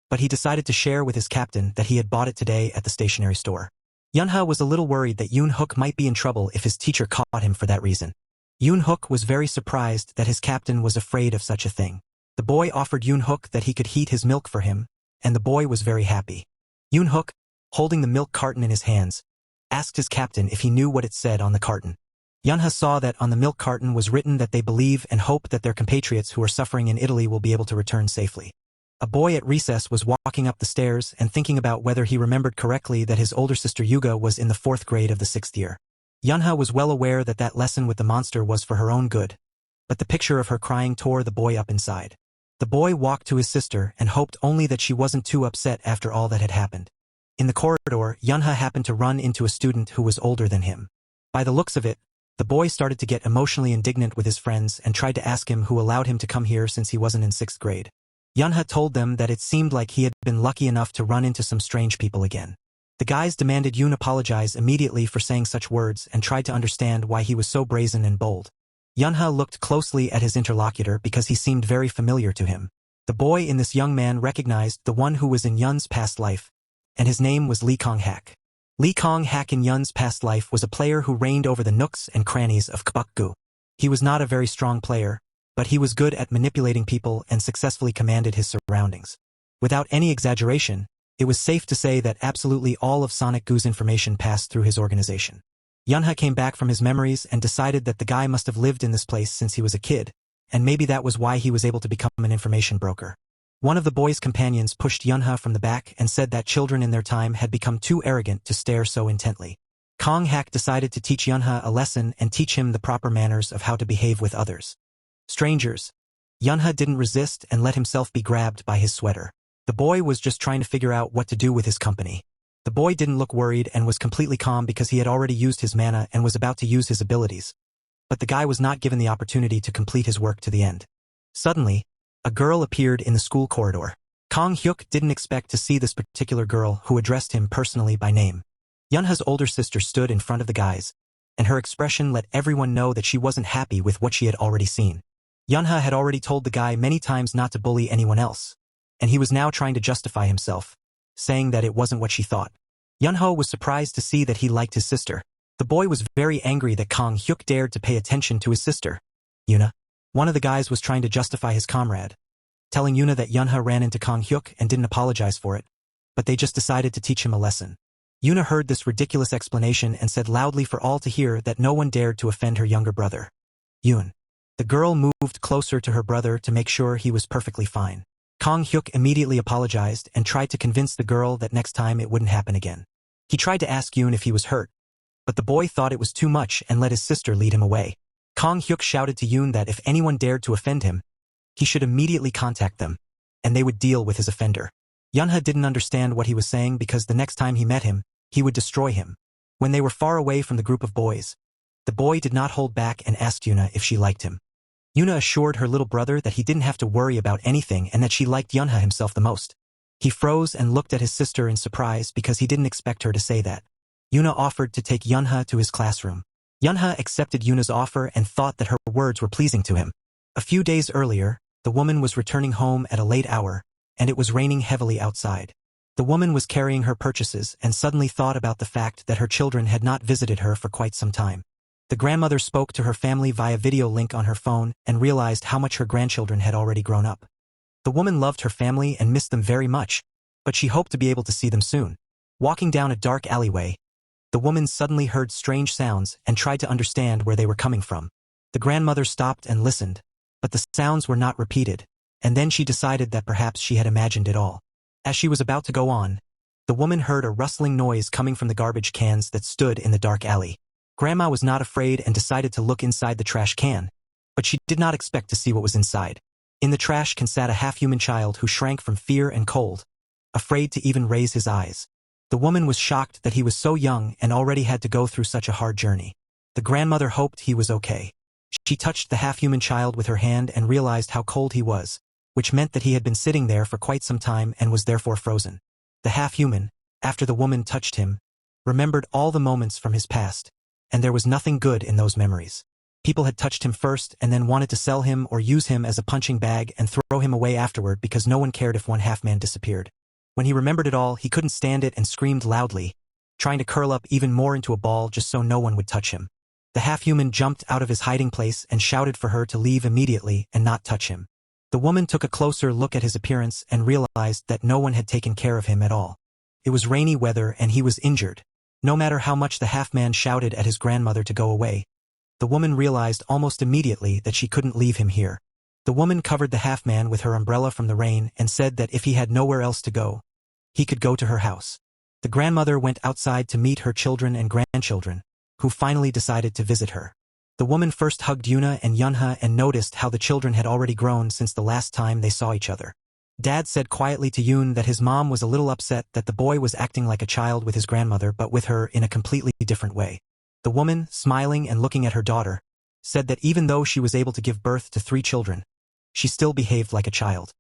but he decided to share with his captain that he had bought it today at the stationery store. Yunha was a little worried that Yoon Hook might be in trouble if his teacher caught him for that reason. Yoon Hook was very surprised that his captain was afraid of such a thing. The boy offered Yoon Hook that he could heat his milk for him, and the boy was very happy. Yoon Hook, holding the milk carton in his hands, asked his captain if he knew what it said on the carton. Yunha saw that on the milk carton was written that they believe and hope that their compatriots who are suffering in Italy will be able to return safely. A boy at recess was walking up the stairs and thinking about whether he remembered correctly that his older sister Yuga was in the 4th grade of the 6th year. Yunha was well aware that that lesson with the monster was for her own good, but the picture of her crying tore the boy up inside. The boy walked to his sister and hoped only that she wasn't too upset after all that had happened. In the corridor, Yunha happened to run into a student who was older than him. By the looks of it, the boy started to get emotionally indignant with his friends and tried to ask him who allowed him to come here since he wasn't in 6th grade. Yunha told them that it seemed like he had been lucky enough to run into some strange people again. The guys demanded Yoon apologize immediately for saying such words and tried to understand why he was so brazen and bold. Yunha looked closely at his interlocutor because he seemed very familiar to him. The boy in this young man recognized the one who was in Yun's past life, and his name was Lee Kong-hak. Lee Kong-hak in Yun's past life was a player who reigned over the nooks and crannies of Kbuk-gu. He was not a very strong player, but he was good at manipulating people and successfully commanded his surroundings. Without any exaggeration, it was safe to say that absolutely all of Sonic Gu's information passed through his organization. Yunha came back from his memories and decided that the guy must have lived in this place since he was a kid, and maybe that was why he was able to become an information broker. One of the boy's companions pushed Yunha from the back and said that children in their time had become too arrogant to stare so intently. Kong-hak decided to teach Yunha a lesson and teach him the proper manners of how to behave with others. Strangers. Yunha didn't resist and let himself be grabbed by his sweater. The boy was just trying to figure out what to do with his company. The boy didn't look worried and was completely calm because he had already used his mana and was about to use his abilities. But the guy was not given the opportunity to complete his work to the end. Suddenly, a girl appeared in the school corridor. Kong Hyuk didn't expect to see this particular girl who addressed him personally by name. Yunha's older sister stood in front of the guys, and her expression let everyone know that she wasn't happy with what she had already seen. Yunha had already told the guy many times not to bully anyone else, and he was now trying to justify himself, saying that it wasn't what she thought. Yunho was surprised to see that he liked his sister. The boy was very angry that Kong Hyuk dared to pay attention to his sister. Yuna. One of the guys was trying to justify his comrade, telling Yuna that Yunha ran into Kong Hyuk and didn't apologize for it. but they just decided to teach him a lesson. Yuna heard this ridiculous explanation and said loudly for all to hear that no one dared to offend her younger brother. Yoon. The girl moved closer to her brother to make sure he was perfectly fine. Kang Hyuk immediately apologized and tried to convince the girl that next time it wouldn't happen again. He tried to ask Yoon if he was hurt, but the boy thought it was too much and let his sister lead him away. Kang Hyuk shouted to Yoon that if anyone dared to offend him, he should immediately contact them, and they would deal with his offender. Yunha didn't understand what he was saying because the next time he met him, he would destroy him. When they were far away from the group of boys, the boy did not hold back and asked Yuna if she liked him. Yuna assured her little brother that he didn't have to worry about anything and that she liked Yunha himself the most. He froze and looked at his sister in surprise because he didn't expect her to say that. Yuna offered to take Yunha to his classroom. Yunha accepted Yuna's offer and thought that her words were pleasing to him. A few days earlier, the woman was returning home at a late hour, and it was raining heavily outside. The woman was carrying her purchases and suddenly thought about the fact that her children had not visited her for quite some time. The grandmother spoke to her family via video link on her phone and realized how much her grandchildren had already grown up. The woman loved her family and missed them very much, but she hoped to be able to see them soon. Walking down a dark alleyway, the woman suddenly heard strange sounds and tried to understand where they were coming from. The grandmother stopped and listened, but the sounds were not repeated, and then she decided that perhaps she had imagined it all. As she was about to go on, the woman heard a rustling noise coming from the garbage cans that stood in the dark alley. Grandma was not afraid and decided to look inside the trash can, but she did not expect to see what was inside. In the trash can sat a half-human child who shrank from fear and cold, afraid to even raise his eyes. The woman was shocked that he was so young and already had to go through such a hard journey. The grandmother hoped he was okay. She touched the half-human child with her hand and realized how cold he was, which meant that he had been sitting there for quite some time and was therefore frozen. The half-human, after the woman touched him, remembered all the moments from his past, and there was nothing good in those memories. People had touched him first and then wanted to sell him or use him as a punching bag and throw him away afterward because no one cared if one half-man disappeared. When he remembered it all, he couldn't stand it and screamed loudly, trying to curl up even more into a ball just so no one would touch him. The half-human jumped out of his hiding place and shouted for her to leave immediately and not touch him. The woman took a closer look at his appearance and realized that no one had taken care of him at all. It was rainy weather and he was injured. No matter how much the half-man shouted at his grandmother to go away, the woman realized almost immediately that she couldn't leave him here. The woman covered the half-man with her umbrella from the rain and said that if he had nowhere else to go, he could go to her house. The grandmother went outside to meet her children and grandchildren, who finally decided to visit her. The woman first hugged Yuna and Yunha and noticed how the children had already grown since the last time they saw each other. Dad said quietly to Yoon that his mom was a little upset that the boy was acting like a child with his grandmother but with her in a completely different way. The woman, smiling and looking at her daughter, said that even though she was able to give birth to 3 children, she still behaved like a child.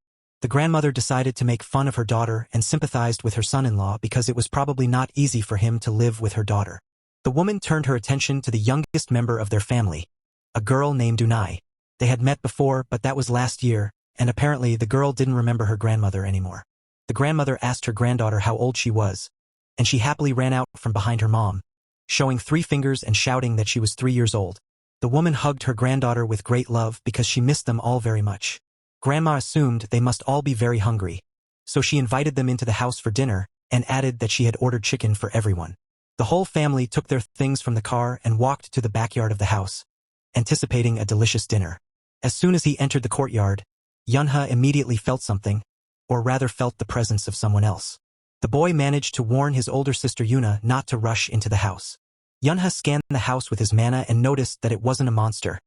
The grandmother decided to make fun of her daughter and sympathized with her son-in-law because it was probably not easy for him to live with her daughter. The woman turned her attention to the youngest member of their family, a girl named Dunai. They had met before, but that was last year, and apparently the girl didn't remember her grandmother anymore. The grandmother asked her granddaughter how old she was, and she happily ran out from behind her mom, showing 3 fingers and shouting that she was 3 years old. The woman hugged her granddaughter with great love because she missed them all very much. Grandma assumed they must all be very hungry, so she invited them into the house for dinner and added that she had ordered chicken for everyone. The whole family took their things from the car and walked to the backyard of the house, anticipating a delicious dinner. As soon as he entered the courtyard, Yunha immediately felt something, or rather felt the presence of someone else. The boy managed to warn his older sister Yuna not to rush into the house. Yunha scanned the house with his mana and noticed that it wasn't a monster,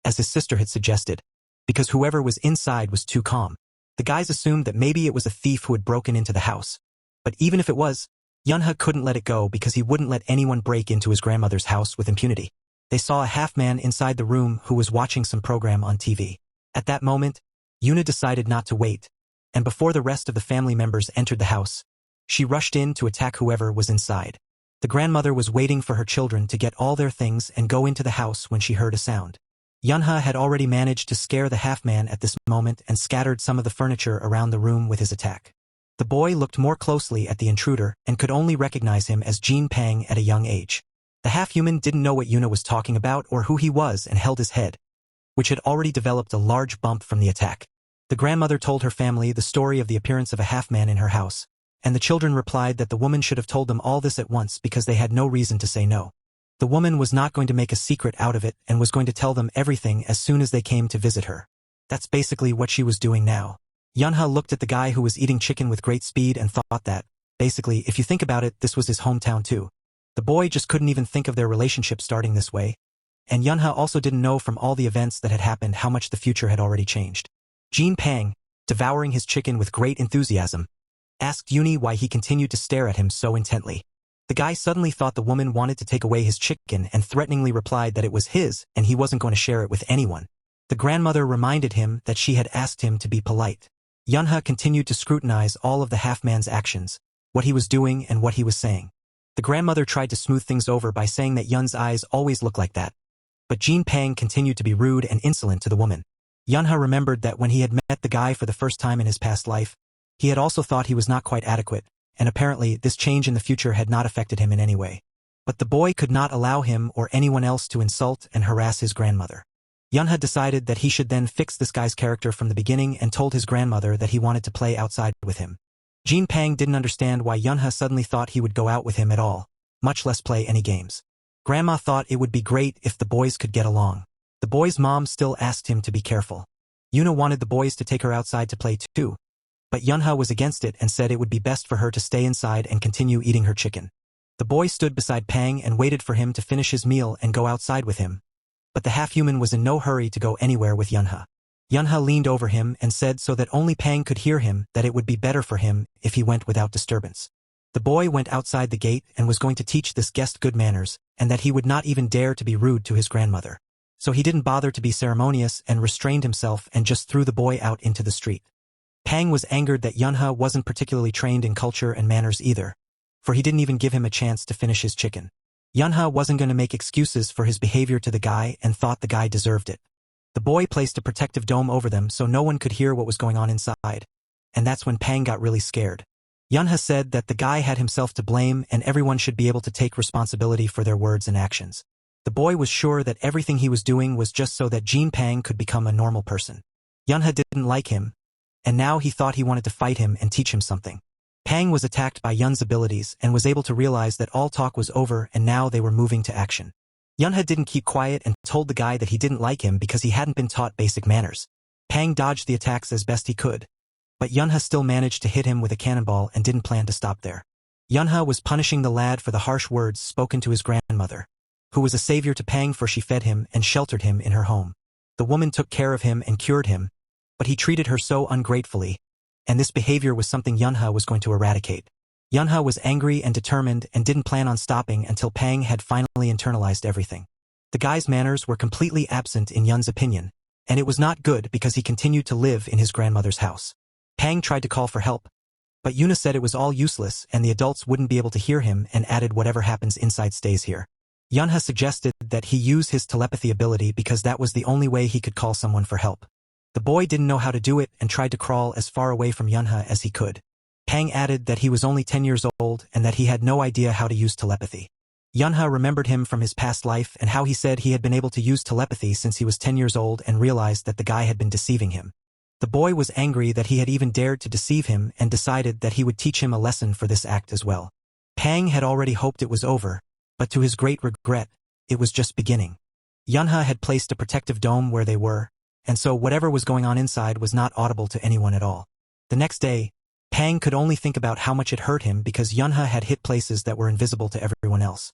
as his sister had suggested, because whoever was inside was too calm. The guys assumed that maybe it was a thief who had broken into the house. But even if it was, Yunha couldn't let it go because he wouldn't let anyone break into his grandmother's house with impunity. They saw a half-man inside the room who was watching some program on TV. At that moment, Yuna decided not to wait, and before the rest of the family members entered the house, she rushed in to attack whoever was inside. The grandmother was waiting for her children to get all their things and go into the house when she heard a sound. Yunha had already managed to scare the half-man at this moment and scattered some of the furniture around the room with his attack. The boy looked more closely at the intruder and could only recognize him as Jin Pang at a young age. The half-human didn't know what Yuna was talking about or who he was and held his head, which had already developed a large bump from the attack. The grandmother told her family the story of the appearance of a half-man in her house, And the children replied that the woman should have told them all this at once because they had no reason to say no. The woman was not going to make a secret out of it and was going to tell them everything as soon as they came to visit her. That's basically what she was doing now. Yunha looked at the guy who was eating chicken with great speed and thought that, basically, if you think about it, this was his hometown too. The boy just couldn't even think of their relationship starting this way. And Yunha also didn't know from all the events that had happened how much the future had already changed. Jin Pang, devouring his chicken with great enthusiasm, asked Yuni why he continued to stare at him so intently. The guy suddenly thought the woman wanted to take away his chicken and threateningly replied that it was his and he wasn't going to share it with anyone. The grandmother reminded him that she had asked him to be polite. Yunha continued to scrutinize all of the half-man's actions, what he was doing and what he was saying. The grandmother tried to smooth things over by saying that Yun's eyes always look like that. But Jin Pang continued to be rude and insolent to the woman. Yunha remembered that when he had met the guy for the first time in his past life, he had also thought he was not quite adequate, and apparently this change in the future had not affected him in any way. But the boy could not allow him or anyone else to insult and harass his grandmother. Yunha decided that he should then fix this guy's character from the beginning and told his grandmother that he wanted to play outside with him. Jin Pang didn't understand why Yunha suddenly thought he would go out with him at all, much less play any games. Grandma thought it would be great if the boys could get along. The boy's mom still asked him to be careful. Yuna wanted the boys to take her outside to play too. But Yunha was against it and said it would be best for her to stay inside and continue eating her chicken. The boy stood beside Pang and waited for him to finish his meal and go outside with him. But the half-human was in no hurry to go anywhere with Yunha. Yunha leaned over him and said so that only Pang could hear him that it would be better for him if he went without disturbance. The boy went outside the gate and was going to teach this guest good manners, and that he would not even dare to be rude to his grandmother. So he didn't bother to be ceremonious and restrained himself and just threw the boy out into the street. Pang was angered that Yunha wasn't particularly trained in culture and manners either, for he didn't even give him a chance to finish his chicken. Yunha wasn't going to make excuses for his behavior to the guy and thought the guy deserved it. The boy placed a protective dome over them so no one could hear what was going on inside, and that's when Pang got really scared. Yunha said that the guy had himself to blame and everyone should be able to take responsibility for their words and actions. The boy was sure that everything he was doing was just so that Jin Pang could become a normal person. Yunha didn't like him, and now he thought he wanted to fight him and teach him something. Pang was attacked by Yun's abilities and was able to realize that all talk was over and now they were moving to action. Yunha didn't keep quiet and told the guy that he didn't like him because he hadn't been taught basic manners. Pang dodged the attacks as best he could, but Yunha still managed to hit him with a cannonball and didn't plan to stop there. Yunha was punishing the lad for the harsh words spoken to his grandmother, who was a savior to Pang for she fed him and sheltered him in her home. The woman took care of him and cured him, but he treated her so ungratefully, and this behavior was something Yunha was going to eradicate. Yunha was angry and determined and didn't plan on stopping until Pang had finally internalized everything. The guy's manners were completely absent in Yun's opinion, and it was not good because he continued to live in his grandmother's house. Pang tried to call for help, but Yuna said it was all useless and the adults wouldn't be able to hear him and added whatever happens inside stays here. Yunha suggested that he use his telepathy ability because that was the only way he could call someone for help. The boy didn't know how to do it and tried to crawl as far away from Yunha as he could. Pang added that he was only 10 years old and that he had no idea how to use telepathy. Yunha remembered him from his past life and how he said he had been able to use telepathy since he was 10 years old and realized that the guy had been deceiving him. The boy was angry that he had even dared to deceive him and decided that he would teach him a lesson for this act as well. Pang had already hoped it was over, but to his great regret, it was just beginning. Yunha had placed a protective dome where they were, and so whatever was going on inside was not audible to anyone at all. The next day, Pang could only think about how much it hurt him because Yunha had hit places that were invisible to everyone else.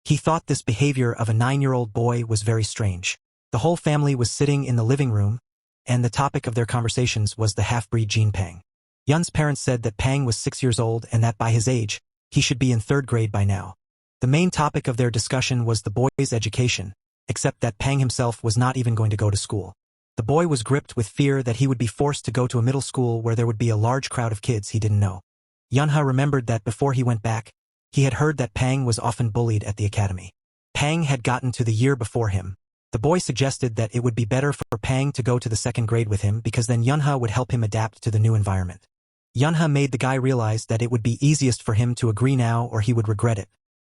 He thought this behavior of a 9-year-old boy was very strange. The whole family was sitting in the living room, and the topic of their conversations was the half-breed Jin Pang. Yun's parents said that Pang was 6 years old and that by his age, he should be in 3rd grade by now. The main topic of their discussion was the boy's education, except that Pang himself was not even going to go to school. The boy was gripped with fear that he would be forced to go to a middle school where there would be a large crowd of kids he didn't know. Yunha remembered that before he went back, he had heard that Pang was often bullied at the academy. Pang had gotten to the year before him. The boy suggested that it would be better for Pang to go to the 2nd grade with him because then Yunha would help him adapt to the new environment. Yunha made the guy realize that it would be easiest for him to agree now or he would regret it.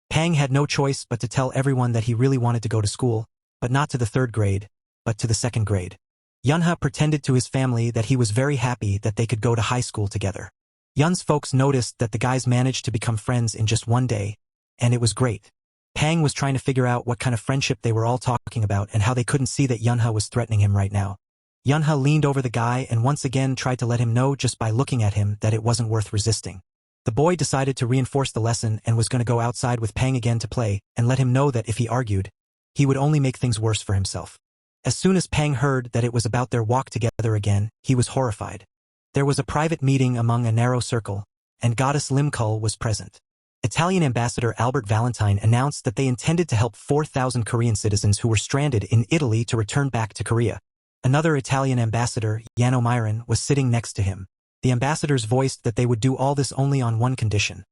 Pang had no choice but to tell everyone that he really wanted to go to school, but not to the 3rd grade, but to the 2nd grade. Yunha pretended to his family that he was very happy that they could go to high school together. Yun's folks noticed that the guys managed to become friends in just one day, and it was great. Pang was trying to figure out what kind of friendship they were all talking about and how they couldn't see that Yunha was threatening him right now. Yunha leaned over the guy and once again tried to let him know just by looking at him that it wasn't worth resisting. The boy decided to reinforce the lesson and was going to go outside with Pang again to play and let him know that if he argued, he would only make things worse for himself. As soon as Pang heard that it was about their walk together again, he was horrified. There was a private meeting among a narrow circle, and Goddess Limkul was present. Italian Ambassador Albert Valentine announced that they intended to help 4,000 Korean citizens who were stranded in Italy to return back to Korea. Another Italian ambassador, Yano Myron, was sitting next to him. The ambassadors voiced that they would do all this only on one condition: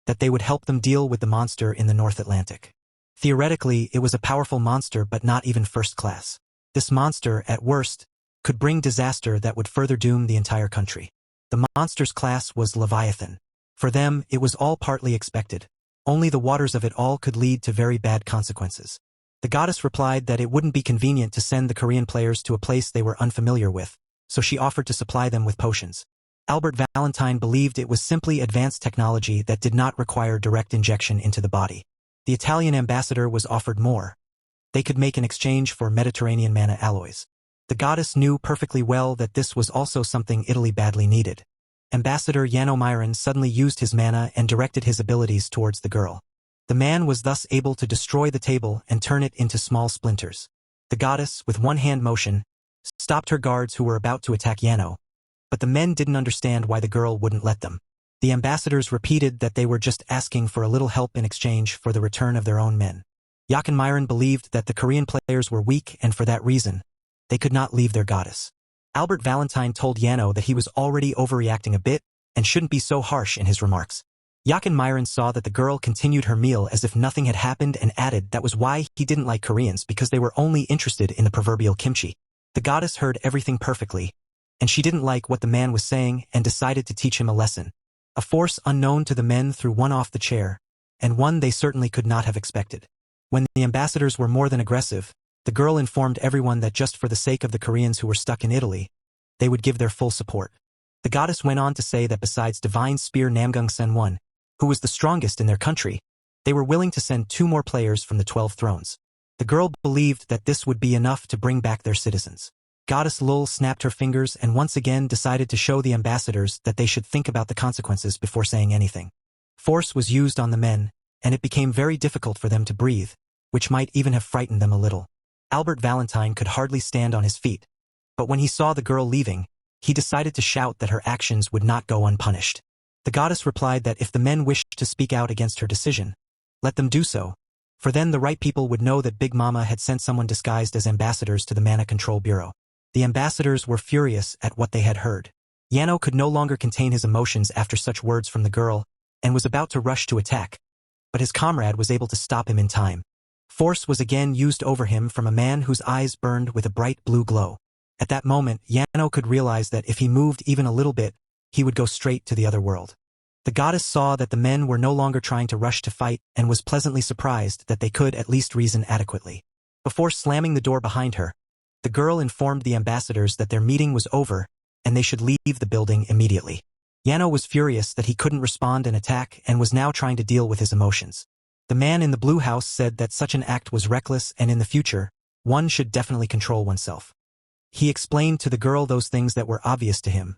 that they would help them deal with the monster in the North Atlantic. Theoretically, it was a powerful monster but not even first class. This monster, at worst, could bring disaster that would further doom the entire country. The monster's class was Leviathan. For them, it was all partly expected. Only the waters of it all could lead to very bad consequences. The goddess replied that it wouldn't be convenient to send the Korean players to a place they were unfamiliar with, so she offered to supply them with potions. Albert Valentine believed it was simply advanced technology that did not require direct injection into the body. The Italian ambassador was offered more. They could make an exchange for Mediterranean mana alloys. The goddess knew perfectly well that this was also something Italy badly needed. Ambassador Yano Myron suddenly used his mana and directed his abilities towards the girl. The man was thus able to destroy the table and turn it into small splinters. The goddess, with one hand motion, stopped her guards who were about to attack Yano, but the men didn't understand why the girl wouldn't let them. The ambassadors repeated that they were just asking for a little help in exchange for the return of their own men. Yakin Myron believed that the Korean players were weak and for that reason, they could not leave their goddess. Albert Valentine told Yano that he was already overreacting a bit and shouldn't be so harsh in his remarks. Yakin Myron saw that the girl continued her meal as if nothing had happened and added that was why he didn't like Koreans, because they were only interested in the proverbial kimchi. The goddess heard everything perfectly, and she didn't like what the man was saying and decided to teach him a lesson. A force unknown to the men threw one off the chair, and one they certainly could not have expected. When the ambassadors were more than aggressive, the girl informed everyone that just for the sake of the Koreans who were stuck in Italy, they would give their full support. The goddess went on to say that besides Divine Spear Namgung Sen-won, who was the strongest in their country, they were willing to send 2 more players from the 12 thrones. The girl believed that this would be enough to bring back their citizens. Goddess Lul snapped her fingers and once again decided to show the ambassadors that they should think about the consequences before saying anything. Force was used on the men, and it became very difficult for them to breathe, which might even have frightened them a little. Albert Valentine could hardly stand on his feet, but when he saw the girl leaving, he decided to shout that her actions would not go unpunished. The goddess replied that if the men wished to speak out against her decision, let them do so, for then the right people would know that Big Mama had sent someone disguised as ambassadors to the Mana Control Bureau. The ambassadors were furious at what they had heard. Yano could no longer contain his emotions after such words from the girl, and was about to rush to attack, but his comrade was able to stop him in time. Force was again used over him from a man whose eyes burned with a bright blue glow. At that moment, Yano could realize that if he moved even a little bit, he would go straight to the other world. The goddess saw that the men were no longer trying to rush to fight and was pleasantly surprised that they could at least reason adequately. Before slamming the door behind her, the girl informed the ambassadors that their meeting was over and they should leave the building immediately. Yano was furious that he couldn't respond and attack and was now trying to deal with his emotions. The man in the blue house said that such an act was reckless and in the future, one should definitely control oneself. He explained to the girl those things that were obvious to him,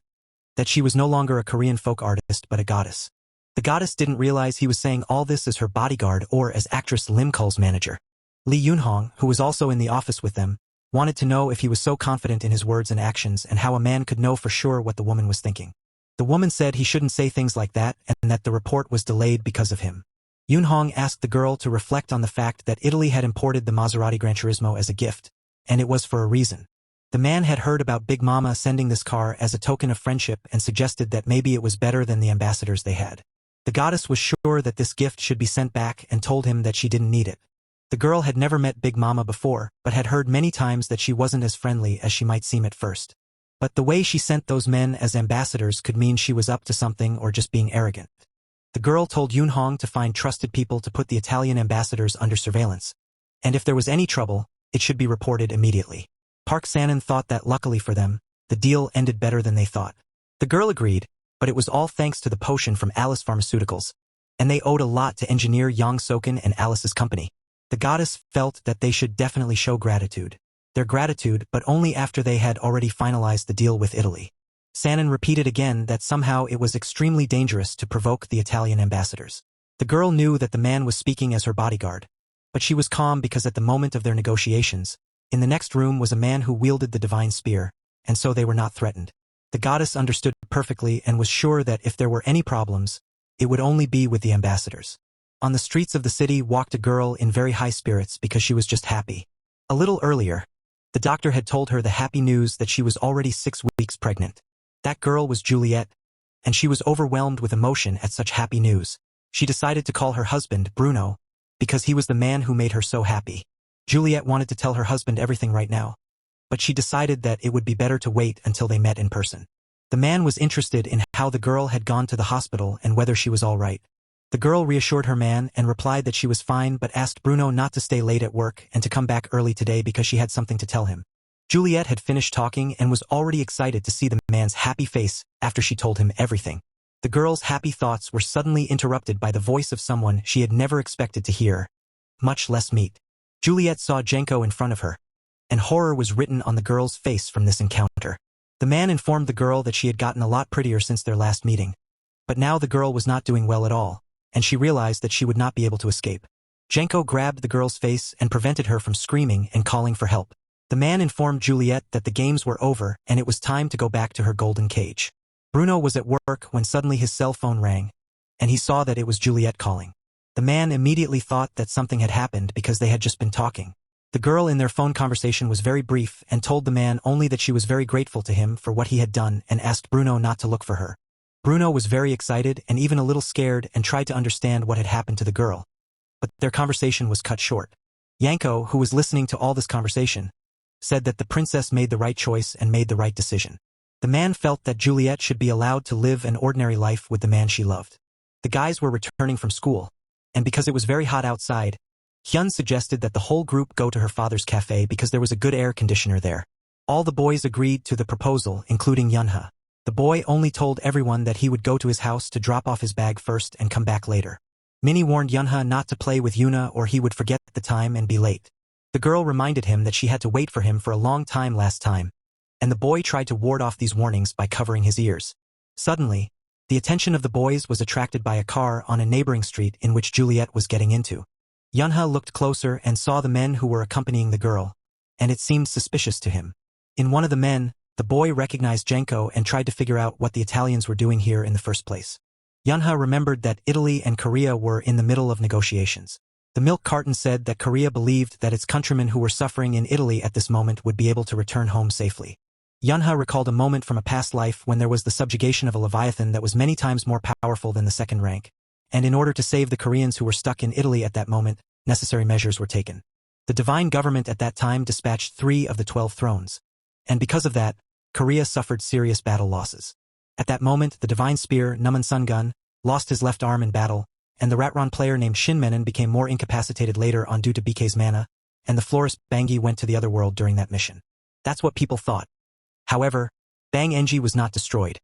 that she was no longer a Korean folk artist but a goddess. The goddess didn't realize he was saying all this as her bodyguard or as actress Lim Kul's manager. Lee Yunhong, who was also in the office with them, wanted to know if he was so confident in his words and actions and how a man could know for sure what the woman was thinking. The woman said he shouldn't say things like that and that the report was delayed because of him. Yunhong asked the girl to reflect on the fact that Italy had imported the Maserati Gran Turismo as a gift, and it was for a reason. The man had heard about Big Mama sending this car as a token of friendship and suggested that maybe it was better than the ambassadors they had. The goddess was sure that this gift should be sent back and told him that she didn't need it. The girl had never met Big Mama before, but had heard many times that she wasn't as friendly as she might seem at first. But the way she sent those men as ambassadors could mean she was up to something or just being arrogant. The girl told Yunhong to find trusted people to put the Italian ambassadors under surveillance, and if there was any trouble, it should be reported immediately. Park Sanan thought that luckily for them, the deal ended better than they thought. The girl agreed, but it was all thanks to the potion from Alice Pharmaceuticals, and they owed a lot to engineer Yang Soken and Alice's company. The goddess felt that they should definitely show gratitude. Their gratitude, but only after they had already finalized the deal with Italy. Sanin repeated again that somehow it was extremely dangerous to provoke the Italian ambassadors. The girl knew that the man was speaking as her bodyguard, but she was calm because at the moment of their negotiations, in the next room was a man who wielded the divine spear, and so they were not threatened. The goddess understood perfectly and was sure that if there were any problems, it would only be with the ambassadors. On the streets of the city walked a girl in very high spirits because she was just happy. A little earlier, the doctor had told her the happy news that she was already 6 weeks pregnant. That girl was Juliet, and she was overwhelmed with emotion at such happy news. She decided to call her husband, Bruno, because he was the man who made her so happy. Juliet wanted to tell her husband everything right now, but she decided that it would be better to wait until they met in person. The man was interested in how the girl had gone to the hospital and whether she was all right. The girl reassured her man and replied that she was fine but asked Bruno not to stay late at work and to come back early today because she had something to tell him. Juliet had finished talking and was already excited to see the man's happy face after she told him everything. The girl's happy thoughts were suddenly interrupted by the voice of someone she had never expected to hear, much less meet. Juliet saw Jenko in front of her, and horror was written on the girl's face from this encounter. The man informed the girl that she had gotten a lot prettier since their last meeting. But now the girl was not doing well at all, and she realized that she would not be able to escape. Jenko grabbed the girl's face and prevented her from screaming and calling for help. The man informed Juliet that the games were over and it was time to go back to her golden cage. Bruno was at work when suddenly his cell phone rang, and he saw that it was Juliet calling. The man immediately thought that something had happened because they had just been talking. The girl in their phone conversation was very brief and told the man only that she was very grateful to him for what he had done and asked Bruno not to look for her. Bruno was very excited and even a little scared and tried to understand what had happened to the girl. But their conversation was cut short. Yanko, who was listening to all this conversation, said that the princess made the right choice and made the right decision. The man felt that Juliet should be allowed to live an ordinary life with the man she loved. The guys were returning from school, and because it was very hot outside, Hyun suggested that the whole group go to her father's cafe because there was a good air conditioner there. All the boys agreed to the proposal, including Yunha. The boy only told everyone that he would go to his house to drop off his bag first and come back later. Minnie warned Yunha not to play with Yuna or he would forget the time and be late. The girl reminded him that she had to wait for him for a long time last time, and the boy tried to ward off these warnings by covering his ears. Suddenly, the attention of the boys was attracted by a car on a neighboring street in which Juliet was getting into. Yunha looked closer and saw the men who were accompanying the girl, and it seemed suspicious to him. In one of the men, the boy recognized Jenko and tried to figure out what the Italians were doing here in the first place. Yunha remembered that Italy and Korea were in the middle of negotiations. The milk carton said that Korea believed that its countrymen who were suffering in Italy at this moment would be able to return home safely. Yunha recalled a moment from a past life when there was the subjugation of a leviathan that was many times more powerful than the second rank, and in order to save the Koreans who were stuck in Italy at that moment, necessary measures were taken. The divine government at that time dispatched 3 of the 12 thrones, and because of that, Korea suffered serious battle losses. At that moment, the divine spear, Numan Sun Gun, lost his left arm in battle, and the Ratron player named Shin Menon became more incapacitated later on due to BK's mana, and the florist Bangi went to the other world during that mission. That's what people thought. However, Bang Enji was not destroyed.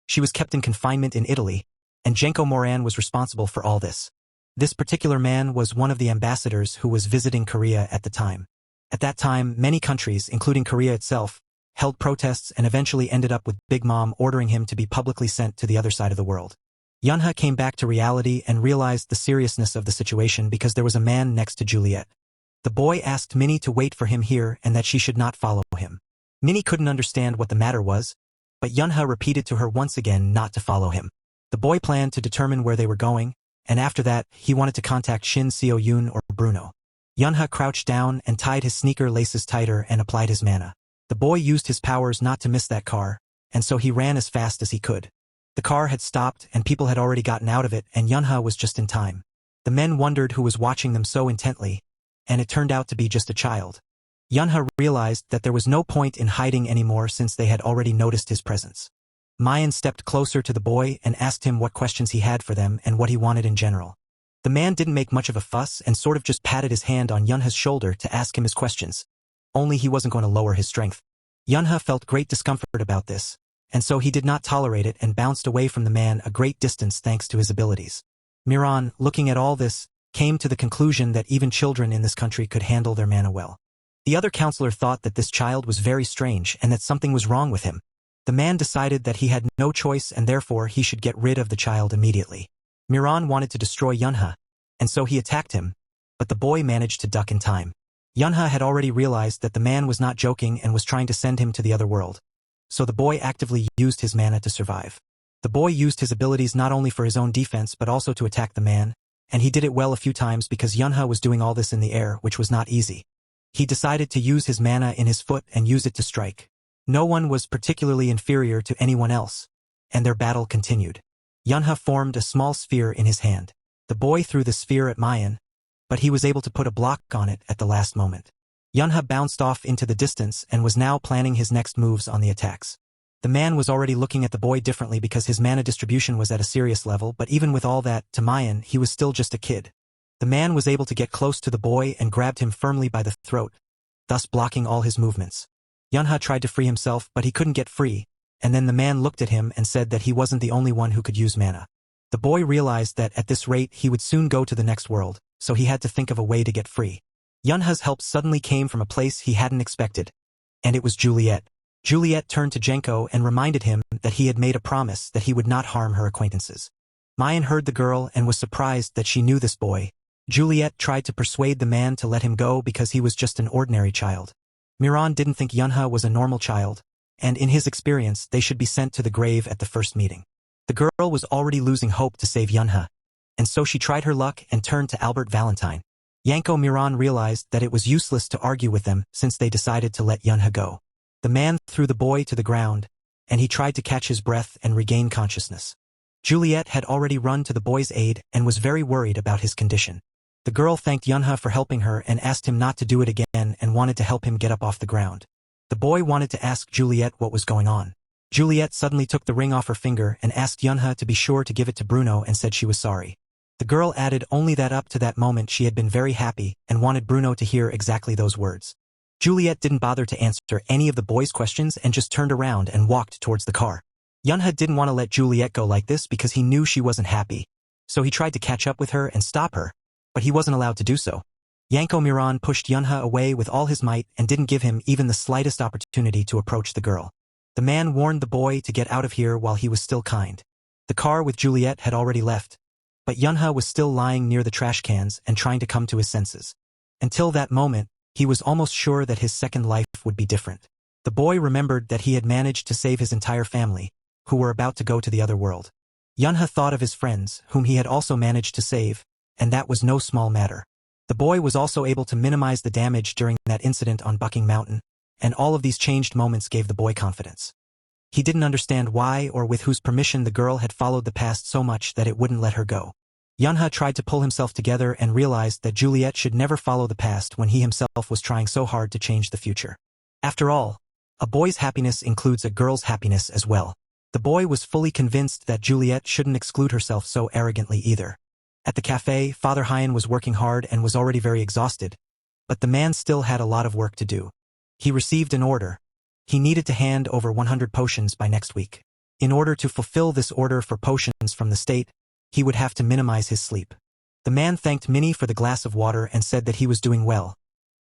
She was kept in confinement in Italy, and Jenko Moran was responsible for all this. This particular man was one of the ambassadors who was visiting Korea at the time. At that time, many countries, including Korea itself, held protests and eventually ended up with Big Mom ordering him to be publicly sent to the other side of the world. Yunha came back to reality and realized the seriousness of the situation because there was a man next to Juliet. The boy asked Minnie to wait for him here and that she should not follow him. Minnie couldn't understand what the matter was, but Yunha repeated to her once again not to follow him. The boy planned to determine where they were going, and after that, he wanted to contact Shin Seo-yoon or Bruno. Yunha crouched down and tied his sneaker laces tighter and applied his mana. The boy used his powers not to miss that car, and so he ran as fast as he could. The car had stopped and people had already gotten out of it and Yunha was just in time. The men wondered who was watching them so intently, and it turned out to be just a child. Yunha realized that there was no point in hiding anymore since they had already noticed his presence. Mayan stepped closer to the boy and asked him what questions he had for them and what he wanted in general. The man didn't make much of a fuss and sort of just patted his hand on Yunha's shoulder to ask him his questions. Only he wasn't going to lower his strength. Yunha felt great discomfort about this, and so he did not tolerate it and bounced away from the man a great distance thanks to his abilities. Miran, looking at all this, came to the conclusion that even children in this country could handle their mana well. The other counselor thought that this child was very strange and that something was wrong with him. The man decided that he had no choice and therefore he should get rid of the child immediately. Miran wanted to destroy Yunha, and so he attacked him, but the boy managed to duck in time. Yunha had already realized that the man was not joking and was trying to send him to the other world. So the boy actively used his mana to survive. The boy used his abilities not only for his own defense but also to attack the man, and he did it well a few times because Yunha was doing all this in the air, which was not easy. He decided to use his mana in his foot and use it to strike. No one was particularly inferior to anyone else, and their battle continued. Yunha formed a small sphere in his hand. The boy threw the sphere at Mayan, but he was able to put a block on it at the last moment. Yunha bounced off into the distance and was now planning his next moves on the attacks. The man was already looking at the boy differently because his mana distribution was at a serious level, but even with all that, to Mayan, he was still just a kid. The man was able to get close to the boy and grabbed him firmly by the throat, thus blocking all his movements. Yunha tried to free himself, but he couldn't get free, and then the man looked at him and said that he wasn't the only one who could use mana. The boy realized that at this rate he would soon go to the next world, so he had to think of a way to get free. Yunha's help suddenly came from a place he hadn't expected, and it was Juliet. Juliet turned to Genko and reminded him that he had made a promise that he would not harm her acquaintances. Mayan heard the girl and was surprised that she knew this boy. Juliet tried to persuade the man to let him go because he was just an ordinary child. Miran didn't think Yunha was a normal child, and in his experience they should be sent to the grave at the first meeting. The girl was already losing hope to save Yunha, and so she tried her luck and turned to Albert Valentine. Yanko Miran realized that it was useless to argue with them since they decided to let Yunha go. The man threw the boy to the ground, and he tried to catch his breath and regain consciousness. Juliet had already run to the boy's aid and was very worried about his condition. The girl thanked Yunha for helping her and asked him not to do it again and wanted to help him get up off the ground. The boy wanted to ask Juliet what was going on. Juliet suddenly took the ring off her finger and asked Yunha to be sure to give it to Bruno and said she was sorry. The girl added only that up to that moment she had been very happy and wanted Bruno to hear exactly those words. Juliet didn't bother to answer any of the boy's questions and just turned around and walked towards the car. Yunha didn't want to let Juliet go like this because he knew she wasn't happy, so he tried to catch up with her and stop her, but he wasn't allowed to do so. Yanko Miran pushed Yunha away with all his might and didn't give him even the slightest opportunity to approach the girl. The man warned the boy to get out of here while he was still kind. The car with Juliet had already left, but Yunha was still lying near the trash cans and trying to come to his senses. Until that moment, he was almost sure that his second life would be different. The boy remembered that he had managed to save his entire family, who were about to go to the other world. Yunha thought of his friends, whom he had also managed to save, and that was no small matter. The boy was also able to minimize the damage during that incident on Bucking Mountain, and all of these changed moments gave the boy confidence. He didn't understand why or with whose permission the girl had followed the past so much that it wouldn't let her go. Yunha tried to pull himself together and realized that Juliet should never follow the past when he himself was trying so hard to change the future. After all, a boy's happiness includes a girl's happiness as well. The boy was fully convinced that Juliet shouldn't exclude herself so arrogantly either. At the cafe, Father Hyan was working hard and was already very exhausted, but the man still had a lot of work to do. He received an order. He needed to hand over 100 potions by next week. In order to fulfill this order for potions from the state, he would have to minimize his sleep. The man thanked Minnie for the glass of water and said that he was doing well.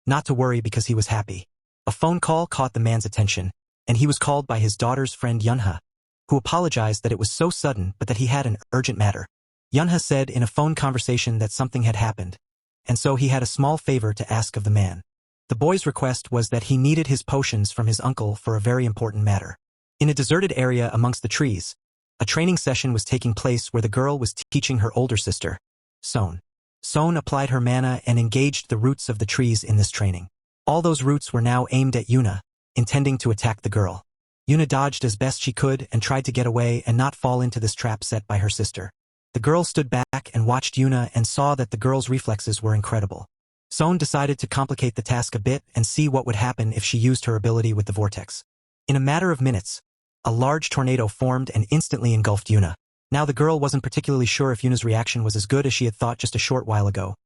Not to worry because he was happy. A phone call caught the man's attention, and he was called by his daughter's friend Yunha, who apologized that it was so sudden but that he had an urgent matter. Yunha said in a phone conversation that something had happened, and so he had a small favor to ask of the man. The boy's request was that he needed his potions from his uncle for a very important matter. In a deserted area amongst the trees, a training session was taking place where the girl was teaching her older sister, Son. Son applied her mana and engaged the roots of the trees in this training. All those roots were now aimed at Yuna, intending to attack the girl. Yuna dodged as best she could and tried to get away and not fall into this trap set by her sister. The girl stood back and watched Yuna and saw that the girl's reflexes were incredible. Son decided to complicate the task a bit and see what would happen if she used her ability with the vortex. In a matter of minutes, a large tornado formed and instantly engulfed Yuna. Now the girl wasn't particularly sure if Yuna's reaction was as good as she had thought just a short while ago.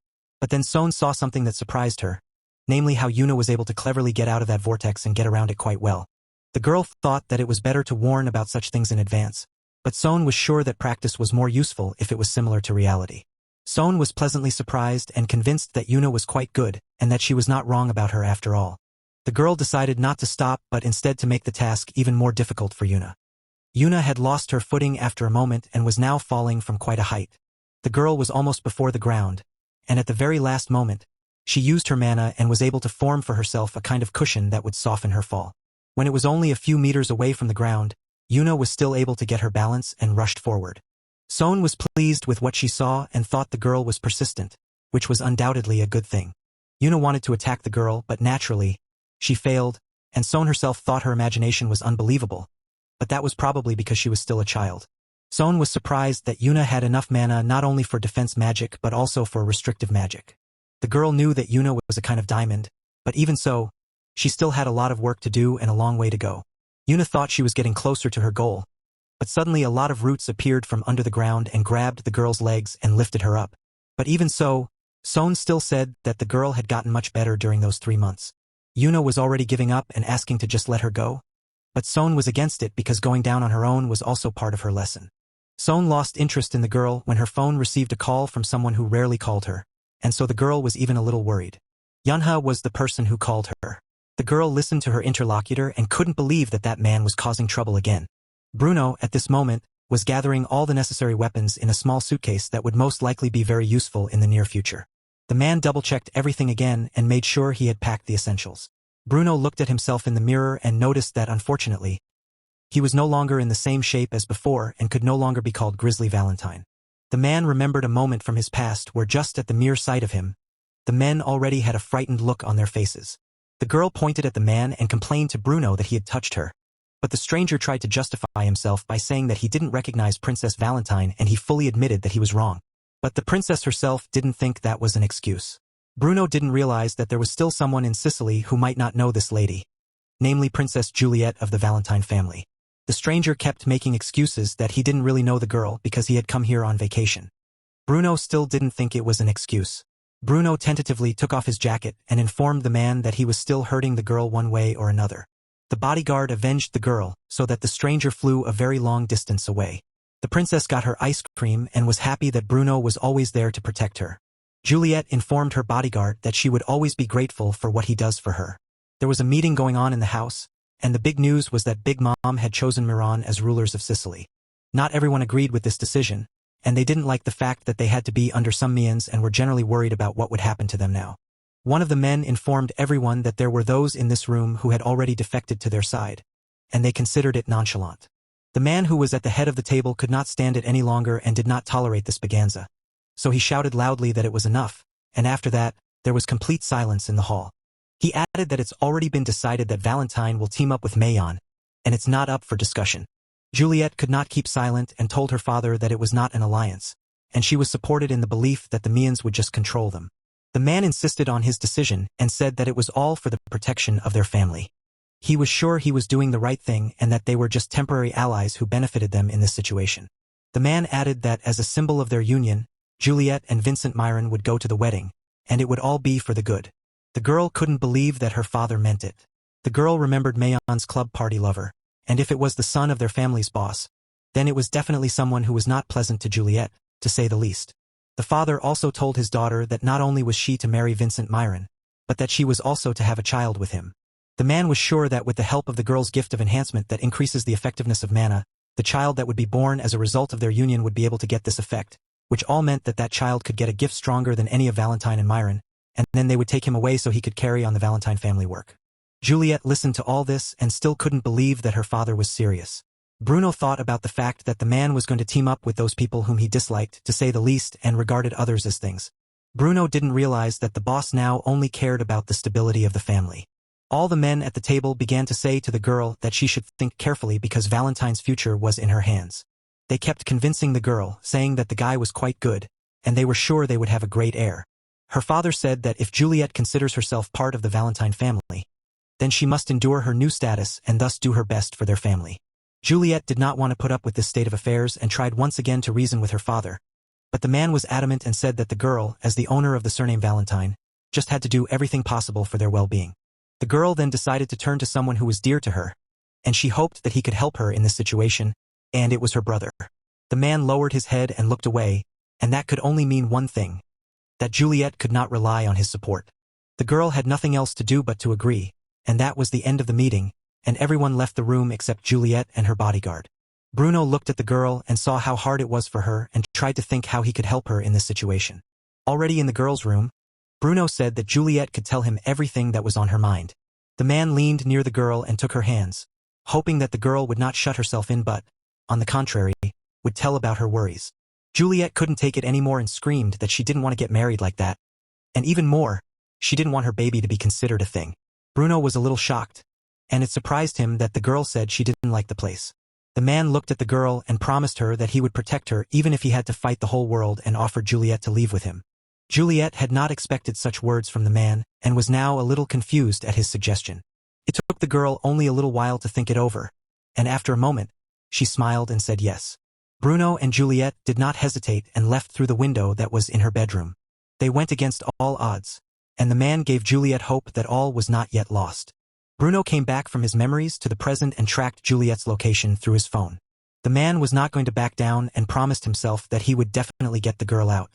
But then Son saw something that surprised her, namely how Yuna was able to cleverly get out of that vortex and get around it quite well. The girl thought that it was better to warn about such things in advance, but Son was sure that practice was more useful if it was similar to reality. Son was pleasantly surprised and convinced that Yuna was quite good and that she was not wrong about her after all. The girl decided not to stop but instead to make the task even more difficult for Yuna. Yuna had lost her footing after a moment and was now falling from quite a height. The girl was almost before the ground, and at the very last moment, she used her mana and was able to form for herself a kind of cushion that would soften her fall. When it was only a few meters away from the ground, Yuna was still able to get her balance and rushed forward. Son was pleased with what she saw and thought the girl was persistent, which was undoubtedly a good thing. Yuna wanted to attack the girl, but naturally, she failed, and Son herself thought her imagination was unbelievable, but that was probably because she was still a child. Son was surprised that Yuna had enough mana not only for defense magic but also for restrictive magic. The girl knew that Yuna was a kind of diamond, but even so, she still had a lot of work to do and a long way to go. Yuna thought she was getting closer to her goal, but suddenly a lot of roots appeared from under the ground and grabbed the girl's legs and lifted her up. But even so, Son still said that the girl had gotten much better during those 3 months. Yuna was already giving up and asking to just let her go, but Son was against it because going down on her own was also part of her lesson. Son lost interest in the girl when her phone received a call from someone who rarely called her, and so the girl was even a little worried. Manhwa was the person who called her. The girl listened to her interlocutor and couldn't believe that that man was causing trouble again. Bruno, at this moment, was gathering all the necessary weapons in a small suitcase that would most likely be very useful in the near future. The man double-checked everything again and made sure he had packed the essentials. Bruno looked at himself in the mirror and noticed that, unfortunately, he was no longer in the same shape as before and could no longer be called Grizzly Valentine. The man remembered a moment from his past where just at the mere sight of him, the men already had a frightened look on their faces. The girl pointed at the man and complained to Bruno that he had touched her. But the stranger tried to justify himself by saying that he didn't recognize Princess Valentine and he fully admitted that he was wrong. But the princess herself didn't think that was an excuse. Bruno didn't realize that there was still someone in Sicily who might not know this lady, namely Princess Juliet of the Valentine family. The stranger kept making excuses that he didn't really know the girl because he had come here on vacation. Bruno still didn't think it was an excuse. Bruno tentatively took off his jacket and informed the man that he was still hurting the girl one way or another. The bodyguard avenged the girl so that the stranger flew a very long distance away. The princess got her ice cream and was happy that Bruno was always there to protect her. Juliet informed her bodyguard that she would always be grateful for what he does for her. There was a meeting going on in the house, and the big news was that Big Mom had chosen Miran as rulers of Sicily. Not everyone agreed with this decision, and they didn't like the fact that they had to be under some means and were generally worried about what would happen to them now. One of the men informed everyone that there were those in this room who had already defected to their side, and they considered it nonchalant. The man who was at the head of the table could not stand it any longer and did not tolerate this baganza. So he shouted loudly that it was enough, and after that, there was complete silence in the hall. He added that it's already been decided that Valentine will team up with Mayon, and it's not up for discussion. Juliet could not keep silent and told her father that it was not an alliance, and she was supported in the belief that the Mians would just control them. The man insisted on his decision and said that it was all for the protection of their family. He was sure he was doing the right thing and that they were just temporary allies who benefited them in this situation. The man added that as a symbol of their union, Juliet and Vincent Myron would go to the wedding, and it would all be for the good. The girl couldn't believe that her father meant it. The girl remembered Mayon's club party lover, and if it was the son of their family's boss, then it was definitely someone who was not pleasant to Juliet, to say the least. The father also told his daughter that not only was she to marry Vincent Myron, but that she was also to have a child with him. The man was sure that with the help of the girl's gift of enhancement that increases the effectiveness of mana, the child that would be born as a result of their union would be able to get this effect, which all meant that that child could get a gift stronger than any of Valentine and Myron, and then they would take him away so he could carry on the Valentine family work. Juliet listened to all this and still couldn't believe that her father was serious. Bruno thought about the fact that the man was going to team up with those people whom he disliked, to say the least, and regarded others as things. Bruno didn't realize that the boss now only cared about the stability of the family. All the men at the table began to say to the girl that she should think carefully because Valentine's future was in her hands. They kept convincing the girl, saying that the guy was quite good, and they were sure they would have a great heir. Her father said that if Juliet considers herself part of the Valentine family, then she must endure her new status and thus do her best for their family. Juliet did not want to put up with this state of affairs and tried once again to reason with her father, but the man was adamant and said that the girl, as the owner of the surname Valentine, just had to do everything possible for their well-being. The girl then decided to turn to someone who was dear to her, and she hoped that he could help her in this situation, and it was her brother. The man lowered his head and looked away, and that could only mean one thing: that Juliet could not rely on his support. The girl had nothing else to do but to agree, and that was the end of the meeting, and everyone left the room except Juliet and her bodyguard. Bruno looked at the girl and saw how hard it was for her and tried to think how he could help her in this situation. Already in the girl's room, Bruno said that Juliet could tell him everything that was on her mind. The man leaned near the girl and took her hands, hoping that the girl would not shut herself in but, on the contrary, would tell about her worries. Juliet couldn't take it anymore and screamed that she didn't want to get married like that. And even more, she didn't want her baby to be considered a thing. Bruno was a little shocked, and it surprised him that the girl said she didn't like the place. The man looked at the girl and promised her that he would protect her even if he had to fight the whole world, and offered Juliet to leave with him. Juliet had not expected such words from the man and was now a little confused at his suggestion. It took the girl only a little while to think it over, and after a moment, she smiled and said yes. Bruno and Juliet did not hesitate and left through the window that was in her bedroom. They went against all odds, and the man gave Juliet hope that all was not yet lost. Bruno came back from his memories to the present and tracked Juliet's location through his phone. The man was not going to back down and promised himself that he would definitely get the girl out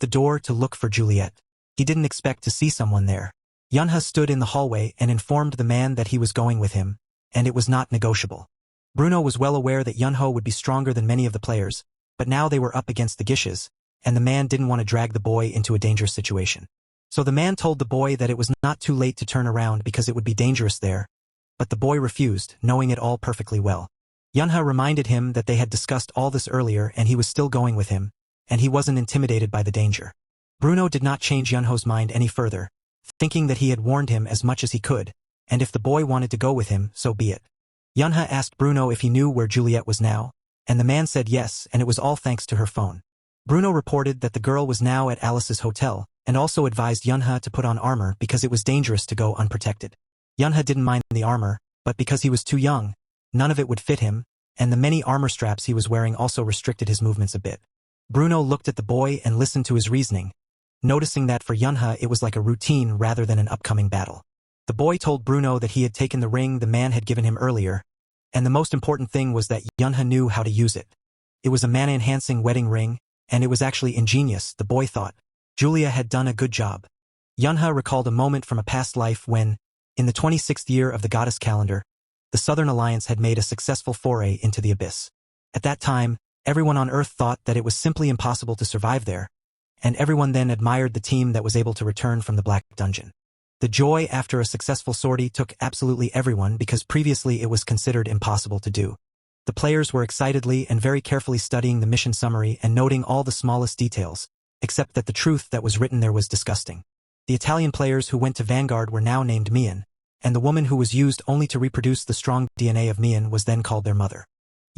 the door to look for Juliet. He didn't expect to see someone there. Yunha stood in the hallway and informed the man that he was going with him, and it was not negotiable. Bruno was well aware that Yunho would be stronger than many of the players, but now they were up against the Gishes, and the man didn't want to drag the boy into a dangerous situation. So the man told the boy that it was not too late to turn around because it would be dangerous there, but the boy refused, knowing it all perfectly well. Yunha reminded him that they had discussed all this earlier and he was still going with him, and he wasn't intimidated by the danger. Bruno did not change Yunho's mind any further, thinking that he had warned him as much as he could, and if the boy wanted to go with him, so be it. Yunha asked Bruno if he knew where Juliet was now, and the man said yes, and it was all thanks to her phone. Bruno reported that the girl was now at Alice's hotel, and also advised Yunha to put on armor because it was dangerous to go unprotected. Yunha didn't mind the armor, but because he was too young, none of it would fit him, and the many armor straps he was wearing also restricted his movements a bit. Bruno looked at the boy and listened to his reasoning, noticing that for Yunha it was like a routine rather than an upcoming battle. The boy told Bruno that he had taken the ring the man had given him earlier, and the most important thing was that Yunha knew how to use it. It was a mana-enhancing wedding ring, and it was actually ingenious, the boy thought. Julia had done a good job. Yunha recalled a moment from a past life when, in the 26th year of the goddess calendar, the Southern Alliance had made a successful foray into the abyss. At that time, everyone on Earth thought that it was simply impossible to survive there, and everyone then admired the team that was able to return from the Black Dungeon. The joy after a successful sortie took absolutely everyone because previously it was considered impossible to do. The players were excitedly and very carefully studying the mission summary and noting all the smallest details, except that the truth that was written there was disgusting. The Italian players who went to Vanguard were now named Mian, and the woman who was used only to reproduce the strong DNA of Mian was then called their mother.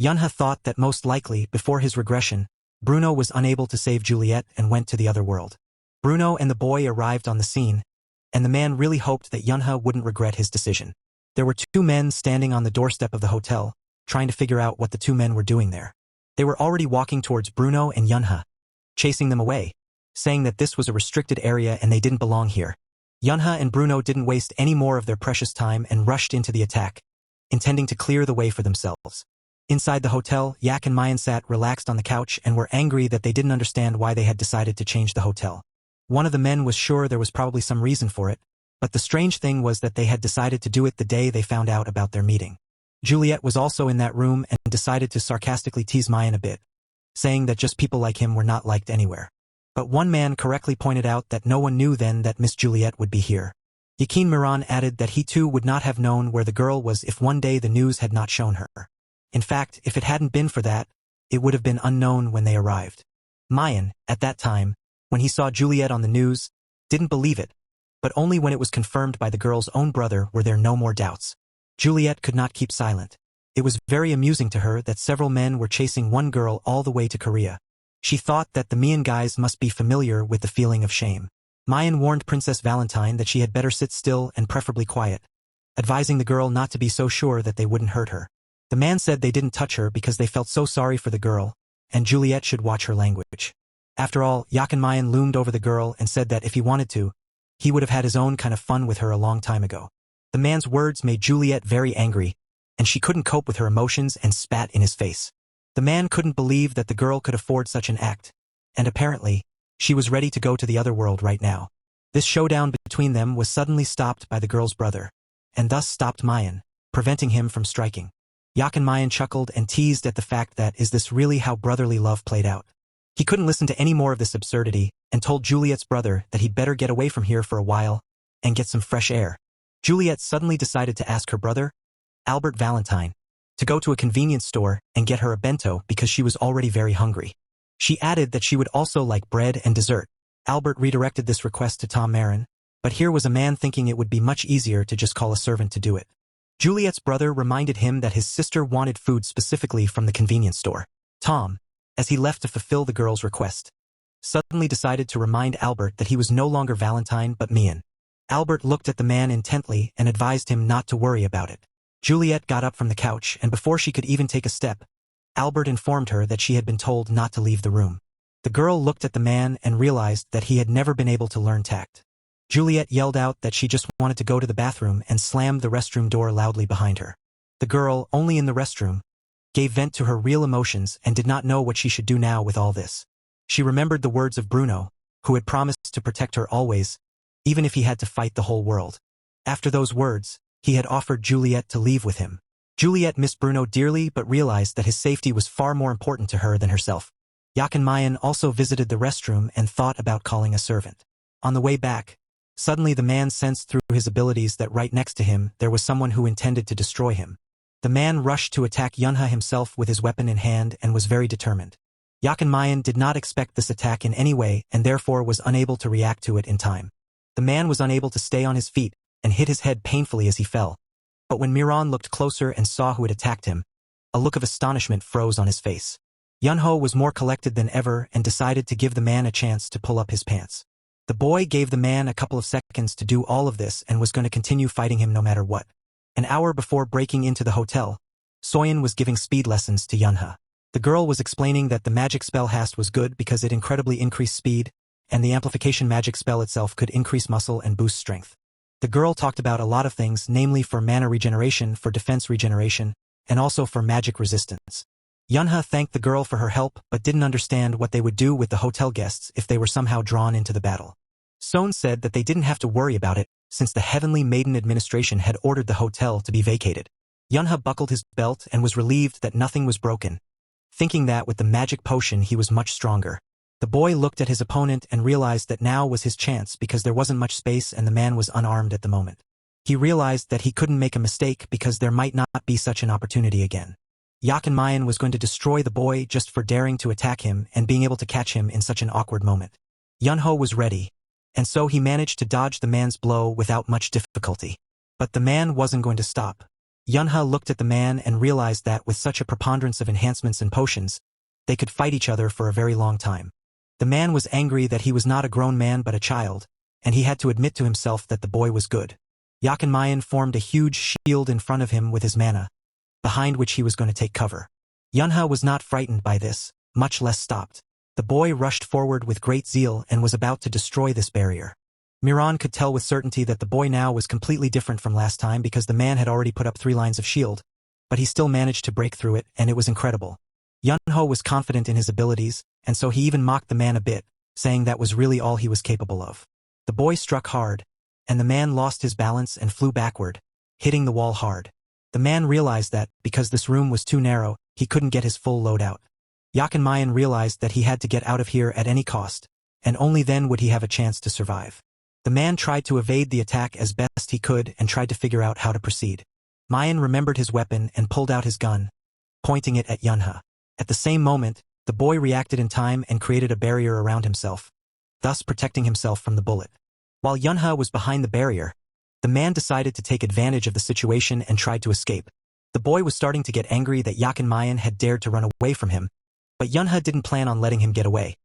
Yunha thought that most likely, before his regression, Bruno was unable to save Juliet and went to the other world. Bruno and the boy arrived on the scene, and the man really hoped that Yunha wouldn't regret his decision. There were two men standing on the doorstep of the hotel, trying to figure out what the two men were doing there. They were already walking towards Bruno and Yunha, chasing them away, saying that this was a restricted area and they didn't belong here. Yunha and Bruno didn't waste any more of their precious time and rushed into the attack, intending to clear the way for themselves. Inside the hotel, Yak and Mayan sat relaxed on the couch and were angry that they didn't understand why they had decided to change the hotel. One of the men was sure there was probably some reason for it, but the strange thing was that they had decided to do it the day they found out about their meeting. Juliet was also in that room and decided to sarcastically tease Mayan a bit, saying that just people like him were not liked anywhere. But one man correctly pointed out that no one knew then that Miss Juliet would be here. Yakin Miran added that he too would not have known where the girl was if one day the news had not shown her. In fact, if it hadn't been for that, it would have been unknown when they arrived. Mayan, at that time, when he saw Juliet on the news, didn't believe it, but only when it was confirmed by the girl's own brother were there no more doubts. Juliet could not keep silent. It was very amusing to her that several men were chasing one girl all the way to Korea. She thought that the Mian guys must be familiar with the feeling of shame. Mayan warned Princess Valentine that she had better sit still and preferably quiet, advising the girl not to be so sure that they wouldn't hurt her. The man said they didn't touch her because they felt so sorry for the girl, and Juliet should watch her language. After all, Yakin Mayan loomed over the girl and said that if he wanted to, he would have had his own kind of fun with her a long time ago. The man's words made Juliet very angry, and she couldn't cope with her emotions and spat in his face. The man couldn't believe that the girl could afford such an act, and apparently, she was ready to go to the other world right now. This showdown between them was suddenly stopped by the girl's brother, and thus stopped Mayan, preventing him from striking. Yakin Mayan chuckled and teased at the fact that is this really how brotherly love played out. He couldn't listen to any more of this absurdity and told Juliet's brother that he'd better get away from here for a while and get some fresh air. Juliet suddenly decided to ask her brother, Albert Valentine, to go to a convenience store and get her a bento because she was already very hungry. She added that she would also like bread and dessert. Albert redirected this request to Tom Marin, but here was a man thinking it would be much easier to just call a servant to do it. Juliet's brother reminded him that his sister wanted food specifically from the convenience store. Tom, as he left to fulfill the girl's request, suddenly decided to remind Albert that he was no longer Valentine but Mian. Albert looked at the man intently and advised him not to worry about it. Juliet got up from the couch, and before she could even take a step, Albert informed her that she had been told not to leave the room. The girl looked at the man and realized that he had never been able to learn tact. Juliet yelled out that she just wanted to go to the bathroom and slammed the restroom door loudly behind her. The girl, only in the restroom, gave vent to her real emotions and did not know what she should do now with all this. She remembered the words of Bruno, who had promised to protect her always, even if he had to fight the whole world. After those words, he had offered Juliet to leave with him. Juliet missed Bruno dearly but realized that his safety was far more important to her than herself. Yakin Mayan also visited the restroom and thought about calling a servant. On the way back, suddenly the man sensed through his abilities that right next to him there was someone who intended to destroy him. The man rushed to attack Yunha himself with his weapon in hand and was very determined. Yakin Mayan did not expect this attack in any way and therefore was unable to react to it in time. The man was unable to stay on his feet and hit his head painfully as he fell. But when Miran looked closer and saw who had attacked him, a look of astonishment froze on his face. Yunho was more collected than ever and decided to give the man a chance to pull up his pants. The boy gave the man a couple of seconds to do all of this and was going to continue fighting him no matter what. An hour before breaking into the hotel, Soyeon was giving speed lessons to Yunha. The girl was explaining that the magic spell Hast was good because it incredibly increased speed, and the amplification magic spell itself could increase muscle and boost strength. The girl talked about a lot of things, namely for mana regeneration, for defense regeneration, and also for magic resistance. Yunha thanked the girl for her help but didn't understand what they would do with the hotel guests if they were somehow drawn into the battle. Sohn said that they didn't have to worry about it since the Heavenly Maiden administration had ordered the hotel to be vacated. Yunha buckled his belt and was relieved that nothing was broken, thinking that with the magic potion he was much stronger. The boy looked at his opponent and realized that now was his chance because there wasn't much space and the man was unarmed at the moment. He realized that he couldn't make a mistake because there might not be such an opportunity again. Yakin Mayan was going to destroy the boy just for daring to attack him and being able to catch him in such an awkward moment. Yunho was ready, and so he managed to dodge the man's blow without much difficulty. But the man wasn't going to stop. Yunha looked at the man and realized that with such a preponderance of enhancements and potions, they could fight each other for a very long time. The man was angry that he was not a grown man but a child, and he had to admit to himself that the boy was good. Yakin Mayan formed a huge shield in front of him with his mana, behind which he was going to take cover. Yunha was not frightened by this, much less stopped. The boy rushed forward with great zeal and was about to destroy this barrier. Miran could tell with certainty that the boy now was completely different from last time because the man had already put up 3 lines of shield, but he still managed to break through it, and it was incredible. Yunho was confident in his abilities, and so he even mocked the man a bit, saying that was really all he was capable of. The boy struck hard, and the man lost his balance and flew backward, hitting the wall hard. The man realized that, because this room was too narrow, he couldn't get his full load out. Yakin Mayan realized that he had to get out of here at any cost, and only then would he have a chance to survive. The man tried to evade the attack as best he could and tried to figure out how to proceed. Mayan remembered his weapon and pulled out his gun, pointing it at Yunha. At the same moment, the boy reacted in time and created a barrier around himself, thus protecting himself from the bullet. While Yunha was behind the barrier, the man decided to take advantage of the situation and tried to escape. The boy was starting to get angry that Yakin Mayan had dared to run away from him, but Yunha didn't plan on letting him get away.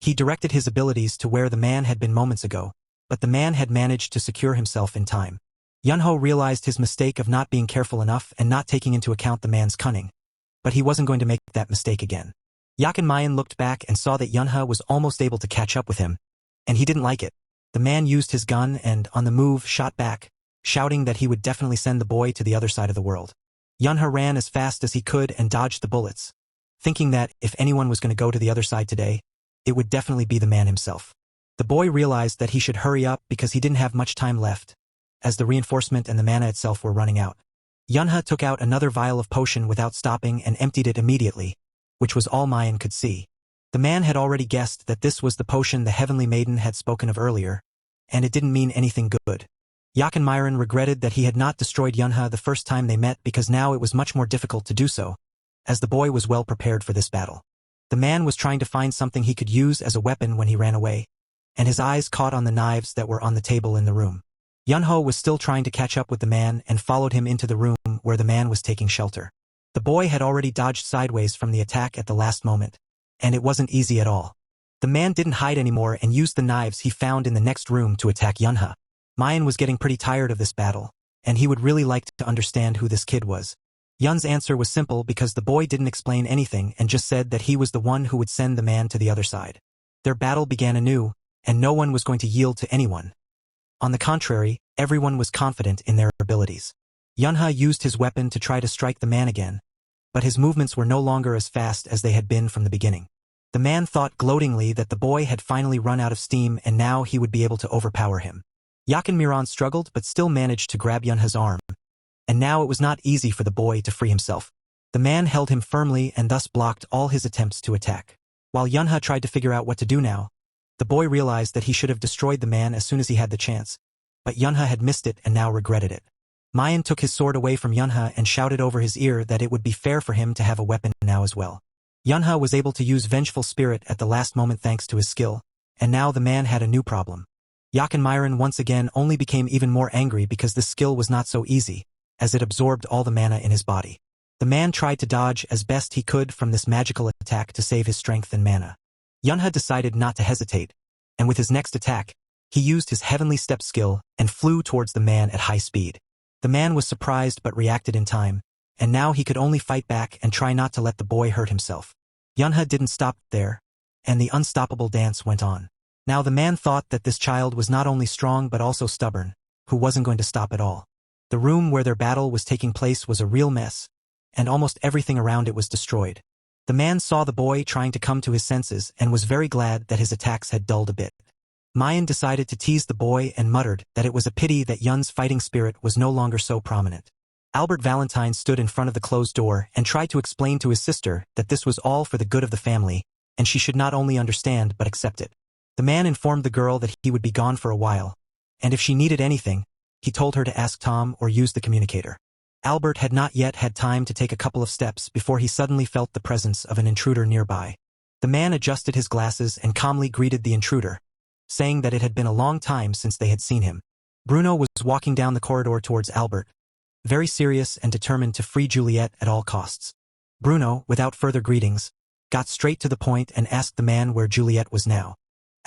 He directed his abilities to where the man had been moments ago, but the man had managed to secure himself in time. Yunho realized his mistake of not being careful enough and not taking into account the man's cunning, but he wasn't going to make that mistake again. Yakin Mayan looked back and saw that Yunha was almost able to catch up with him, and he didn't like it. The man used his gun and, on the move, shot back, shouting that he would definitely send the boy to the other side of the world. Yunha ran as fast as he could and dodged the bullets, thinking that, if anyone was going to go to the other side today, it would definitely be the man himself. The boy realized that he should hurry up because he didn't have much time left, as the reinforcement and the mana itself were running out. Yunha took out another vial of potion without stopping and emptied it immediately, which was all Mayan could see. The man had already guessed that this was the potion the Heavenly Maiden had spoken of earlier, and it didn't mean anything good. Yakin Myron regretted that he had not destroyed Yunha the first time they met because now it was much more difficult to do so, as the boy was well prepared for this battle. The man was trying to find something he could use as a weapon when he ran away, and his eyes caught on the knives that were on the table in the room. Yunho was still trying to catch up with the man and followed him into the room where the man was taking shelter. The boy had already dodged sideways from the attack at the last moment, and it wasn't easy at all. The man didn't hide anymore and used the knives he found in the next room to attack Yunha. Mayan was getting pretty tired of this battle, and he would really like to understand who this kid was. Yun's answer was simple because the boy didn't explain anything and just said that he was the one who would send the man to the other side. Their battle began anew, and no one was going to yield to anyone. On the contrary, everyone was confident in their abilities. Yunha used his weapon to try to strike the man again, but his movements were no longer as fast as they had been from the beginning. The man thought gloatingly that the boy had finally run out of steam and now he would be able to overpower him. Yakin Miran struggled but still managed to grab Yunha's arm, and now it was not easy for the boy to free himself. The man held him firmly and thus blocked all his attempts to attack. While Yunha tried to figure out what to do now, the boy realized that he should have destroyed the man as soon as he had the chance, but Yunha had missed it and now regretted it. Mayan took his sword away from Yunha and shouted over his ear that it would be fair for him to have a weapon now as well. Yunha was able to use Vengeful Spirit at the last moment thanks to his skill, and now the man had a new problem. Yakin Myron once again only became even more angry because this skill was not so easy, as it absorbed all the mana in his body. The man tried to dodge as best he could from this magical attack to save his strength and mana. Yunha decided not to hesitate, and with his next attack, he used his Heavenly Step skill and flew towards the man at high speed. The man was surprised but reacted in time, and now he could only fight back and try not to let the boy hurt himself. Yunha didn't stop there, and the unstoppable dance went on. Now the man thought that this child was not only strong but also stubborn, who wasn't going to stop at all. The room where their battle was taking place was a real mess, and almost everything around it was destroyed. The man saw the boy trying to come to his senses and was very glad that his attacks had dulled a bit. Mayan decided to tease the boy and muttered that it was a pity that Yun's fighting spirit was no longer so prominent. Albert Valentine stood in front of the closed door and tried to explain to his sister that this was all for the good of the family, and she should not only understand but accept it. The man informed the girl that he would be gone for a while, and if she needed anything, he told her to ask Tom or use the communicator. Albert had not yet had time to take a couple of steps before he suddenly felt the presence of an intruder nearby. The man adjusted his glasses and calmly greeted the intruder, saying that it had been a long time since they had seen him. Bruno was walking down the corridor towards Albert, very serious and determined to free Juliet at all costs. Bruno, without further greetings, got straight to the point and asked the man where Juliet was now.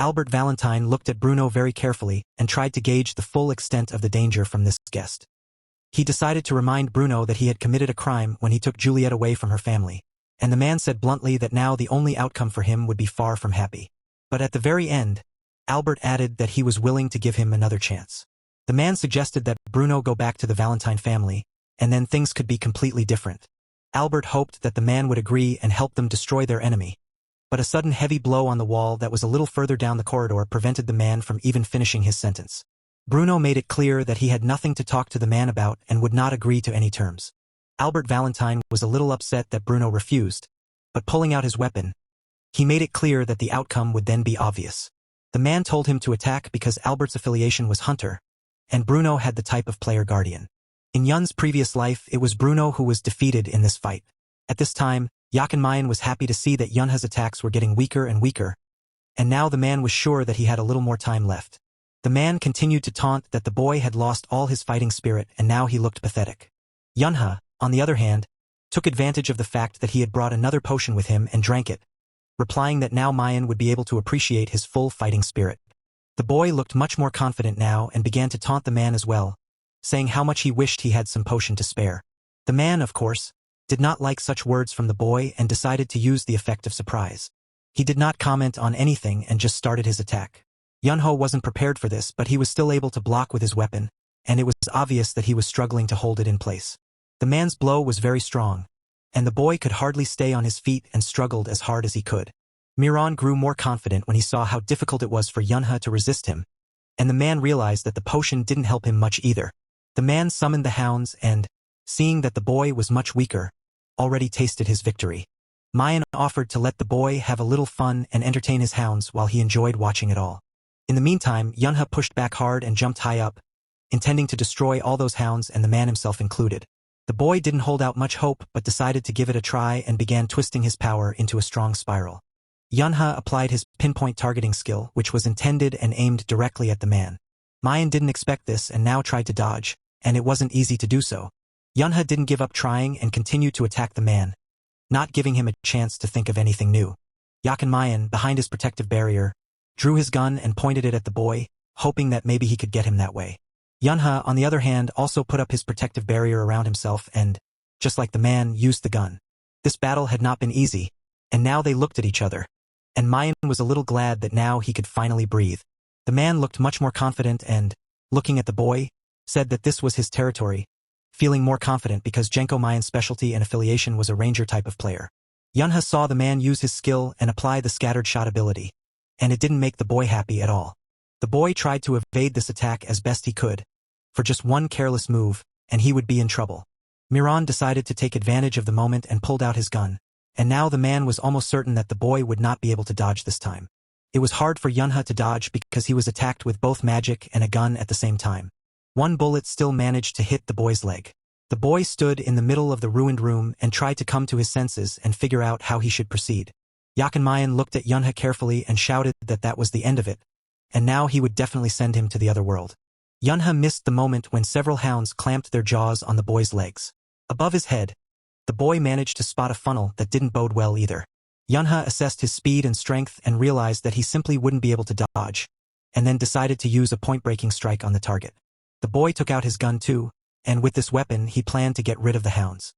Albert Valentine looked at Bruno very carefully and tried to gauge the full extent of the danger from this guest. He decided to remind Bruno that he had committed a crime when he took Juliet away from her family, and the man said bluntly that now the only outcome for him would be far from happy. But at the very end, Albert added that he was willing to give him another chance. The man suggested that Bruno go back to the Valentine family, and then things could be completely different. Albert hoped that the man would agree and help them destroy their enemy, but a sudden heavy blow on the wall that was a little further down the corridor prevented the man from even finishing his sentence. Bruno made it clear that he had nothing to talk to the man about and would not agree to any terms. Albert Valentine was a little upset that Bruno refused, but pulling out his weapon, he made it clear that the outcome would then be obvious. The man told him to attack because Albert's affiliation was Hunter, and Bruno had the type of player guardian. In Yun's previous life, it was Bruno who was defeated in this fight. At this time, Yakin Mayan was happy to see that Yunha's attacks were getting weaker and weaker, and now the man was sure that he had a little more time left. The man continued to taunt that the boy had lost all his fighting spirit and now he looked pathetic. Yunha, on the other hand, took advantage of the fact that he had brought another potion with him and drank it, replying that now Mayan would be able to appreciate his full fighting spirit. The boy looked much more confident now and began to taunt the man as well, saying how much he wished he had some potion to spare. The man, of course, did not like such words from the boy and decided to use the effect of surprise. He did not comment on anything and just started his attack. Yunho wasn't prepared for this, but he was still able to block with his weapon, and it was obvious that he was struggling to hold it in place. The man's blow was very strong, and the boy could hardly stay on his feet and struggled as hard as he could. Miran grew more confident when he saw how difficult it was for Yunha to resist him, and the man realized that the potion didn't help him much either. The man summoned the hounds and, seeing that the boy was much weaker, already tasted his victory. Mayan offered to let the boy have a little fun and entertain his hounds while he enjoyed watching it all. In the meantime, Yunha pushed back hard and jumped high up, intending to destroy all those hounds and the man himself included. The boy didn't hold out much hope but decided to give it a try and began twisting his power into a strong spiral. Yunha applied his pinpoint targeting skill, which was intended and aimed directly at the man. Mayan didn't expect this and now tried to dodge, and it wasn't easy to do so. Yunha didn't give up trying and continued to attack the man, not giving him a chance to think of anything new. Mayan, behind his protective barrier, drew his gun and pointed it at the boy, hoping that maybe he could get him that way. Yunha, on the other hand, also put up his protective barrier around himself and, just like the man, used the gun. This battle had not been easy, and now they looked at each other, and Mayan was a little glad that now he could finally breathe. The man looked much more confident and, looking at the boy, said that this was his territory, feeling more confident because Genko Mayan's specialty and affiliation was a ranger type of player. Yunha saw the man use his skill and apply the scattered shot ability, and it didn't make the boy happy at all. The boy tried to evade this attack as best he could, for just one careless move, and he would be in trouble. Miran decided to take advantage of the moment and pulled out his gun, and now the man was almost certain that the boy would not be able to dodge this time. It was hard for Yunha to dodge because he was attacked with both magic and a gun at the same time. One bullet still managed to hit the boy's leg. The boy stood in the middle of the ruined room and tried to come to his senses and figure out how he should proceed. Mayan looked at Yunha carefully and shouted that that was the end of it, and now he would definitely send him to the other world. Yunha missed the moment when several hounds clamped their jaws on the boy's legs. Above his head, the boy managed to spot a funnel that didn't bode well either. Yunha assessed his speed and strength and realized that he simply wouldn't be able to dodge, and then decided to use a point-breaking strike on the target. The boy took out his gun too, and with this weapon he planned to get rid of the hounds.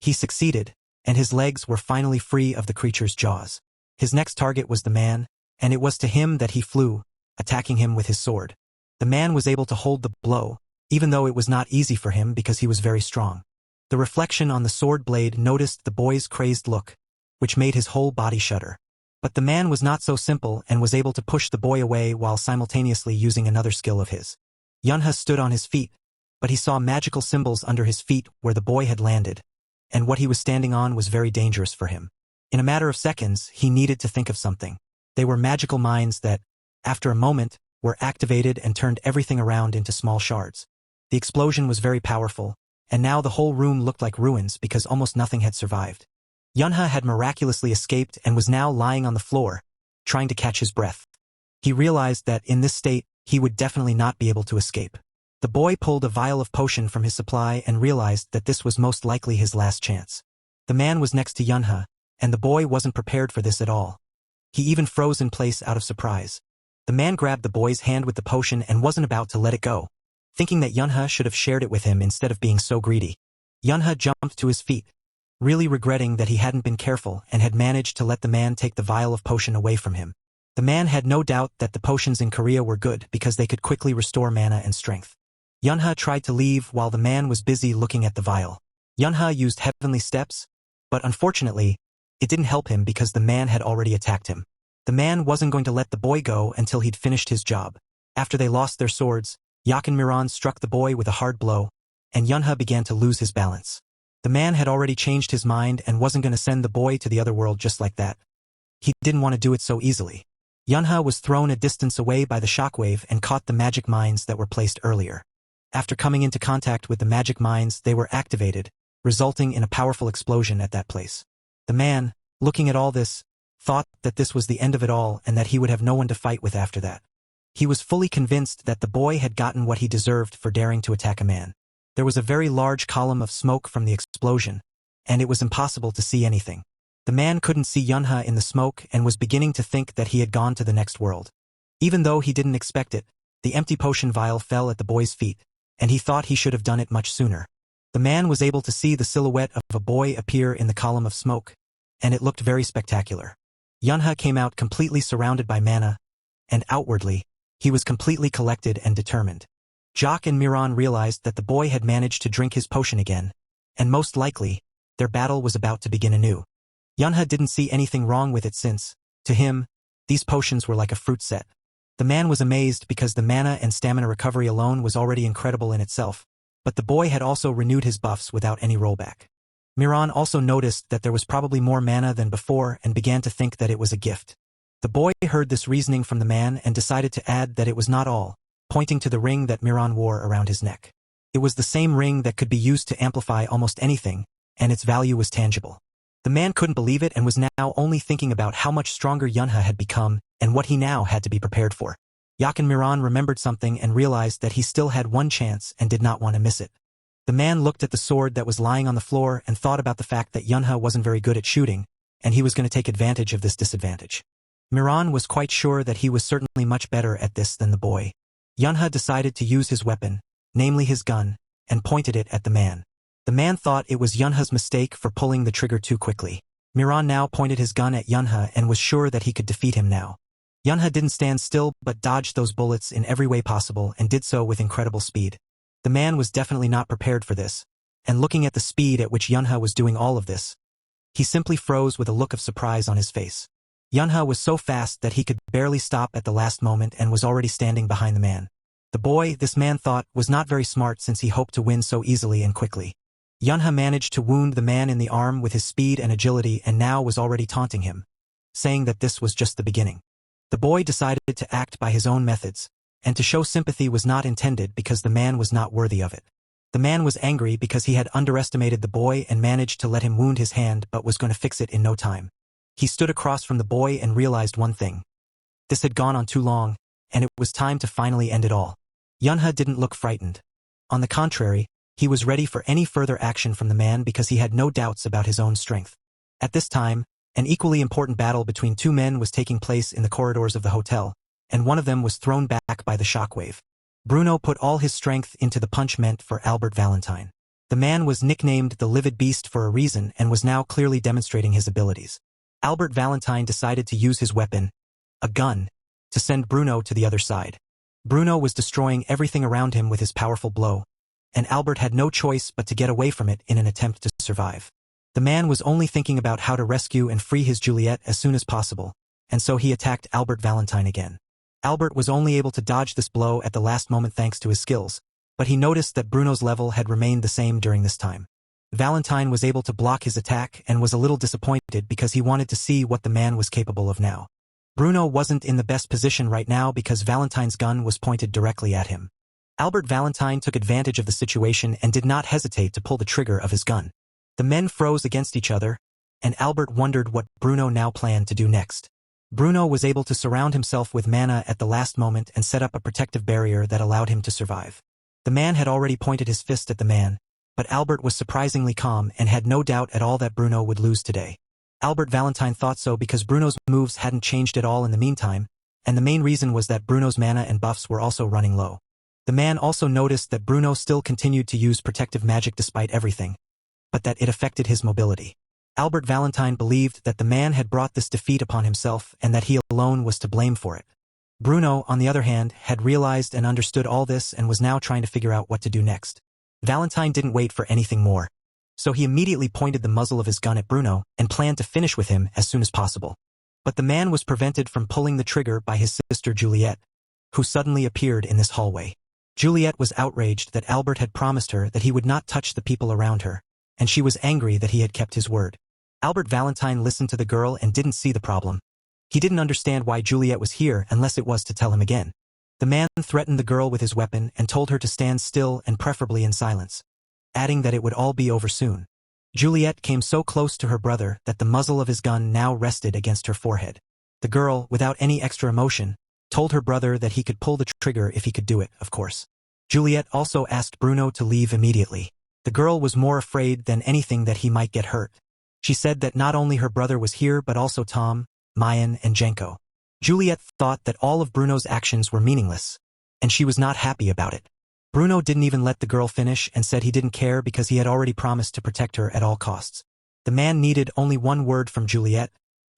He succeeded, and his legs were finally free of the creature's jaws. His next target was the man, and it was to him that he flew, attacking him with his sword. The man was able to hold the blow, even though it was not easy for him because he was very strong. The reflection on the sword blade noticed the boy's crazed look, which made his whole body shudder. But the man was not so simple and was able to push the boy away while simultaneously using another skill of his. Yunha stood on his feet, but he saw magical symbols under his feet where the boy had landed, and what he was standing on was very dangerous for him. In a matter of seconds, he needed to think of something. They were magical mines that, after a moment, were activated and turned everything around into small shards. The explosion was very powerful, and now the whole room looked like ruins because almost nothing had survived. Yunha had miraculously escaped and was now lying on the floor, trying to catch his breath. He realized that in this state, he would definitely not be able to escape. The boy pulled a vial of potion from his supply and realized that this was most likely his last chance. The man was next to Yunha, and the boy wasn't prepared for this at all. He even froze in place out of surprise. The man grabbed the boy's hand with the potion and wasn't about to let it go, thinking that Yunha should have shared it with him instead of being so greedy. Yunha jumped to his feet, really regretting that he hadn't been careful and had managed to let the man take the vial of potion away from him. The man had no doubt that the potions in Korea were good because they could quickly restore mana and strength. Yunha tried to leave while the man was busy looking at the vial. Yunha used heavenly steps, but unfortunately, it didn't help him because the man had already attacked him. The man wasn't going to let the boy go until he'd finished his job. After they lost their swords, Miran struck the boy with a hard blow, and Yunha began to lose his balance. The man had already changed his mind and wasn't going to send the boy to the other world just like that. He didn't want to do it so easily. Yunha was thrown a distance away by the shockwave and caught the magic mines that were placed earlier. After coming into contact with the magic mines, they were activated, resulting in a powerful explosion at that place. The man, looking at all this, thought that this was the end of it all and that he would have no one to fight with after that. He was fully convinced that the boy had gotten what he deserved for daring to attack a man. There was a very large column of smoke from the explosion, and it was impossible to see anything. The man couldn't see Yunha in the smoke and was beginning to think that he had gone to the next world. Even though he didn't expect it, the empty potion vial fell at the boy's feet, and he thought he should have done it much sooner. The man was able to see the silhouette of a boy appear in the column of smoke, and it looked very spectacular. Yunha came out completely surrounded by mana, and outwardly, he was completely collected and determined. Jock and Miran realized that the boy had managed to drink his potion again, and most likely, their battle was about to begin anew. Yunha didn't see anything wrong with it since, to him, these potions were like a fruit set. The man was amazed because the mana and stamina recovery alone was already incredible in itself, but the boy had also renewed his buffs without any rollback. Miran also noticed that there was probably more mana than before and began to think that it was a gift. The boy heard this reasoning from the man and decided to add that it was not all, pointing to the ring that Miran wore around his neck. It was the same ring that could be used to amplify almost anything, and its value was tangible. The man couldn't believe it and was now only thinking about how much stronger Yunha had become and what he now had to be prepared for. Yakin Miran remembered something and realized that he still had one chance and did not want to miss it. The man looked at the sword that was lying on the floor and thought about the fact that Yunha wasn't very good at shooting, and he was going to take advantage of this disadvantage. Miran was quite sure that he was certainly much better at this than the boy. Yunha decided to use his weapon, namely his gun, and pointed it at the man. The man thought it was Yunha's mistake for pulling the trigger too quickly. Miran now pointed his gun at Yunha and was sure that he could defeat him now. Yunha didn't stand still but dodged those bullets in every way possible and did so with incredible speed. The man was definitely not prepared for this, and looking at the speed at which Yunha was doing all of this, he simply froze with a look of surprise on his face. Yunha was so fast that he could barely stop at the last moment and was already standing behind the man. The boy, this man thought, was not very smart since he hoped to win so easily and quickly. Yunha managed to wound the man in the arm with his speed and agility and now was already taunting him, saying that this was just the beginning. The boy decided to act by his own methods, and to show sympathy was not intended because the man was not worthy of it. The man was angry because he had underestimated the boy and managed to let him wound his hand but was going to fix it in no time. He stood across from the boy and realized one thing. This had gone on too long, and it was time to finally end it all. Yunha didn't look frightened. On the contrary, he was ready for any further action from the man because he had no doubts about his own strength. At this time, an equally important battle between two men was taking place in the corridors of the hotel, and one of them was thrown back by the shockwave. Bruno put all his strength into the punch meant for Albert Valentine. The man was nicknamed the Livid Beast for a reason and was now clearly demonstrating his abilities. Albert Valentine decided to use his weapon, a gun, to send Bruno to the other side. Bruno was destroying everything around him with his powerful blow, and Albert had no choice but to get away from it in an attempt to survive. The man was only thinking about how to rescue and free his Juliet as soon as possible, and so he attacked Albert Valentine again. Albert was only able to dodge this blow at the last moment thanks to his skills, but he noticed that Bruno's level had remained the same during this time. Valentine was able to block his attack and was a little disappointed because he wanted to see what the man was capable of now. Bruno wasn't in the best position right now because Valentine's gun was pointed directly at him. Albert Valentine took advantage of the situation and did not hesitate to pull the trigger of his gun. The men froze against each other, and Albert wondered what Bruno now planned to do next. Bruno was able to surround himself with mana at the last moment and set up a protective barrier that allowed him to survive. The man had already pointed his fist at the man, but Albert was surprisingly calm and had no doubt at all that Bruno would lose today. Albert Valentine thought so because Bruno's moves hadn't changed at all in the meantime, and the main reason was that Bruno's mana and buffs were also running low. The man also noticed that Bruno still continued to use protective magic despite everything, but that it affected his mobility. Albert Valentine believed that the man had brought this defeat upon himself and that he alone was to blame for it. Bruno, on the other hand, had realized and understood all this and was now trying to figure out what to do next. Valentine didn't wait for anything more, so he immediately pointed the muzzle of his gun at Bruno and planned to finish with him as soon as possible. But the man was prevented from pulling the trigger by his sister Juliet, who suddenly appeared in this hallway. Juliet was outraged that Albert had promised her that he would not touch the people around her, and she was angry that he had kept his word. Albert Valentine listened to the girl and didn't see the problem. He didn't understand why Juliet was here unless it was to tell him again. The man threatened the girl with his weapon and told her to stand still and preferably in silence, adding that it would all be over soon. Juliet came so close to her brother that the muzzle of his gun now rested against her forehead. The girl, without any extra emotion, told her brother that he could pull the trigger if he could do it, of course. Juliet also asked Bruno to leave immediately. The girl was more afraid than anything that he might get hurt. She said that not only her brother was here but also Tom, Mayan, and Jenko. Juliet thought that all of Bruno's actions were meaningless, and she was not happy about it. Bruno didn't even let the girl finish and said he didn't care because he had already promised to protect her at all costs. The man needed only one word from Juliet,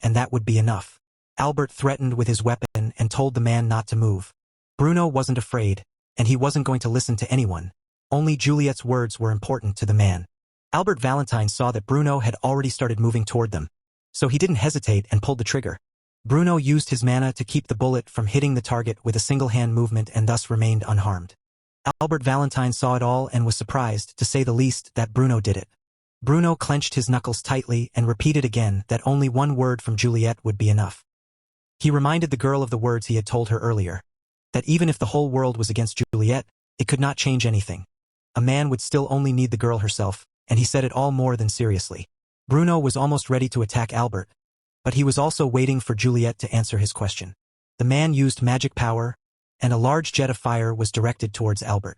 and that would be enough. Albert threatened with his weapon and told the man not to move. Bruno wasn't afraid, and he wasn't going to listen to anyone. Only Juliet's words were important to the man. Albert Valentine saw that Bruno had already started moving toward them, so he didn't hesitate and pulled the trigger. Bruno used his mana to keep the bullet from hitting the target with a single-hand movement and thus remained unharmed. Albert Valentine saw it all and was surprised, to say the least, that Bruno did it. Bruno clenched his knuckles tightly and repeated again that only one word from Juliet would be enough. He reminded the girl of the words he had told her earlier, that even if the whole world was against Juliet, it could not change anything. A man would still only need the girl herself, and he said it all more than seriously. Bruno was almost ready to attack Albert, but he was also waiting for Juliet to answer his question. The man used magic power, and a large jet of fire was directed towards Albert.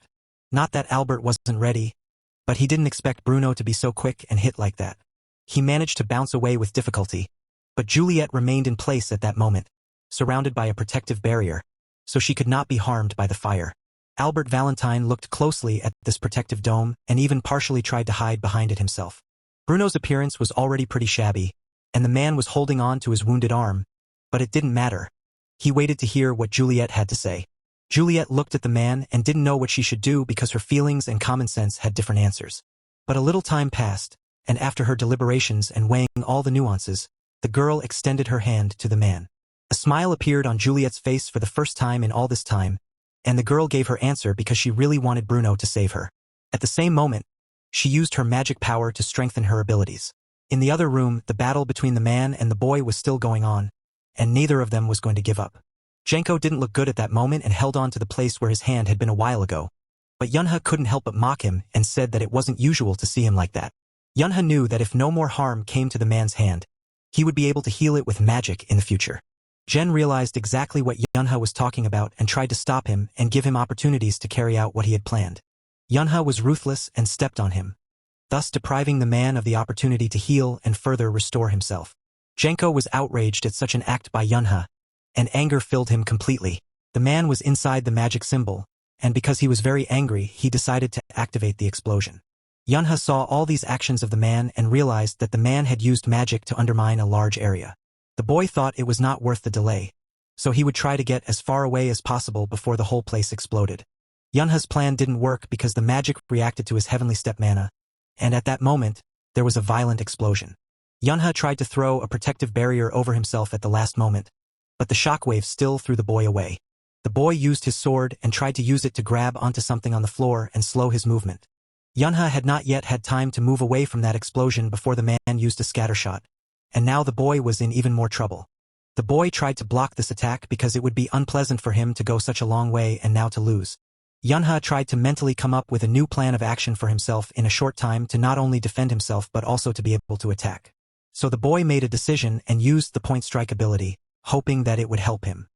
Not that Albert wasn't ready, but he didn't expect Bruno to be so quick and hit like that. He managed to bounce away with difficulty, but Juliet remained in place at that moment, surrounded by a protective barrier, so she could not be harmed by the fire. Albert Valentine looked closely at this protective dome and even partially tried to hide behind it himself. Bruno's appearance was already pretty shabby, and the man was holding on to his wounded arm, but it didn't matter. He waited to hear what Juliet had to say. Juliet looked at the man and didn't know what she should do because her feelings and common sense had different answers. But a little time passed, and after her deliberations and weighing all the nuances, the girl extended her hand to the man. A smile appeared on Juliet's face for the first time in all this time, and the girl gave her answer because she really wanted Bruno to save her. At the same moment, she used her magic power to strengthen her abilities. In the other room, the battle between the man and the boy was still going on, and neither of them was going to give up. Janko didn't look good at that moment and held on to the place where his hand had been a while ago, but Yunha couldn't help but mock him and said that it wasn't usual to see him like that. Yunha knew that if no more harm came to the man's hand, he would be able to heal it with magic in the future. Jen realized exactly what Yunha was talking about and tried to stop him and give him opportunities to carry out what he had planned. Yunha was ruthless and stepped on him, thus depriving the man of the opportunity to heal and further restore himself. Janko was outraged at such an act by Yunha, and anger filled him completely. The man was inside the magic symbol, and because he was very angry, he decided to activate the explosion. Yunha saw all these actions of the man and realized that the man had used magic to undermine a large area. The boy thought it was not worth the delay, so he would try to get as far away as possible before the whole place exploded. Yunha's plan didn't work because the magic reacted to his heavenly step mana, and at that moment, there was a violent explosion. Yunha tried to throw a protective barrier over himself at the last moment, but the shockwave still threw the boy away. The boy used his sword and tried to use it to grab onto something on the floor and slow his movement. Yunha had not yet had time to move away from that explosion before the man used a scattershot, and now the boy was in even more trouble. The boy tried to block this attack because it would be unpleasant for him to go such a long way and now to lose. Yunha tried to mentally come up with a new plan of action for himself in a short time to not only defend himself but also to be able to attack. So the boy made a decision and used the point strike ability, hoping that it would help him.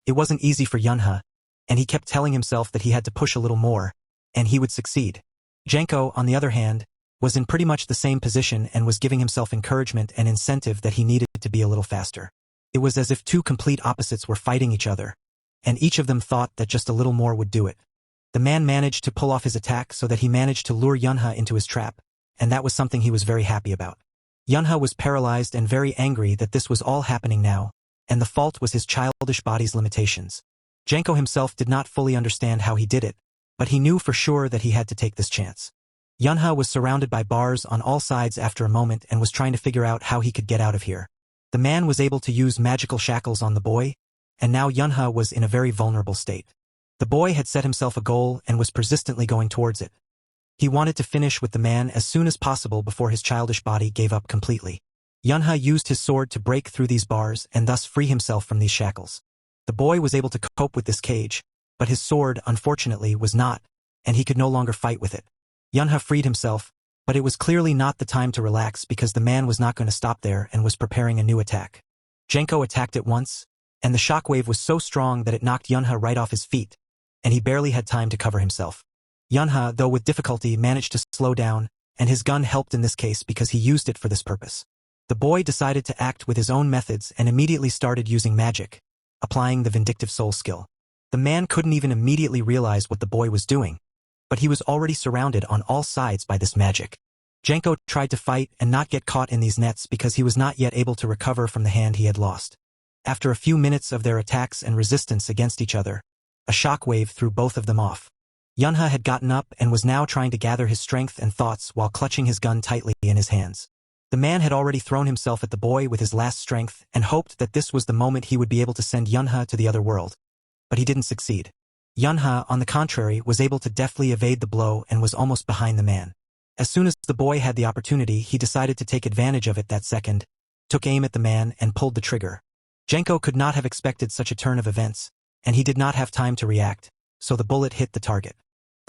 It wasn't easy for Yunha, and he kept telling himself that he had to push a little more, and he would succeed. Janko, on the other hand, was in pretty much the same position and was giving himself encouragement and incentive that he needed to be a little faster. It was as if two complete opposites were fighting each other, and each of them thought that just a little more would do it. The man managed to pull off his attack so that he managed to lure Yunha into his trap, and that was something he was very happy about. Yunha was paralyzed and very angry that this was all happening now, and the fault was his childish body's limitations. Janko himself did not fully understand how he did it, but he knew for sure that he had to take this chance. Yunha was surrounded by bars on all sides after a moment and was trying to figure out how he could get out of here. The man was able to use magical shackles on the boy, and now Yunha was in a very vulnerable state. The boy had set himself a goal and was persistently going towards it. He wanted to finish with the man as soon as possible before his childish body gave up completely. Yunha used his sword to break through these bars and thus free himself from these shackles. The boy was able to cope with this cage, but his sword, unfortunately, was not, and he could no longer fight with it. Yunha freed himself, but it was clearly not the time to relax because the man was not going to stop there and was preparing a new attack. Janko attacked at once, and the shockwave was so strong that it knocked Yunha right off his feet, and he barely had time to cover himself. Yunha, though with difficulty, managed to slow down, and his gun helped in this case because he used it for this purpose. The boy decided to act with his own methods and immediately started using magic, applying the vindictive soul skill. The man couldn't even immediately realize what the boy was doing, but he was already surrounded on all sides by this magic. Janko tried to fight and not get caught in these nets because he was not yet able to recover from the hand he had lost. After a few minutes of their attacks and resistance against each other, a shockwave threw both of them off. Yunha had gotten up and was now trying to gather his strength and thoughts while clutching his gun tightly in his hands. The man had already thrown himself at the boy with his last strength and hoped that this was the moment he would be able to send Yunha to the other world. But he didn't succeed. Yunha, on the contrary, was able to deftly evade the blow and was almost behind the man. As soon as the boy had the opportunity, he decided to take advantage of it that second, took aim at the man and pulled the trigger. Jenko could not have expected such a turn of events, and he did not have time to react, so the bullet hit the target.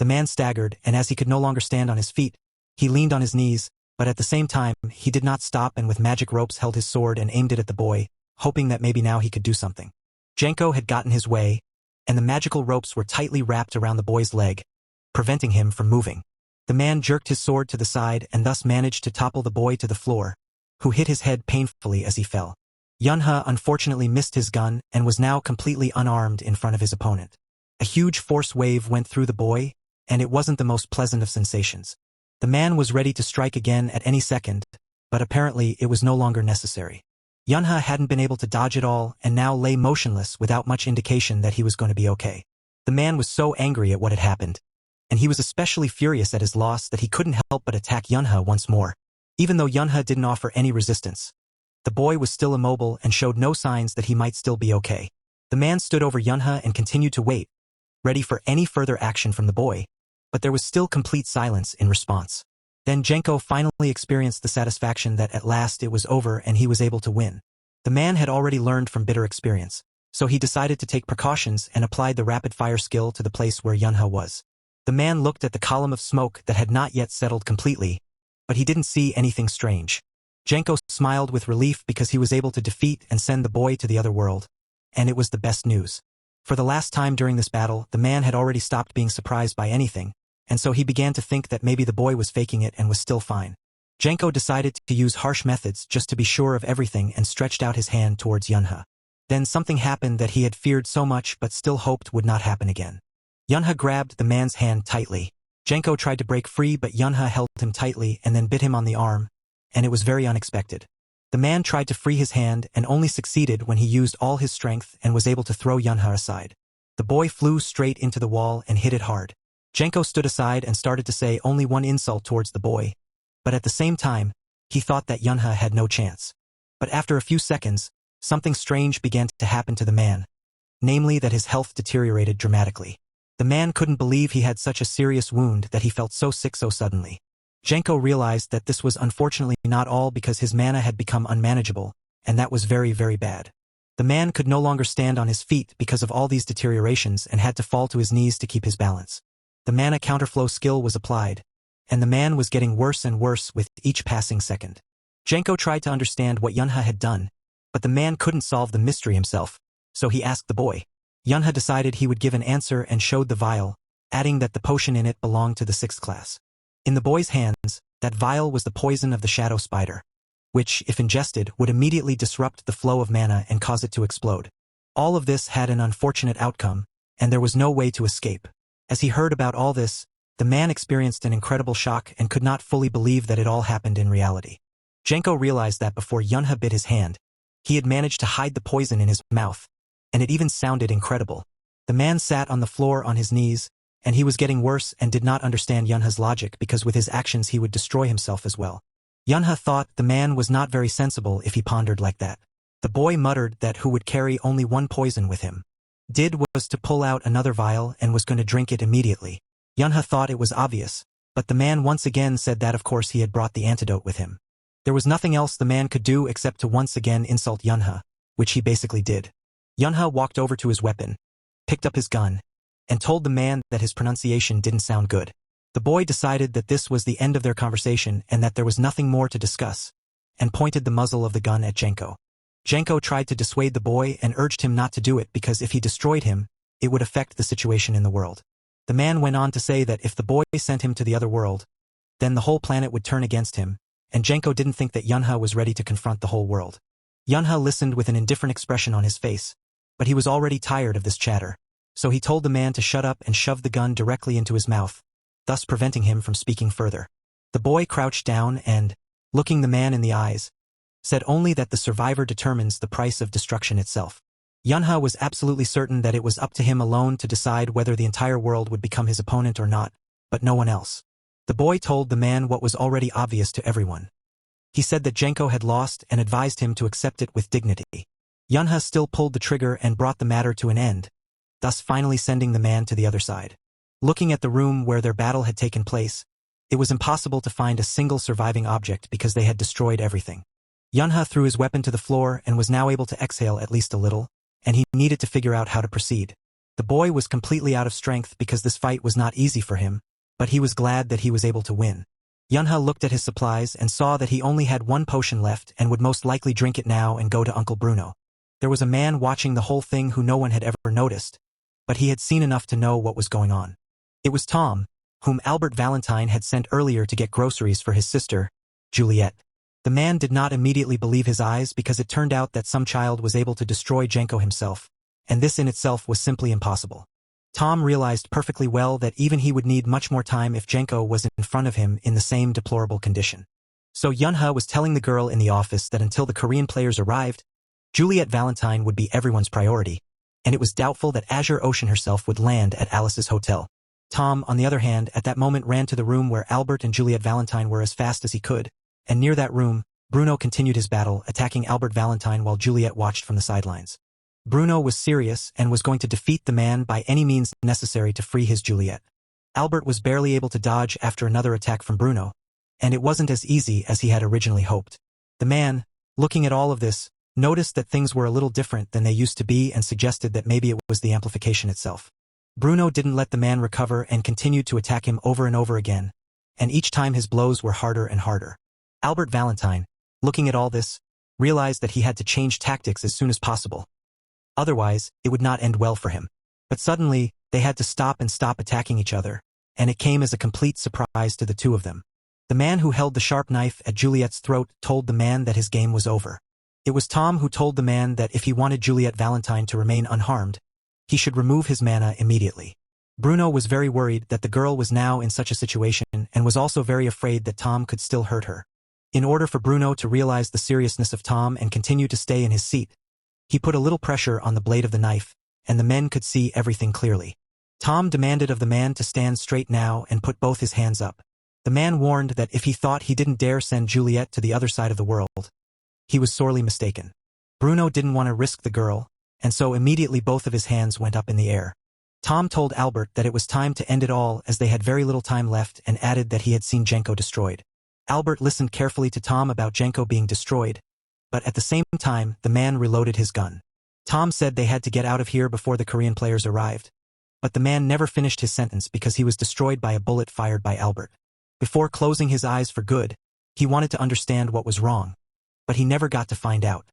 The man staggered, and as he could no longer stand on his feet, he leaned on his knees, but at the same time, he did not stop and with magic ropes held his sword and aimed it at the boy, hoping that maybe now he could do something. Jenko had gotten his way, and the magical ropes were tightly wrapped around the boy's leg, preventing him from moving. The man jerked his sword to the side and thus managed to topple the boy to the floor, who hit his head painfully as he fell. Yunha unfortunately missed his gun and was now completely unarmed in front of his opponent. A huge force wave went through the boy, and it wasn't the most pleasant of sensations. The man was ready to strike again at any second, but apparently it was no longer necessary. Yunha hadn't been able to dodge it all and now lay motionless without much indication that he was going to be okay. The man was so angry at what had happened, and he was especially furious at his loss that he couldn't help but attack Yunha once more. Even though Yunha didn't offer any resistance, the boy was still immobile and showed no signs that he might still be okay. The man stood over Yunha and continued to wait, ready for any further action from the boy, but there was still complete silence in response. Then Jenko finally experienced the satisfaction that at last it was over and he was able to win. The man had already learned from bitter experience, so he decided to take precautions and applied the rapid-fire skill to the place where Yunha was. The man looked at the column of smoke that had not yet settled completely, but he didn't see anything strange. Jenko smiled with relief because he was able to defeat and send the boy to the other world, and it was the best news. For the last time during this battle, the man had already stopped being surprised by anything, and so he began to think that maybe the boy was faking it and was still fine. Jenko decided to use harsh methods just to be sure of everything and stretched out his hand towards Yunha. Then something happened that he had feared so much but still hoped would not happen again. Yunha grabbed the man's hand tightly. Jenko tried to break free but Yunha held him tightly and then bit him on the arm, and it was very unexpected. The man tried to free his hand and only succeeded when he used all his strength and was able to throw Yunha aside. The boy flew straight into the wall and hit it hard. Jenko stood aside and started to say only one insult towards the boy, but at the same time, he thought that Yunha had no chance. But after a few seconds, something strange began to happen to the man, namely that his health deteriorated dramatically. The man couldn't believe he had such a serious wound that he felt so sick so suddenly. Jenko realized that this was unfortunately not all because his mana had become unmanageable, and that was very, very bad. The man could no longer stand on his feet because of all these deteriorations and had to fall to his knees to keep his balance. The mana counterflow skill was applied, and the man was getting worse and worse with each passing second. Jenko tried to understand what Yunha had done, but the man couldn't solve the mystery himself, so he asked the boy. Yunha decided he would give an answer and showed the vial, adding that the potion in it belonged to the 6th class. In the boy's hands, that vial was the poison of the shadow spider, which, if ingested, would immediately disrupt the flow of mana and cause it to explode. All of this had an unfortunate outcome, and there was no way to escape. As he heard about all this, the man experienced an incredible shock and could not fully believe that it all happened in reality. Jenko realized that before Yunha bit his hand, he had managed to hide the poison in his mouth, and it even sounded incredible. The man sat on the floor on his knees, and he was getting worse and did not understand Yunha's logic because with his actions he would destroy himself as well. Yunha thought the man was not very sensible if he pondered like that. The boy muttered that who would carry only one poison with him was to pull out another vial and was going to drink it immediately. Yunha thought it was obvious, but the man once again said that of course he had brought the antidote with him. There was nothing else the man could do except to once again insult Yunha, which he basically did. Yunha walked over to his weapon, picked up his gun, and told the man that his pronunciation didn't sound good. The boy decided that this was the end of their conversation and that there was nothing more to discuss, and pointed the muzzle of the gun at Jenko. Jenko tried to dissuade the boy and urged him not to do it because if he destroyed him, it would affect the situation in the world. The man went on to say that if the boy sent him to the other world, then the whole planet would turn against him, and Jenko didn't think that Yunha was ready to confront the whole world. Yunha listened with an indifferent expression on his face, but he was already tired of this chatter, so he told the man to shut up and shoved the gun directly into his mouth, thus preventing him from speaking further. The boy crouched down and, looking the man in the eyes, said only that the survivor determines the price of destruction itself. Yunha was absolutely certain that it was up to him alone to decide whether the entire world would become his opponent or not, but no one else. The boy told the man what was already obvious to everyone. He said that Genko had lost and advised him to accept it with dignity. Yunha still pulled the trigger and brought the matter to an end, thus finally sending the man to the other side. Looking at the room where their battle had taken place, it was impossible to find a single surviving object because they had destroyed everything. Yunha threw his weapon to the floor and was now able to exhale at least a little, and he needed to figure out how to proceed. The boy was completely out of strength because this fight was not easy for him, but he was glad that he was able to win. Yunha looked at his supplies and saw that he only had one potion left and would most likely drink it now and go to Uncle Bruno. There was a man watching the whole thing who no one had ever noticed, but he had seen enough to know what was going on. It was Tom, whom Albert Valentine had sent earlier to get groceries for his sister, Juliet. The man did not immediately believe his eyes because it turned out that some child was able to destroy Genko himself, and this in itself was simply impossible. Tom realized perfectly well that even he would need much more time if Genko was in front of him in the same deplorable condition. So Yunha was telling the girl in the office that until the Korean players arrived, Juliet Valentine would be everyone's priority, and it was doubtful that Azure Ocean herself would land at Alice's hotel. Tom, on the other hand, at that moment ran to the room where Albert and Juliet Valentine were as fast as he could, and near that room, Bruno continued his battle, attacking Albert Valentine while Juliet watched from the sidelines. Bruno was serious and was going to defeat the man by any means necessary to free his Juliet. Albert was barely able to dodge after another attack from Bruno, and it wasn't as easy as he had originally hoped. The man, looking at all of this, noticed that things were a little different than they used to be and suggested that maybe it was the amplification itself. Bruno didn't let the man recover and continued to attack him over and over again, and each time his blows were harder and harder. Albert Valentine, looking at all this, realized that he had to change tactics as soon as possible. Otherwise, it would not end well for him. But suddenly, they had to stop attacking each other, and it came as a complete surprise to the two of them. The man who held the sharp knife at Juliet's throat told the man that his game was over. It was Tom who told the man that if he wanted Juliet Valentine to remain unharmed, he should remove his mana immediately. Bruno was very worried that the girl was now in such a situation and was also very afraid that Tom could still hurt her. In order for Bruno to realize the seriousness of Tom and continue to stay in his seat, he put a little pressure on the blade of the knife, and the men could see everything clearly. Tom demanded of the man to stand straight now and put both his hands up. The man warned that if he thought he didn't dare send Juliet to the other side of the world, he was sorely mistaken. Bruno didn't want to risk the girl, and so immediately both of his hands went up in the air. Tom told Albert that it was time to end it all as they had very little time left and added that he had seen Genko destroyed. Albert listened carefully to Tom about Genko being destroyed, but at the same time, the man reloaded his gun. Tom said they had to get out of here before the Korean players arrived, but the man never finished his sentence because he was destroyed by a bullet fired by Albert. Before closing his eyes for good, he wanted to understand what was wrong, but he never got to find out.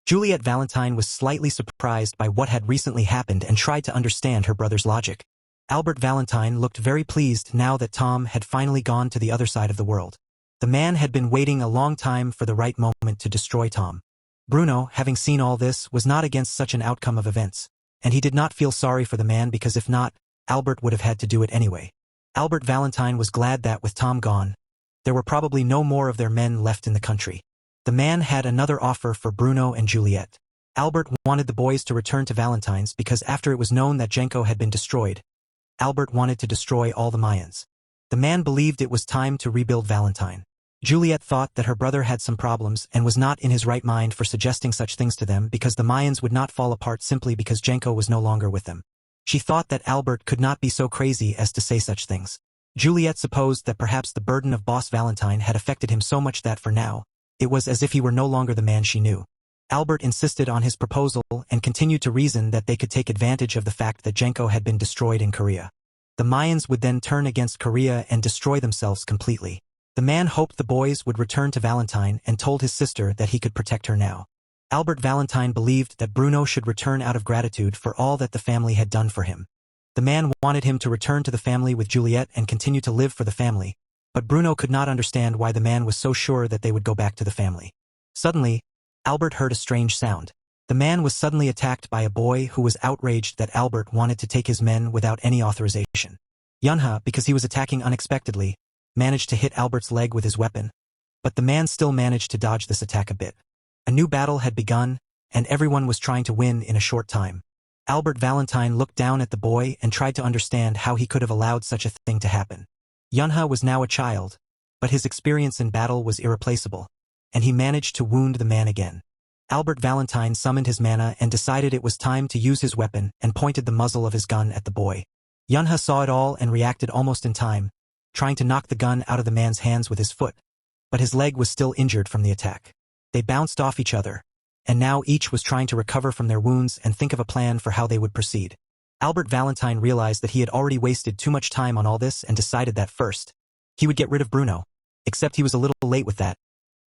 Juliet Valentine was slightly surprised by what had recently happened and tried to understand her brother's logic. Albert Valentine looked very pleased now that Tom had finally gone to the other side of the world. The man had been waiting a long time for the right moment to destroy Tom. Bruno, having seen all this, was not against such an outcome of events, and he did not feel sorry for the man because if not, Albert would have had to do it anyway. Albert Valentine was glad that with Tom gone, there were probably no more of their men left in the country. The man had another offer for Bruno and Juliet. Albert wanted the boys to return to Valentine's because after it was known that Genko had been destroyed, Albert wanted to destroy all the Mayans. The man believed it was time to rebuild Valentine. Juliet thought that her brother had some problems and was not in his right mind for suggesting such things to them because the Mayans would not fall apart simply because Genko was no longer with them. She thought that Albert could not be so crazy as to say such things. Juliet supposed that perhaps the burden of Boss Valentine had affected him so much that for now, it was as if he were no longer the man she knew. Albert insisted on his proposal and continued to reason that they could take advantage of the fact that Genko had been destroyed in Korea. The Mayans would then turn against Korea and destroy themselves completely. The man hoped the boys would return to Valentine and told his sister that he could protect her now. Albert Valentine believed that Bruno should return out of gratitude for all that the family had done for him. The man wanted him to return to the family with Juliet and continue to live for the family, but Bruno could not understand why the man was so sure that they would go back to the family. Suddenly, Albert heard a strange sound. The man was suddenly attacked by a boy who was outraged that Albert wanted to take his men without any authorization. Yunha, because he was attacking unexpectedly, managed to hit Albert's leg with his weapon, but the man still managed to dodge this attack a bit. A new battle had begun, and everyone was trying to win in a short time. Albert Valentine looked down at the boy and tried to understand how he could have allowed such a thing to happen. Yunha was now a child, but his experience in battle was irreplaceable, and he managed to wound the man again. Albert Valentine summoned his mana and decided it was time to use his weapon and pointed the muzzle of his gun at the boy. Yunha saw it all and reacted almost in time, trying to knock the gun out of the man's hands with his foot, but his leg was still injured from the attack. They bounced off each other, and now each was trying to recover from their wounds and think of a plan for how they would proceed. Albert Valentine realized that he had already wasted too much time on all this and decided that first, he would get rid of Bruno, except he was a little late with that,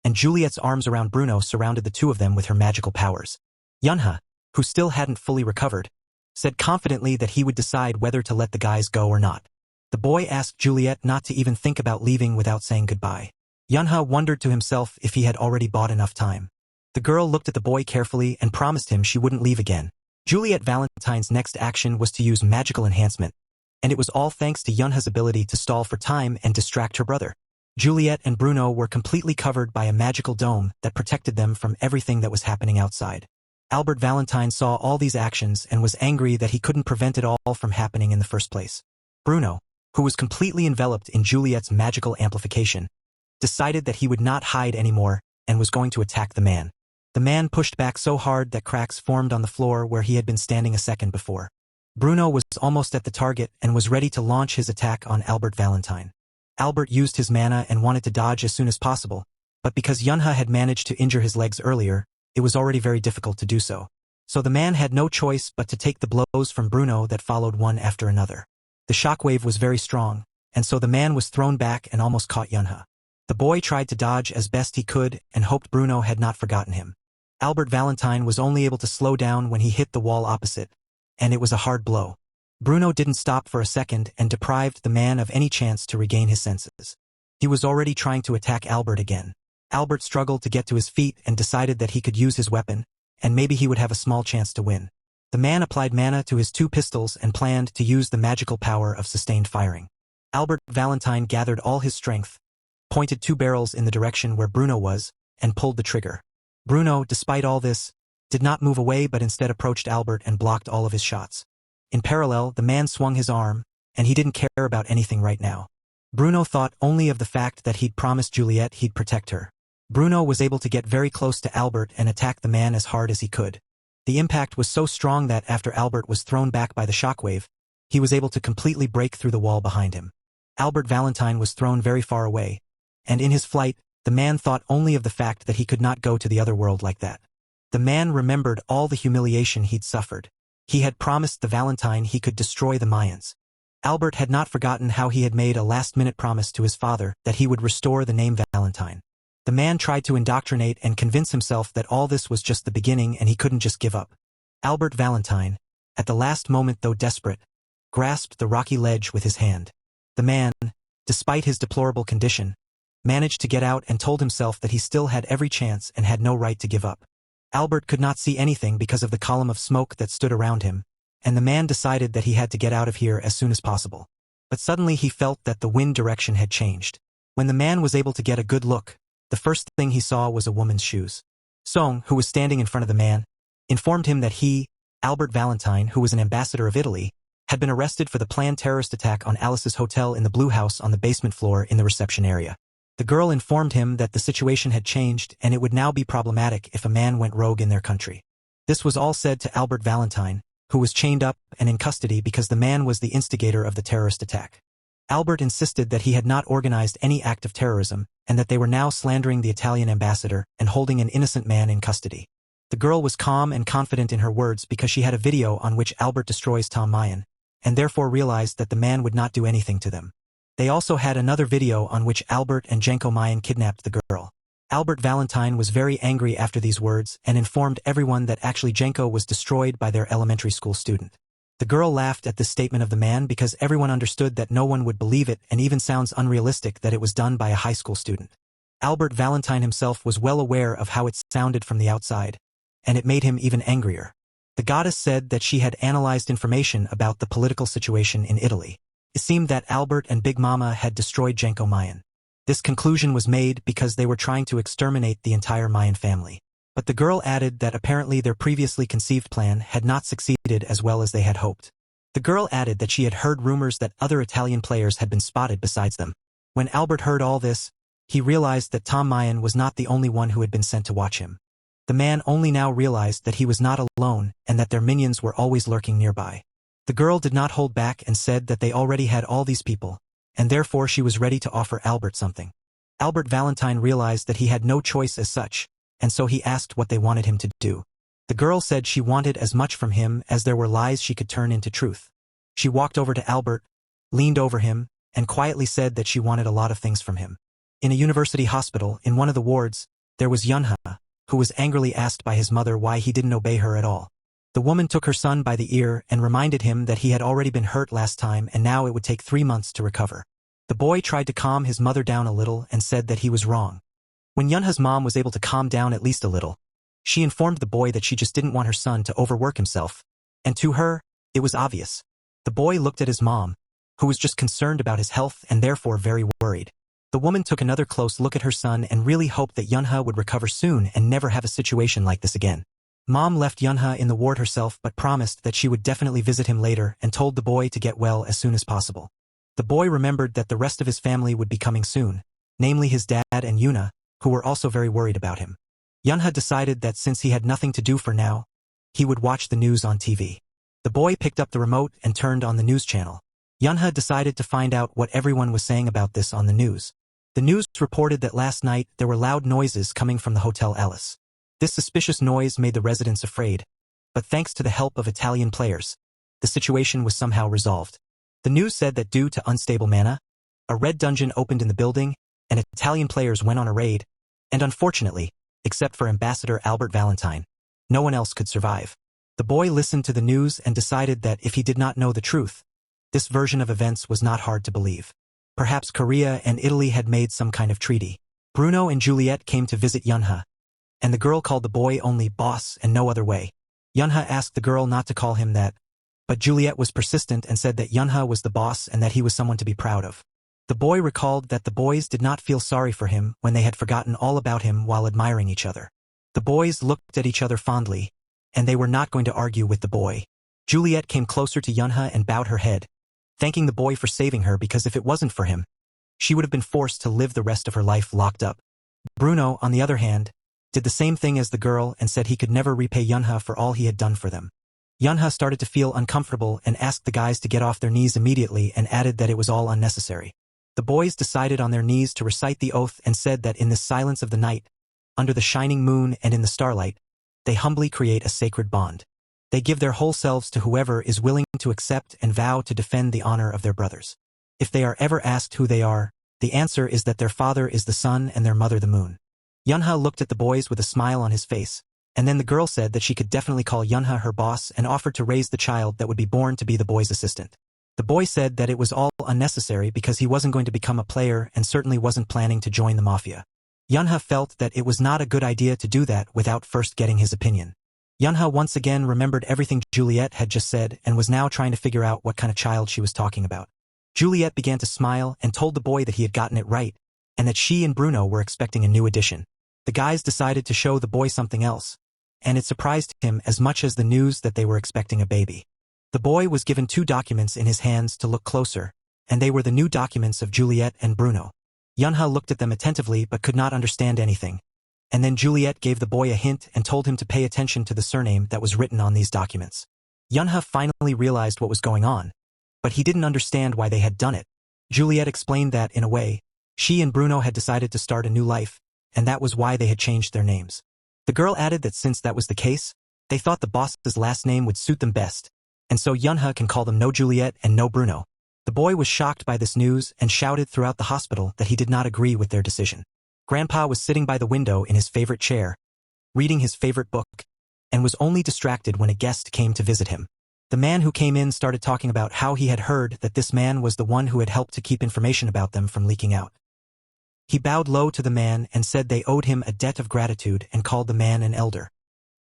and Juliet's arms around Bruno surrounded the two of them with her magical powers. Yunha, who still hadn't fully recovered, said confidently that he would decide whether to let the guys go or not. The boy asked Juliet not to even think about leaving without saying goodbye. Yunha wondered to himself if he had already bought enough time. The girl looked at the boy carefully and promised him she wouldn't leave again. Juliet Valentine's next action was to use magical enhancement, and it was all thanks to Yunha's ability to stall for time and distract her brother. Juliet and Bruno were completely covered by a magical dome that protected them from everything that was happening outside. Albert Valentine saw all these actions and was angry that he couldn't prevent it all from happening in the first place. Bruno, who was completely enveloped in Juliet's magical amplification, decided that he would not hide anymore and was going to attack the man. The man pushed back so hard that cracks formed on the floor where he had been standing a second before. Bruno was almost at the target and was ready to launch his attack on Albert Valentine. Albert used his mana and wanted to dodge as soon as possible, but because Yunha had managed to injure his legs earlier, it was already very difficult to do so. So the man had no choice but to take the blows from Bruno that followed one after another. The shockwave was very strong, and so the man was thrown back and almost caught Yunha. The boy tried to dodge as best he could and hoped Bruno had not forgotten him. Albert Valentine was only able to slow down when he hit the wall opposite, and it was a hard blow. Bruno didn't stop for a second and deprived the man of any chance to regain his senses. He was already trying to attack Albert again. Albert struggled to get to his feet and decided that he could use his weapon, and maybe he would have a small chance to win. The man applied mana to his two pistols and planned to use the magical power of sustained firing. Albert Valentine gathered all his strength, pointed two barrels in the direction where Bruno was, and pulled the trigger. Bruno, despite all this, did not move away but instead approached Albert and blocked all of his shots. In parallel, the man swung his arm, and he didn't care about anything right now. Bruno thought only of the fact that he'd promised Juliet he'd protect her. Bruno was able to get very close to Albert and attack the man as hard as he could. The impact was so strong that after Albert was thrown back by the shockwave, he was able to completely break through the wall behind him. Albert Valentine was thrown very far away, and in his flight, the man thought only of the fact that he could not go to the other world like that. The man remembered all the humiliation he'd suffered. He had promised the Valentine he could destroy the Mayans. Albert had not forgotten how he had made a last-minute promise to his father that he would restore the name Valentine. The man tried to indoctrinate and convince himself that all this was just the beginning and he couldn't just give up. Albert Valentine, at the last moment though desperate, grasped the rocky ledge with his hand. The man, despite his deplorable condition, managed to get out and told himself that he still had every chance and had no right to give up. Albert could not see anything because of the column of smoke that stood around him, and the man decided that he had to get out of here as soon as possible. But suddenly he felt that the wind direction had changed. When the man was able to get a good look, the first thing he saw was a woman's shoes. Song, who was standing in front of the man, informed him that he, Albert Valentine, who was an ambassador of Italy, had been arrested for the planned terrorist attack on Alice's hotel in the Blue House on the basement floor in the reception area. The girl informed him that the situation had changed and it would now be problematic if a man went rogue in their country. This was all said to Albert Valentine, who was chained up and in custody because the man was the instigator of the terrorist attack. Albert insisted that he had not organized any act of terrorism and that they were now slandering the Italian ambassador and holding an innocent man in custody. The girl was calm and confident in her words because she had a video on which Albert destroys Tom Mayan, and therefore realized that the man would not do anything to them. They also had another video on which Albert and Jenko Mayan kidnapped the girl. Albert Valentine was very angry after these words and informed everyone that actually Jenko was destroyed by their elementary school student. The girl laughed at this statement of the man because everyone understood that no one would believe it and even sounds unrealistic that it was done by a high school student. Albert Valentine himself was well aware of how it sounded from the outside, and it made him even angrier. The goddess said that she had analyzed information about the political situation in Italy. It seemed that Albert and Big Mama had destroyed Jenko Mayan. This conclusion was made because they were trying to exterminate the entire Mayan family. But the girl added that apparently their previously conceived plan had not succeeded as well as they had hoped. The girl added that she had heard rumors that other Italian players had been spotted besides them. When Albert heard all this, he realized that Tom Mayan was not the only one who had been sent to watch him. The man only now realized that he was not alone and that their minions were always lurking nearby. The girl did not hold back and said that they already had all these people, and therefore she was ready to offer Albert something. Albert Valentine realized that he had no choice as such, and so he asked what they wanted him to do. The girl said she wanted as much from him as there were lies she could turn into truth. She walked over to Albert, leaned over him, and quietly said that she wanted a lot of things from him. In a university hospital, in one of the wards, there was Yunha, who was angrily asked by his mother why he didn't obey her at all. The woman took her son by the ear and reminded him that he had already been hurt last time and now it would take 3 months to recover. The boy tried to calm his mother down a little and said that he was wrong. When Yunha's mom was able to calm down at least a little, she informed the boy that she just didn't want her son to overwork himself. And to her, it was obvious. The boy looked at his mom, who was just concerned about his health and therefore very worried. The woman took another close look at her son and really hoped that Yunha would recover soon and never have a situation like this again. Mom left Yunha in the ward herself but promised that she would definitely visit him later and told the boy to get well as soon as possible. The boy remembered that the rest of his family would be coming soon, namely his dad and Yuna, who were also very worried about him. Yunha decided that since he had nothing to do for now, he would watch the news on TV. The boy picked up the remote and turned on the news channel. Yunha decided to find out what everyone was saying about this on the news. The news reported that last night there were loud noises coming from the Hotel Alice. This suspicious noise made the residents afraid, but thanks to the help of Italian players, the situation was somehow resolved. The news said that due to unstable mana, a red dungeon opened in the building, and Italian players went on a raid, and unfortunately, except for Ambassador Albert Valentine, no one else could survive. The boy listened to the news and decided that if he did not know the truth, this version of events was not hard to believe. Perhaps Korea and Italy had made some kind of treaty. Bruno and Juliet came to visit Yunha, and the girl called the boy only boss and no other way. Yunha asked the girl not to call him that, but Juliet was persistent and said that Yunha was the boss and that he was someone to be proud of. The boy recalled that the boys did not feel sorry for him when they had forgotten all about him while admiring each other. The boys looked at each other fondly, and they were not going to argue with the boy. Juliet came closer to Yunha and bowed her head, thanking the boy for saving her because if it wasn't for him, she would have been forced to live the rest of her life locked up. Bruno, on the other hand, did the same thing as the girl and said he could never repay Yunha for all he had done for them. Yunha started to feel uncomfortable and asked the guys to get off their knees immediately and added that it was all unnecessary. The boys decided on their knees to recite the oath and said that in the silence of the night, under the shining moon and in the starlight, they humbly create a sacred bond. They give their whole selves to whoever is willing to accept and vow to defend the honor of their brothers. If they are ever asked who they are, the answer is that their father is the sun and their mother the moon. Yunha looked at the boys with a smile on his face, and then the girl said that she could definitely call Yunha her boss and offered to raise the child that would be born to be the boy's assistant. The boy said that it was all unnecessary because he wasn't going to become a player and certainly wasn't planning to join the mafia. Yunha felt that it was not a good idea to do that without first getting his opinion. Yunha once again remembered everything Juliet had just said and was now trying to figure out what kind of child she was talking about. Juliet began to smile and told the boy that he had gotten it right, and that she and Bruno were expecting a new addition. The guys decided to show the boy something else, and it surprised him as much as the news that they were expecting a baby. The boy was given 2 documents in his hands to look closer, and they were the new documents of Juliet and Bruno. Yunha looked at them attentively but could not understand anything, and then Juliet gave the boy a hint and told him to pay attention to the surname that was written on these documents. Yunha finally realized what was going on, but he didn't understand why they had done it. Juliet explained that, in a way, she and Bruno had decided to start a new life, and that was why they had changed their names. The girl added that since that was the case, they thought the boss's last name would suit them best, and so Yunha can call them no Juliet and no Bruno. The boy was shocked by this news and shouted throughout the hospital that he did not agree with their decision. Grandpa was sitting by the window in his favorite chair, reading his favorite book, and was only distracted when a guest came to visit him. The man who came in started talking about how he had heard that this man was the one who had helped to keep information about them from leaking out. He bowed low to the man and said they owed him a debt of gratitude and called the man an elder.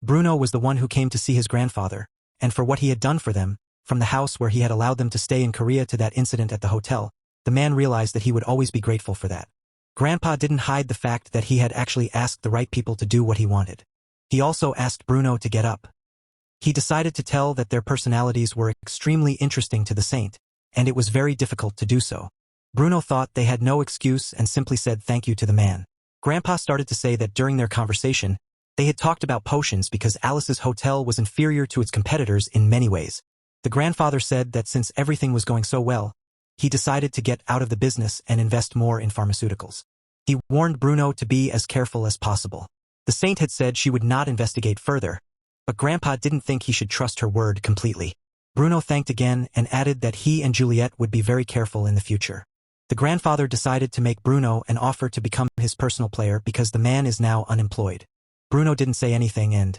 Bruno was the one who came to see his grandfather, and for what he had done for them, from the house where he had allowed them to stay in Korea to that incident at the hotel, the man realized that he would always be grateful for that. Grandpa didn't hide the fact that he had actually asked the right people to do what he wanted. He also asked Bruno to get up. He decided to tell that their personalities were extremely interesting to the saint, and it was very difficult to do so. Bruno thought they had no excuse and simply said thank you to the man. Grandpa started to say that during their conversation, they had talked about potions because Alice's hotel was inferior to its competitors in many ways. The grandfather said that since everything was going so well, he decided to get out of the business and invest more in pharmaceuticals. He warned Bruno to be as careful as possible. The saint had said she would not investigate further, but Grandpa didn't think he should trust her word completely. Bruno thanked again and added that he and Juliet would be very careful in the future. The grandfather decided to make Bruno an offer to become his personal player because the man is now unemployed. Bruno didn't say anything and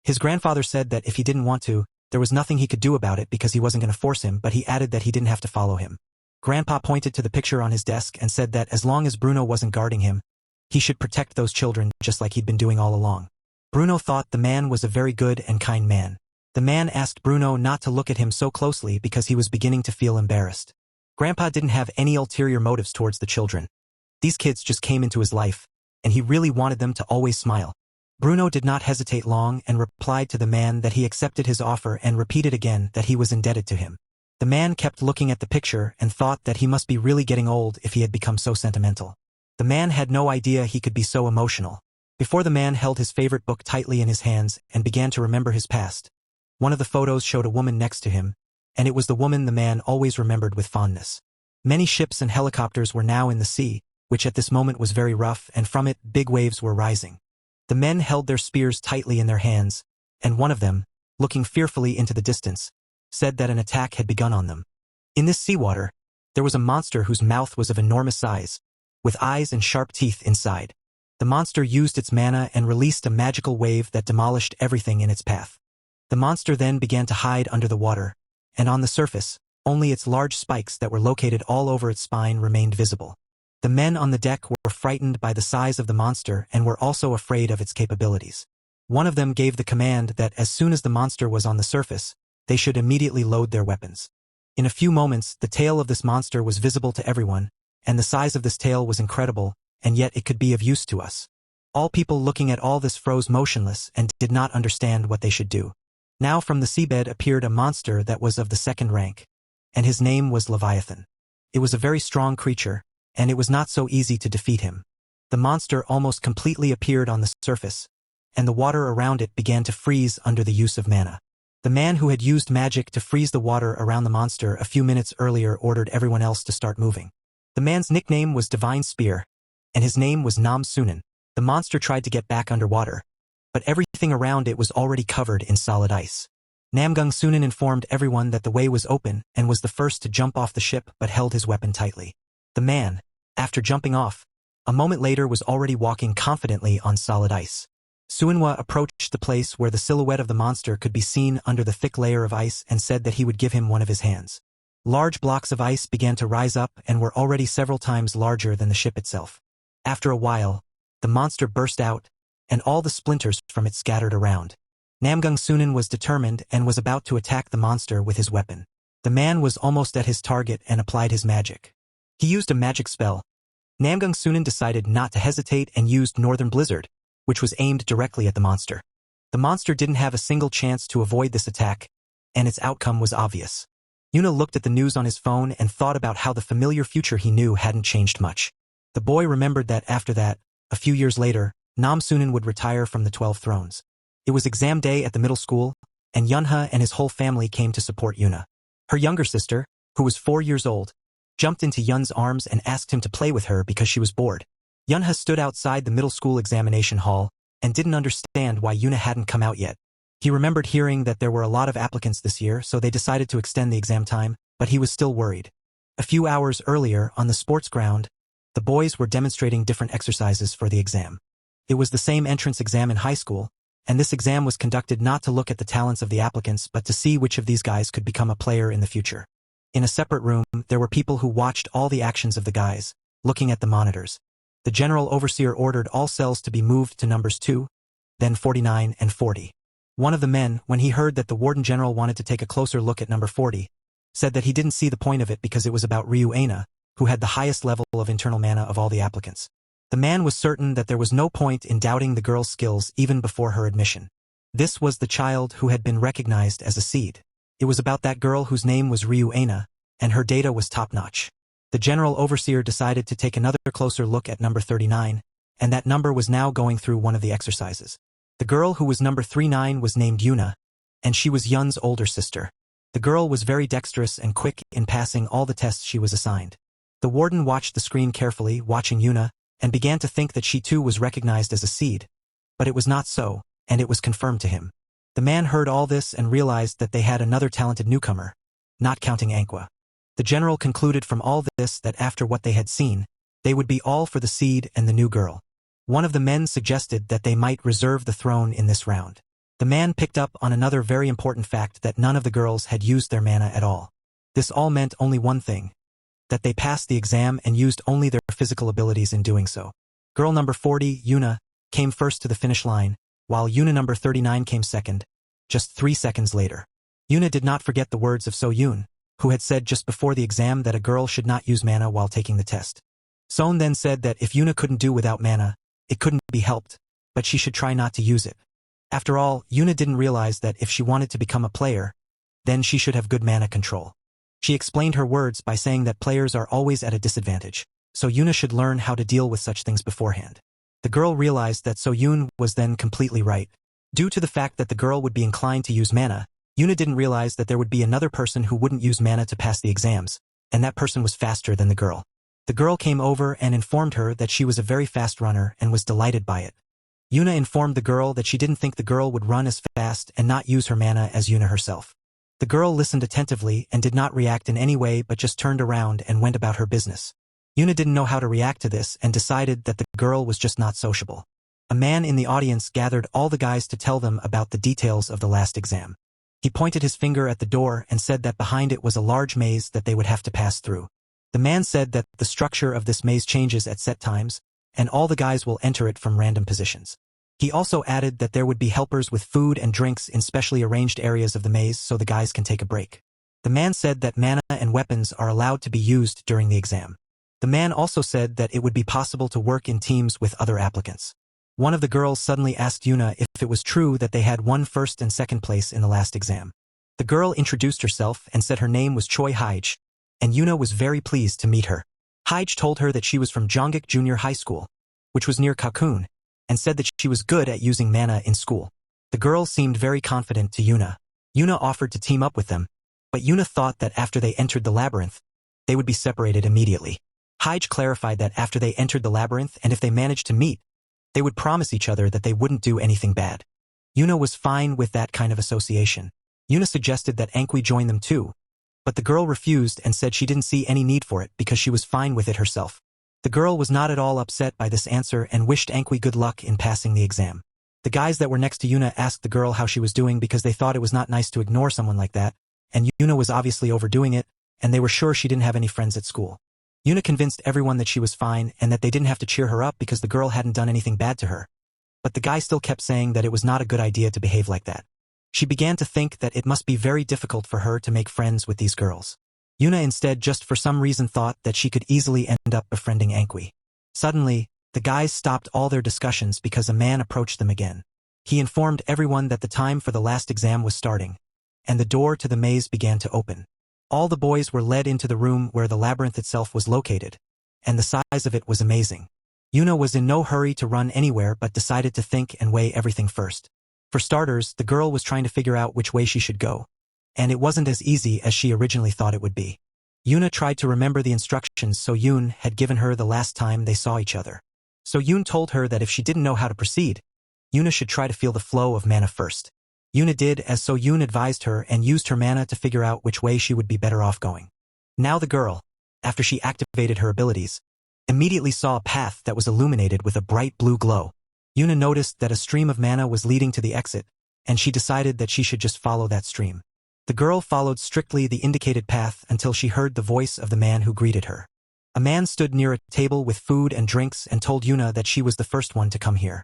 his grandfather said that if he didn't want to, there was nothing he could do about it because he wasn't going to force him, but he added that he didn't have to follow him. Grandpa pointed to the picture on his desk and said that as long as Bruno wasn't guarding him, he should protect those children just like he'd been doing all along. Bruno thought the man was a very good and kind man. The man asked Bruno not to look at him so closely because he was beginning to feel embarrassed. Grandpa didn't have any ulterior motives towards the children. These kids just came into his life, and he really wanted them to always smile. Bruno did not hesitate long and replied to the man that he accepted his offer and repeated again that he was indebted to him. The man kept looking at the picture and thought that he must be really getting old if he had become so sentimental. The man had no idea he could be so emotional. Before the man held his favorite book tightly in his hands and began to remember his past. One of the photos showed a woman next to him, and it was the woman the man always remembered with fondness. Many ships and helicopters were now in the sea, which at this moment was very rough, and from it big waves were rising. The men held their spears tightly in their hands, and one of them, looking fearfully into the distance, said that an attack had begun on them. In this seawater, there was a monster whose mouth was of enormous size, with eyes and sharp teeth inside. The monster used its mana and released a magical wave that demolished everything in its path. The monster then began to hide under the water, and on the surface, only its large spikes that were located all over its spine remained visible. The men on the deck were frightened by the size of the monster and were also afraid of its capabilities. One of them gave the command that as soon as the monster was on the surface, they should immediately load their weapons. In a few moments, the tail of this monster was visible to everyone, and the size of this tail was incredible, and yet it could be of use to us. All people looking at all this froze motionless and did not understand what they should do. Now from the seabed appeared a monster that was of the second rank, and his name was Leviathan. It was a very strong creature, and it was not so easy to defeat him. The monster almost completely appeared on the surface, and the water around it began to freeze under the use of mana. The man who had used magic to freeze the water around the monster a few minutes earlier ordered everyone else to start moving. The man's nickname was Divine Spear, and his name was Nam Sunan. The monster tried to get back underwater, but everything around it was already covered in solid ice. Namgung Sunan informed everyone that the way was open and was the first to jump off the ship but held his weapon tightly. The man, after jumping off, a moment later was already walking confidently on solid ice. Suinhwa approached the place where the silhouette of the monster could be seen under the thick layer of ice and said that he would give him one of his hands. Large blocks of ice began to rise up and were already several times larger than the ship itself. After a while, the monster burst out, and all the splinters from it scattered around. Namgung Sunan was determined and was about to attack the monster with his weapon. The man was almost at his target and applied his magic. He used a magic spell. Namgung Sunan decided not to hesitate and used Northern Blizzard, which was aimed directly at the monster. The monster didn't have a single chance to avoid this attack, and its outcome was obvious. Yuna looked at the news on his phone and thought about how the familiar future he knew hadn't changed much. The boy remembered that after that, a few years later, Nam Sunan would retire from the 12 thrones. It was exam day at the middle school, and Yunha and his whole family came to support Yuna. Her younger sister, who was 4 years old, jumped into Yun's arms and asked him to play with her because she was bored. Yunha stood outside the middle school examination hall and didn't understand why Yuna hadn't come out yet. He remembered hearing that there were a lot of applicants this year, so they decided to extend the exam time, but he was still worried. A few hours earlier, on the sports ground, the boys were demonstrating different exercises for the exam. It was the same entrance exam in high school, and this exam was conducted not to look at the talents of the applicants but to see which of these guys could become a player in the future. In a separate room, there were people who watched all the actions of the guys, looking at the monitors. The general overseer ordered all cells to be moved to numbers 2, then 49 and 40. One of the men, when he heard that the warden general wanted to take a closer look at number 40, said that he didn't see the point of it because it was about Ryu Aina, who had the highest level of internal mana of all the applicants. The man was certain that there was no point in doubting the girl's skills even before her admission. This was the child who had been recognized as a seed. It was about that girl whose name was Ryu Aina, and her data was top-notch. The general overseer decided to take another closer look at number 39, and that number was now going through one of the exercises. The girl who was number 39 was named Yuna, and she was Yun's older sister. The girl was very dexterous and quick in passing all the tests she was assigned. The warden watched the screen carefully, watching Yuna, and began to think that she too was recognized as a seed. But it was not so, and it was confirmed to him. The man heard all this and realized that they had another talented newcomer, not counting Manhwa. The general concluded from all this that after what they had seen, they would be all for the seed and the new girl. One of the men suggested that they might reserve the throne in this round. The man picked up on another very important fact that none of the girls had used their mana at all. This all meant only one thing, that they passed the exam and used only their physical abilities in doing so. Girl number 40, Yuna, came first to the finish line, while Yuna number 39 came second, just 3 seconds later. Yuna did not forget the words of So-yoon, who had said just before the exam that a girl should not use mana while taking the test. Sohn then said that if Yuna couldn't do without mana, it couldn't be helped, but she should try not to use it. After all, Yuna didn't realize that if she wanted to become a player, then she should have good mana control. She explained her words by saying that players are always at a disadvantage, so Yuna should learn how to deal with such things beforehand. The girl realized that So-yoon was then completely right. Due to the fact that the girl would be inclined to use mana, Yuna didn't realize that there would be another person who wouldn't use mana to pass the exams, and that person was faster than the girl. The girl came over and informed her that she was a very fast runner and was delighted by it. Yuna informed the girl that she didn't think the girl would run as fast and not use her mana as Yuna herself. The girl listened attentively and did not react in any way but just turned around and went about her business. Yuna didn't know how to react to this and decided that the girl was just not sociable. A man in the audience gathered all the guys to tell them about the details of the last exam. He pointed his finger at the door and said that behind it was a large maze that they would have to pass through. The man said that the structure of this maze changes at set times, and all the guys will enter it from random positions. He also added that there would be helpers with food and drinks in specially arranged areas of the maze so the guys can take a break. The man said that mana and weapons are allowed to be used during the exam. The man also said that it would be possible to work in teams with other applicants. One of the girls suddenly asked Yuna if it was true that they had won first and second place in the last exam. The girl introduced herself and said her name was Choi Haij, and Yuna was very pleased to meet her. Haij told her that she was from Jongguk Junior High School, which was near Cocoon, and said that she was good at using mana in school. The girl seemed very confident to Yuna. Yuna offered to team up with them, but Yuna thought that after they entered the labyrinth, they would be separated immediately. Haij clarified that after they entered the labyrinth and if they managed to meet, they would promise each other that they wouldn't do anything bad. Yuna was fine with that kind of association. Yuna suggested that Ankwi join them too, but the girl refused and said she didn't see any need for it because she was fine with it herself. The girl was not at all upset by this answer and wished Ankwi good luck in passing the exam. The guys that were next to Yuna asked the girl how she was doing because they thought it was not nice to ignore someone like that, and Yuna was obviously overdoing it, and they were sure she didn't have any friends at school. Yuna convinced everyone that she was fine and that they didn't have to cheer her up because the girl hadn't done anything bad to her. But the guy still kept saying that it was not a good idea to behave like that. She began to think that it must be very difficult for her to make friends with these girls. Yuna instead just for some reason thought that she could easily end up befriending Ankwi. Suddenly, the guys stopped all their discussions because a man approached them again. He informed everyone that the time for the last exam was starting, and the door to the maze began to open. All the boys were led into the room where the labyrinth itself was located, and the size of it was amazing. Yuna was in no hurry to run anywhere but decided to think and weigh everything first. For starters, the girl was trying to figure out which way she should go, and it wasn't as easy as she originally thought it would be. Yuna tried to remember the instructions So-yoon had given her the last time they saw each other. So-yoon told her that if she didn't know how to proceed, Yuna should try to feel the flow of mana first. Yuna did as So-yoon advised her and used her mana to figure out which way she would be better off going. Now the girl, after she activated her abilities, immediately saw a path that was illuminated with a bright blue glow. Yuna noticed that a stream of mana was leading to the exit, and she decided that she should just follow that stream. The girl followed strictly the indicated path until she heard the voice of the man who greeted her. A man stood near a table with food and drinks and told Yuna that she was the first one to come here.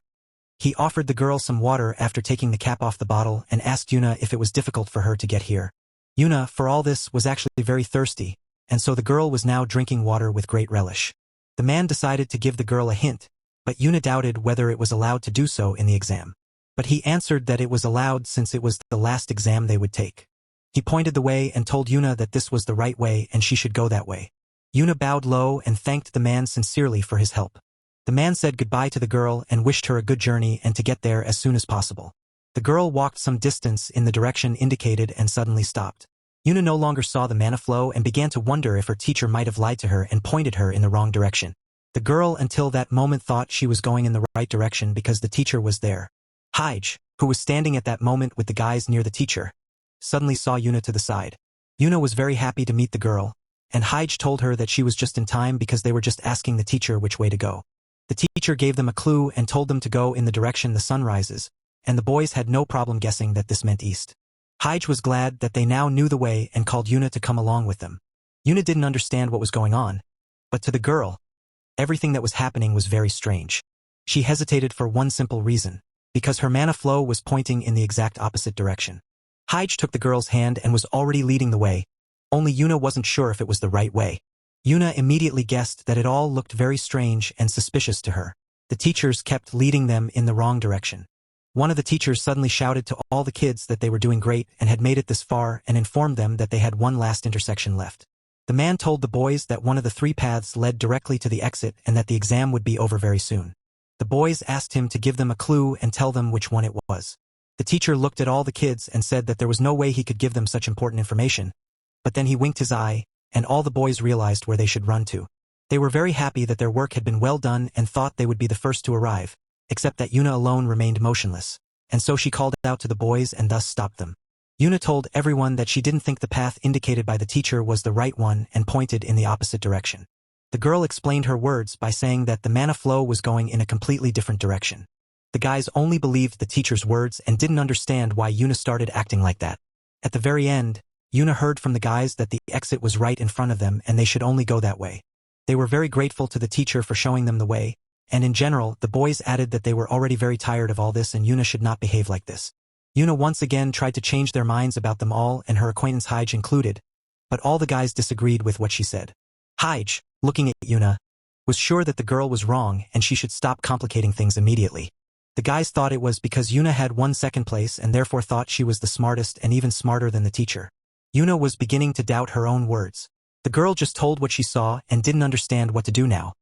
He offered the girl some water after taking the cap off the bottle and asked Yuna if it was difficult for her to get here. Yuna, for all this, was actually very thirsty, and so the girl was now drinking water with great relish. The man decided to give the girl a hint, but Yuna doubted whether it was allowed to do so in the exam. But he answered that it was allowed since it was the last exam they would take. He pointed the way and told Yuna that this was the right way and she should go that way. Yuna bowed low and thanked the man sincerely for his help. The man said goodbye to the girl and wished her a good journey and to get there as soon as possible. The girl walked some distance in the direction indicated and suddenly stopped. Yuna no longer saw the mana flow and began to wonder if her teacher might have lied to her and pointed her in the wrong direction. The girl until that moment thought she was going in the right direction because the teacher was there. Hige, who was standing at that moment with the guys near the teacher, suddenly saw Yuna to the side. Yuna was very happy to meet the girl, and Hige told her that she was just in time because they were just asking the teacher which way to go. The teacher gave them a clue and told them to go in the direction the sun rises, and the boys had no problem guessing that this meant east. Hige was glad that they now knew the way and called Yuna to come along with them. Yuna didn't understand what was going on, but to the girl, everything that was happening was very strange. She hesitated for one simple reason, because her mana flow was pointing in the exact opposite direction. Hige took the girl's hand and was already leading the way, only Yuna wasn't sure if it was the right way. Yuna immediately guessed that it all looked very strange and suspicious to her. The teachers kept leading them in the wrong direction. One of the teachers suddenly shouted to all the kids that they were doing great and had made it this far and informed them that they had one last intersection left. The man told the boys that one of the 3 paths led directly to the exit and that the exam would be over very soon. The boys asked him to give them a clue and tell them which one it was. The teacher looked at all the kids and said that there was no way he could give them such important information, but then he winked his eye, and all the boys realized where they should run to. They were very happy that their work had been well done and thought they would be the first to arrive, except that Yuna alone remained motionless, and so she called out to the boys and thus stopped them. Yuna told everyone that she didn't think the path indicated by the teacher was the right one and pointed in the opposite direction. The girl explained her words by saying that the mana flow was going in a completely different direction. The guys only believed the teacher's words and didn't understand why Yuna started acting like that. At the very end, Yuna heard from the guys that the exit was right in front of them and they should only go that way. They were very grateful to the teacher for showing them the way, and in general, the boys added that they were already very tired of all this and Yuna should not behave like this. Yuna once again tried to change their minds about them all and her acquaintance Hige included, but all the guys disagreed with what she said. Hige, looking at Yuna, was sure that the girl was wrong and she should stop complicating things immediately. The guys thought it was because Yuna had won second place and therefore thought she was the smartest and even smarter than the teacher. Yuna was beginning to doubt her own words. The girl just told what she saw and didn't understand what to do now.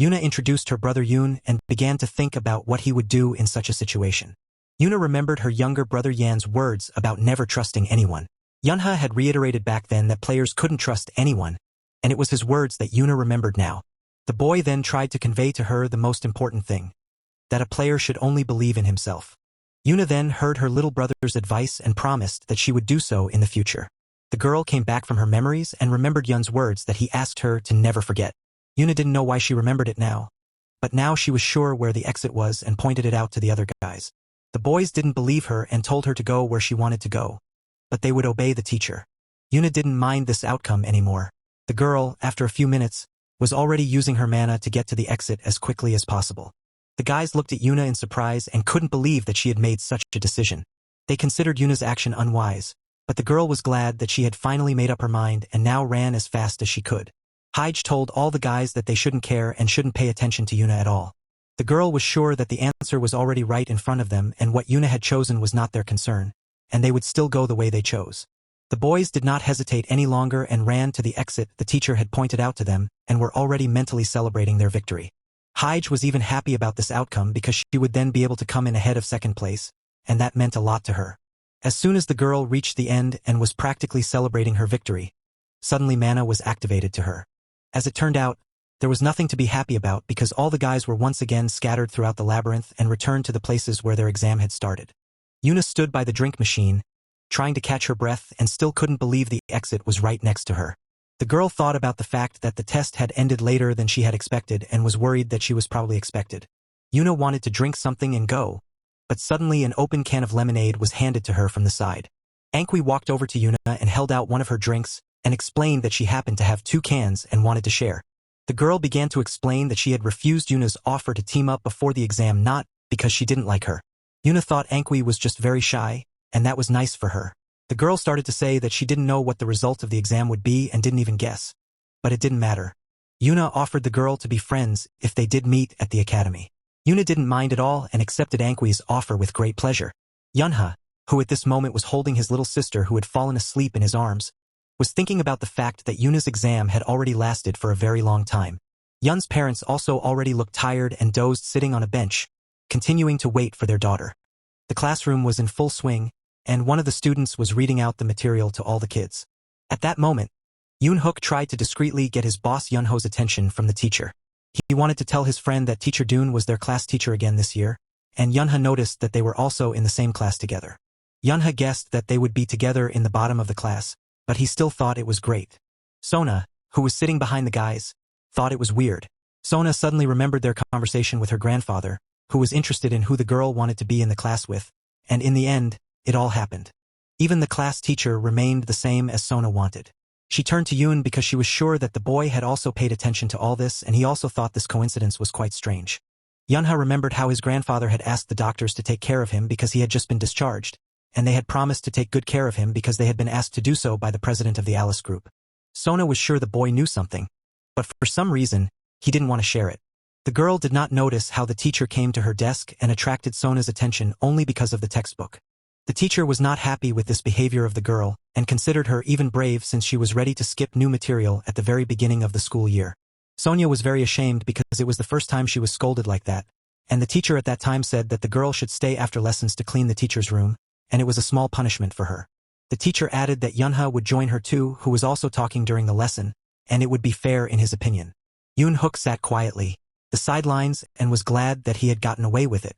Yuna introduced her brother Yoon and began to think about what he would do in such a situation. Yuna remembered her younger brother Yan's words about never trusting anyone. Yunha had reiterated back then that players couldn't trust anyone, and it was his words that Yuna remembered now. The boy then tried to convey to her the most important thing, that a player should only believe in himself. Yuna then heard her little brother's advice and promised that she would do so in the future. The girl came back from her memories and remembered Yun's words that he asked her to never forget. Yuna didn't know why she remembered it now, but now she was sure where the exit was and pointed it out to the other guys. The boys didn't believe her and told her to go where she wanted to go, but they would obey the teacher. Yuna didn't mind this outcome anymore. The girl, after a few minutes, was already using her mana to get to the exit as quickly as possible. The guys looked at Yuna in surprise and couldn't believe that she had made such a decision. They considered Yuna's action unwise, but the girl was glad that she had finally made up her mind and now ran as fast as she could. Hige told all the guys that they shouldn't care and shouldn't pay attention to Yuna at all. The girl was sure that the answer was already right in front of them and what Yuna had chosen was not their concern, and they would still go the way they chose. The boys did not hesitate any longer and ran to the exit the teacher had pointed out to them and were already mentally celebrating their victory. Hige was even happy about this outcome because she would then be able to come in ahead of second place, and that meant a lot to her. As soon as the girl reached the end and was practically celebrating her victory, suddenly mana was activated to her. As it turned out, there was nothing to be happy about because all the guys were once again scattered throughout the labyrinth and returned to the places where their exam had started. Yuna stood by the drink machine, trying to catch her breath and still couldn't believe the exit was right next to her. The girl thought about the fact that the test had ended later than she had expected and was worried that she was probably expected. Yuna wanted to drink something and go, but suddenly an open can of lemonade was handed to her from the side. Ankwi walked over to Yuna and held out one of her drinks and explained that she happened to have 2 cans and wanted to share. The girl began to explain that she had refused Yuna's offer to team up before the exam not because she didn't like her. Yuna thought Ankwi was just very shy, and that was nice for her. The girl started to say that she didn't know what the result of the exam would be and didn't even guess. But it didn't matter. Yuna offered the girl to be friends if they did meet at the academy. Yuna didn't mind at all and accepted Anqui's offer with great pleasure. Yunha, who at this moment was holding his little sister who had fallen asleep in his arms, was thinking about the fact that Yuna's exam had already lasted for a very long time. Yun's parents also already looked tired and dozed sitting on a bench, continuing to wait for their daughter. The classroom was in full swing, and one of the students was reading out the material to all the kids. At that moment, Yoon-hook tried to discreetly get his boss Yunho's attention from the teacher. He wanted to tell his friend that Teacher Doon was their class teacher again this year, and Yunha noticed that they were also in the same class together. Yunha guessed that they would be together in the bottom of the class, but he still thought it was great. Sona, who was sitting behind the guys, thought it was weird. Sona suddenly remembered their conversation with her grandfather, who was interested in who the girl wanted to be in the class with, and in the end, it all happened. Even the class teacher remained the same as Sona wanted. She turned to Yoon because she was sure that the boy had also paid attention to all this, and he also thought this coincidence was quite strange. Yunha remembered how his grandfather had asked the doctors to take care of him because he had just been discharged, and they had promised to take good care of him because they had been asked to do so by the president of the Alice Group. Sona was sure the boy knew something, but for some reason, he didn't want to share it. The girl did not notice how the teacher came to her desk and attracted Sona's attention only because of the textbook. The teacher was not happy with this behavior of the girl and considered her even brave since she was ready to skip new material at the very beginning of the school year. Sonia was very ashamed because it was the first time she was scolded like that, and the teacher at that time said that the girl should stay after lessons to clean the teacher's room, and it was a small punishment for her. The teacher added that Yunha would join her too, who was also talking during the lesson, and it would be fair in his opinion. Yoon-hook sat quietly, the sidelines, and was glad that he had gotten away with it.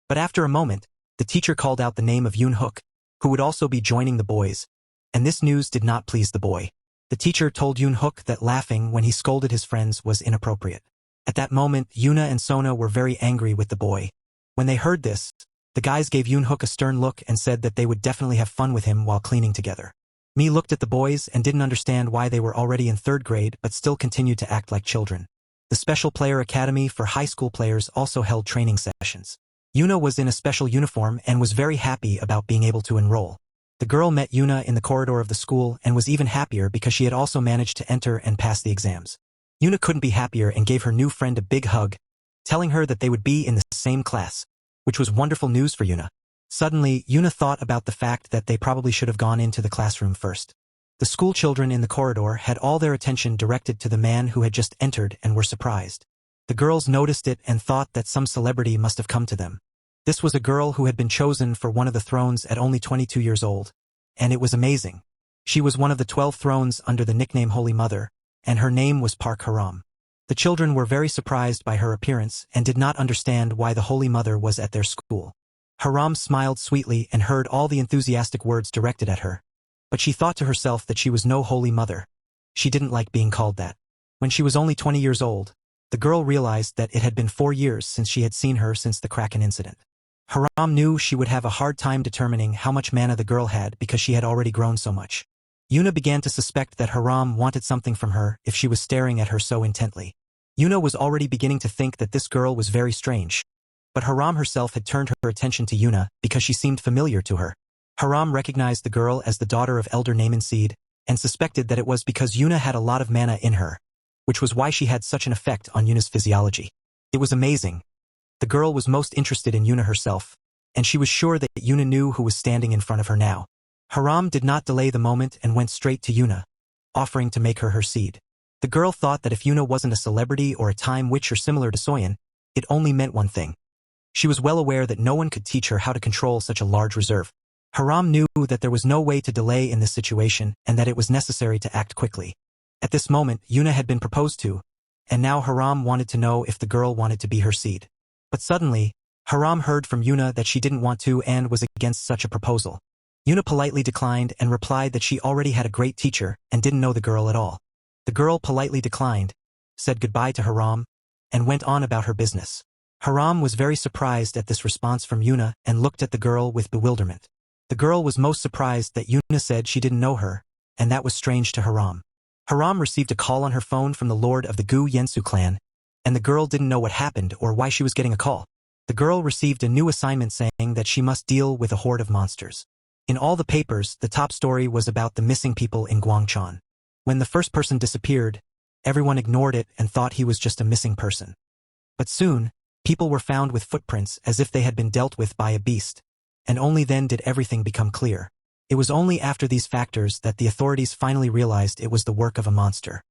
But after a moment, the teacher called out the name of Yoon-hook, who would also be joining the boys, and this news did not please the boy. The teacher told Yoon-hook that laughing when he scolded his friends was inappropriate. At that moment, Yuna and Sona were very angry with the boy. When they heard this, the guys gave Yoon-hook a stern look and said that they would definitely have fun with him while cleaning together. Mi looked at the boys and didn't understand why they were already in 3rd grade but still continued to act like children. The Special Player Academy for high school players also held training sessions. Yuna was in a special uniform and was very happy about being able to enroll. The girl met Yuna in the corridor of the school and was even happier because she had also managed to enter and pass the exams. Yuna couldn't be happier and gave her new friend a big hug, telling her that they would be in the same class, which was wonderful news for Yuna. Suddenly, Yuna thought about the fact that they probably should have gone into the classroom first. The school children in the corridor had all their attention directed to the man who had just entered and were surprised. The girls noticed it and thought that some celebrity must have come to them. This was a girl who had been chosen for one of the thrones at only 22 years old, and it was amazing. She was one of the 12 thrones under the nickname Holy Mother, and her name was Park Haram. The children were very surprised by her appearance and did not understand why the Holy Mother was at their school. Haram smiled sweetly and heard all the enthusiastic words directed at her, but she thought to herself that she was no Holy Mother. She didn't like being called that. When she was only 20 years old, the girl realized that it had been 4 years since she had seen her since the Kraken incident. Haram knew she would have a hard time determining how much mana the girl had because she had already grown so much. Yuna began to suspect that Haram wanted something from her if she was staring at her so intently. Yuna was already beginning to think that this girl was very strange, but Haram herself had turned her attention to Yuna because she seemed familiar to her. Haram recognized the girl as the daughter of Elder Naaman Seed and suspected that it was because Yuna had a lot of mana in her, which was why she had such an effect on Yuna's physiology. It was amazing. The girl was most interested in Yuna herself, and she was sure that Yuna knew who was standing in front of her now. Haram did not delay the moment and went straight to Yuna, offering to make her seed. The girl thought that if Yuna wasn't a celebrity or a time witch or similar to Soyeon, it only meant one thing. She was well aware that no one could teach her how to control such a large reserve. Haram knew that there was no way to delay in this situation and that it was necessary to act quickly. At this moment, Yuna had been proposed to, and now Haram wanted to know if the girl wanted to be her seed. But suddenly, Haram heard from Yuna that she didn't want to and was against such a proposal. Yuna politely declined and replied that she already had a great teacher and didn't know the girl at all. The girl politely declined, said goodbye to Haram, and went on about her business. Haram was very surprised at this response from Yuna and looked at the girl with bewilderment. The girl was most surprised that Yuna said she didn't know her, and that was strange to Haram. Haram received a call on her phone from the lord of the Gu Yensu clan, and the girl didn't know what happened or why she was getting a call. The girl received a new assignment saying that she must deal with a horde of monsters. In all the papers, the top story was about the missing people in Guangchon. When the first person disappeared, everyone ignored it and thought he was just a missing person. But soon, People were found with footprints as if they had been dealt with by a beast. And only then did everything become clear. It was only after these factors that the authorities finally realized it was the work of a monster.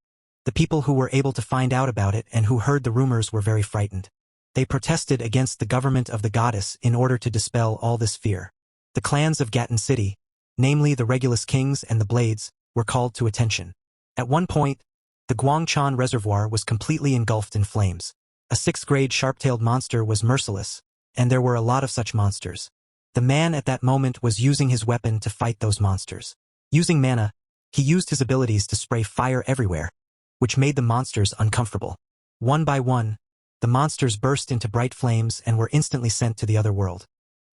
The people who were able to find out about it and who heard the rumors were very frightened. They protested against the government of the goddess in order to dispel all this fear. The clans of Gatton City, namely the Regulus Kings and the Blades, were called to attention. At one point, the Guangchan Reservoir was completely engulfed in flames. A 6th-grade sharp-tailed monster was merciless, and there were a lot of such monsters. The man at that moment was using his weapon to fight those monsters. Using mana, he used his abilities to spray fire everywhere, which made the monsters uncomfortable. One by one, the monsters burst into bright flames and were instantly sent to the other world.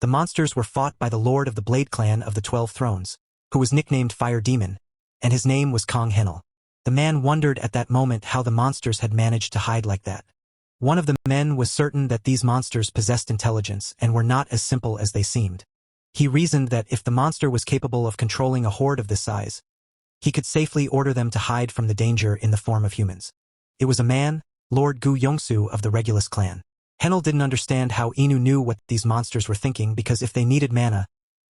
The monsters were fought by the Lord of the Blade Clan of the 12 Thrones, who was nicknamed Fire Demon, and his name was Kong Henel. The man wondered at that moment how the monsters had managed to hide like that. One of the men was certain that these monsters possessed intelligence and were not as simple as they seemed. He reasoned that if the monster was capable of controlling a horde of this size, he could safely order them to hide from the danger in the form of humans. It was a man, Lord Gu Yongsu of the Regulus clan. Henel didn't understand how Inu knew what these monsters were thinking because if they needed mana,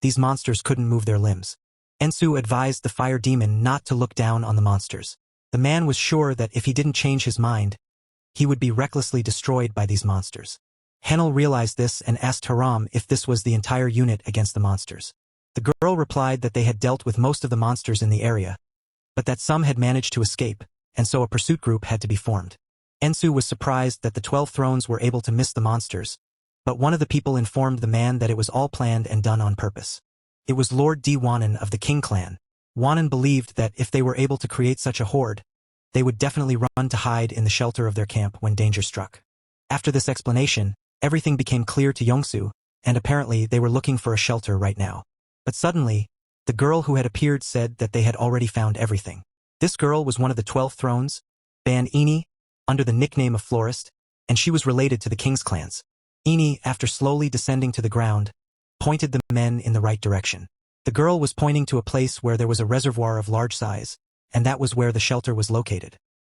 these monsters couldn't move their limbs. Ensu advised the fire demon not to look down on the monsters. The man was sure that if he didn't change his mind, he would be recklessly destroyed by these monsters. Henel realized this and asked Haram if this was the entire unit against the monsters. The girl replied that they had dealt with most of the monsters in the area, but that some had managed to escape, and so a pursuit group had to be formed. Ensu was surprised that the 12 Thrones were able to miss the monsters, but one of the people informed the man that it was all planned and done on purpose. It was Lord D. Wanan of the King clan. Wanan believed that if they were able to create such a horde, they would definitely run to hide in the shelter of their camp when danger struck. After this explanation, everything became clear to Yongsu, and apparently they were looking for a shelter right now. But suddenly, the girl who had appeared said that they had already found everything. This girl was one of the 12 Thrones, Ban Ini, under the nickname of Florist, and she was related to the King's clans. Ini, after slowly descending to the ground, pointed the men in the right direction. The girl was pointing to a place where there was a reservoir of large size, and that was where the shelter was located.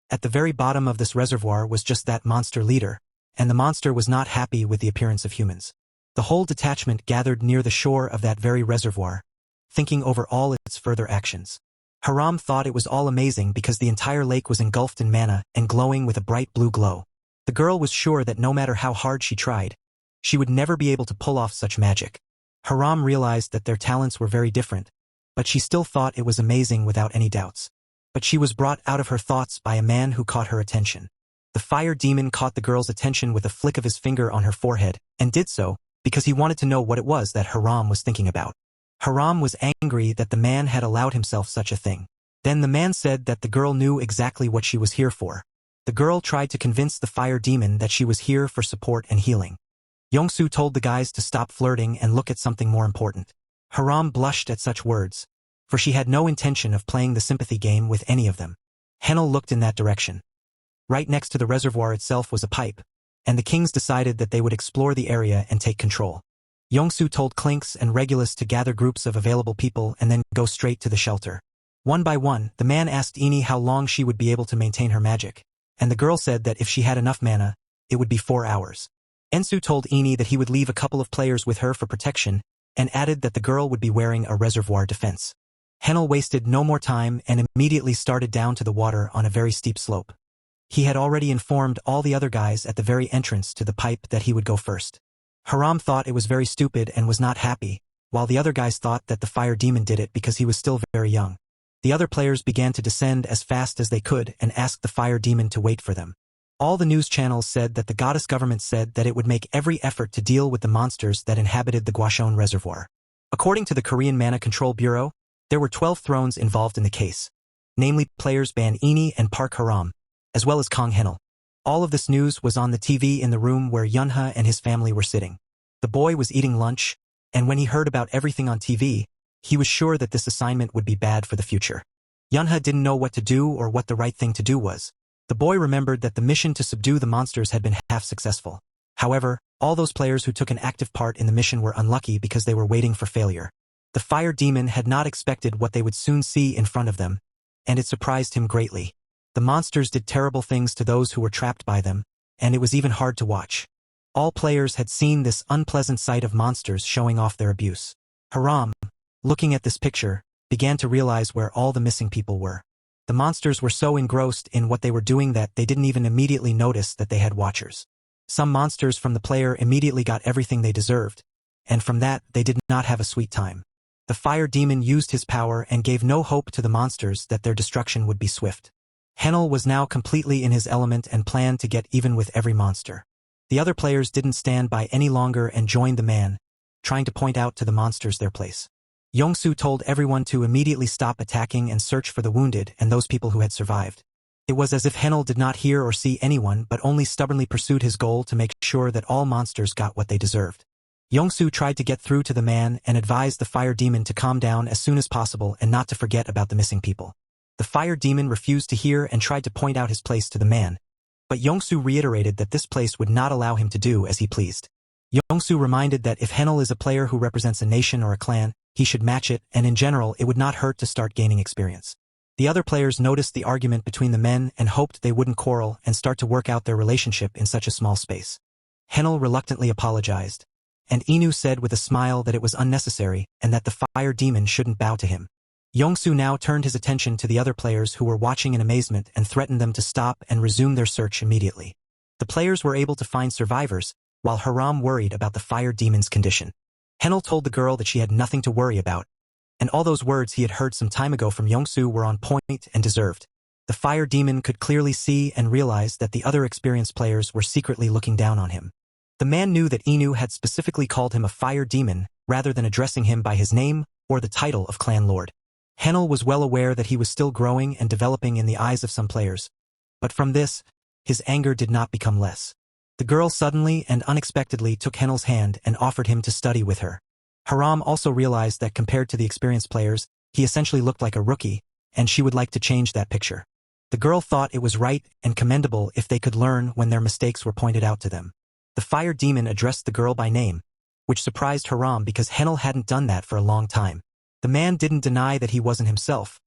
At the very bottom of this reservoir was just that monster leader, and the monster was not happy with the appearance of humans. The whole detachment gathered near the shore of that very reservoir, thinking over all its further actions. Haram thought it was all amazing because the entire lake was engulfed in mana and glowing with a bright blue glow. The girl was sure that no matter how hard she tried, she would never be able to pull off such magic. Haram realized that their talents were very different, but she still thought it was amazing without any doubts. But she was brought out of her thoughts by a man who caught her attention. The fire demon caught the girl's attention with a flick of his finger on her forehead, and did so because he wanted to know what it was that Haram was thinking about. Haram was angry that the man had allowed himself such a thing. Then the man said that the girl knew exactly what she was here for. The girl tried to convince the fire demon that she was here for support and healing. Yongsu told the guys to stop flirting and look at something more important. Haram blushed at such words, for she had no intention of playing the sympathy game with any of them. Henel looked in that direction. Right next to the reservoir itself was a pipe, and the kings decided that they would explore the area and take control. Yongsu told Clinks and Regulus to gather groups of available people and then go straight to the shelter. One by one, the man asked Ini how long she would be able to maintain her magic, and the girl said that if she had enough mana, it would be 4 hours. Ensu told Ini that he would leave a couple of players with her for protection, and added that the girl would be wearing a reservoir defense. Henel wasted no more time and immediately started down to the water on a very steep slope. He had already informed all the other guys at the very entrance to the pipe that he would go first. Haram thought it was very stupid and was not happy, while the other guys thought that the fire demon did it because he was still very young. The other players began to descend as fast as they could and asked the fire demon to wait for them. All the news channels said that the goddess government said that it would make every effort to deal with the monsters that inhabited the Guashon Reservoir. According to the Korean Mana Control Bureau, there were 12 thrones involved in the case, namely players Ban Ini and Park Haram, as well as Kong Henel. All of this news was on the TV in the room where Yunha and his family were sitting. The boy was eating lunch, and when he heard about everything on TV, he was sure that this assignment would be bad for the future. Yunha didn't know what to do or what the right thing to do was. The boy remembered that the mission to subdue the monsters had been half successful. However, all those players who took an active part in the mission were unlucky because they were waiting for failure. The fire demon had not expected what they would soon see in front of them, and it surprised him greatly. The monsters did terrible things to those who were trapped by them, and it was even hard to watch. All players had seen this unpleasant sight of monsters showing off their abuse. Hiram, looking at this picture, began to realize where all the missing people were. The monsters were so engrossed in what they were doing that they didn't even immediately notice that they had watchers. Some monsters from the player immediately got everything they deserved, and from that they did not have a sweet time. The fire demon used his power and gave no hope to the monsters that their destruction would be swift. Henel was now completely in his element and planned to get even with every monster. The other players didn't stand by any longer and joined the man, trying to point out to the monsters their place. Yongsu told everyone to immediately stop attacking and search for the wounded and those people who had survived. It was as if Henel did not hear or see anyone but only stubbornly pursued his goal to make sure that all monsters got what they deserved. Yongsu tried to get through to the man and advised the fire demon to calm down as soon as possible and not to forget about the missing people. The fire demon refused to hear and tried to point out his place to the man, but Yongsu reiterated that this place would not allow him to do as he pleased. Yongsu reminded that if Henel is a player who represents a nation or a clan, he should match it, and in general it would not hurt to start gaining experience. The other players noticed the argument between the men and hoped they wouldn't quarrel and start to work out their relationship in such a small space. Henel reluctantly apologized, and Inu said with a smile that it was unnecessary and that the fire demon shouldn't bow to him. Yongsu now turned his attention to the other players who were watching in amazement and threatened them to stop and resume their search immediately. The players were able to find survivors, while Hiram worried about the fire demon's condition. Henel told the girl that she had nothing to worry about, and all those words he had heard some time ago from Yongsu were on point and deserved. The fire demon could clearly see and realize that the other experienced players were secretly looking down on him. The man knew that Inu had specifically called him a fire demon rather than addressing him by his name or the title of clan lord. Henel was well aware that he was still growing and developing in the eyes of some players, but from this, his anger did not become less. The girl suddenly and unexpectedly took Henel's hand and offered him to study with her. Hiram also realized that compared to the experienced players, he essentially looked like a rookie, and she would like to change that picture. The girl thought it was right and commendable if they could learn when their mistakes were pointed out to them. The fire demon addressed the girl by name, which surprised Hiram because Henel hadn't done that for a long time. The man didn't deny that he wasn't himself,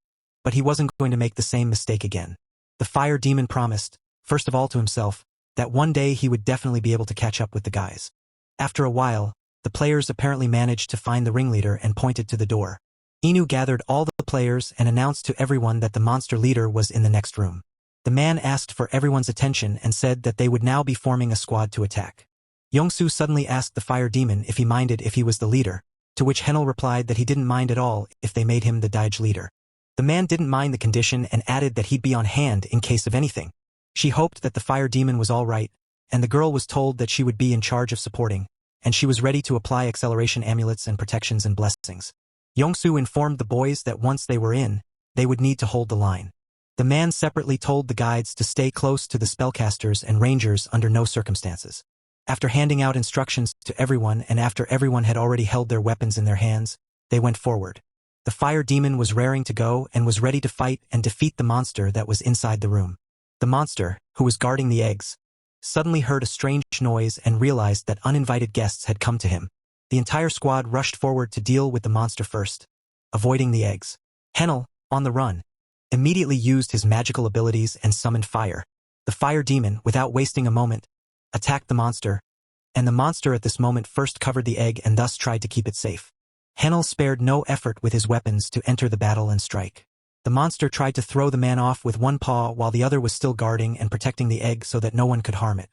but he wasn't going to make the same mistake again. The fire demon promised, first of all to himself, that one day he would definitely be able to catch up with the guys. After a while, the players apparently managed to find the ringleader and pointed to the door. Inu gathered all the players and announced to everyone that the monster leader was in the next room. The man asked for everyone's attention and said that they would now be forming a squad to attack. Yongsu suddenly asked the fire demon if he minded if he was the leader, to which Henel replied that he didn't mind at all if they made him the Daige leader. The man didn't mind the condition and added that he'd be on hand in case of anything. She hoped that the fire demon was all right, and the girl was told that she would be in charge of supporting, and she was ready to apply acceleration amulets and protections and blessings. Yongsu informed the boys that once they were in, they would need to hold the line. The man separately told the guides to stay close to the spellcasters and rangers under no circumstances. After handing out instructions to everyone and after everyone had already held their weapons in their hands, they went forward. The fire demon was raring to go and was ready to fight and defeat the monster that was inside the room. The monster, who was guarding the eggs, suddenly heard a strange noise and realized that uninvited guests had come to him. The entire squad rushed forward to deal with the monster first, avoiding the eggs. Henel, on the run, immediately used his magical abilities and summoned fire. The fire demon, without wasting a moment, attacked the monster, and the monster at this moment first covered the egg and thus tried to keep it safe. Henel spared no effort with his weapons to enter the battle and strike. The monster tried to throw the man off with one paw while the other was still guarding and protecting the egg so that no one could harm it.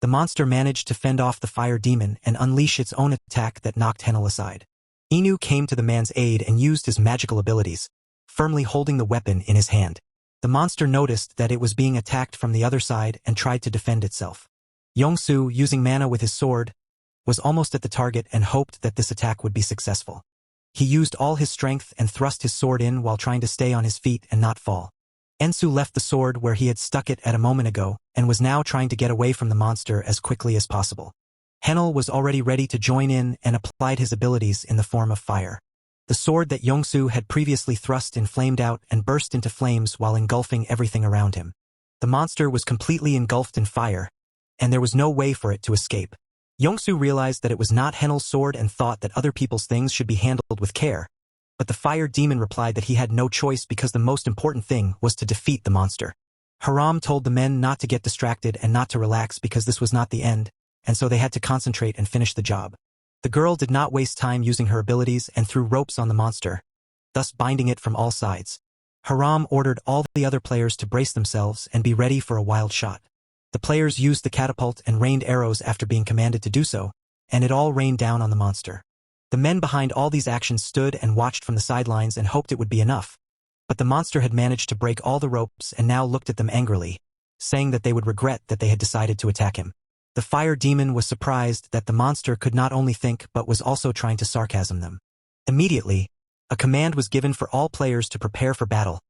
The monster managed to fend off the fire demon and unleash its own attack that knocked Henel aside. Inu came to the man's aid and used his magical abilities, firmly holding the weapon in his hand. The monster noticed that it was being attacked from the other side and tried to defend itself. Yongsu, using mana with his sword, was almost at the target and hoped that this attack would be successful. He used all his strength and thrust his sword in while trying to stay on his feet and not fall. Ensu left the sword where he had stuck it at a moment ago and was now trying to get away from the monster as quickly as possible. Henel was already ready to join in and applied his abilities in the form of fire. The sword that Yongsu had previously thrust in flamed out and burst into flames while engulfing everything around him. The monster was completely engulfed in fire, and there was no way for it to escape. Yongsu realized that it was not Henel's sword and thought that other people's things should be handled with care, but the fire demon replied that he had no choice because the most important thing was to defeat the monster. Hiram told the men not to get distracted and not to relax because this was not the end, and so they had to concentrate and finish the job. The girl did not waste time using her abilities and threw ropes on the monster, thus binding it from all sides. Hiram ordered all the other players to brace themselves and be ready for a wild shot. The players used the catapult and rained arrows after being commanded to do so, and it all rained down on the monster. The men behind all these actions stood and watched from the sidelines and hoped it would be enough. But the monster had managed to break all the ropes and now looked at them angrily, saying that they would regret that they had decided to attack him. The fire demon was surprised that the monster could not only think but was also trying to sarcasm them. Immediately, a command was given for all players to prepare for battle,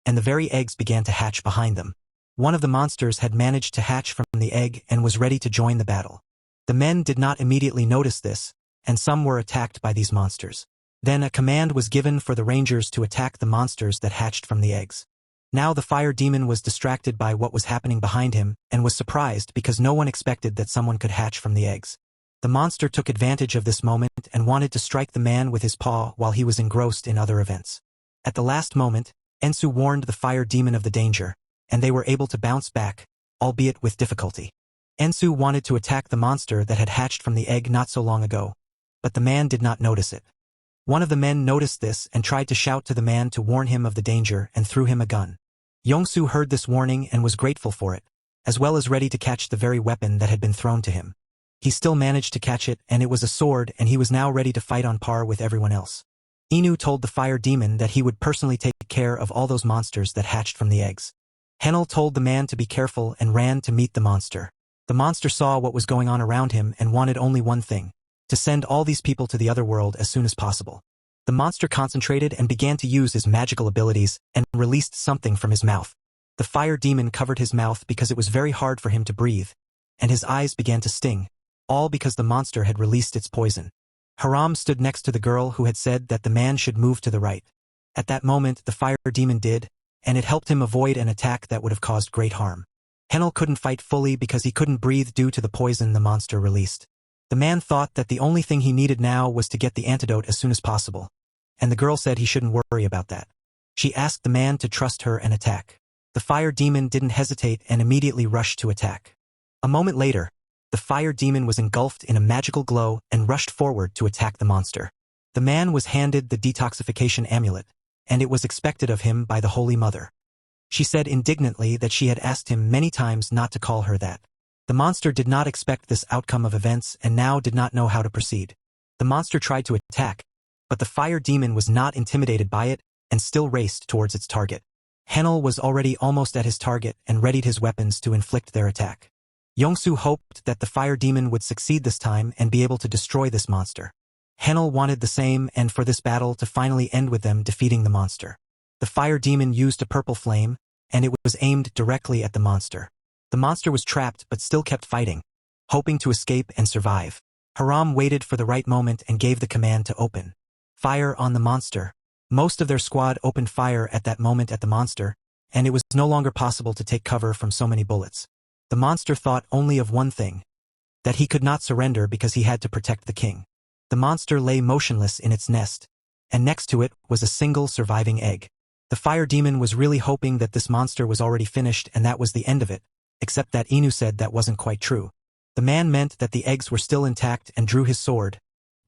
and the very eggs began to hatch behind them. One of the monsters had managed to hatch from the egg and was ready to join the battle. The men did not immediately notice this, and some were attacked by these monsters. Then a command was given for the rangers to attack the monsters that hatched from the eggs. Now the fire demon was distracted by what was happening behind him and was surprised because no one expected that someone could hatch from the eggs. The monster took advantage of this moment and wanted to strike the man with his paw while he was engrossed in other events. At the last moment, Ensu warned the fire demon of the danger, and they were able to bounce back, albeit with difficulty. Ensu wanted to attack the monster that had hatched from the egg not so long ago, but the man did not notice it. One of the men noticed this and tried to shout to the man to warn him of the danger and threw him a gun. Yongsu heard this warning and was grateful for it, as well as ready to catch the very weapon that had been thrown to him. He still managed to catch it, and it was a sword, and he was now ready to fight on par with everyone else. Inu told the fire demon that he would personally take care of all those monsters that hatched from the eggs. Henel told the man to be careful and ran to meet the monster. The monster saw what was going on around him and wanted only one thing: to send all these people to the other world as soon as possible. The monster concentrated and began to use his magical abilities and released something from his mouth. The fire demon covered his mouth because it was very hard for him to breathe, and his eyes began to sting, all because the monster had released its poison. Hiram stood next to the girl who had said that the man should move to the right. At that moment the fire demon did, and it helped him avoid an attack that would have caused great harm. Henel couldn't fight fully because he couldn't breathe due to the poison the monster released. The man thought that the only thing he needed now was to get the antidote as soon as possible, and the girl said he shouldn't worry about that. She asked the man to trust her and attack. The fire demon didn't hesitate and immediately rushed to attack. A moment later, the fire demon was engulfed in a magical glow and rushed forward to attack the monster. The man was handed the detoxification amulet, and it was expected of him by the Holy Mother. She said indignantly that she had asked him many times not to call her that. The monster did not expect this outcome of events and now did not know how to proceed. The monster tried to attack, but the fire demon was not intimidated by it and still raced towards its target. Henel was already almost at his target and readied his weapons to inflict their attack. Yongsu hoped that the fire demon would succeed this time and be able to destroy this monster. Henel wanted the same and for this battle to finally end with them defeating the monster. The fire demon used a purple flame, and it was aimed directly at the monster. The monster was trapped but still kept fighting, hoping to escape and survive. Hiram waited for the right moment and gave the command to open fire on the monster. Most of their squad opened fire at that moment at the monster, and it was no longer possible to take cover from so many bullets. The monster thought only of one thing: that he could not surrender because he had to protect the king. The monster lay motionless in its nest, and next to it was a single surviving egg. The fire demon was really hoping that this monster was already finished and that was the end of it, except that Inu said that wasn't quite true. The man meant that the eggs were still intact and drew his sword,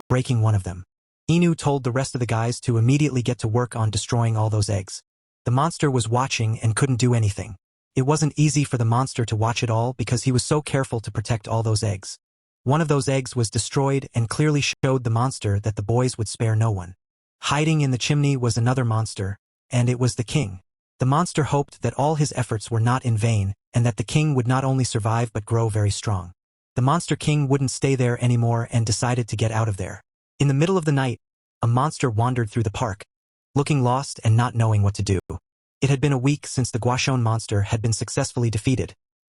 breaking one of them. Inu told the rest of the guys to immediately get to work on destroying all those eggs. The monster was watching and couldn't do anything. It wasn't easy for the monster to watch it all because he was so careful to protect all those eggs. One of those eggs was destroyed and clearly showed the monster that the boys would spare no one. Hiding in the chimney was another monster, and it was the king. The monster hoped that all his efforts were not in vain, and that the king would not only survive but grow very strong. The monster king wouldn't stay there anymore and decided to get out of there. In the middle of the night, a monster wandered through the park, looking lost and not knowing what to do. It had been a week since the Guashon monster had been successfully defeated,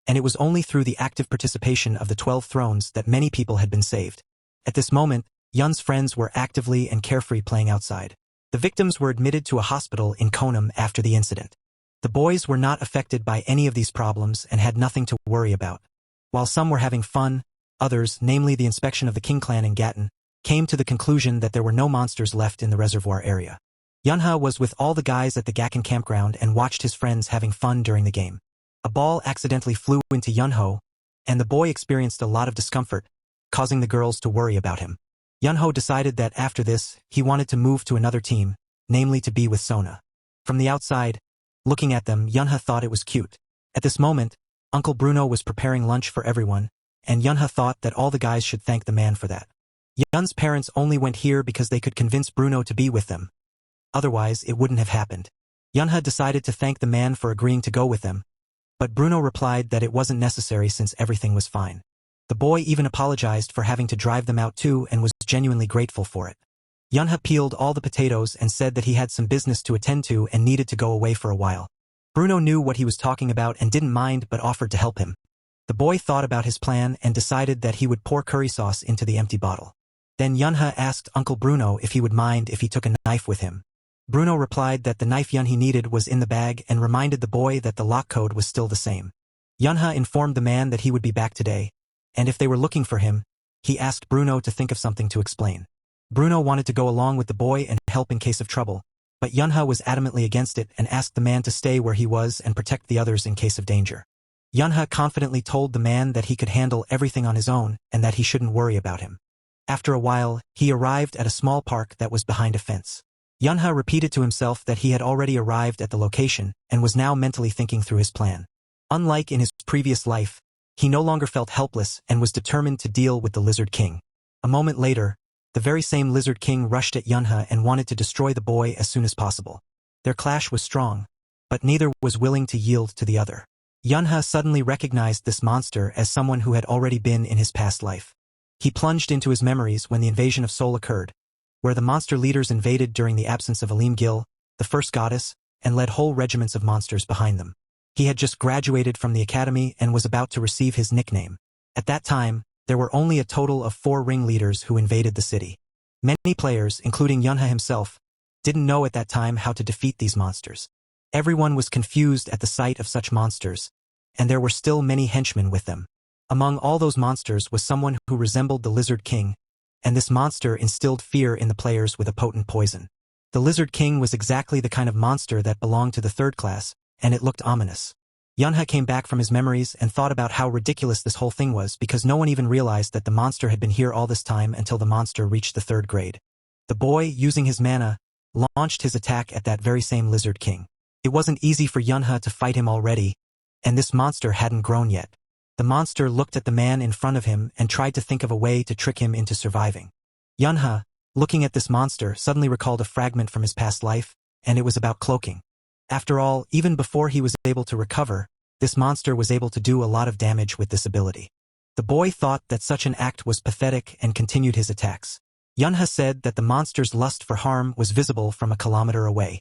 and it was only through the active participation of the 12 thrones that many people had been saved. At this moment, Yun's friends were actively and carefree playing outside. The victims were admitted to a hospital in Konam after the incident. The boys were not affected by any of these problems and had nothing to worry about. While some were having fun, others, namely the inspection of the King clan in Gatton, came to the conclusion that there were no monsters left in the reservoir area. Yunha was with all the guys at the Gakken campground and watched his friends having fun during the game. A ball accidentally flew into Yunho, and the boy experienced a lot of discomfort, causing the girls to worry about him. Yunho decided that after this, he wanted to move to another team, namely to be with Sona. From the outside, looking at them, Yunha thought it was cute. At this moment, Uncle Bruno was preparing lunch for everyone, and Yunha thought that all the guys should thank the man for that. Yun's parents only went here because they could convince Bruno to be with them. Otherwise, it wouldn't have happened. Yunha decided to thank the man for agreeing to go with them, but Bruno replied that it wasn't necessary since everything was fine. The boy even apologized for having to drive them out too and was genuinely grateful for it. Yunha peeled all the potatoes and said that he had some business to attend to and needed to go away for a while. Bruno knew what he was talking about and didn't mind but offered to help him. The boy thought about his plan and decided that he would pour curry sauce into the empty bottle. Then Yunha asked Uncle Bruno if he would mind if he took a knife with him. Bruno replied that the knife Yunha needed was in the bag and reminded the boy that the lock code was still the same. Yunha informed the man that he would be back today, and if they were looking for him, he asked Bruno to think of something to explain. Bruno wanted to go along with the boy and help in case of trouble, but Yunha was adamantly against it and asked the man to stay where he was and protect the others in case of danger. Yunha confidently told the man that he could handle everything on his own and that he shouldn't worry about him. After a while, he arrived at a small park that was behind a fence. Yunha repeated to himself that he had already arrived at the location and was now mentally thinking through his plan. Unlike in his previous life, he no longer felt helpless and was determined to deal with the Lizard King. A moment later, the very same Lizard King rushed at Yunha and wanted to destroy the boy as soon as possible. Their clash was strong, but neither was willing to yield to the other. Yunha suddenly recognized this monster as someone who had already been in his past life. He plunged into his memories when the invasion of Seoul occurred, where the monster leaders invaded during the absence of Alim Gil, the first goddess, and led whole regiments of monsters behind them. He had just graduated from the academy and was about to receive his nickname. At that time, there were only a total of 4 ringleaders who invaded the city. Many players, including Yunha himself, didn't know at that time how to defeat these monsters. Everyone was confused at the sight of such monsters, and there were still many henchmen with them. Among all those monsters was someone who resembled the Lizard King, and this monster instilled fear in the players with a potent poison. The Lizard King was exactly the kind of monster that belonged to the 3rd class, and it looked ominous. Yunha came back from his memories and thought about how ridiculous this whole thing was because no one even realized that the monster had been here all this time until the monster reached the 3rd grade. The boy, using his mana, launched his attack at that very same Lizard King. It wasn't easy for Yunha to fight him already, and this monster hadn't grown yet. The monster looked at the man in front of him and tried to think of a way to trick him into surviving. Yunha, looking at this monster, suddenly recalled a fragment from his past life, and it was about cloaking. After all, even before he was able to recover, this monster was able to do a lot of damage with this ability. The boy thought that such an act was pathetic and continued his attacks. Yunha said that the monster's lust for harm was visible from a kilometer away.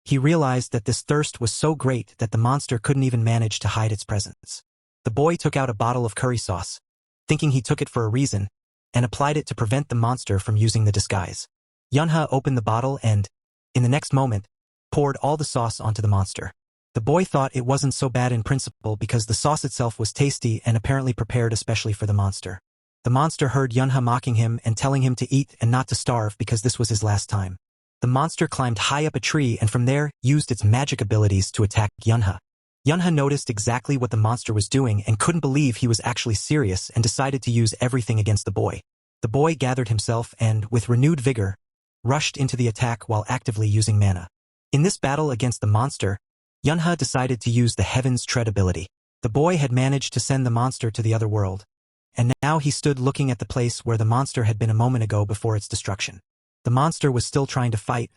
He realized that this thirst was so great that the monster couldn't even manage to hide its presence. The boy took out a bottle of curry sauce, thinking he took it for a reason, and applied it to prevent the monster from using the disguise. Yunha opened the bottle and, in the next moment, poured all the sauce onto the monster. The boy thought it wasn't so bad in principle because the sauce itself was tasty and apparently prepared especially for the monster. The monster heard Yunha mocking him and telling him to eat and not to starve because this was his last time. The monster climbed high up a tree and from there used its magic abilities to attack Yunha. Yunha noticed exactly what the monster was doing and couldn't believe he was actually serious and decided to use everything against the boy. The boy gathered himself and, with renewed vigor, rushed into the attack while actively using mana. In this battle against the monster, Yunha decided to use the Heaven's Tread ability. The boy had managed to send the monster to the other world, and now he stood looking at the place where the monster had been a moment ago before its destruction. The monster was still trying to fight,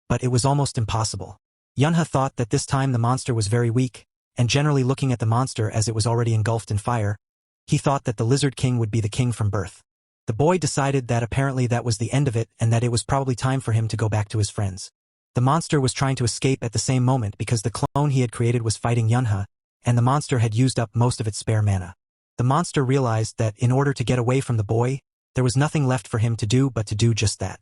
but it was almost impossible. Yunha thought that this time the monster was very weak, and generally looking at the monster as it was already engulfed in fire, he thought that the Lizard King would be the king from birth. The boy decided that apparently that was the end of it and that it was probably time for him to go back to his friends. The monster was trying to escape at the same moment because the clone he had created was fighting Yunha, and the monster had used up most of its spare mana. The monster realized that in order to get away from the boy, there was nothing left for him to do but to do just that.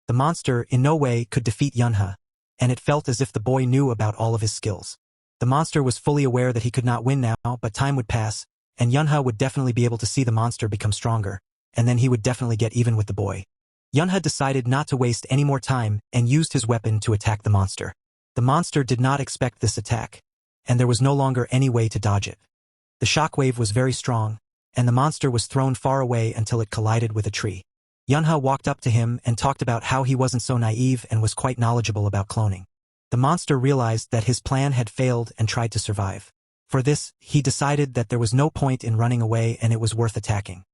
The monster in no way could defeat Yunha, and it felt as if the boy knew about all of his skills. The monster was fully aware that he could not win now, but time would pass, and Yunha would definitely be able to see the monster become stronger, and then he would definitely get even with the boy. Yunha decided not to waste any more time and used his weapon to attack the monster. The monster did not expect this attack, and there was no longer any way to dodge it. The shockwave was very strong, and the monster was thrown far away until it collided with a tree. Yunha walked up to him and talked about how he wasn't so naive and was quite knowledgeable about cloning. The monster realized that his plan had failed and tried to survive. For this, he decided that there was no point in running away and it was worth attacking.